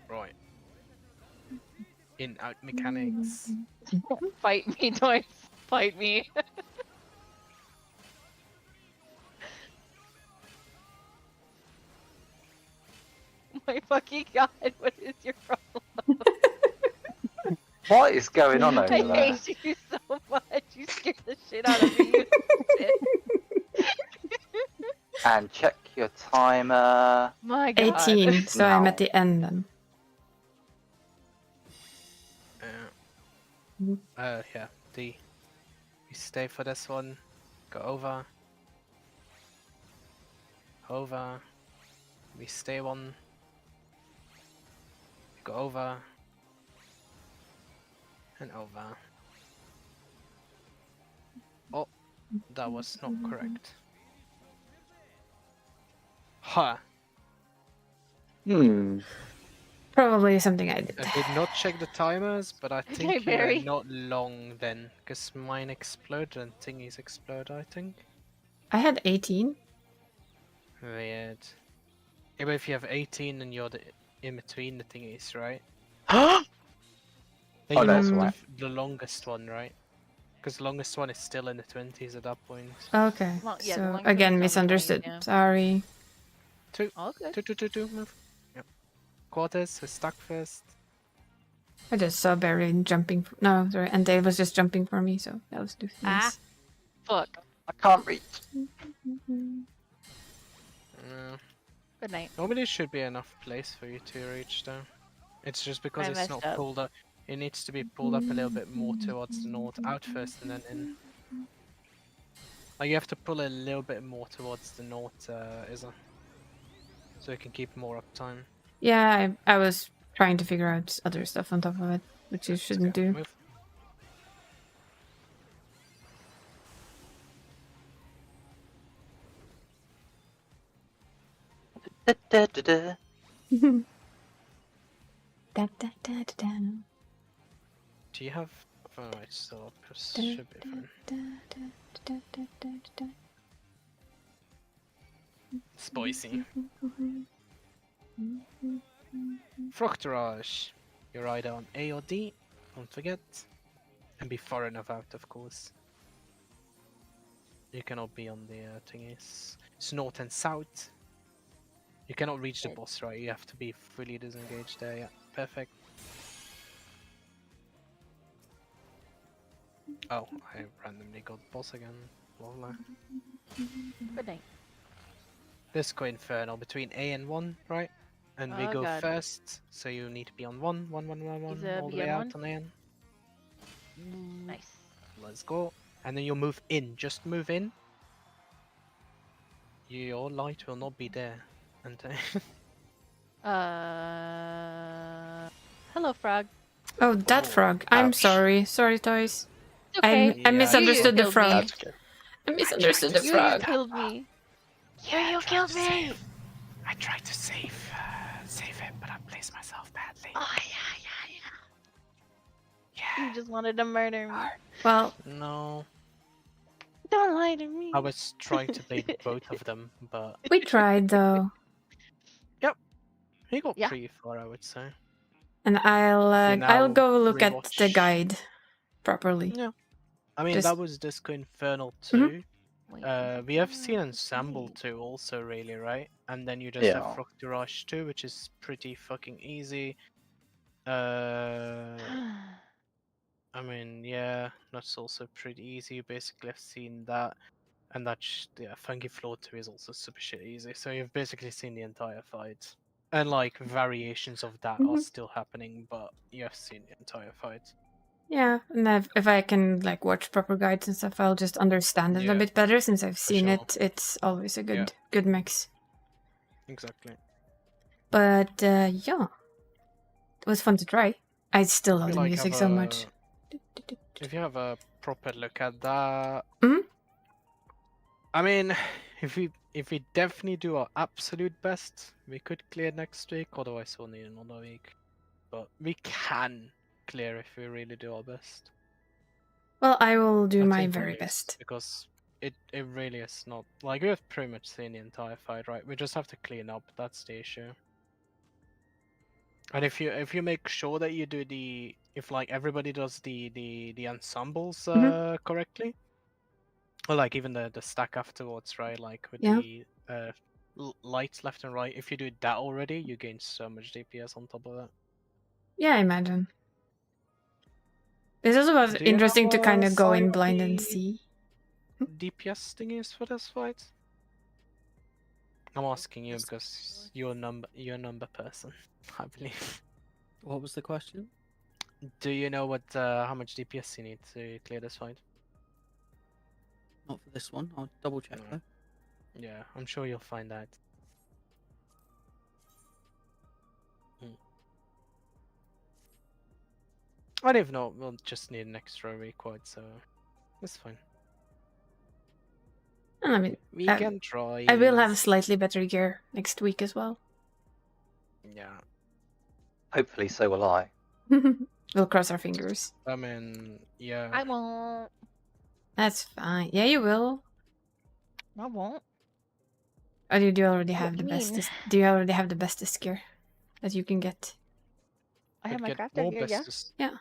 Right. In-out mechanics. Fight me, Toys. Fight me. My fucking god, what is your problem? What is going on over I there? hate you so much. You scared the shit out of me. You bitch. And check your timer. My god. 18, so I'm No. at the end then. Yeah, D. We stay for this one. Go over. Over. We stay one. Go over. And over. Oh, that was not correct. Ha! Probably something I did. I did not check the timers, but I Hey, think we Barry. are not long then, because mine exploded and thingies explode, I think. I had 18. Weird. Yeah, but if you have 18 and you're in between the thingies, right? Oh, Then you that's have why. the longest one, right? Because the longest one is still in the 20s at that point. Okay. Well, yeah, the So longest again, one's on the 20s, misunderstood. yeah. Sorry. All good. Two, move. Yep. Quarters, so stuck first. I just saw Barry jumping. No, sorry. And Dave was just jumping for me, so that was nice. Ah. Fuck. I can't reach. Good night. Normally should be enough place for you to reach though. It's just because I it's messed not up. pulled up. It needs to be pulled up a little bit more towards the north. Out first and then in. Like you have to pull a little bit more towards the north, Izza. So you can keep more uptime. Yeah, I was trying to figure out other stuff on top of it, which you shouldn't do. Move. Da, da, da, da. Da, da, da, da, da. Do you have? Oh, it's still up. It Da, should be fine. da, da, da, da, da, da. Spicy. Fructurage. You're either on A or D. Don't forget. And be far enough out, of course. You cannot be on the thingies. It's north and south. You cannot reach the boss, right? You have to be fully disengaged there. Yeah, perfect. Oh, I randomly got boss again. Lovely. Good night. Disco Inferno between A and 1, right? And we Oh, go God. first, so you need to be on 1, 1, 1, 1, 1, Is all the B way on out on N. Nice. Let's go. And then you move in. Just move in. Your light will not be there. Until Hello, frog. Oh, that Oh, frog. I'm ouch. sorry. Sorry, toys. It's okay. I misunderstood the killed frog. me. That's okay. I misunderstood the You frog. killed me. You killed me. I tried to save it, but I placed myself badly. Oh yeah. You just wanted to murder me. Well, No, Don't lie to me. I was trying to bait both of them, but we tried though, he got Yeah. pretty far, I would say. and I'll now go look at the rewatch. guide properly. Yeah. I mean, Just- that was Disco Infernal 2. Wait, We have seen Ensemble 2 also, really, right? And then you just Yeah. have Fructurage 2, which is pretty fucking easy. I mean, yeah, that's also pretty easy. You basically have seen that. And that's, yeah, Funky Floor 2 is also super shit easy. So you've basically seen the entire fight. And, like, variations of that are Mhm. still happening, but you have seen the entire fight. Yeah, and if I can like watch proper guides and stuff, I'll just understand it a Yeah, bit better since I've seen sure. it. It's always a Yeah. good mix. Exactly. But yeah, it was fun to try. I still love You, the like, music have so much. If you have a proper look at that, Mhm. I mean, if we definitely do our absolute best, we could clear next week. Otherwise, we'll need another week. But we can clear if we really do our best. Well, I will do I my think very at least, best. because it really is not like we have pretty much seen the entire fight, right? We just have to clean up. That's the issue. And if you make sure that you do if like everybody does the ensembles correctly, or like even the stack afterwards, right? Like with Yeah. the lights left and right. If you do that already, you gain so much DPS on top of that. Yeah, I imagine. This also was Do you interesting to have kind a of go in sign blind of and the see. DPS thingies for this fight? I'm asking you because you're a number person, I believe. What was the question? Do you know what how much DPS you need to clear this fight? Not for this one. I'll double check No. though. Yeah, I'm sure you'll find out. And if not, we'll just need an extra record, so it's fine. And I mean, We I- can try. I will have slightly better gear next week as well. Yeah, Hopefully, so will I. We'll cross our fingers. I mean, yeah. I won't. That's fine. Yeah, you will. I won't. Or do you already What have do the you mean? bestest? Do you already have the bestest gear that you can get? I have But my get crafter more gear, yeah. bestest- Yeah.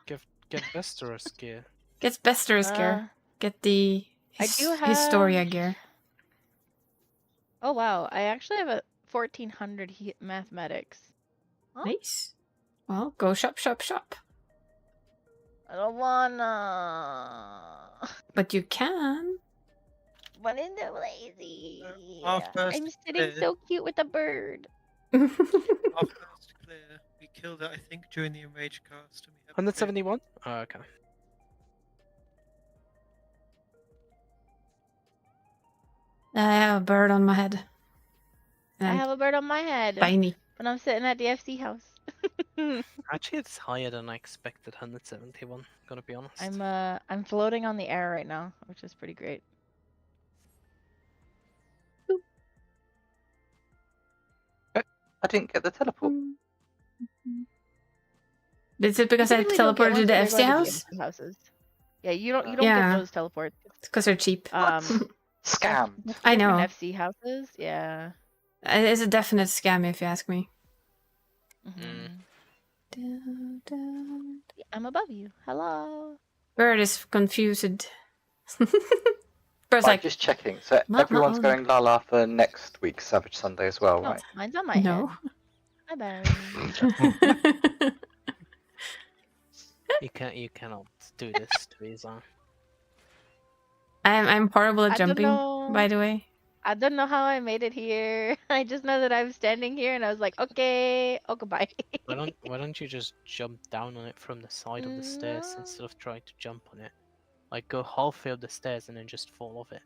Get Bester's gear. Gets bester's gear. Get the I do Historia have- gear. Oh wow, I actually have a 1400 mathematics. Huh? Nice. Well, go shop. I don't wanna. But you can. one in the lazy. Our first I'm sitting clear. so cute with a bird. Our first clear, we killed it, I think, during the Enrage cast. And we have 171? Oh, okay. I have a bird on my head. I And have a bird on my head. tiny. But I'm sitting at the FC house. Actually, it's higher than I expected. 171. Gotta be honest. I'm floating on the air right now, which is pretty great. I didn't get the teleport. Is it because I You typically don't get teleported to the ones when FC you're going house? to the houses. Yeah, you don't Yeah. get those teleports. It's because they're cheap. Scam. I know. Different FC houses, yeah. It is a definite scam if you ask me. I'm above you. Hello. Bird is confused. Bird's Right, like, just checking. So "Ma- ma- everyone's oh, going Lala for next week's Savage Sunday as well, Oh, right? mine's on my no. head. Hi, Barry. You cannot do this to Isa. I'm horrible at I don't jumping, know. by the way. I don't know how I made it here. I just know that I'm standing here and I was like, okay, oh goodbye. Why don't you just jump down on it from the side of the stairs instead of trying to jump on it? Like go halfway up the stairs and then just fall off it.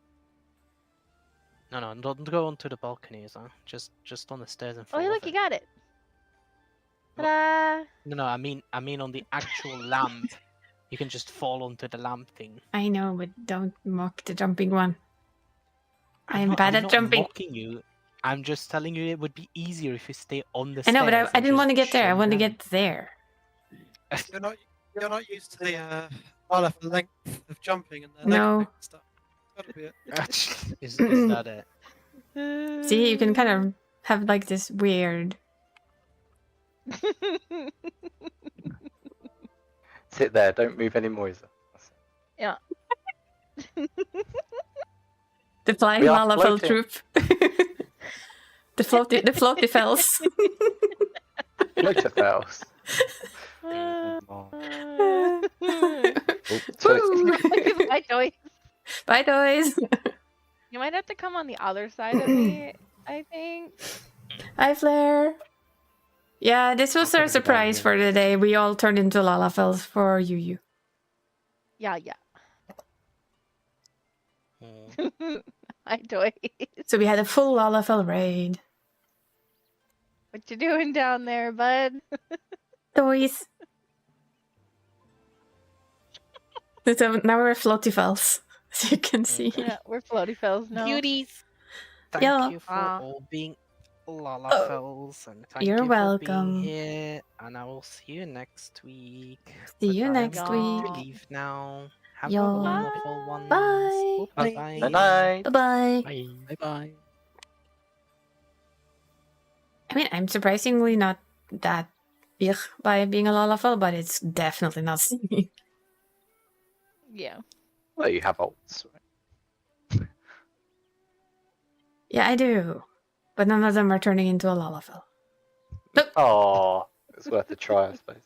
No, don't go onto the balcony, Isa. Just on the stairs and fall Oh, off look, it. you got it. Ta-da! No, I mean on the actual lamp. You can just fall onto the lamp thing. I know, but don't mock the jumping one. I'm not- bad I'm at not jumping. mocking you. I'm just telling you it would be easier if you stay on the I stairs. know, but I and didn't just want to get there. I jump want to down. get there. You're not used to the for length of jumping and the No. leg stuff. That'll be it. Is that it? See, you can kind of have like this weird. Sit there, don't move any more, Isa. Yeah. The flying We are Lalafell floating. troop. the floaty fells. Floaterfells. Woo! Bye, toys. Bye, toys. You might have to come on the other side of me, I think. Hi, Flair. Yeah, this was our surprise for the day. We all turned into Lalafells for Yu. Yeah. Hi, toys. So we had a full Lalafell raid. What you doing down there, bud? Toys. So now we're floaty fells, as you can see. Yeah, we're floaty fells now. Beauties. Thank Yeah. you for Ah. all being Lalafells, and thank You're you for welcome. being here. And I will see you next week. See you But next I'm going week. to leave now. Have Yeah. a wonderful one. Bye. Bye. Good night. Bye-bye. Bye. Bye bye. I mean, I'm surprisingly not that big by being a Lalafell, but it's definitely not singing. Yeah. Well, you have ults, right? Yeah, I do. But none of them are turning into a Lalafell. Oh, it's worth a try, I suppose.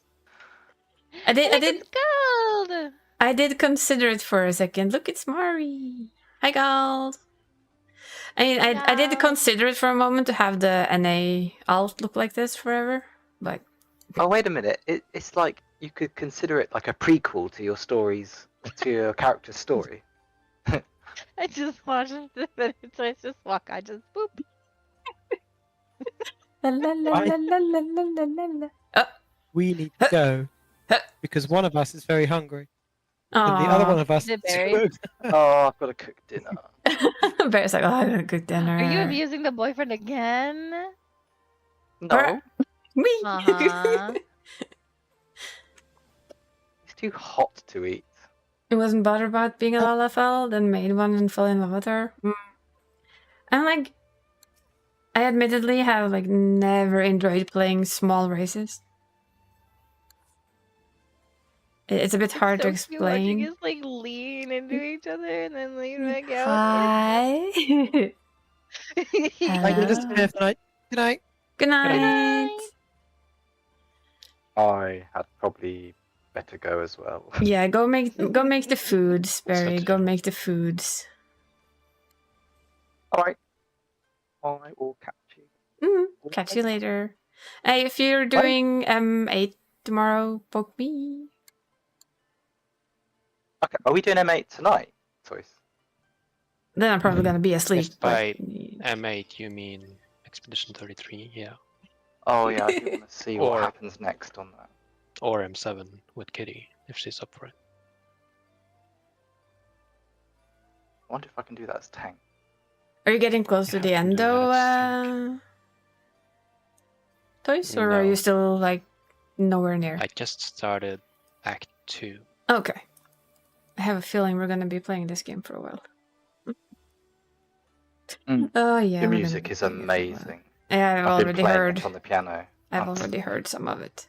I did It's gold! I did consider it for a second. Look, it's Mari. Hi, Gald. I mean, I did Gald. consider it for a moment to have the NA alt look like this forever, but Oh, wait a minute. It's like you could consider it like a prequel to your stories, to your character's story. I just watched it, but I just walk. I just boop. la la la la la la la la la la. Oh, We need to go because one of us is very hungry and the other one of us Is it is Barry? good. Oh, I've got to cook dinner. Bear's like, oh, I gotta cook dinner. Are you abusing the boyfriend again? No, Me. Uh-huh. it's too hot to eat. It wasn't bothered about being a Lalafell, then made one and fell in love with her. I'm like, I admittedly have like never enjoyed playing small races. It's a bit hard to So cute watching explain. us like lean into each other and then lean back out. Hi. I'm gonna disappear for night. Good night. Good night. I had probably better go as well. Yeah, go make the foods, Barry. Go make the foods. Alright. I will catch you. Catch you later. Hey, if you're doing M8 tomorrow, poke me. Okay, are we doing M8 tonight, Toys? Then I'm probably gonna be asleep. If by M8 you mean Expedition 33, yeah. Oh yeah, I do want to see what Or- happens next on that. Or M7 with Kitty, if she's up for it. I wonder if I can do that as tank. Are you getting close to Yeah, the I can end do that though, as Toys? Or are you No. still like nowhere near? I just started Act 2. Okay. I have a feeling we're gonna be playing this game for a while. Mm. Oh yeah. The we're gonna music be is playing it for a while. amazing. Yeah, I've I've been already playing heard. it on the piano. I've Oh. already heard some of it.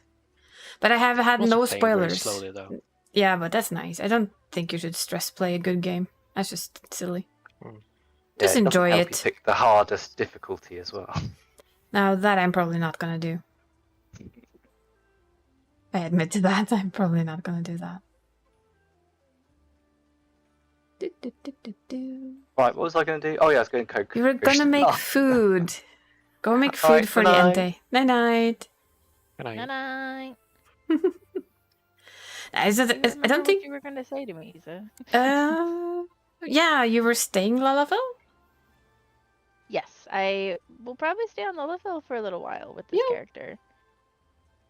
But I have had Also no playing very spoilers. slowly, though. Yeah, but that's nice. I don't think you should stress play a good game. That's just silly. Yeah, Just it doesn't enjoy help it. You pick the hardest difficulty as well. Now that I'm probably not gonna do. I admit to that. I'm probably not gonna do that. Right, what was I going to do? Oh yeah, I was going to cook. You were gonna make food. Go make food Alright, for the good night. Ente. Night night. And I, Night. I don't think. what you were gonna say to me, Isa. Yeah, you were staying Lalafell? Yes, I will probably stay on Lilithville for a little while with this Yeah. character.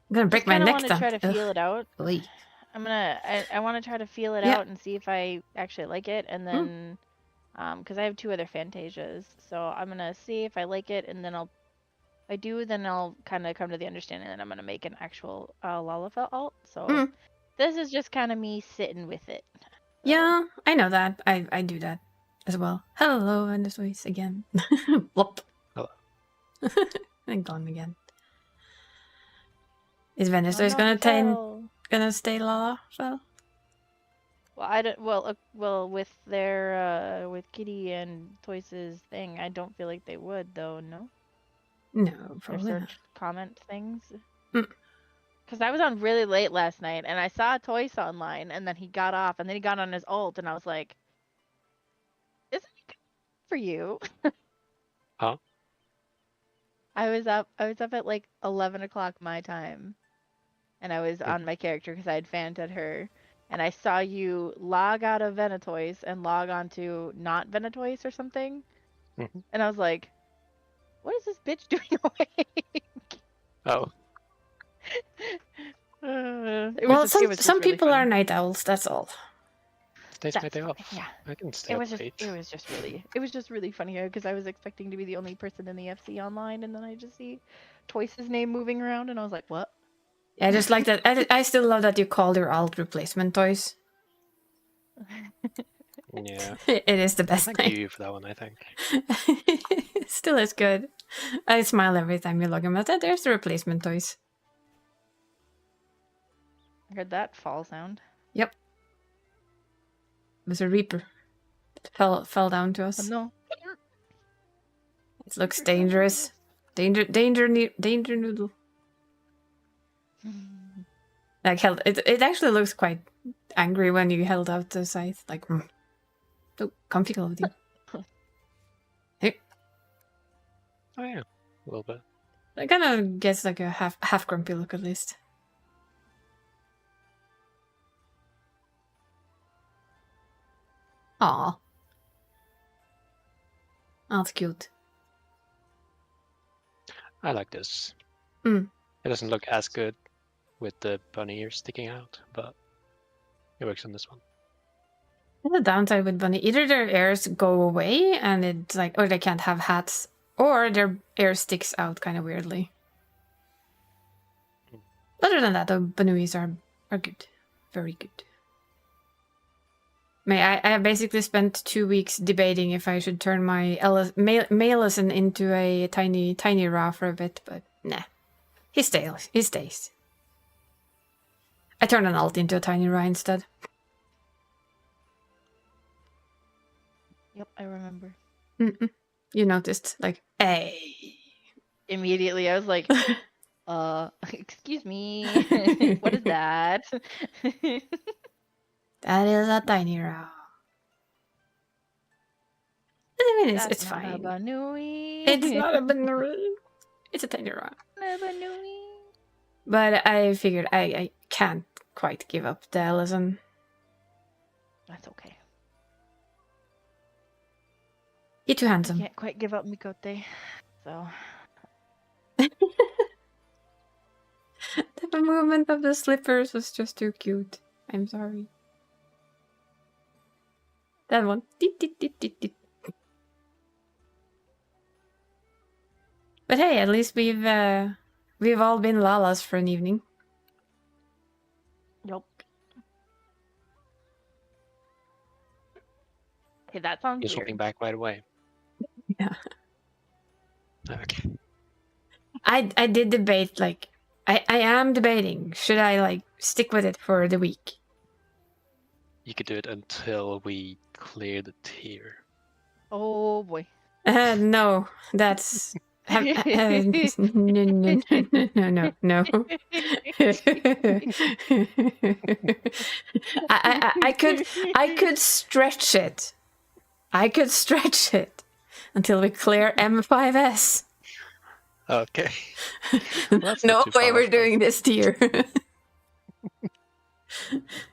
I'm gonna break Just my kinda neck wanna then. try to Ugh. feel it out. Oi. I want to try to feel it Yeah. out and see if I actually like it, and then because I have 2 other Fantasias, so I'm gonna see if I like it, and then if I do, then I'll kind of come to the understanding that I'm gonna make an actual Lalafell alt. So this is just kind of me sitting with it. Yeah, I know that. I do that as well. Hello, and this voice again. Blop. Hello. And gone again. Is Venice Oh, gonna not Phil. gonna stay Lalafell? Well, I don't. Well, with their with Kitty and Toys's thing, I don't feel like they would, though. No. No, Their probably not. search comment things. Mm. Because I was on really late last night, and I saw Toys online, and then he got off, and then he got on his ult, and I was like, "Isn't it good for you?" Huh? I was up at like 11 o'clock my time, and I was on my character because I had fanted her, and I saw you log out of Venatoise and log on to not Venatoise or something, Mhm. and I was like, "What is this bitch doing awake?" Oh, It was Well, just- it was just some really people fun. are night owls. That's all. today's my That's day fine, off. yeah. I can stay It up was just late. it was just really funny because I was expecting to be the only person in the FC online, and then I just see Toyce's name moving around, and I was like, "What?" Yeah, I just like that. I still love that you called your alt replacement toys. Yeah. It is the best Thank thing. you for that one, I think. Still is good. I smile every time you log him out. There's the replacement toys. I heard that fall sound. Yep. It was a reaper. It fell down to us. Oh, no. It looks dangerous. Danger noodle. Like held it actually looks quite angry when you held out the scythe. Like oh, comfy clothing. Hey. Oh yeah, a little bit. I kind of gets like a half grumpy look at least. Aw. That's cute. I like this. Mm. It doesn't look as good with the bunny ears sticking out, but it works on this one. The downside with bunny, either their ears go away and it's like, or they can't have hats, or their ear sticks out kind of weirdly. Other than that, the Banuis are good. Very good. I basically spent 2 weeks debating if I should turn my Malison into a tiny Ra for a bit, but nah. He stays. I turned an alt into a tiny Ra instead. Yep, I remember. You noticed, like, hey. Immediately, I was like, excuse me, what is that? That is a tiny Ra. I mean, That's it's not fine. A banui. It's not a banuri. It's a tiny rock. A banui. But I figured I can't quite give up the Ellison. That's okay. You're too I handsome. can't quite give up Mikote, so. The movement of the slippers was just too cute. I'm sorry. That one. Deep, deep, deep, deep, deep. But hey, at least we've all been Lalas for an evening. Yup. Hey, that sounds He's weird. hopping back right away. Yeah. Okay. I did debate, like, I am debating, should I, like, stick with it for the week? You could do it until we clear the tier. Oh boy. No, that's... no, no. I could stretch it. I could stretch it until we clear M5S. Okay. Well, No way we're doing this tier.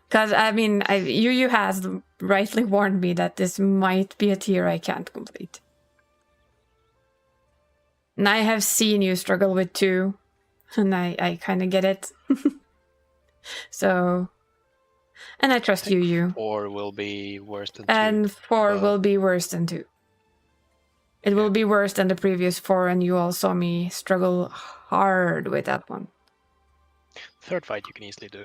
Because, I mean, you has rightly warned me that this might be a tier I can't complete. And I have seen you struggle with 2, and I kind of get it. So, and I trust you. 4 will be worse than 2. And 4 will be worse than 2. It will be worse than the previous 4, and you all saw me struggle hard with that one. Third fight you can easily do.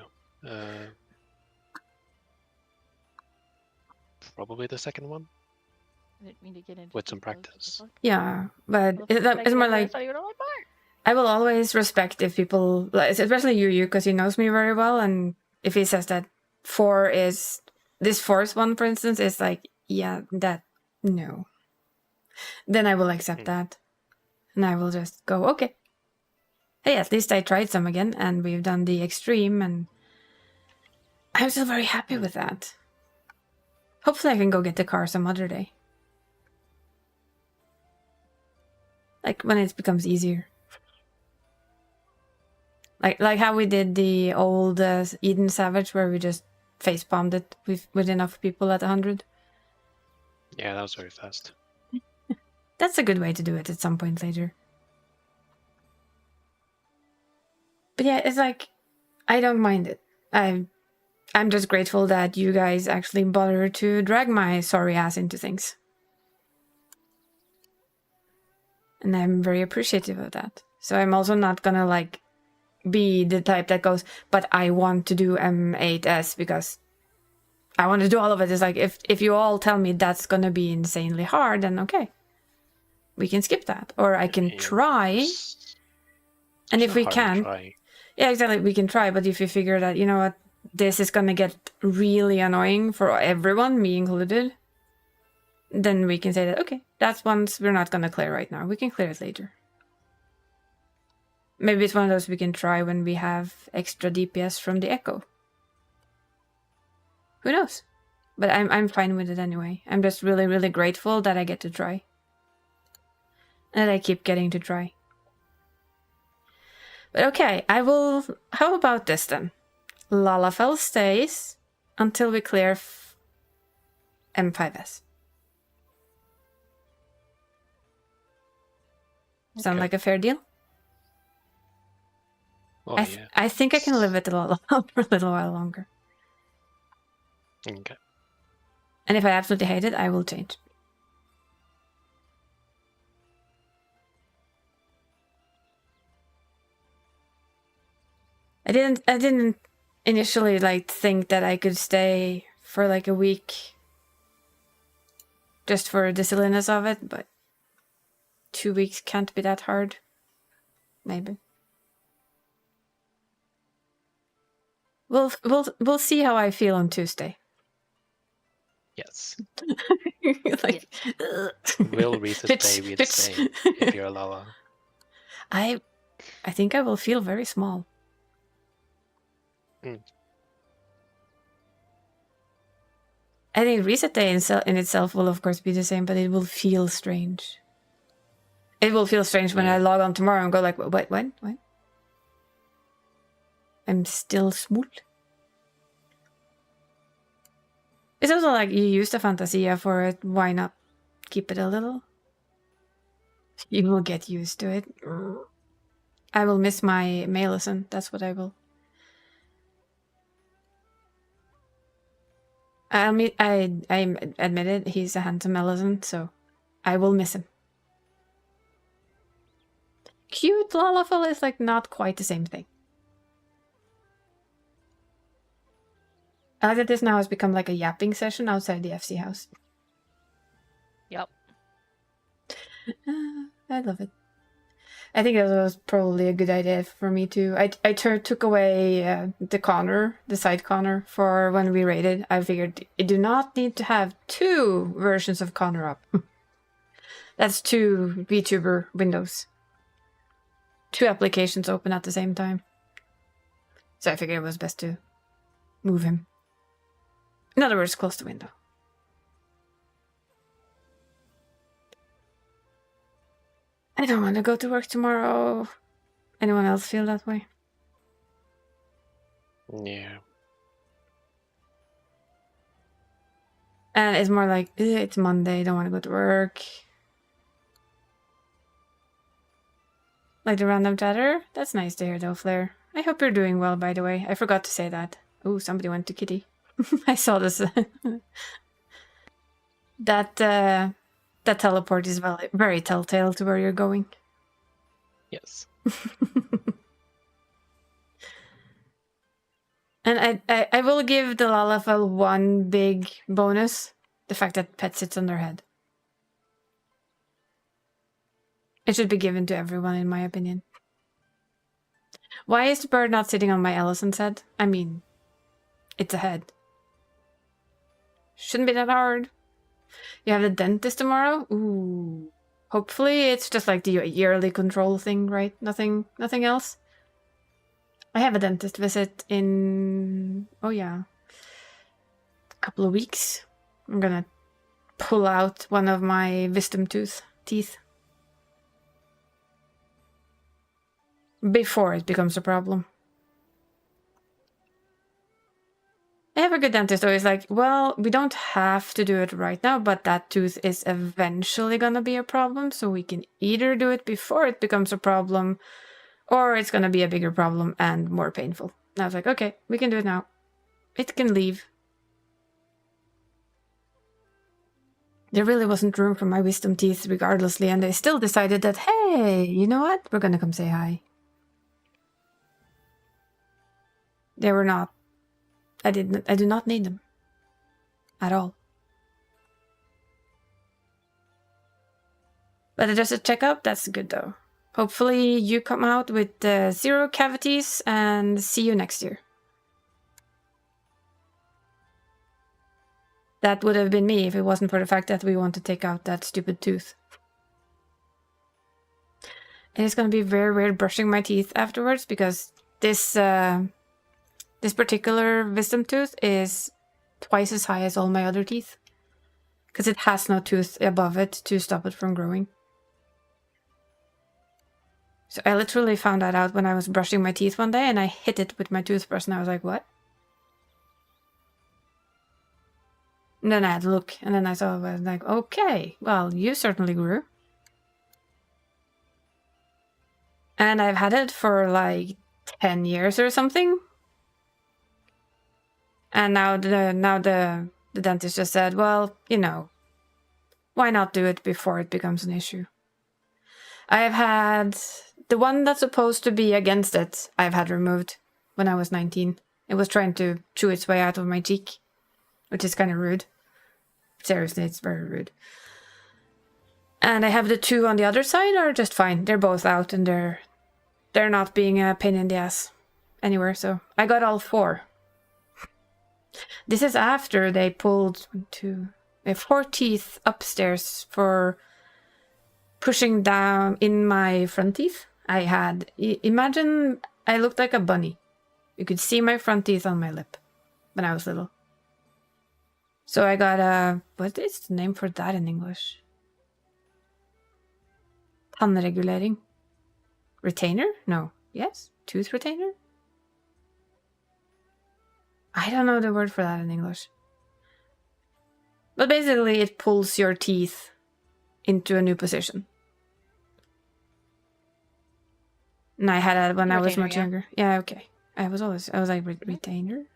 Probably the second one. I didn't mean to get into with some details. practice. Yeah, but it's more like I will always respect if people, especially you, because he knows me very well, and if he says that 4 is this 4th one, for instance, is like, yeah, that no, then I will accept that, and I will just go, okay. Hey, at least I tried some again, and we've done the extreme, and I'm still very happy with that. Hopefully I can go get the car some other day. Like, when it becomes easier. Like how we did the old Eden Savage, where we just facepalmed it with enough people at 100. Yeah, that was very fast. That's a good way to do it at some point later. But yeah, it's like, I don't mind it. I'm just grateful that you guys actually bother to drag my sorry ass into things. And I'm very appreciative of that. So I'm also not gonna, like, be the type that goes, but I want to do M8S because I want to do all of it. It's like, if you all tell me that's gonna be insanely hard, then okay. We can skip that. Or I can try. And if we can... Yeah, exactly, we can try, but if you figure that, you know what, this is gonna get really annoying for everyone, me included, then we can say that, okay, that's ones we're not gonna clear right now. We can clear it later. Maybe it's one of those we can try when we have extra DPS from the Echo. Who knows? But I'm fine with it anyway. I'm just really, really grateful that I get to try. And that I keep getting to try. But okay, I will... How about this then? Lalafell stays until we clear M5S. Sound like a fair deal? Oh, yeah. I think I can live with Lalafell for a little while longer. Okay. And if I absolutely hate it, I will change. I didn't initially like think that I could stay for like a week just for the silliness of it, but 2 weeks can't be that hard. Maybe. We'll see how I feel on Tuesday. Yes. Like, We'll reset the day we'd say if you're a Lala. I think I will feel very small. I think reset day in itself will of course be the same, but it will feel strange. It will feel strange when I log on tomorrow and go like, what, when? I'm still smooth. It's also like you used the Fantasia for it. Why not keep it a little? You will get used to it. I will miss my Malison. That's what I will. I admitted he's a handsome Malison, so I will miss him. Cute Lalafell is like not quite the same thing. I like that this now has become like a yapping session outside the FC house. Yep. I love it. I think that was probably a good idea for me too. I took away the side Connor for when we raided. I figured I do not need to have 2 versions of Connor up. That's 2 VTuber windows. 2 applications open at the same time. So I figured it was best to move him. In other words, close the window. I don't want to go to work tomorrow. Anyone else feel that way? Yeah. And it's more like, it's Monday, don't want to go to work. Like the random chatter? That's nice to hear though, Flair. I hope you're doing well, by the way. I forgot to say that. Oh, somebody went to Kitty. I saw this. That teleport is very, very telltale to where you're going. Yes. And I will give the Lalafell one big bonus. The fact that pet sits on their head. It should be given to everyone, in my opinion. Why is the bird not sitting on my Ellison's head? I mean, it's a head. Shouldn't be that hard. You have the dentist tomorrow? Ooh. Hopefully it's just like the yearly control thing, right? Nothing else? I have a dentist visit in... oh yeah. A couple of weeks. I'm gonna pull out one of my wisdom teeth. Before it becomes a problem. I have a good dentist always like, well, we don't have to do it right now, but that tooth is eventually gonna be a problem, so we can either do it before it becomes a problem, or it's gonna be a bigger problem and more painful. And I was like, okay, we can do it now. It can leave. There really wasn't room for my wisdom teeth regardlessly, and they still decided that, hey, you know what? We're gonna come say hi. They were not. I do not need them. At all. But just a checkup, that's good though. Hopefully you come out with 0 cavities and see you next year. That would have been me if it wasn't for the fact that we want to take out that stupid tooth. And it's going to be very weird brushing my teeth afterwards because this particular wisdom tooth is twice as high as all my other teeth. Because it has no tooth above it to stop it from growing. So I literally found that out when I was brushing my teeth one day and I hit it with my toothbrush and I was like, what? And then I had to look and then I saw, I was like, okay, well, you certainly grew. And I've had it for like 10 years or something. And now the dentist just said, well, you know, why not do it before it becomes an issue? I have had the one that's supposed to be against it, I've had removed when I was 19. It was trying to chew its way out of my cheek, which is kind of rude. Seriously, it's very rude. And I have the 2 on the other side are just fine. They're both out and they're not being a pain in the ass anywhere. So I got all 4. This is after they pulled 4 teeth upstairs for pushing down in my front teeth. I had, imagine I looked like a bunny. You could see my front teeth on my lip when I was little. So I got a... What is the name for that in English? Tannregulering. Retainer? No. Yes? Tooth retainer? I don't know the word for that in English. But basically it pulls your teeth into a new position. And I had that when I was Retainer, much yeah. younger. Yeah, okay. I was like, retainer?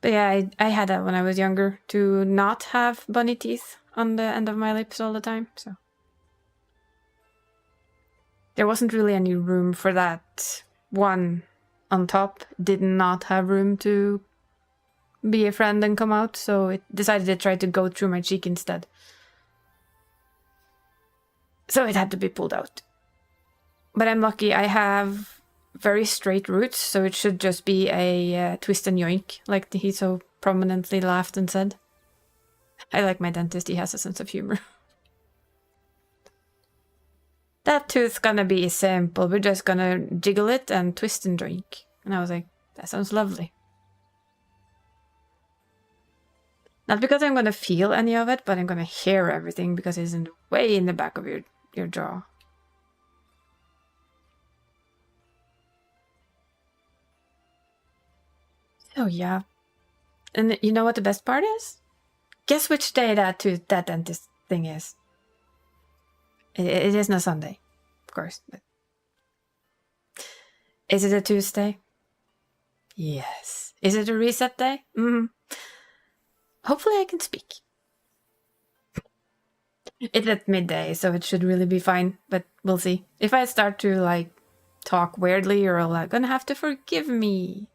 But yeah, I had that when I was younger, to not have bunny teeth on the end of my lips all the time, so. There wasn't really any room for that. One on top did not have room to be a friend and come out, so it decided to try to go through my cheek instead. So it had to be pulled out. But I'm lucky, I have very straight roots, so it should just be a twist and yoink, like he so prominently laughed and said. I like my dentist, he has a sense of humor. That tooth's gonna be simple, we're just gonna jiggle it and twist and drink. And I was like, that sounds lovely. Not because I'm gonna feel any of it, but I'm gonna hear everything because it's way in the back of your jaw. So yeah. And you know what the best part is? Guess which day that dentist thing is. It is no Sunday, of course. But... Is it a Tuesday? Yes. Is it a reset day? Hopefully I can speak. It's at midday, so it should really be fine, but we'll see. If I start to, like, talk weirdly, you're all gonna have to forgive me.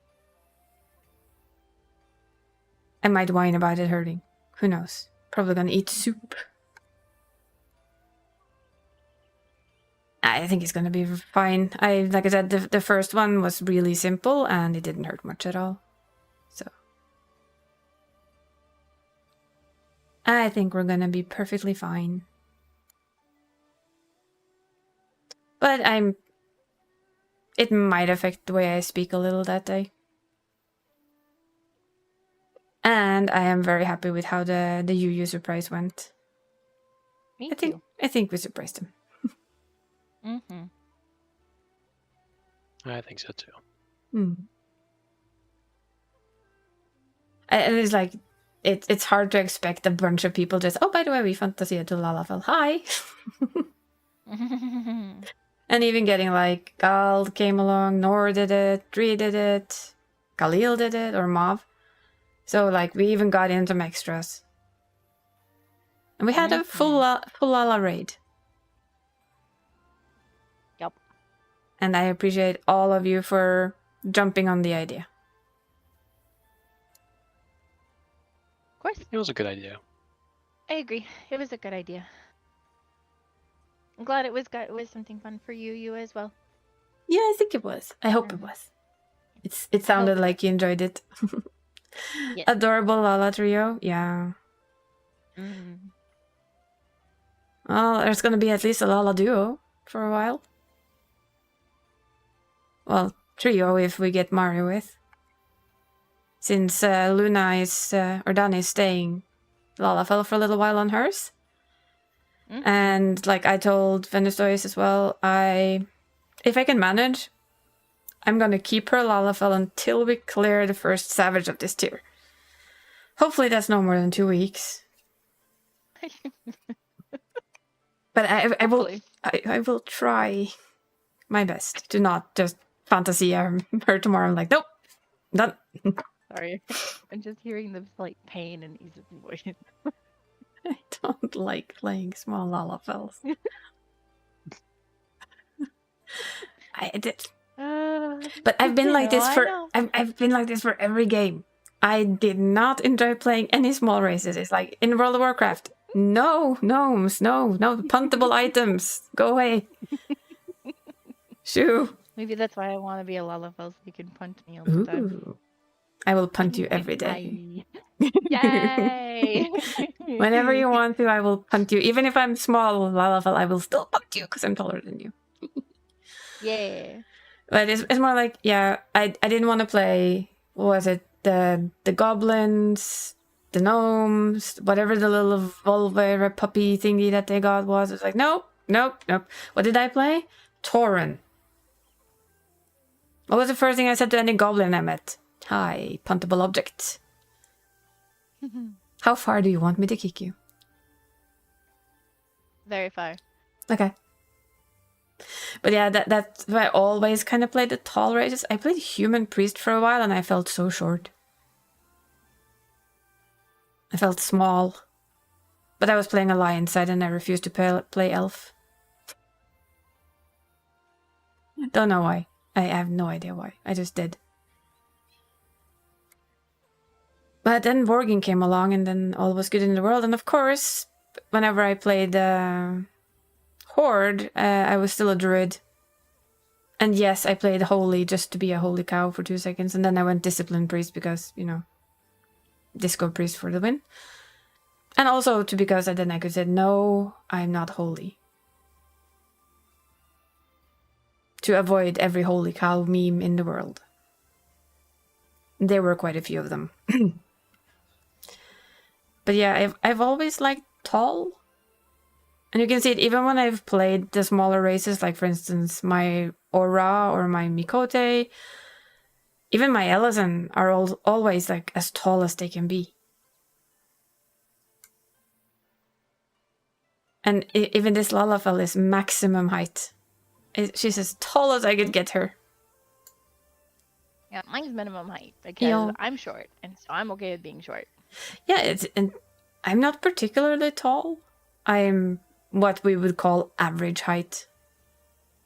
I might whine about it hurting. Who knows? Probably gonna eat soup. I think it's gonna be fine. Like I said, the first one was really simple and it didn't hurt much at all. So I think we're gonna be perfectly fine. But it might affect the way I speak a little that day. And I am very happy with how the UU surprise went. Me too. I think we surprised him. I think so too. And it's like, it's hard to expect a bunch of people just, oh, by the way, we fantasia to Lalafell. Hi! And even getting like, Gal came along, Nor did it, Dree did it, Khalil did it, or Mav. So like, we even got in some extras. And we had a full Lala raid. Yep. And I appreciate all of you for jumping on the idea. Of course. It was a good idea. I agree. It was a good idea. I'm glad it was something fun for you as well. Yeah, I think it was. I hope it was. It sounded like you enjoyed it. Yes. Adorable Lala trio, yeah. Well, there's gonna be at least a Lala duo for a while. Well, trio if we get Mario with. Since Luna is, or Dani is staying Lalafell for a little while on hers. And like I told Venustois as well, if I can manage, I'm gonna keep her Lalafell until we clear the first Savage of this tier. Hopefully that's no more than 2 weeks. But I will try my best to not just fantasia her tomorrow. I'm like, nope, done. Sorry, I'm just hearing the slight pain in Isa's voice. I don't like playing small Lalafells. I did. But I've been like this I've been like this for every game. I did not enjoy playing any small races. It's like in World of Warcraft. No gnomes, no puntable items. Go away. Shoo. Maybe that's why I want to be a Lalafell so you can punt me all the time. I will punt you every day. Yay! Whenever you want to, I will punt you. Even if I'm small, Lalafell, I will still punt you because I'm taller than you. Yeah. But it's more like, yeah, I didn't want to play what was it, the goblins, the gnomes, whatever the little vulva puppy thingy that they got was. It's like, nope. What did I play? Tauren. What was the first thing I said to any goblin I met? Hi, puntable object. How far do you want me to kick you? Very far. Okay. But yeah, that's why I always kind of played the tall races. I played Human Priest for a while and I felt so short. I felt small. But I was playing a lion side and I refused to play elf. Don't know why. I have no idea why. I just did. But then Worgen came along and then all was good in the world. And of course, whenever I played Horde, I was still a druid. And yes, I played Holy just to be a holy cow for 2 seconds. And then I went Discipline Priest because, you know, Disco Priest for the win. And also because then I could say, no, I'm not holy. To avoid every holy cow meme in the world. There were quite a few of them. But yeah, I've always liked tall. And you can see it even when I've played the smaller races, like for instance, my Aura or my Mikote. Even my Ellison are always like as tall as they can be. And even this Lalafell is maximum height. She's as tall as I could get her. Yeah, mine's minimum height because I'm short, and so I'm okay with being short. Yeah, and I'm not particularly tall. I'm what we would call average height,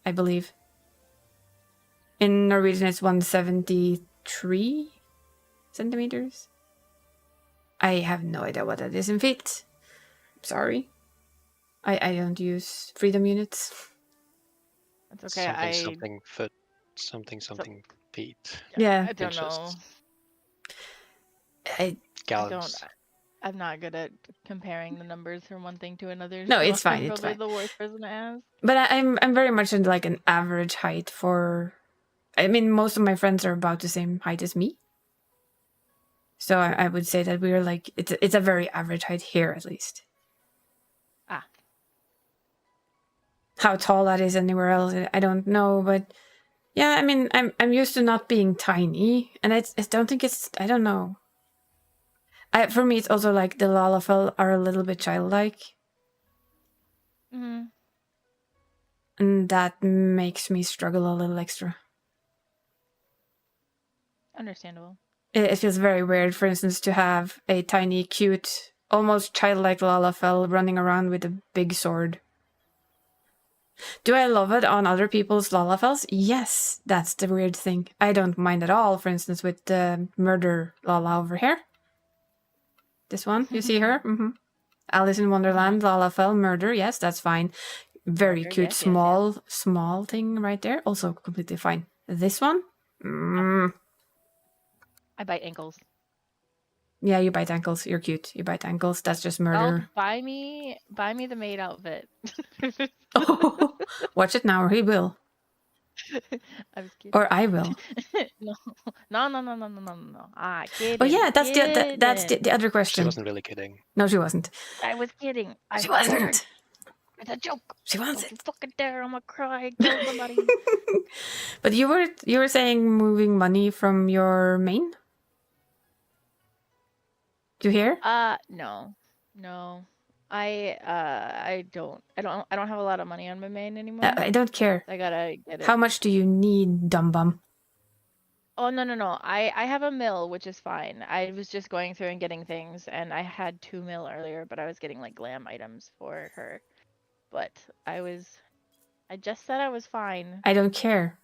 I believe. In Norwegian, it's 173 centimeters. I have no idea what that is in feet. Sorry. I don't use freedom units. That's okay. Something foot, something feet. Yeah. I don't know. I'm not good at comparing the numbers from one thing to another. No, so it's fine. I'm It's probably fine. the worst person to ask. But I'm very much into like an average height for. I mean, most of my friends are about the same height as me. So I would say that we're like it's a very average height here at least. Ah. How tall that is anywhere else, I don't know, but yeah, I mean, I'm used to not being tiny, and I don't think it's. I don't know. For me, it's also like the Lalafell are a little bit childlike. Mm-hmm. And that makes me struggle a little extra. Understandable. It feels very weird, for instance, to have a tiny, cute, almost childlike Lalafell running around with a big sword. Do I love it on other people's Lalafells? Yes, that's the weird thing. I don't mind at all, for instance, with the murder Lala over here. This one, you see her? Mm-hmm. Alice in Wonderland, Lalafell, murder, yes, that's fine. Very Murder, cute, yes. small thing right there. Also completely fine. This one? I bite ankles. Yeah, you bite ankles. You're cute. You bite ankles. That's just murder. Oh, buy me the maid outfit. Oh, watch it now, or he will. I was kidding. Or I will. No. Ah, kidding. Oh yeah, that's the other question. She wasn't really kidding. No, she wasn't. I was kidding. She wasn't. It's a joke. She Don't wasn't. you fucking dare! I'm gonna cry. Kill somebody. But you were saying moving money from your main? Do you hear? No. I don't have a lot of money on my main anymore. I don't care. I gotta get it. How much do you need, dumb bum? Oh no. I have a mill, which is fine. I was just going through and getting things, and I had 2 mil earlier, but I was getting like glam items for her. But I just said I was fine. I don't care.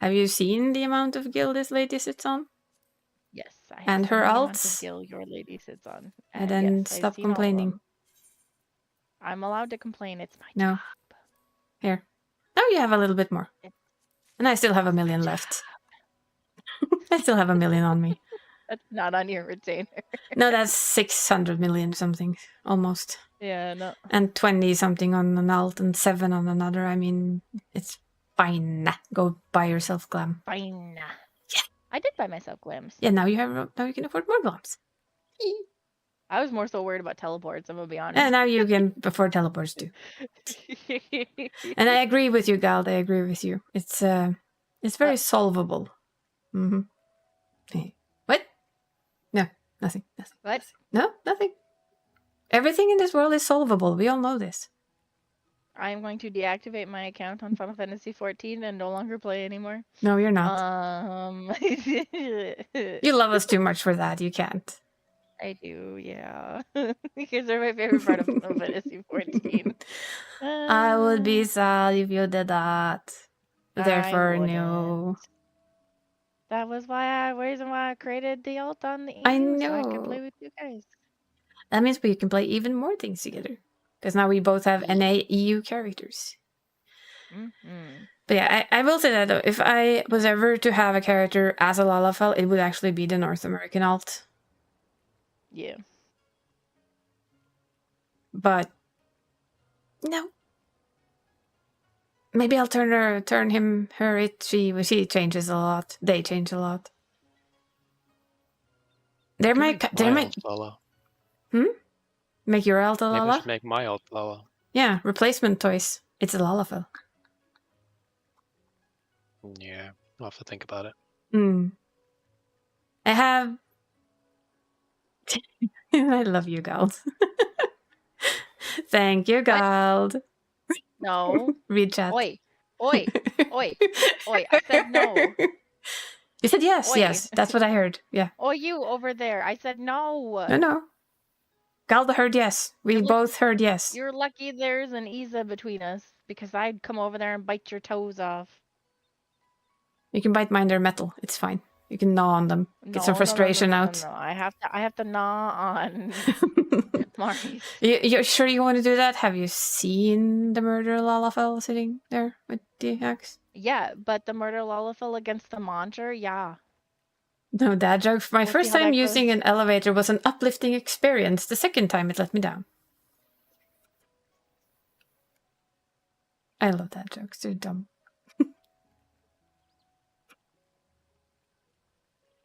Have you seen the amount of gil this lady sits on? Yes, I have. And her seen the amount alts? of gil your lady sits on. And then yes, I've stop seen all of complaining. them. I'm allowed to complain. It's my No. job. Here. Now you have a little bit more. And I still have 1 million left. I still have 1 million on me. That's not on your retainer. No, that's 600 million something, almost. Yeah, no. And 20 something on an alt and 7 on another. I mean, it's Fine. Go buy yourself glam. Fine. Yeah. I did buy myself glams. Yeah, now you can afford more glams. I was more so worried about teleports, I'm gonna be honest. And now you can afford teleports too. And I agree with you, Gald. I agree with you. It's very solvable. Mm-hmm. Hey. What? No, nothing. Nothing. What? No, nothing. Everything in this world is solvable. We all know this. I'm going to deactivate my account on Final Fantasy XIV and no longer play anymore. No, you're not. You love us too much for that. You can't. I do, yeah. Because they're my favorite part of Final Fantasy XIV. I would be sad if you did that. Therefore, I no. wouldn't. That was reason why I created the alt on the EU, I so I could know. play with you guys. That means we can play even more things together. Because now we both have NA EU characters. Mm-hmm. But yeah, I will say that though, if I was ever to have a character as a Lalafell, it would actually be the North American alt. Yeah. But no. Maybe I'll turn her, she changes a lot. They change a lot. They're my Lala. Make your alt a Maybe I Lala? should make my alt Lala. Yeah, replacement toys. It's a Lalafell. Yeah, I'll have to think about it. I have... I love you, Gald. Thank you, Gald. No. Read chat. Oi. Oi. Oi. Oi. I said no. You said yes, Oi. yes. That's what I heard. Yeah. Oh, you over there. I said no. No. Galda heard yes. We both heard yes. You're lucky there's an Isa between us, because I'd come over there and bite your toes off. You can bite mine, they're metal. It's fine. You can gnaw on them. Get some frustration out. No. I have to gnaw on Maurice. You're sure you want to do that? Have you seen the murder Lalafell sitting there with the axe? Yeah, but the murder Lalafell against the monster, yeah. No, dad joke. My We'll first see how time that using goes. an elevator was an uplifting experience. The second time it let me down. I love that joke. They're dumb.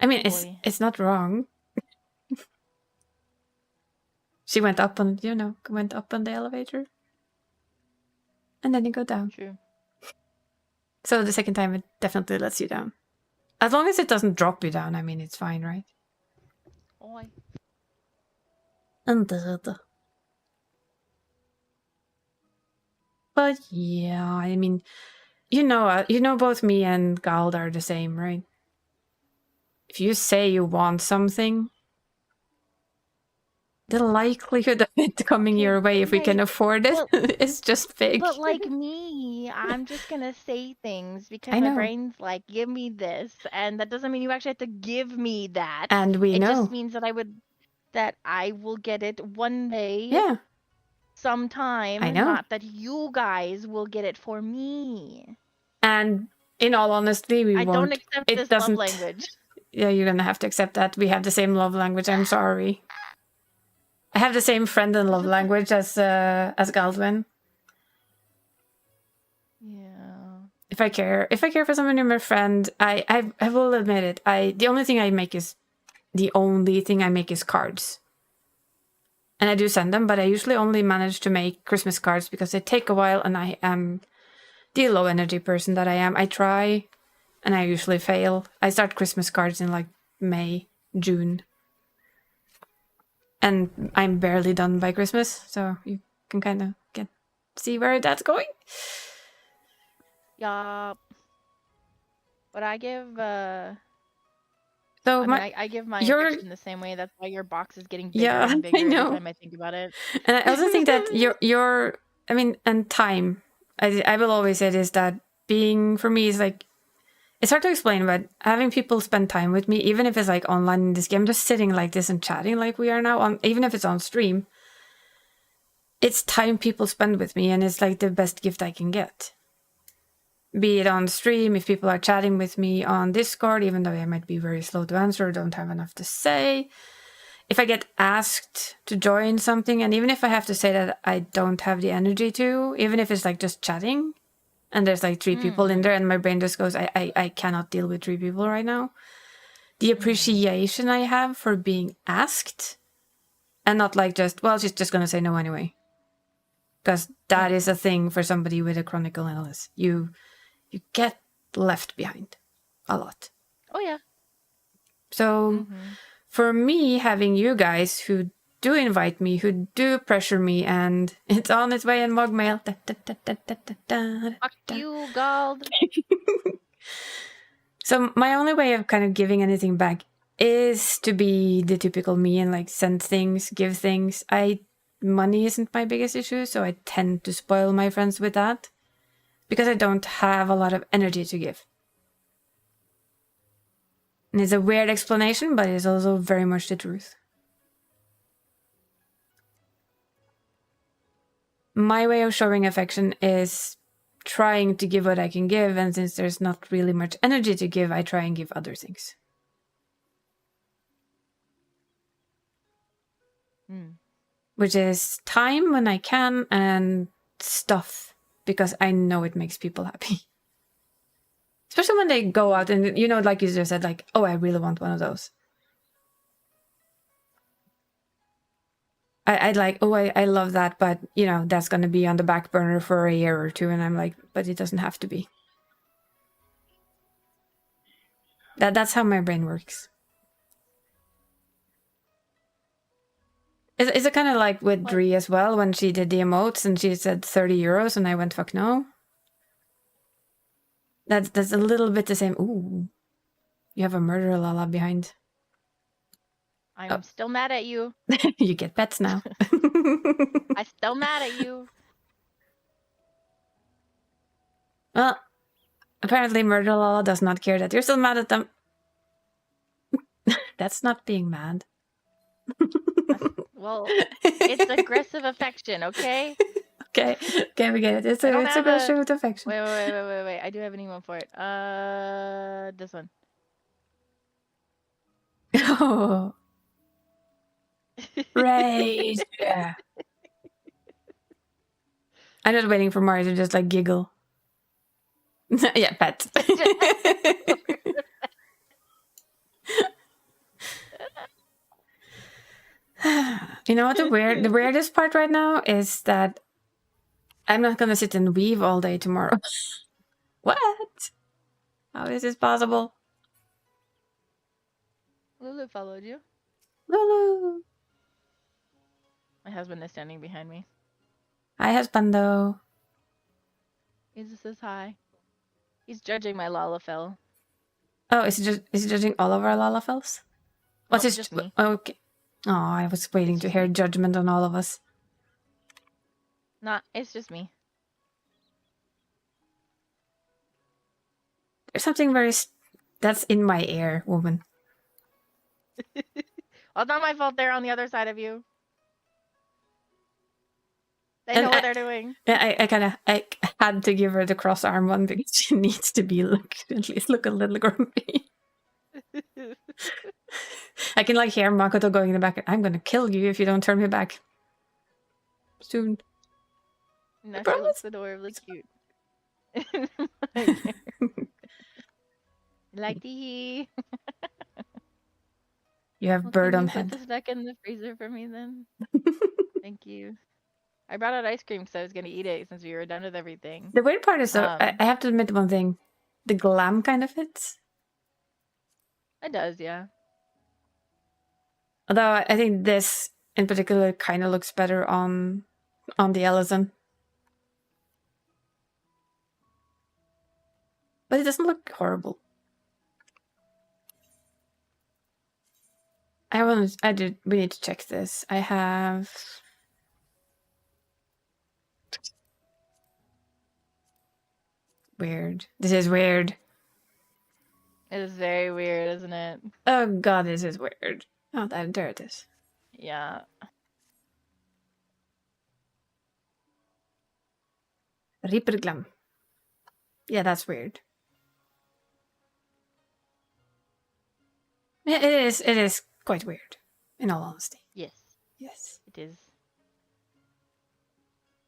I mean, it's not wrong. She went up on, went up on the elevator. And then you go down. True. So the second time it definitely lets you down. As long as it doesn't drop you down, I mean, it's fine, right? Oi. But yeah, I mean, you know both me and Gald are the same, right? If you say you want something, the likelihood of it coming your way if we can afford it is just big. But like me, I'm just gonna say things because I my know. brain's like, give me this, and that doesn't mean you actually have to give me that. And we it know. just means that I will get it one day. Yeah. Sometime. I know. Not that you guys will get it for me. And in all honesty, we I won't. don't accept it this doesn't. love language. Yeah, you're gonna have to accept that. We have the same love language. I'm sorry. I have the same friend and love language as Galdwin. Yeah. If I care for someone who's my friend, I will admit it. The only thing I make is cards. And I do send them, but I usually only manage to make Christmas cards because they take a while, and I am the low energy person that I am. I try, and I usually fail. I start Christmas cards in like May, June. And I'm barely done by Christmas, so you can kind of see where that's going. Yeah. But I give So I give my addiction the same way. That's why your box is getting bigger and bigger I know. every time I think about it. And I also think that and time. I will always say this, that being for me is like, it's hard to explain, but having people spend time with me, even if it's like online in this game, just sitting like this and chatting like we are now, even if it's on stream, it's time people spend with me, and it's like the best gift I can get. Be it on stream, if people are chatting with me on Discord, even though I might be very slow to answer or don't have enough to say. If I get asked to join something, and even if I have to say that I don't have the energy to, even if it's like just chatting, and there's like 3 people in there, and my brain just goes, I cannot deal with 3 people right now. The appreciation I have for being asked, and not like just, well, she's just gonna say no anyway. Because that is a thing for somebody with a chronic illness. You get left behind a lot. Oh yeah. So for me, having you guys who do invite me, who do pressure me, and it's on its way in mug mail. Fuck you, Gald. So my only way of kind of giving anything back is to be the typical me and like send things, give things. Money isn't my biggest issue, so I tend to spoil my friends with that because I don't have a lot of energy to give. And it's a weird explanation, but it's also very much the truth. My way of showing affection is trying to give what I can give, and since there's not really much energy to give, I try and give other things. Which is time when I can, and stuff, because I know it makes people happy. Especially when they go out and, you know, like you just said, like, oh, I really want one of those. I'd like, oh, I love that, but, you know, that's going to be on the back burner for a year or 2. And I'm like, but it doesn't have to be. That's how my brain works. Is it kind of like with Dree as well, when she did the emotes and she said 30 euros and I went, fuck no? That's a little bit the same. Ooh, you have a murderer Lala behind. I'm still mad at you. You get pets now. I'm still mad at you. Well, apparently murder Lala does not care that you're still mad at them. That's not being mad. Well, it's aggressive affection, okay? Okay, we get it. It's aggressive affection. Wait. I do have an email for it. This one. Oh. Right. Yeah. I'm just waiting for Mario to just like giggle. Yeah, pet. You know what the weirdest part right now is that I'm not gonna sit and weave all day tomorrow. What? How is this possible? Lulu followed you. Lulu. My husband is standing behind me. Hi, husbando. He just says hi. He's judging my Lalafell. Oh, is he judging all of our Lalafels? What's his? Just me. Oh, okay. Oh, I was waiting to hear judgment on all of us. Nah, it's just me. There's something very that's in my ear, woman. Well, it's not my fault they're on the other side of you. They know what they're doing. I had to give her the cross arm one because she needs to be at least look a little grumpy. I can like hear Makoto going in the back. I'm gonna kill you if you don't turn me back. Soon. No, she looks adorably cute. Like the. You have bird on head. Put this back in the freezer for me then. Thank you. I brought out ice cream because I was gonna eat it since we were done with everything. The weird part is though, I have to admit one thing. The glam kind of fits. It does, yeah. Although I think this in particular kind of looks better on the Ellison. But it doesn't look horrible. We need to check this. I have... Weird. This is weird. It is very weird, isn't it? Oh god, this is weird. Oh, there it is. Yeah. Reaper glam. Yeah, that's weird. Yeah, it is quite weird, in all honesty. Yes. Yes. It is.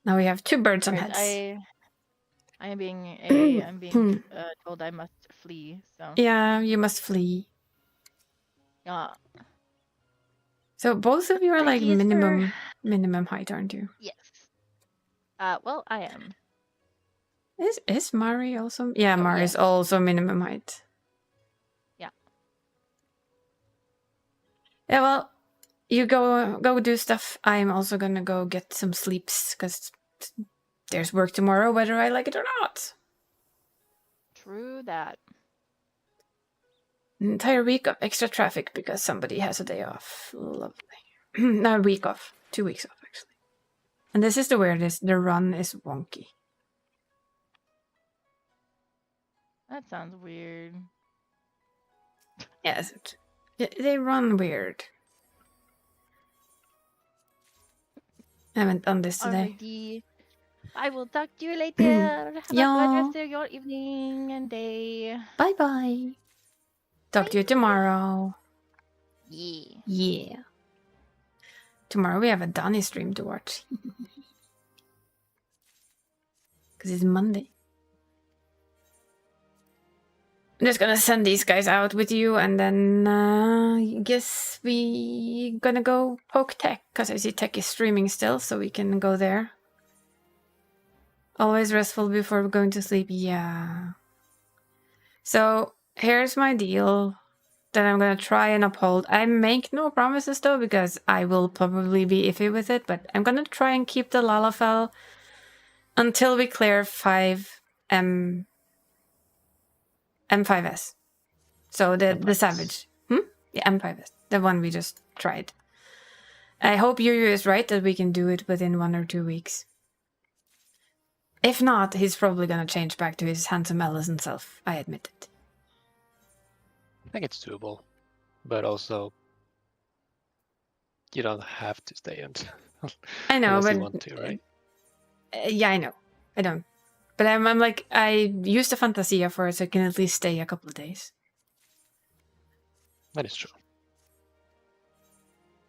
Now we have 2 birds on Right, heads. I'm being told I must flee. So Yeah, you must flee. So both of you are like Apologies for- minimum height, aren't you? yes. Well, I am. Is Mari also? Yeah, Oh, Mari is yes. also minimum height. Yeah. Yeah, well, you go do stuff. I'm also gonna go get some sleeps because there's work tomorrow, whether I like it or not. True that. An entire week of extra traffic because somebody has a day off. Lovely. Not a week off. 2 weeks off, actually. And this is the weirdest. The run is wonky. That sounds weird. Yes, they run weird. I haven't done this today. Alrighty. I will talk to you later. Have a good rest of your evening and day. Bye bye. Talk to you tomorrow. Yeah. Yeah. Tomorrow we have a Donny stream to watch. Because it's Monday. I'm just gonna send these guys out with you and then I guess we gonna go poke Tech. Because I see Tech is streaming still, so we can go there. Always restful before going to sleep. Yeah. So here's my deal that I'm gonna try and uphold. I make no promises though, because I will probably be iffy with it, but I'm gonna try and keep the Lalafell until we clear 5M5S. So the Savage. Yeah, M5S. The one we just tried. I hope Yuyu is right that we can do it within 1 or 2 weeks. If not, he's probably gonna change back to his handsome Ellison self. I admit it. I think it's doable, but also you don't have to stay until I know, unless but you want to, right? Yeah, I know. I don't. But I'm like, I used the Fantasia for it, so I can at least stay a couple of days. That is true.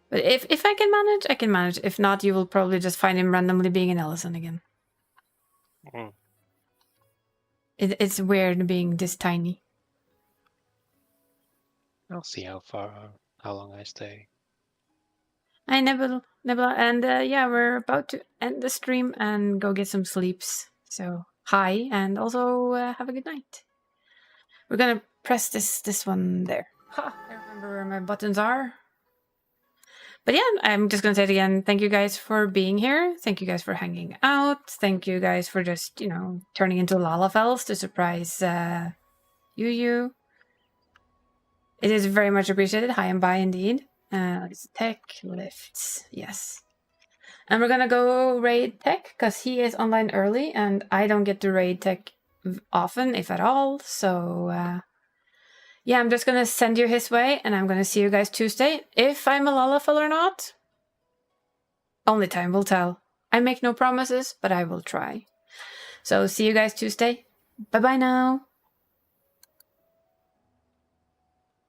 But if I can manage, I can manage. If not, you will probably just find him randomly being an Ellison again. It's weird being this tiny. I'll see how long I stay. I never, and yeah, we're about to end the stream and go get some sleeps. So hi, and also have a good night. We're gonna press this one there. Ha! I remember where my buttons are. But yeah, I'm just gonna say it again. Thank you guys for being here. Thank you guys for hanging out. Thank you guys for just, turning into Lalafells to surprise Yuyu. It is very much appreciated. High and by indeed. It's Tech lifts. Yes. And we're gonna go raid Tech because he is online early and I don't get to raid Tech often, if at all. So yeah, I'm just gonna send you his way and I'm gonna see you guys Tuesday. If I'm a Lalafell or not, only time will tell. I make no promises, but I will try. So see you guys Tuesday. Bye bye now.